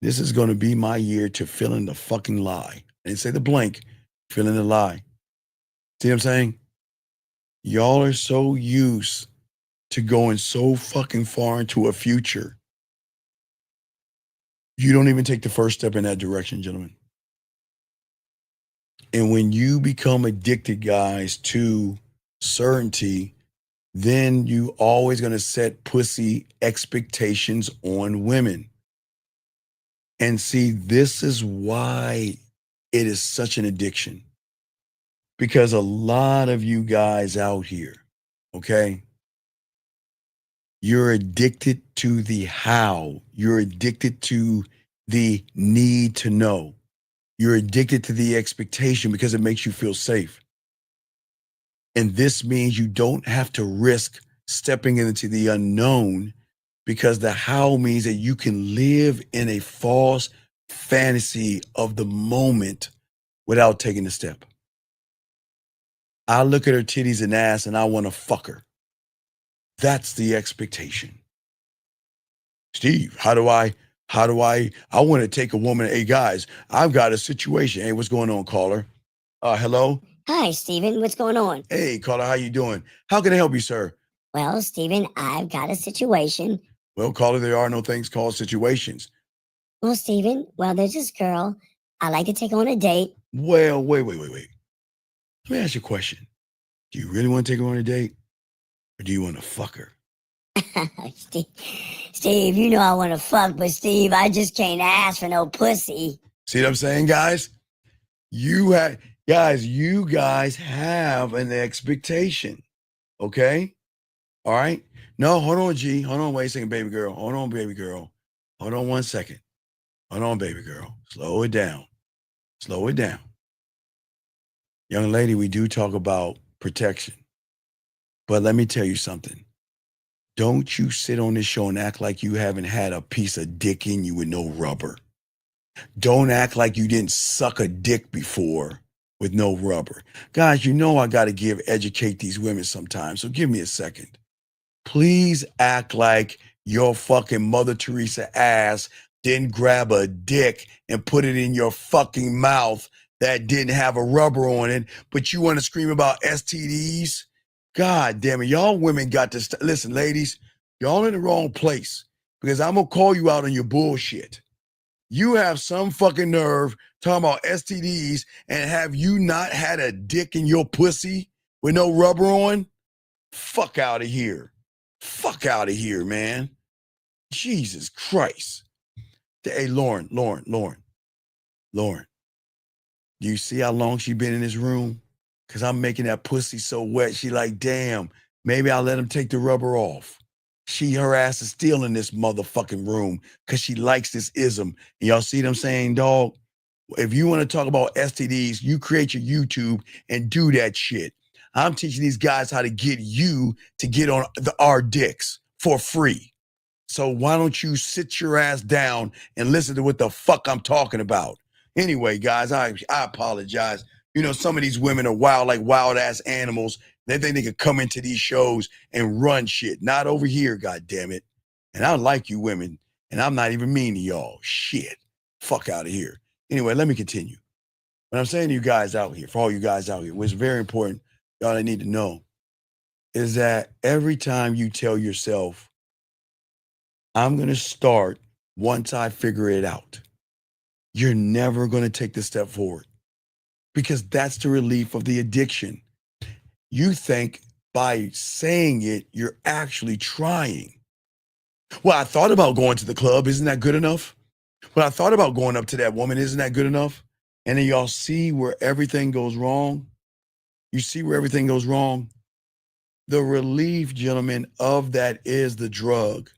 This is going to be my year to fill in the fucking lie. I didn't say the blank, fill in the lie. See what I'm saying? Y'all are so used to going so fucking far into a future. You don't even take the first step in that direction, gentlemen. And when you become addicted, guys, to certainty, then you always going to set pussy expectations on women. And see, this is why it is such an addiction. Because a lot of you guys out here, okay, you're addicted to the how. You're addicted to the need to know. You're addicted to the expectation because it makes you feel safe. And this means you don't have to risk stepping into the unknown because the how means that you can live in a false fantasy of the moment without taking the step. I look at her titties and ass and I want to fuck her. That's the expectation. Steve, how do I How do I want to take a woman, hey guys, I've got a situation. Hey, what's going on, caller? Hello? Hi, Steven. What's going on? Hey, caller, how you doing? How can I help you, sir? Well, Steven, I've got a situation. Well, caller, there are no things called situations. Well, Steven, there's this girl I like to take on a date. Well, wait. Let me ask you a question. Do you really want to take her on a date? Or do you want to fuck her? Steve, you know I want to fuck, but Steve, I just can't ask for no pussy. See what I'm saying, guys? You guys have an expectation. Okay? All right? No, hold on, G. Hold on, wait a second, baby girl. Hold on, baby girl. Hold on 1 second. Hold on, baby girl. Slow it down. Slow it down. Young lady, we do talk about protection. But let me tell you something. Don't you sit on this show and act like you haven't had a piece of dick in you with no rubber. Don't act like you didn't suck a dick before with no rubber. Guys, you know I got to educate these women sometimes, so give me a second. Please act like your fucking Mother Teresa ass didn't grab a dick and put it in your fucking mouth that didn't have a rubber on it, but you want to scream about STDs? God damn it. Y'all women got to listen, ladies, y'all in the wrong place because I'm going to call you out on your bullshit. You have some fucking nerve talking about STDs and have you not had a dick in your pussy with no rubber on? Fuck out of here. Fuck out of here, man. Jesus Christ. Hey, Lauren. Do you see how long she been in this room? Because I'm making that pussy so wet. She like, damn, maybe I'll let him take the rubber off. Her ass is still in this motherfucking room because she likes this ism. And y'all see what I'm saying, dog? If you want to talk about STDs, you create your YouTube and do that shit. I'm teaching these guys how to get you to get on our dicks for free. So why don't you sit your ass down and listen to what the fuck I'm talking about? Anyway, guys, I apologize. You know, some of these women are wild, like wild ass animals. They think they could come into these shows and run shit. Not over here, goddammit. And I like you women, and I'm not even mean to y'all. Shit. Fuck out of here. Anyway, let me continue. What I'm saying to you guys out here, for all you guys out here, what's very important, y'all need to know, is that every time you tell yourself, I'm going to start once I figure it out, you're never going to take the step forward because that's the relief of the addiction. You think by saying it, you're actually trying. Well, I thought about going to the club. Isn't that good enough? Well, I thought about going up to that woman. Isn't that good enough? And then y'all see where everything goes wrong. You see where everything goes wrong. The relief, gentlemen, of that is the drug.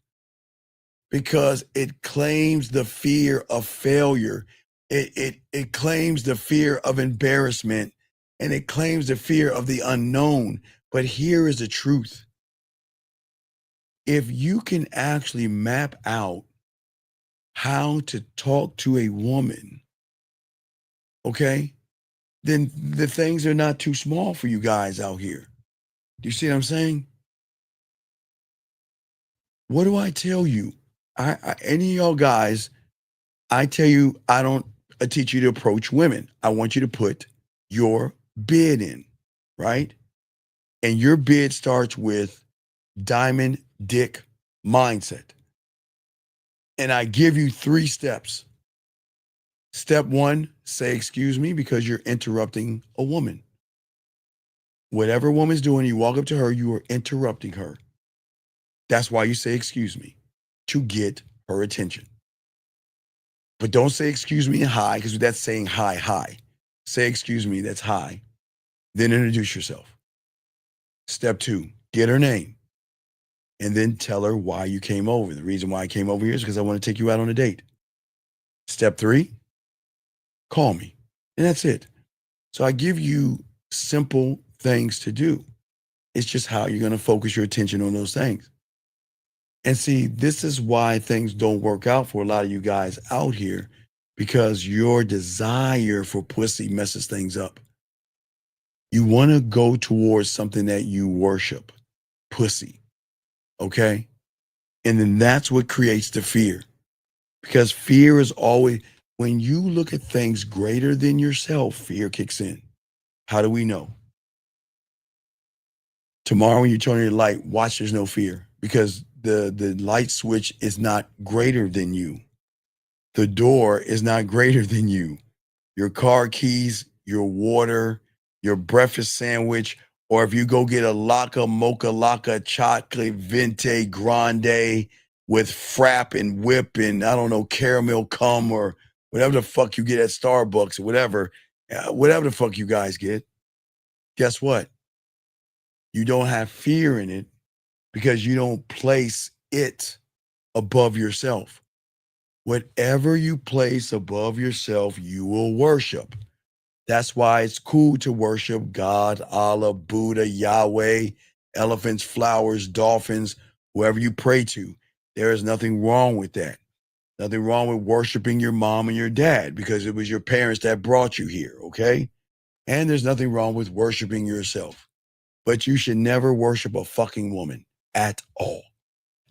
Because it claims the fear of failure. It claims the fear of embarrassment, and it claims the fear of the unknown. But here is the truth. If you can actually map out how to talk to a woman, okay, then the things are not too small for you guys out here. Do you see what I'm saying? What do I tell you? Any of y'all guys, I tell you, I don't teach you to approach women. I want you to put your bid in, right? And your bid starts with diamond dick mindset. And I give you 3 steps. Step 1, say, excuse me, because you're interrupting a woman. Whatever a woman's doing, you walk up to her, you are interrupting her. That's why you say, excuse me, to get her attention. But don't say, excuse me, hi, because that's saying hi. Say, excuse me, that's hi. Then introduce yourself. Step 2, get her name. And then tell her why you came over. The reason why I came over here is because I want to take you out on a date. Step 3, call me. And that's it. So I give you simple things to do. It's just how you're going to focus your attention on those things. And see, this is why things don't work out for a lot of you guys out here, because your desire for pussy messes things up. You want to go towards something that you worship, pussy, okay? And then that's what creates the fear, Because fear is always, when you look at things greater than yourself, fear kicks in. How do we know? Tomorrow when you turn on your light, watch there's no fear because the light switch is not greater than you. The door is not greater than you. Your car keys, your water, your breakfast sandwich, or if you go get a Laca Mocha Laca Chocolate Vente Grande with frap and whip and I don't know, caramel cum or whatever the fuck you get at Starbucks or whatever the fuck you guys get, guess what? You don't have fear in it because you don't place it above yourself. Whatever you place above yourself, you will worship. That's why it's cool to worship God, Allah, Buddha, Yahweh, elephants, flowers, dolphins, whoever you pray to. There is nothing wrong with that. Nothing wrong with worshiping your mom and your dad because it was your parents that brought you here, okay? And there's nothing wrong with worshiping yourself. But you should never worship a fucking woman at all.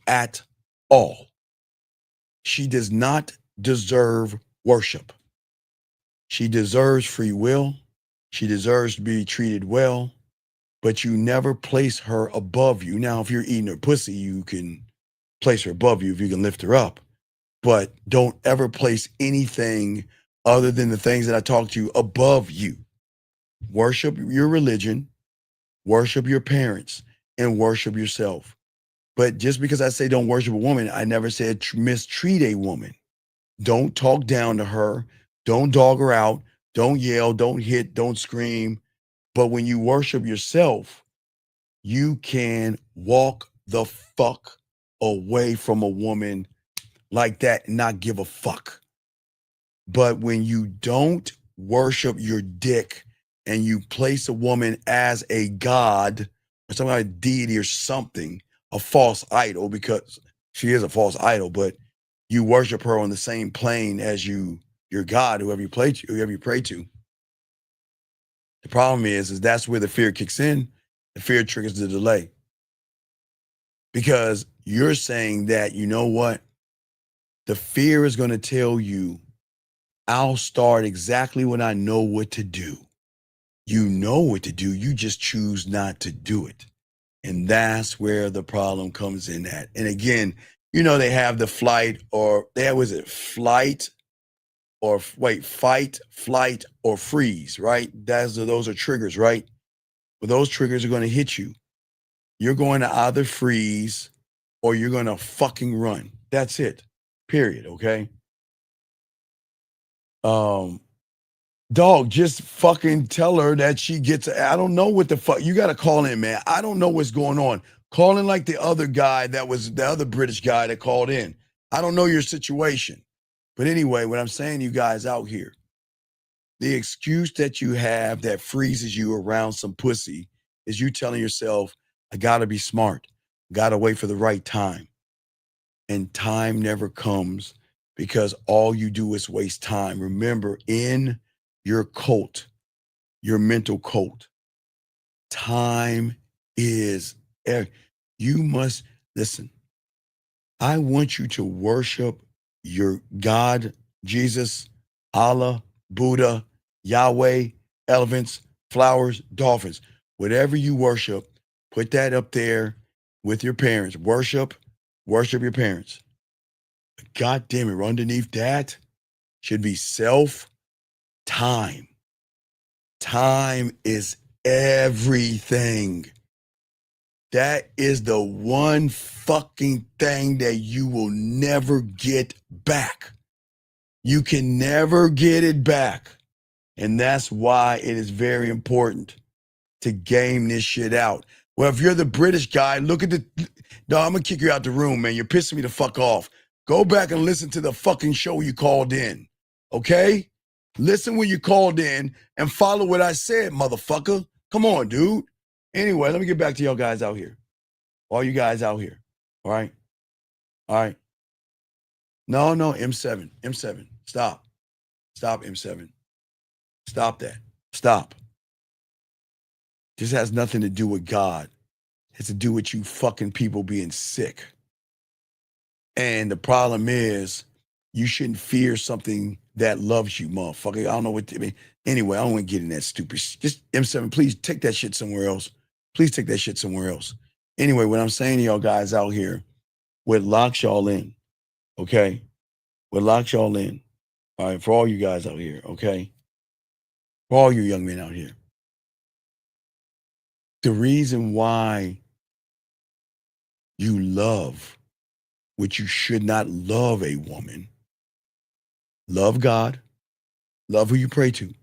At all. She does not deserve worship. She deserves free will. She deserves to be treated well, but you never place her above you. Now, if you're eating her pussy, you can place her above you if you can lift her up, but don't ever place anything other than the things that I talked to you above you. Worship your religion, worship your parents, and worship yourself. But just because I say don't worship a woman, I never said mistreat a woman. Don't talk down to her. Don't dog her out. Don't yell. Don't hit. Don't scream. But when you worship yourself, you can walk the fuck away from a woman like that and not give a fuck. But when you don't worship your dick and you place a woman as a god or some kind of deity or something, a false idol, because she is a false idol, but you worship her on the same plane as your God, whoever you pray to. The problem is that's where the fear kicks in. The fear triggers the delay. Because you're saying that, you know what? The fear is going to tell you, I'll start exactly when I know what to do. You know what to do. You just choose not to do it. And that's where the problem comes in at. And again, they have the flight or fight, flight, or freeze, right? Those are triggers, right? But those triggers are going to hit you. You're going to either freeze or you're going to fucking run. That's it. Period. Okay. Dog, just fucking tell her that she gets, I don't know what the fuck. You got to call in, man. I don't know what's going on. Call in like the other guy that was the other British guy that called in. I don't know your situation. But anyway, what I'm saying to you guys out here, the excuse that you have that freezes you around some pussy is you telling yourself, I got to be smart. Got to wait for the right time. And time never comes because all you do is waste time. Remember, in your cult, your mental cult, time is, you must, listen, I want you to worship your God, Jesus, Allah, Buddha, Yahweh, elephants, flowers, dolphins, whatever you worship, put that up there with your parents. Worship your parents. God damn it, underneath that should be time. Time is everything. That is the one fucking thing that you will never get back. You can never get it back. And that's why it is very important to game this shit out. Well, if you're the British guy, look at no, I'm gonna kick you out the room, man. You're pissing me the fuck off. Go back and listen to the fucking show you called in, okay? Listen when you called in and follow what I said, motherfucker. Come on, dude. Anyway, let me get back to y'all guys out here. All you guys out here, all right? All right. No, M7. Stop, M7. Stop that. Stop. This has nothing to do with God. It has to do with you fucking people being sick. And the problem is you shouldn't fear something that loves you, motherfucker. I don't know what, I mean, anyway, I don't want to get in that stupid just M7, please take that shit somewhere else. Please take that shit somewhere else. Anyway, what I'm saying to y'all guys out here, what locks y'all in, okay? What locks y'all in, all right, for all you guys out here, okay? For all you young men out here. The reason why you love, which you should not love a woman, love God, love who you pray to,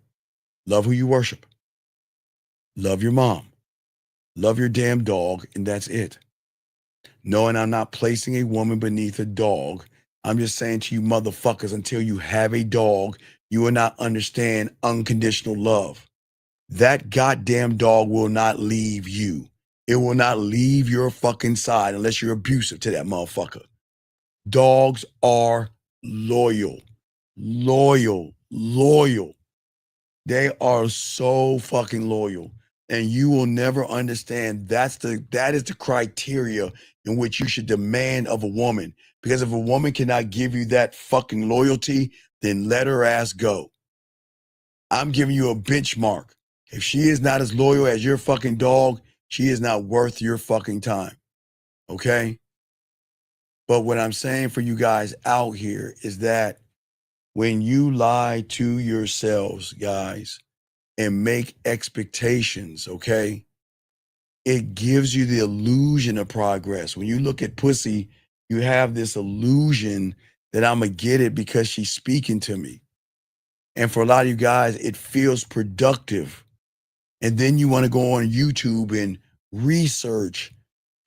love who you worship, love your mom, love your damn dog, and that's it. No, and I'm not placing a woman beneath a dog. I'm just saying to you motherfuckers, until you have a dog, you will not understand unconditional love. That goddamn dog will not leave you. It will not leave your fucking side unless you're abusive to that motherfucker. Dogs are loyal, loyal. They are so fucking loyal. And you will never understand that is the criteria in which you should demand of a woman. Because if a woman cannot give you that fucking loyalty, then let her ass go. I'm giving you a benchmark. If she is not as loyal as your fucking dog, she is not worth your fucking time. Okay? But what I'm saying for you guys out here is that when you lie to yourselves, guys, and make expectations, okay, it gives you the illusion of progress. When you look at pussy, you have this illusion that I'm going to get it because she's speaking to me. And for a lot of you guys, it feels productive. And then you want to go on YouTube and research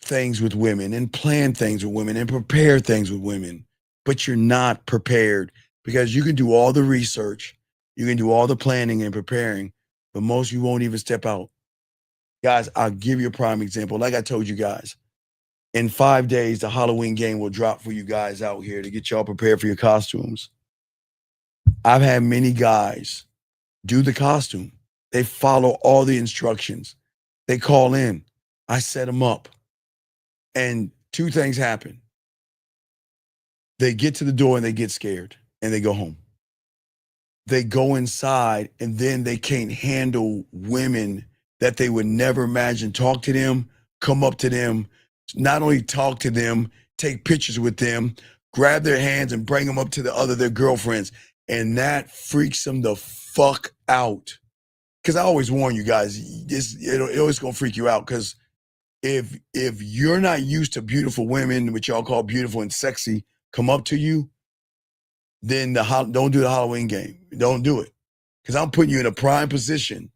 things with women and plan things with women and prepare things with women. But you're not prepared because you can do all the research, you can do all the planning and preparing, but most of you won't even step out. Guys, I'll give you a prime example. Like I told you guys, in 5 days, the Halloween game will drop for you guys out here to get y'all prepared for your costumes. I've had many guys do the costume. They follow all the instructions. They call in. I set them up. And two things happen. They get to the door and they get scared and they go home. They go inside and then they can't handle women that they would never imagine talk to them, come up to them, not only talk to them, take pictures with them, grab their hands and bring them up to their girlfriends. And that freaks them the fuck out. Because I always warn you guys, it always gonna freak you out. Because if you're not used to beautiful women, which y'all call beautiful and sexy, come up to you, then don't do the Halloween game. Don't do it. Because I'm putting you in a prime position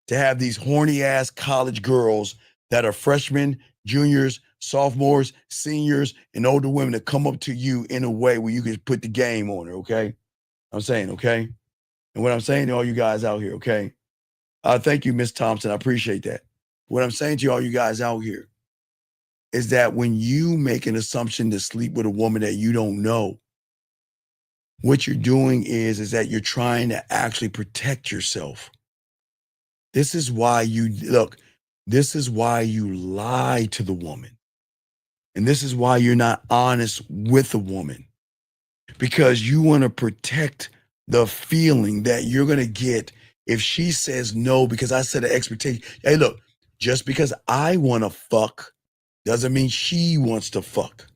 to have these horny ass college girls that are freshmen, juniors, sophomores, seniors, and older women that come up to you in a way where you can put the game on her, okay? I'm saying, okay? And what I'm saying to all you guys out here, okay? Thank you, Miss Thompson. I appreciate that. What I'm saying to all you guys out here is that when you make an assumption to sleep with a woman that you don't know, what you're doing is that you're trying to actually protect yourself. This is why this is why you lie to the woman. And this is why you're not honest with a woman. Because you want to protect the feeling that you're going to get if she says no, because I set an expectation. Hey, look, just because I want to fuck doesn't mean she wants to fuck.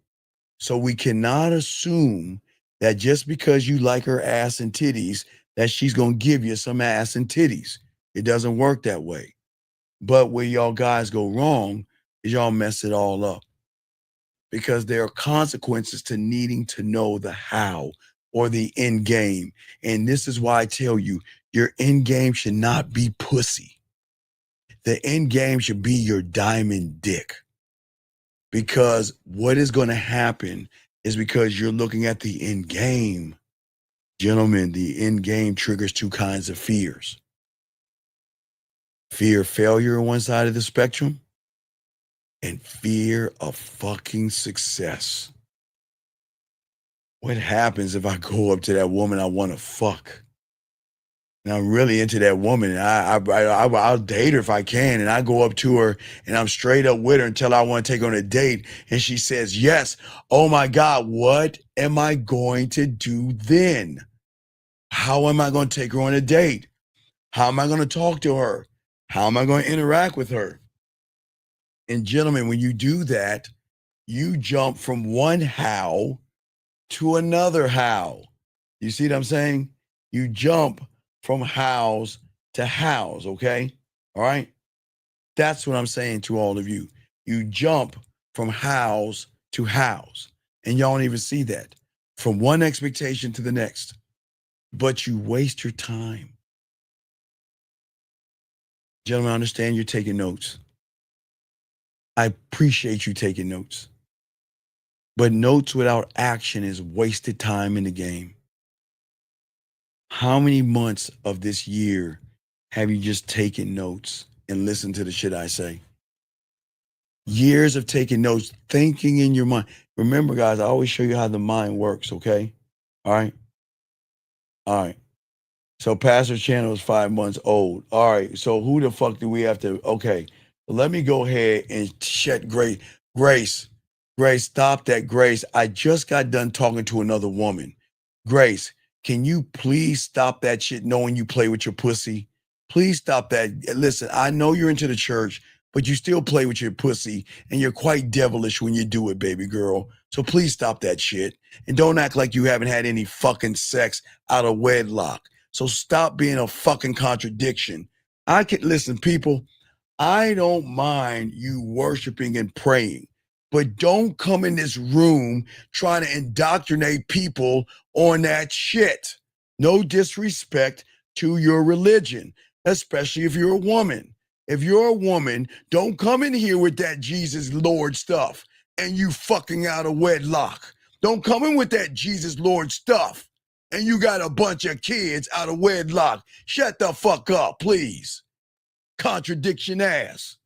So we cannot assume that just because you like her ass and titties, that she's going to give you some ass and titties. It doesn't work that way. But where y'all guys go wrong is y'all mess it all up. Because there are consequences to needing to know the how or the end game. And this is why I tell you, your end game should not be pussy. The end game should be your diamond dick. Because what is going to happen is because you're looking at the end game. Gentlemen, the end game triggers two kinds of fears. Fear of failure on one side of the spectrum and fear of fucking success. What happens if I go up to that woman I want to fuck and I'm really into that woman, and I'll date her if I can, and I go up to her, and I'm straight up with her and tell her I want to take her on a date, and she says yes. Oh my God, what am I going to do then? How am I going to take her on a date? How am I going to talk to her? How am I going to interact with her? And gentlemen, when you do that, you jump from one how to another how. You see what I'm saying? You jump from hows to hows, okay? All right? That's what I'm saying to all of you. You jump from hows to hows, and y'all don't even see that. From one expectation to the next, but you waste your time. Gentlemen, I understand you're taking notes. I appreciate you taking notes. But notes without action is wasted time in the game. How many months of this year have you just taken notes and listened to the shit I say? Years of taking notes, thinking in your mind. Remember, guys, I always show you how the mind works, okay? All right? All right. So Pastor's channel is 5 months old. All right. So who the fuck do we have to? Okay. Let me go ahead and shut Grace. Grace, stop that, Grace. I just got done talking to another woman. Grace, can you please stop that shit knowing you play with your pussy? Please stop that. Listen, I know you're into the church, but you still play with your pussy, and you're quite devilish when you do it, baby girl. So please stop that shit. And don't act like you haven't had any fucking sex out of wedlock. So stop being a fucking contradiction. I can listen, people, I don't mind you worshiping and praying, but don't come in this room trying to indoctrinate people on that shit. No disrespect to your religion, especially if you're a woman. If you're a woman, don't come in here with that Jesus Lord stuff and you fucking out of wedlock. Don't come in with that Jesus Lord stuff and you got a bunch of kids out of wedlock. Shut the fuck up, please. Contradiction ass.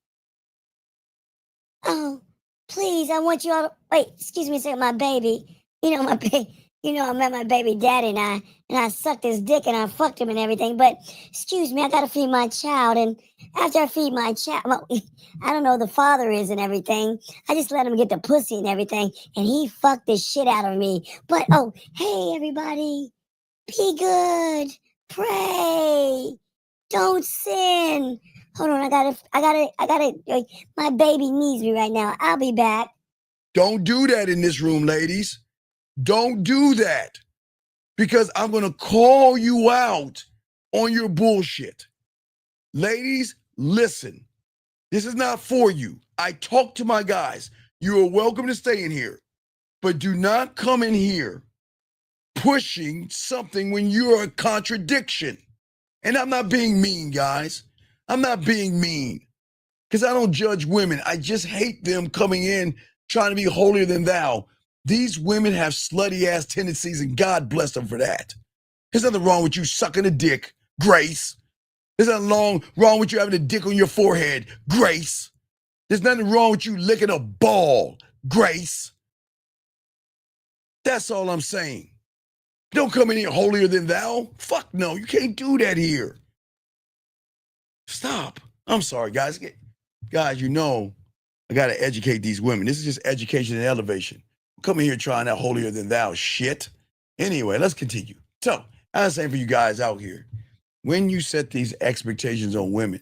Oh, please, I want you all to wait, excuse me a second, my baby. You know, I met my baby daddy and I sucked his dick and I fucked him and everything. But excuse me, I gotta feed my child. And after I feed my child, well, I don't know who the father is and everything. I just let him get the pussy and everything. And he fucked the shit out of me. But oh, hey everybody, be good, pray, don't sin. Hold on, I gotta, my baby needs me right now. I'll be back. Don't do that in this room, ladies. Don't do that, because I'm going to call you out on your bullshit. Ladies, listen. This is not for you. I talk to my guys. You are welcome to stay in here, but do not come in here pushing something when you're a contradiction. And I'm not being mean, guys. I'm not being mean, because I don't judge women. I just hate them coming in trying to be holier than thou. These women have slutty ass tendencies, and God bless them for that. There's nothing wrong with you sucking a dick, Grace. There's nothing wrong with you having a dick on your forehead, Grace. There's nothing wrong with you licking a ball, Grace. That's all I'm saying. Don't come in here holier than thou. Fuck no, you can't do that here. Stop. I'm sorry, guys. Guys, you know, I got to educate these women. This is just education and elevation. Come in here trying that holier than thou shit. Anyway, let's continue. So, I'm saying for you guys out here, when you set these expectations on women,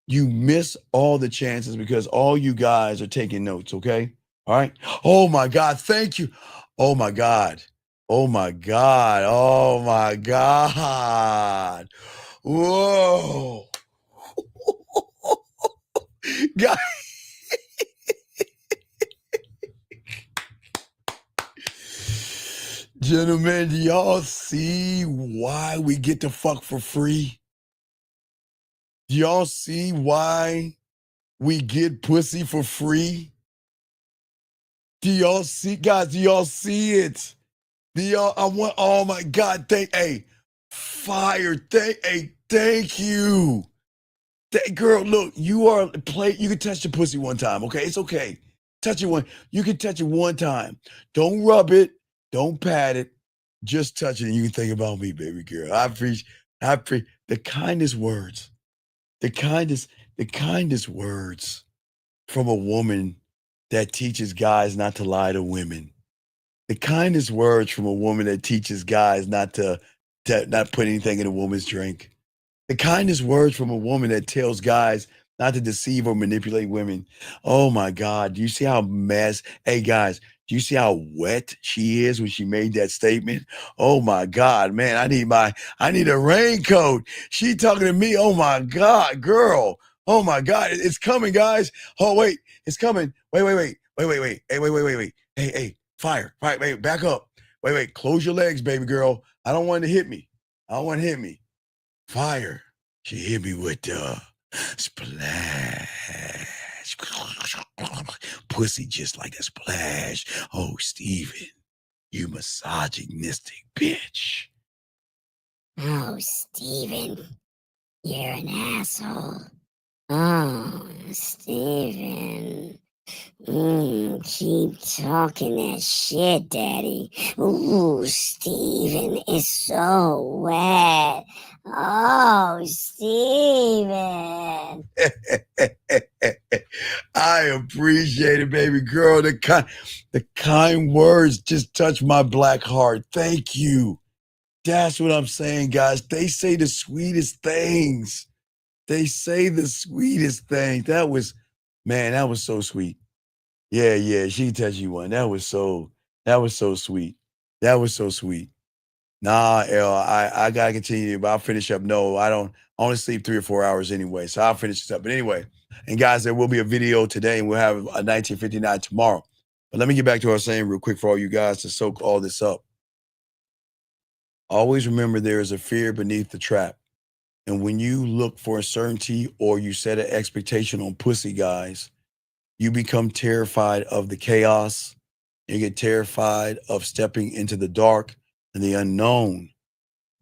you miss all the chances because all you guys are taking notes, okay? All right? Oh my God, thank you. Oh my God. Oh my God. Oh my God. Whoa. God. Gentlemen, do y'all see why we get to fuck for free? Do y'all see why we get pussy for free? Do y'all see, guys, do y'all see it? Do y'all, oh my God, thank you. Girl, look, you can touch the pussy one time, okay? It's okay. You can touch it one time. Don't rub it, don't pat it, just touch it, and you can think about me, baby girl. I appreciate, The kindest words, the kindest words from a woman that teaches guys not to lie to women. The kindest words from a woman that teaches guys not to not put anything in a woman's drink. The kindest words from a woman that tells guys not to deceive or manipulate women. Oh my God. Do you see how hey guys, do you see how wet she is when she made that statement? Oh my God, man, I need a raincoat. She talking to me. Oh my God, girl. Oh my God, it's coming, guys. Oh, wait, it's coming. Wait. Hey, wait. Hey, fire. Wait, back up. Wait, close your legs, baby girl. I don't want it to hit me. I don't want it to hit me. Fire. She hit me with the splash. Pussy just like a splash. Oh, Steven, you misogynistic bitch. Oh, Steven, you're an asshole. Oh, Steven. Keep talking that shit, Daddy. Ooh, Steven is so wet. Oh, Steven. I appreciate it, baby girl. The kind words just touch my black heart. Thank you. That's what I'm saying, guys. They say the sweetest things. They say the sweetest things. That was so sweet. Yeah, she touched you one. That was so sweet. That was so sweet. Nah, L, I gotta continue, but I'll finish up. No, I only sleep 3 or 4 hours anyway, so I'll finish this up. But anyway, and guys, there will be a video today, and we'll have a 1959 tomorrow. But let me get back to what I was saying real quick for all you guys to soak all this up. Always remember there is a fear beneath the trap. And when you look for a certainty or you set an expectation on pussy, guys, you become terrified of the chaos. You get terrified of stepping into the dark and the unknown.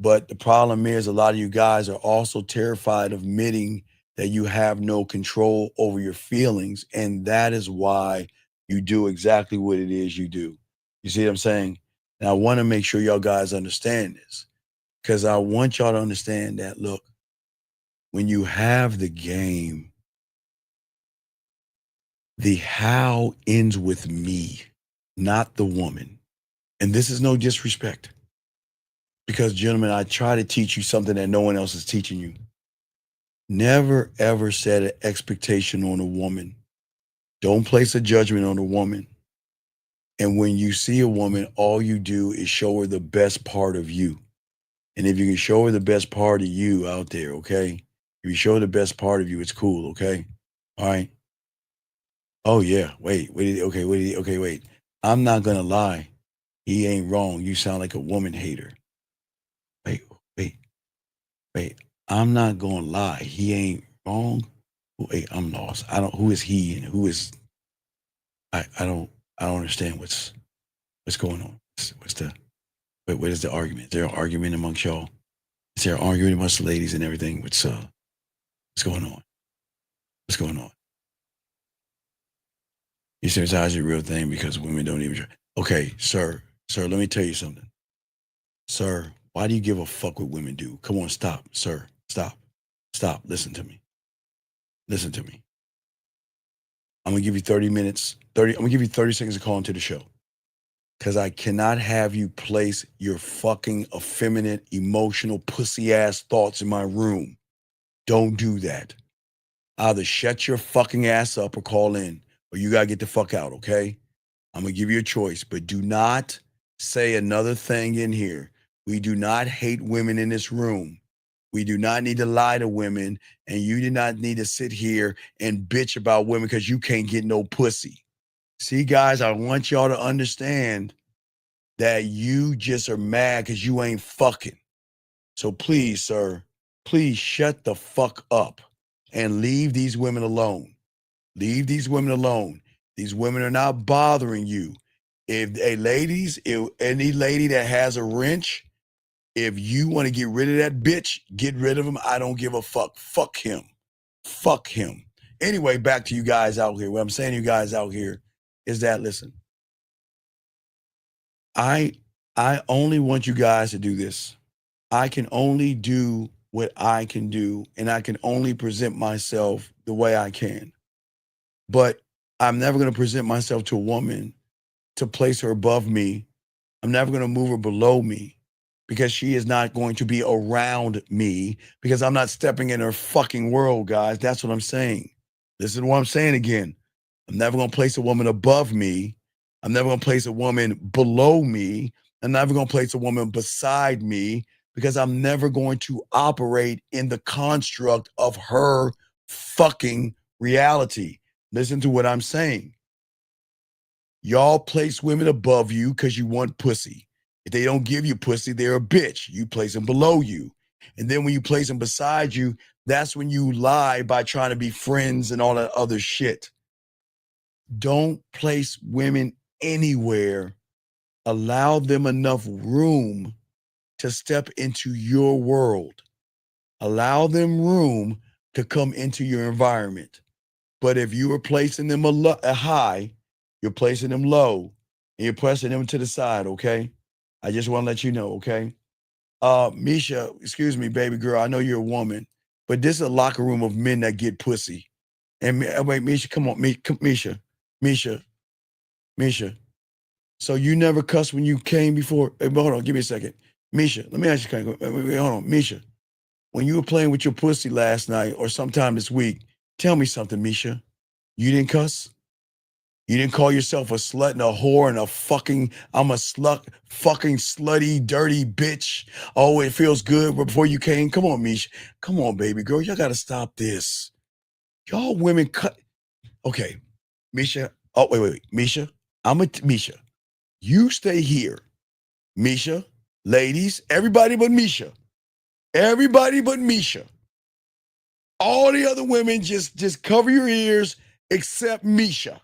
But the problem is a lot of you guys are also terrified of admitting that you have no control over your feelings. And that is why you do exactly what it is you do. You see what I'm saying? And I want to make sure y'all guys understand this, because I want y'all to understand that, look, when you have the game, the how ends with me, not the woman. And this is no disrespect. Because, gentlemen, I try to teach you something that no one else is teaching you. Never, ever set an expectation on a woman. Don't place a judgment on a woman. And when you see a woman, all you do is show her the best part of you. And if you can show her the best part of you out there, okay? If you show her the best part of you, it's cool, okay? All right? Oh, yeah. Wait. I'm not going to lie. He ain't wrong. You sound like a woman hater. Wait. I'm not going to lie. He ain't wrong. Wait, I'm lost. Who is he and who is, I don't understand what's going on. What is the argument? Is there an argument amongst y'all? Is there an argument amongst the ladies and everything? What's going on? What's going on? He says, how's your real thing? Because women don't even. Okay, sir, let me tell you something. Sir, why do you give a fuck what women do? Come on, stop, sir. Stop. Listen to me. I'm going to give you 30 minutes. I'm going to give you 30 seconds to call into the show. Because I cannot have you place your fucking effeminate, emotional, pussy-ass thoughts in my room. Don't do that. Either shut your fucking ass up or call in, or you got to get the fuck out, okay? I'm going to give you a choice, but do not say another thing in here. We do not hate women in this room. We do not need to lie to women, and you do not need to sit here and bitch about women because you can't get no pussy. See, guys, I want y'all to understand that you just are mad because you ain't fucking. So please, sir, please shut the fuck up and leave these women alone. Leave these women alone. These women are not bothering you. If any lady that has a wrench, if you want to get rid of that bitch, get rid of him. I don't give a fuck. Fuck him. Anyway, back to you guys out here. What I'm saying to you guys out here is that, listen, I only want you guys to do this. I can only do what I can do, and I can only present myself the way I can. But I'm never going to present myself to a woman to place her above me. I'm never going to move her below me because she is not going to be around me because I'm not stepping in her fucking world, guys. That's what I'm saying. Listen to what I'm saying again. I'm never going to place a woman above me. I'm never going to place a woman below me. I'm never going to place a woman beside me because I'm never going to operate in the construct of her fucking reality. Listen to what I'm saying. Y'all place women above you because you want pussy. If they don't give you pussy, they're a bitch. You place them below you. And then when you place them beside you, that's when you lie by trying to be friends and all that other shit. Don't place women anywhere. Allow them enough room to step into your world. Allow them room to come into your environment. But if you are placing them a high, you're placing them low, and you're pressing them to the side, okay? I just want to let you know, okay? Misha, excuse me, baby girl, I know you're a woman, but this is a locker room of men that get pussy. And wait, Misha, come on, Misha. So you never cussed when you came before? Hey, hold on, give me a second. Misha, let me ask you, wait, hold on, Misha. When you were playing with your pussy last night or sometime this week, tell me something, Misha. You didn't cuss? You didn't call yourself a slut and a whore and a fucking, I'm a slut, fucking slutty, dirty bitch. Oh, it feels good before you came. Come on, Misha. Come on, baby girl. Y'all got to stop this. Y'all women cut. Okay, Misha. Oh, wait. Misha, Misha. You stay here. Misha, ladies, everybody but Misha. Everybody but Misha. All the other women just cover your ears except Misha.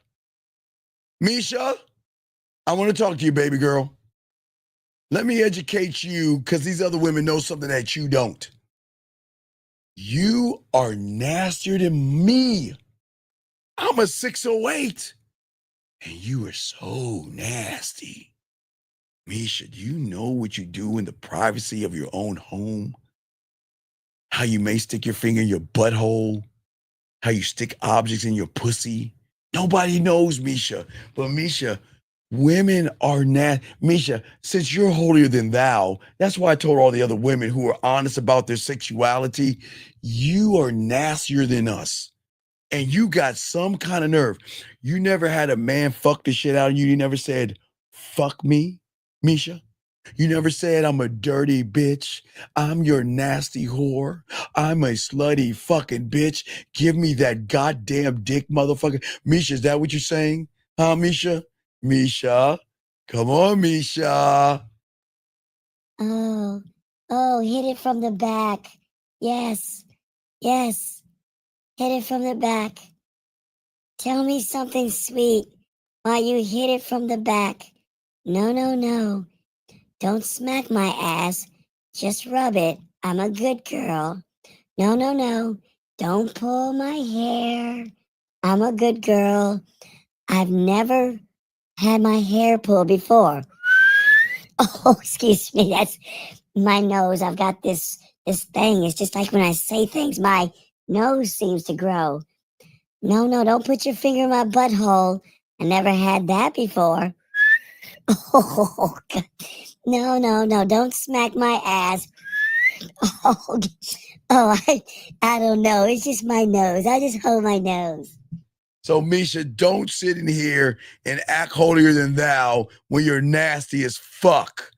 Misha, I want to talk to you, baby girl. Let me educate you because these other women know something that you don't. You are nastier than me. I'm a 608. And you are so nasty. Misha, do you know what you do in the privacy of your own home? How you may stick your finger in your butthole? How you stick objects in your pussy? Nobody knows, Misha. But Misha, women are Misha, since you're holier than thou, that's why I told all the other women who are honest about their sexuality, you are nastier than us. And you got some kind of nerve. You never had a man fuck the shit out of you. You never said, fuck me, Misha. You never said, I'm a dirty bitch. I'm your nasty whore. I'm a slutty fucking bitch. Give me that goddamn dick, motherfucker. Misha, is that what you're saying? Huh, Misha? Misha? Come on, Misha. Oh, hit it from the back. Yes. Hit it from the back. Tell me something sweet while you hit it from the back. No. Don't smack my ass. Just rub it. I'm a good girl. No. Don't pull my hair. I'm a good girl. I've never had my hair pulled before. Oh, excuse me. That's my nose. I've got this thing. It's just like when I say things, my nose seems to grow. No, don't put your finger in my butthole. I never had that before. Oh, God. No, don't smack my ass. Oh, I don't know. It's just my nose. I just hold my nose. So, Misha, don't sit in here and act holier than thou when you're nasty as fuck.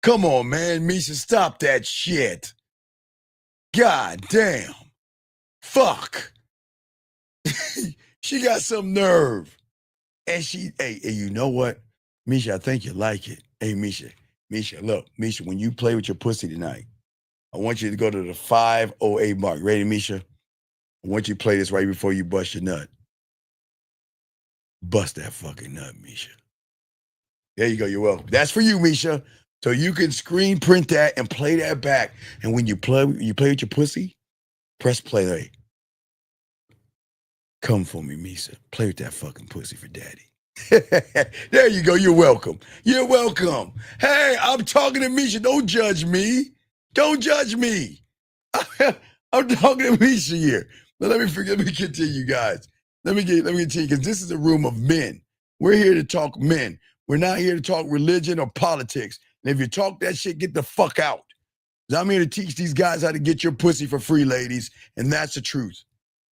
Come on, man. Misha, stop that shit. God damn. Fuck. She got some nerve. And hey, you know what? Misha, I think you like it. Hey, Misha, look, Misha, when you play with your pussy tonight, I want you to go to the 508 mark. Ready, Misha? I want you to play this right before you bust your nut. Bust that fucking nut, Misha. There you go. You're welcome. That's for you, Misha. So you can screen print that and play that back. And when you play with your pussy, press play. Come for me, Misha. Play with that fucking pussy for daddy. There you go. You're welcome. You're welcome. Hey, I'm talking to Misha. Don't judge me. Don't judge me. I'm talking to Misha here. But let me continue, guys. Let me continue, because this is a room of men. We're here to talk men. We're not here to talk religion or politics. And if you talk that shit, get the fuck out. 'Cause I'm here to teach these guys how to get your pussy for free, ladies. And that's the truth.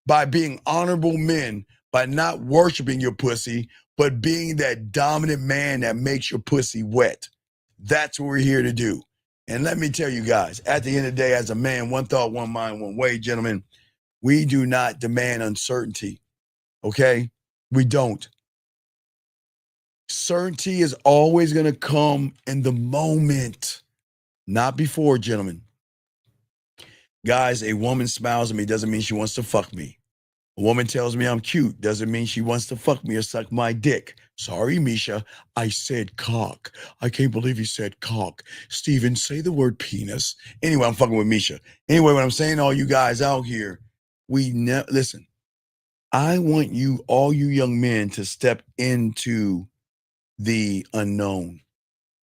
By being honorable men, by not worshiping your pussy, but being that dominant man that makes your pussy wet. That's what we're here to do. And let me tell you guys, at the end of the day, as a man, one thought, one mind, one way, gentlemen, we do not demand uncertainty, okay? We don't. Certainty is always going to come in the moment, not before, gentlemen. Guys, a woman smiles at me doesn't mean she wants to fuck me. A woman tells me I'm cute doesn't mean she wants to fuck me or suck my dick. Sorry, Misha, I said cock. I can't believe you said cock. Steven, say the word penis. Anyway, I'm fucking with Misha. Anyway, what I'm saying to all you guys out here, listen, I want you, all you young men, to step into the unknown.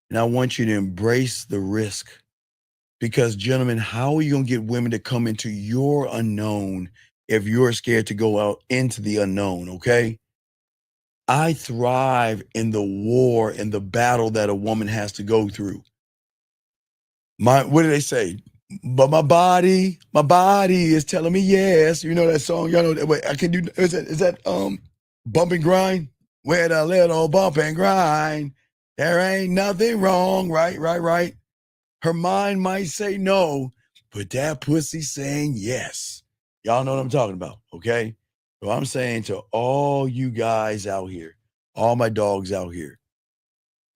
And I want you to embrace the risk. Because, gentlemen, how are you going to get women to come into your unknown if you're scared to go out into the unknown, okay? I thrive in the war and the battle that a woman has to go through. What do they say? But my body is telling me yes. You know that song? Y'all know that? Wait, I can do, is that Bump and Grind? With a little bump and grind, there ain't nothing wrong, right? Her mind might say no, but that pussy saying yes. Y'all know what I'm talking about, okay? So I'm saying to all you guys out here, all my dogs out here,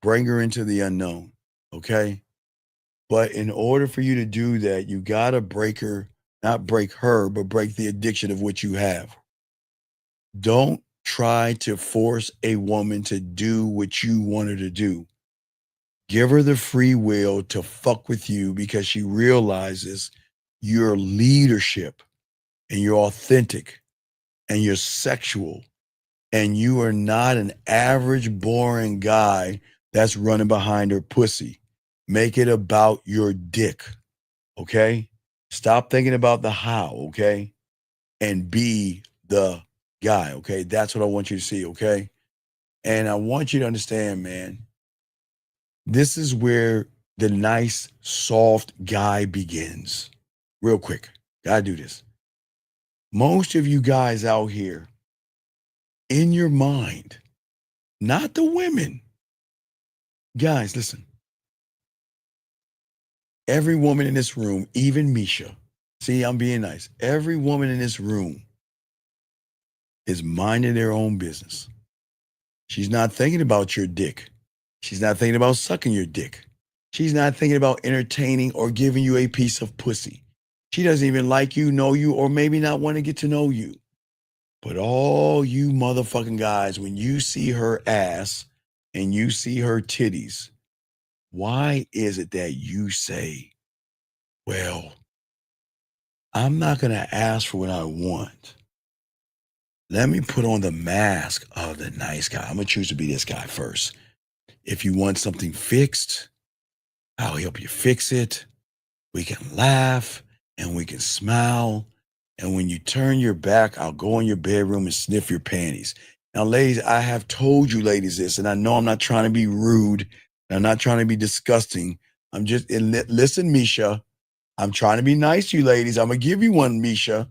bring her into the unknown, okay? But in order for you to do that, you got to break her, not break her, but break the addiction of what you have. Don't try to force a woman to do what you want her to do. Give her the free will to fuck with you because she realizes your leadership and you're authentic and you're sexual and you are not an average, boring guy that's running behind her pussy. Make it about your dick, okay? Stop thinking about the how, okay? And be the guy, okay? That's what I want you to see, okay? And I want you to understand, man, this is where the nice, soft guy begins. Real quick, gotta do this. Most of you guys out here, in your mind, not the women. Guys, listen. Every woman in this room, even Misha, see, I'm being nice. Every woman in this room is minding their own business. She's not thinking about your dick. She's not thinking about sucking your dick. She's not thinking about entertaining or giving you a piece of pussy. She doesn't even like you, know you, or maybe not want to get to know you. But all you motherfucking guys, when you see her ass and you see her titties, why is it that you say, well, I'm not going to ask for what I want. Let me put on the mask of the nice guy. I'm going to choose to be this guy first. If you want something fixed, I'll help you fix it. We can laugh and we can smile. And when you turn your back, I'll go in your bedroom and sniff your panties. Now, ladies, I have told you ladies this, and I know I'm not trying to be rude. I'm not trying to be disgusting. I'm just, listen, Misha, I'm trying to be nice to you ladies. I'm going to give you one, Misha.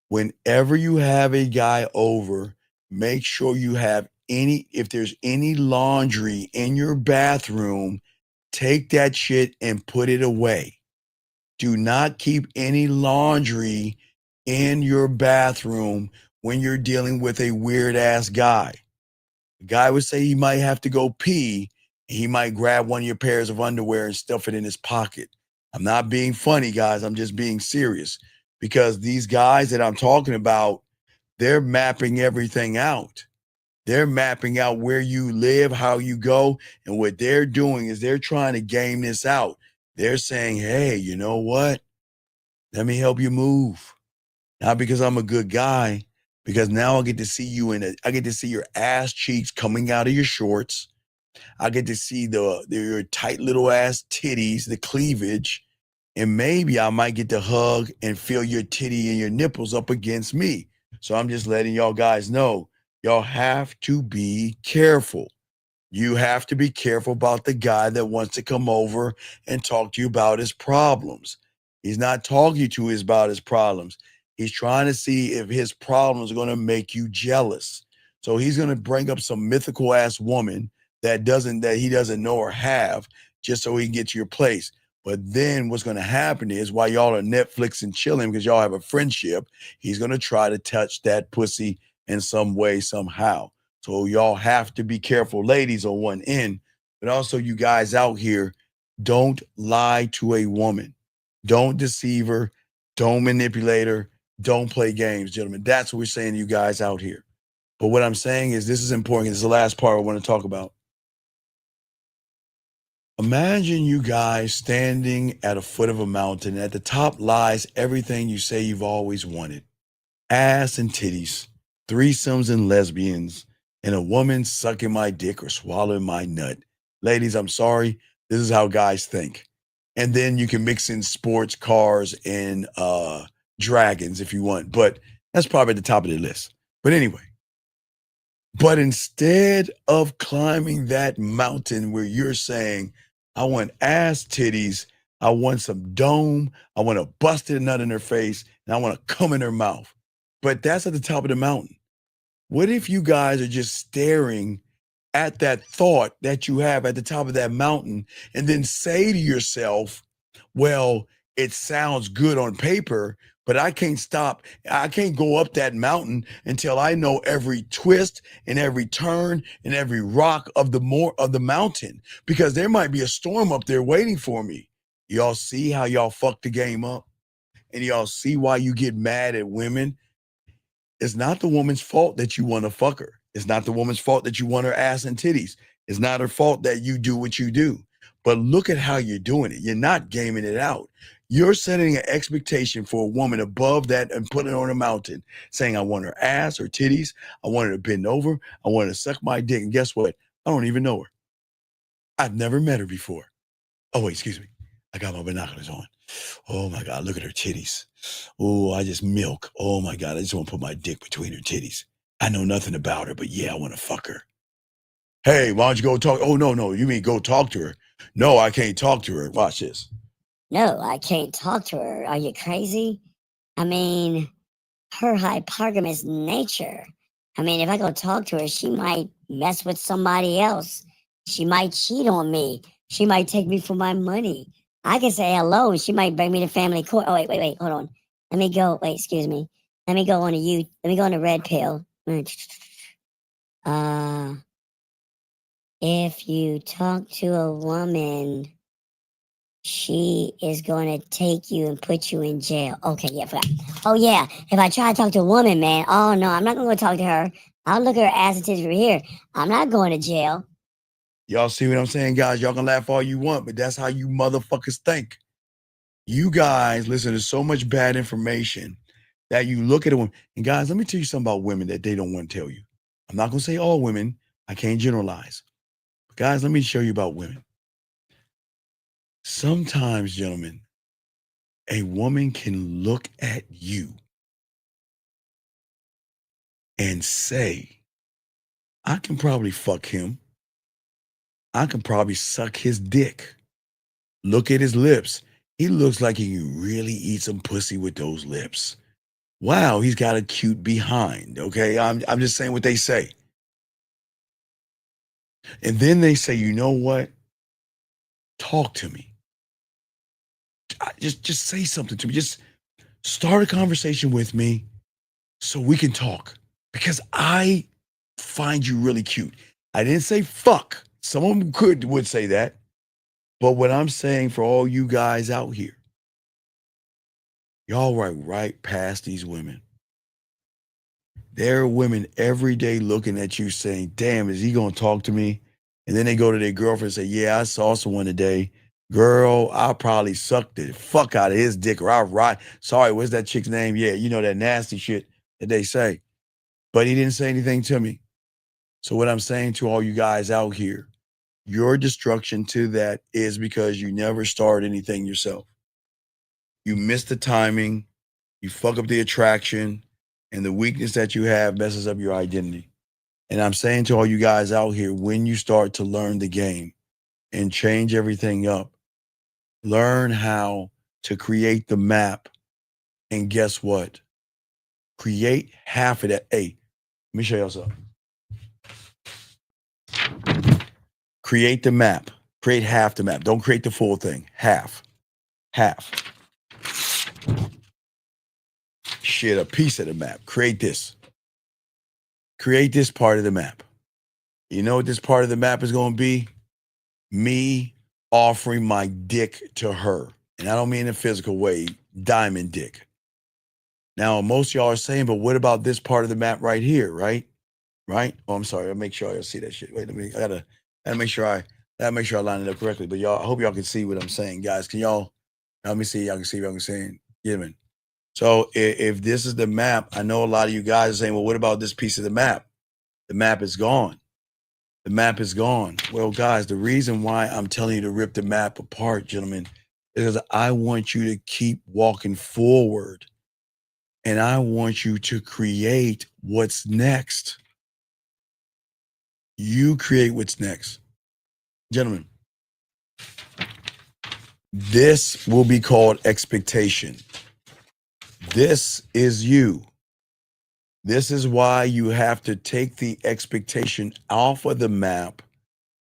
Whenever you have a guy over, make sure you have if there's any laundry in your bathroom, take that shit and put it away. Do not keep any laundry in your bathroom when you're dealing with a weird ass guy. The guy would say he might have to go pee, and he might grab one of your pairs of underwear and stuff it in his pocket. I'm not being funny, guys. I'm just being serious, because these guys that I'm talking about, they're mapping everything out. They're mapping out where you live, how you go, and what they're doing is they're trying to game this out. They're saying, hey, you know what? Let me help you move. Not because I'm a good guy, because now I get to see you I get to see your ass cheeks coming out of your shorts. I get to see your tight little ass titties, the cleavage. And maybe I might get to hug and feel your titty and your nipples up against me. So I'm just letting y'all guys know, y'all have to be careful. You have to be careful about the guy that wants to come over and talk to you about his problems. He's not talking to you about his problems. He's trying to see if his problems are going to make you jealous. So he's going to bring up some mythical ass woman that he doesn't know or have, just so he can get to your place. But then what's going to happen is, while y'all are Netflix and chilling because y'all have a friendship, he's going to try to touch that pussy in some way, somehow. So y'all have to be careful, ladies, on one end, but also you guys out here, don't lie to a woman. Don't deceive her. Don't manipulate her. Don't play games, gentlemen. That's what we're saying to you guys out here. But what I'm saying is, this is important. This is the last part I want to talk about. Imagine you guys standing at a foot of a mountain. At the top lies everything you say you've always wanted. Ass and titties, threesomes and lesbians, and a woman sucking my dick or swallowing my nut. Ladies, I'm sorry. This is how guys think. And then you can mix in sports, cars, and dragons if you want. But that's probably at the top of the list. But anyway. But instead of climbing that mountain where you're saying, I want ass titties, I want some dome, I want a busted nut in her face, and I want to come in her mouth. But that's at the top of the mountain. What if you guys are just staring at that thought that you have at the top of that mountain and then say to yourself, well, it sounds good on paper, but I can't stop. I can't go up that mountain until I know every twist and every turn and every rock of the mountain, because there might be a storm up there waiting for me. Y'all see how y'all fuck the game up? And y'all see why you get mad at women? It's not the woman's fault that you want to fuck her. It's not the woman's fault that you want her ass and titties. It's not her fault that you do what you do. But look at how you're doing it. You're not gaming it out. You're setting an expectation for a woman above that and putting her on a mountain, saying, I want her ass or titties. I want her to bend over. I want her to suck my dick. And guess what? I don't even know her. I've never met her before. Oh, wait, excuse me. I got my binoculars on. Oh my God, look at her titties. Oh, I just milk. Oh my God, I just want to put my dick between her titties. I know nothing about her, but yeah, I want to fuck her. Hey, why don't you go talk? Oh, no, you mean go talk to her? No, I can't talk to her. Watch this. No, I can't talk to her. Are you crazy? I mean, her hypergamous nature. I mean, if I go talk to her, she might mess with somebody else. She might cheat on me. She might take me for my money. I can say hello and she might bring me to family court. Oh, wait, hold on. Let me go. Wait, excuse me. Let me go on a red pill. If you talk to a woman, she is going to take you and put you in jail. Okay, yeah, forgot. Oh, yeah. If I try to talk to a woman, man, oh, no, I'm not going to go talk to her. I'll look at her ass and titties over here. I'm not going to jail. Y'all see what I'm saying, guys? Y'all can laugh all you want, but that's how you motherfuckers think. You guys listen to so much bad information that you look at a woman. And guys, let me tell you something about women that they don't want to tell you. I'm not going to say all women. I can't generalize. But guys, let me show you about women. Sometimes, gentlemen, a woman can look at you and say, I can probably fuck him. I can probably suck his dick. Look at his lips. He looks like he can really eat some pussy with those lips. Wow, he's got a cute behind. Okay, I'm just saying what they say. And then they say, you know what? Talk to me. Just say something to me. Just start a conversation with me so we can talk, because I find you really cute. I didn't say fuck. Someone would say that. But what I'm saying for all you guys out here, y'all right past these women. There are women every day looking at you saying, damn, is he going to talk to me? And then they go to their girlfriend and say, yeah, I saw someone today. Girl, I probably sucked the fuck out of his dick, or I ride. Sorry, what's that chick's name? Yeah, you know that nasty shit that they say. But he didn't say anything to me. So what I'm saying to all you guys out here, your destruction to that is because you never started anything yourself. you miss the timing, you fuck up the attraction, and the weakness that you have messes up your identity. And I'm saying to all you guys out here, when you start to learn the game and change everything up, learn how to create the map. And guess what? Create half of that. Hey, let me show y'all something. Create the map. Create half the map. Don't create the full thing. Half. Shit, a piece of the map. Create this. Create this part of the map. You know what this part of the map is going to be? Me offering my dick to her. And I don't mean in a physical way, diamond dick. Now, most of y'all are saying, but what about this part of the map right here, right? Right? Oh, I'm sorry. I'll make sure y'all see that shit. Wait, I gotta make sure I line it up correctly. But y'all, I hope y'all can see what I'm saying, guys. Can y'all, let me see, y'all can see what I'm saying. Yeah, man. So if this is the map, I know a lot of you guys are saying, well, what about this piece of the map? The map is gone. The map is gone. Well, guys, the reason why I'm telling you to rip the map apart, gentlemen, is because I want you to keep walking forward. And I want you to create what's next. You create what's next. Gentlemen, this will be called expectation. This is you. This is why you have to take the expectation off of the map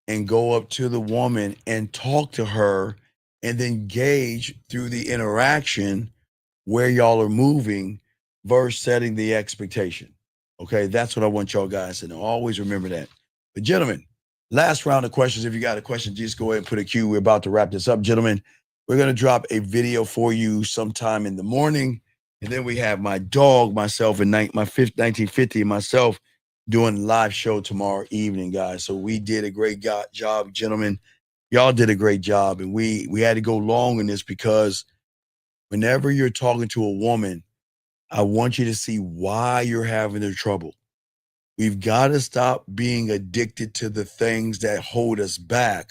and go up to the woman and talk to her and then gauge through the interaction where y'all are moving versus setting the expectation. Okay, that's what I want y'all guys to know. Always remember that. But gentlemen, last round of questions. If you got a question, just go ahead and put a Q. We're about to wrap this up. Gentlemen, we're going to drop a video for you sometime in the morning. And then we have my dog, myself, and my 1950, and myself doing live show tomorrow evening, guys. So we did a great job, gentlemen. Y'all did a great job. And we had to go long in this because whenever you're talking to a woman, I want you to see why you're having the trouble. We've got to stop being addicted to the things that hold us back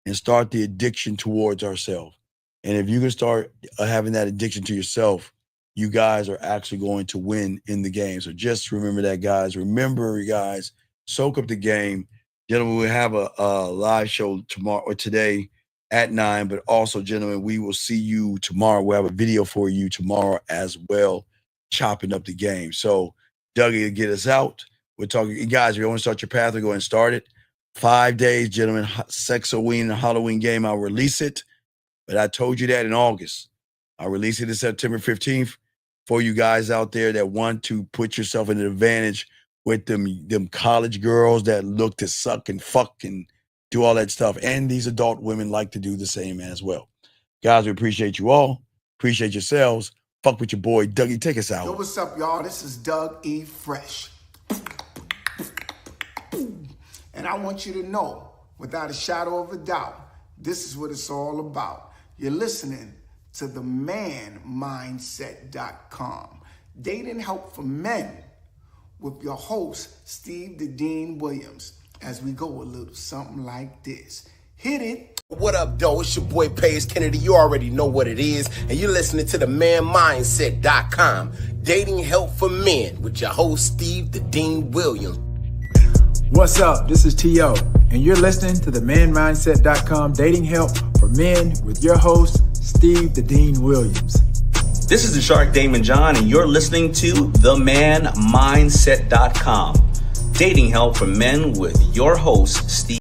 and start the addiction towards ourselves. And if you can start having that addiction to yourself, you guys are actually going to win in the game. So just remember that, guys. Remember, you guys, soak up the game. Gentlemen, we have a live show tomorrow or today at 9, but also, gentlemen, we will see you tomorrow. We'll have a video for you tomorrow as well, chopping up the game. So Dougie will get us out. We're talking, guys, if you want to start your pathway, go ahead and start it. 5 days, gentlemen, Sexoween and Halloween game. I'll release it. But I told you that in August. I'll release it in September 15th for you guys out there that want to put yourself in an advantage with them college girls that look to suck and fuck and do all that stuff. And these adult women like to do the same as well. Guys, we appreciate you all. Appreciate yourselves. Fuck with your boy, Dougie. Take us out. Yo, what's up, y'all? This is Doug E. Fresh. And I want you to know, without a shadow of a doubt, this is what it's all about. You're listening to themanmindset.com. Dating help for men with your host, Steve the Dean Williams, as we go a little something like this. Hit it. What up, though? It's your boy, Paige Kennedy. You already know what it is. And you're listening to themanmindset.com. Dating help for men with your host, Steve the Dean Williams. What's up? This is T.O. and you're listening to themanmindset.com dating help for men with your host, Steve the Dean Williams. This is the Shark Damon John, and you're listening to themanmindset.com dating help for men with your host, Steve.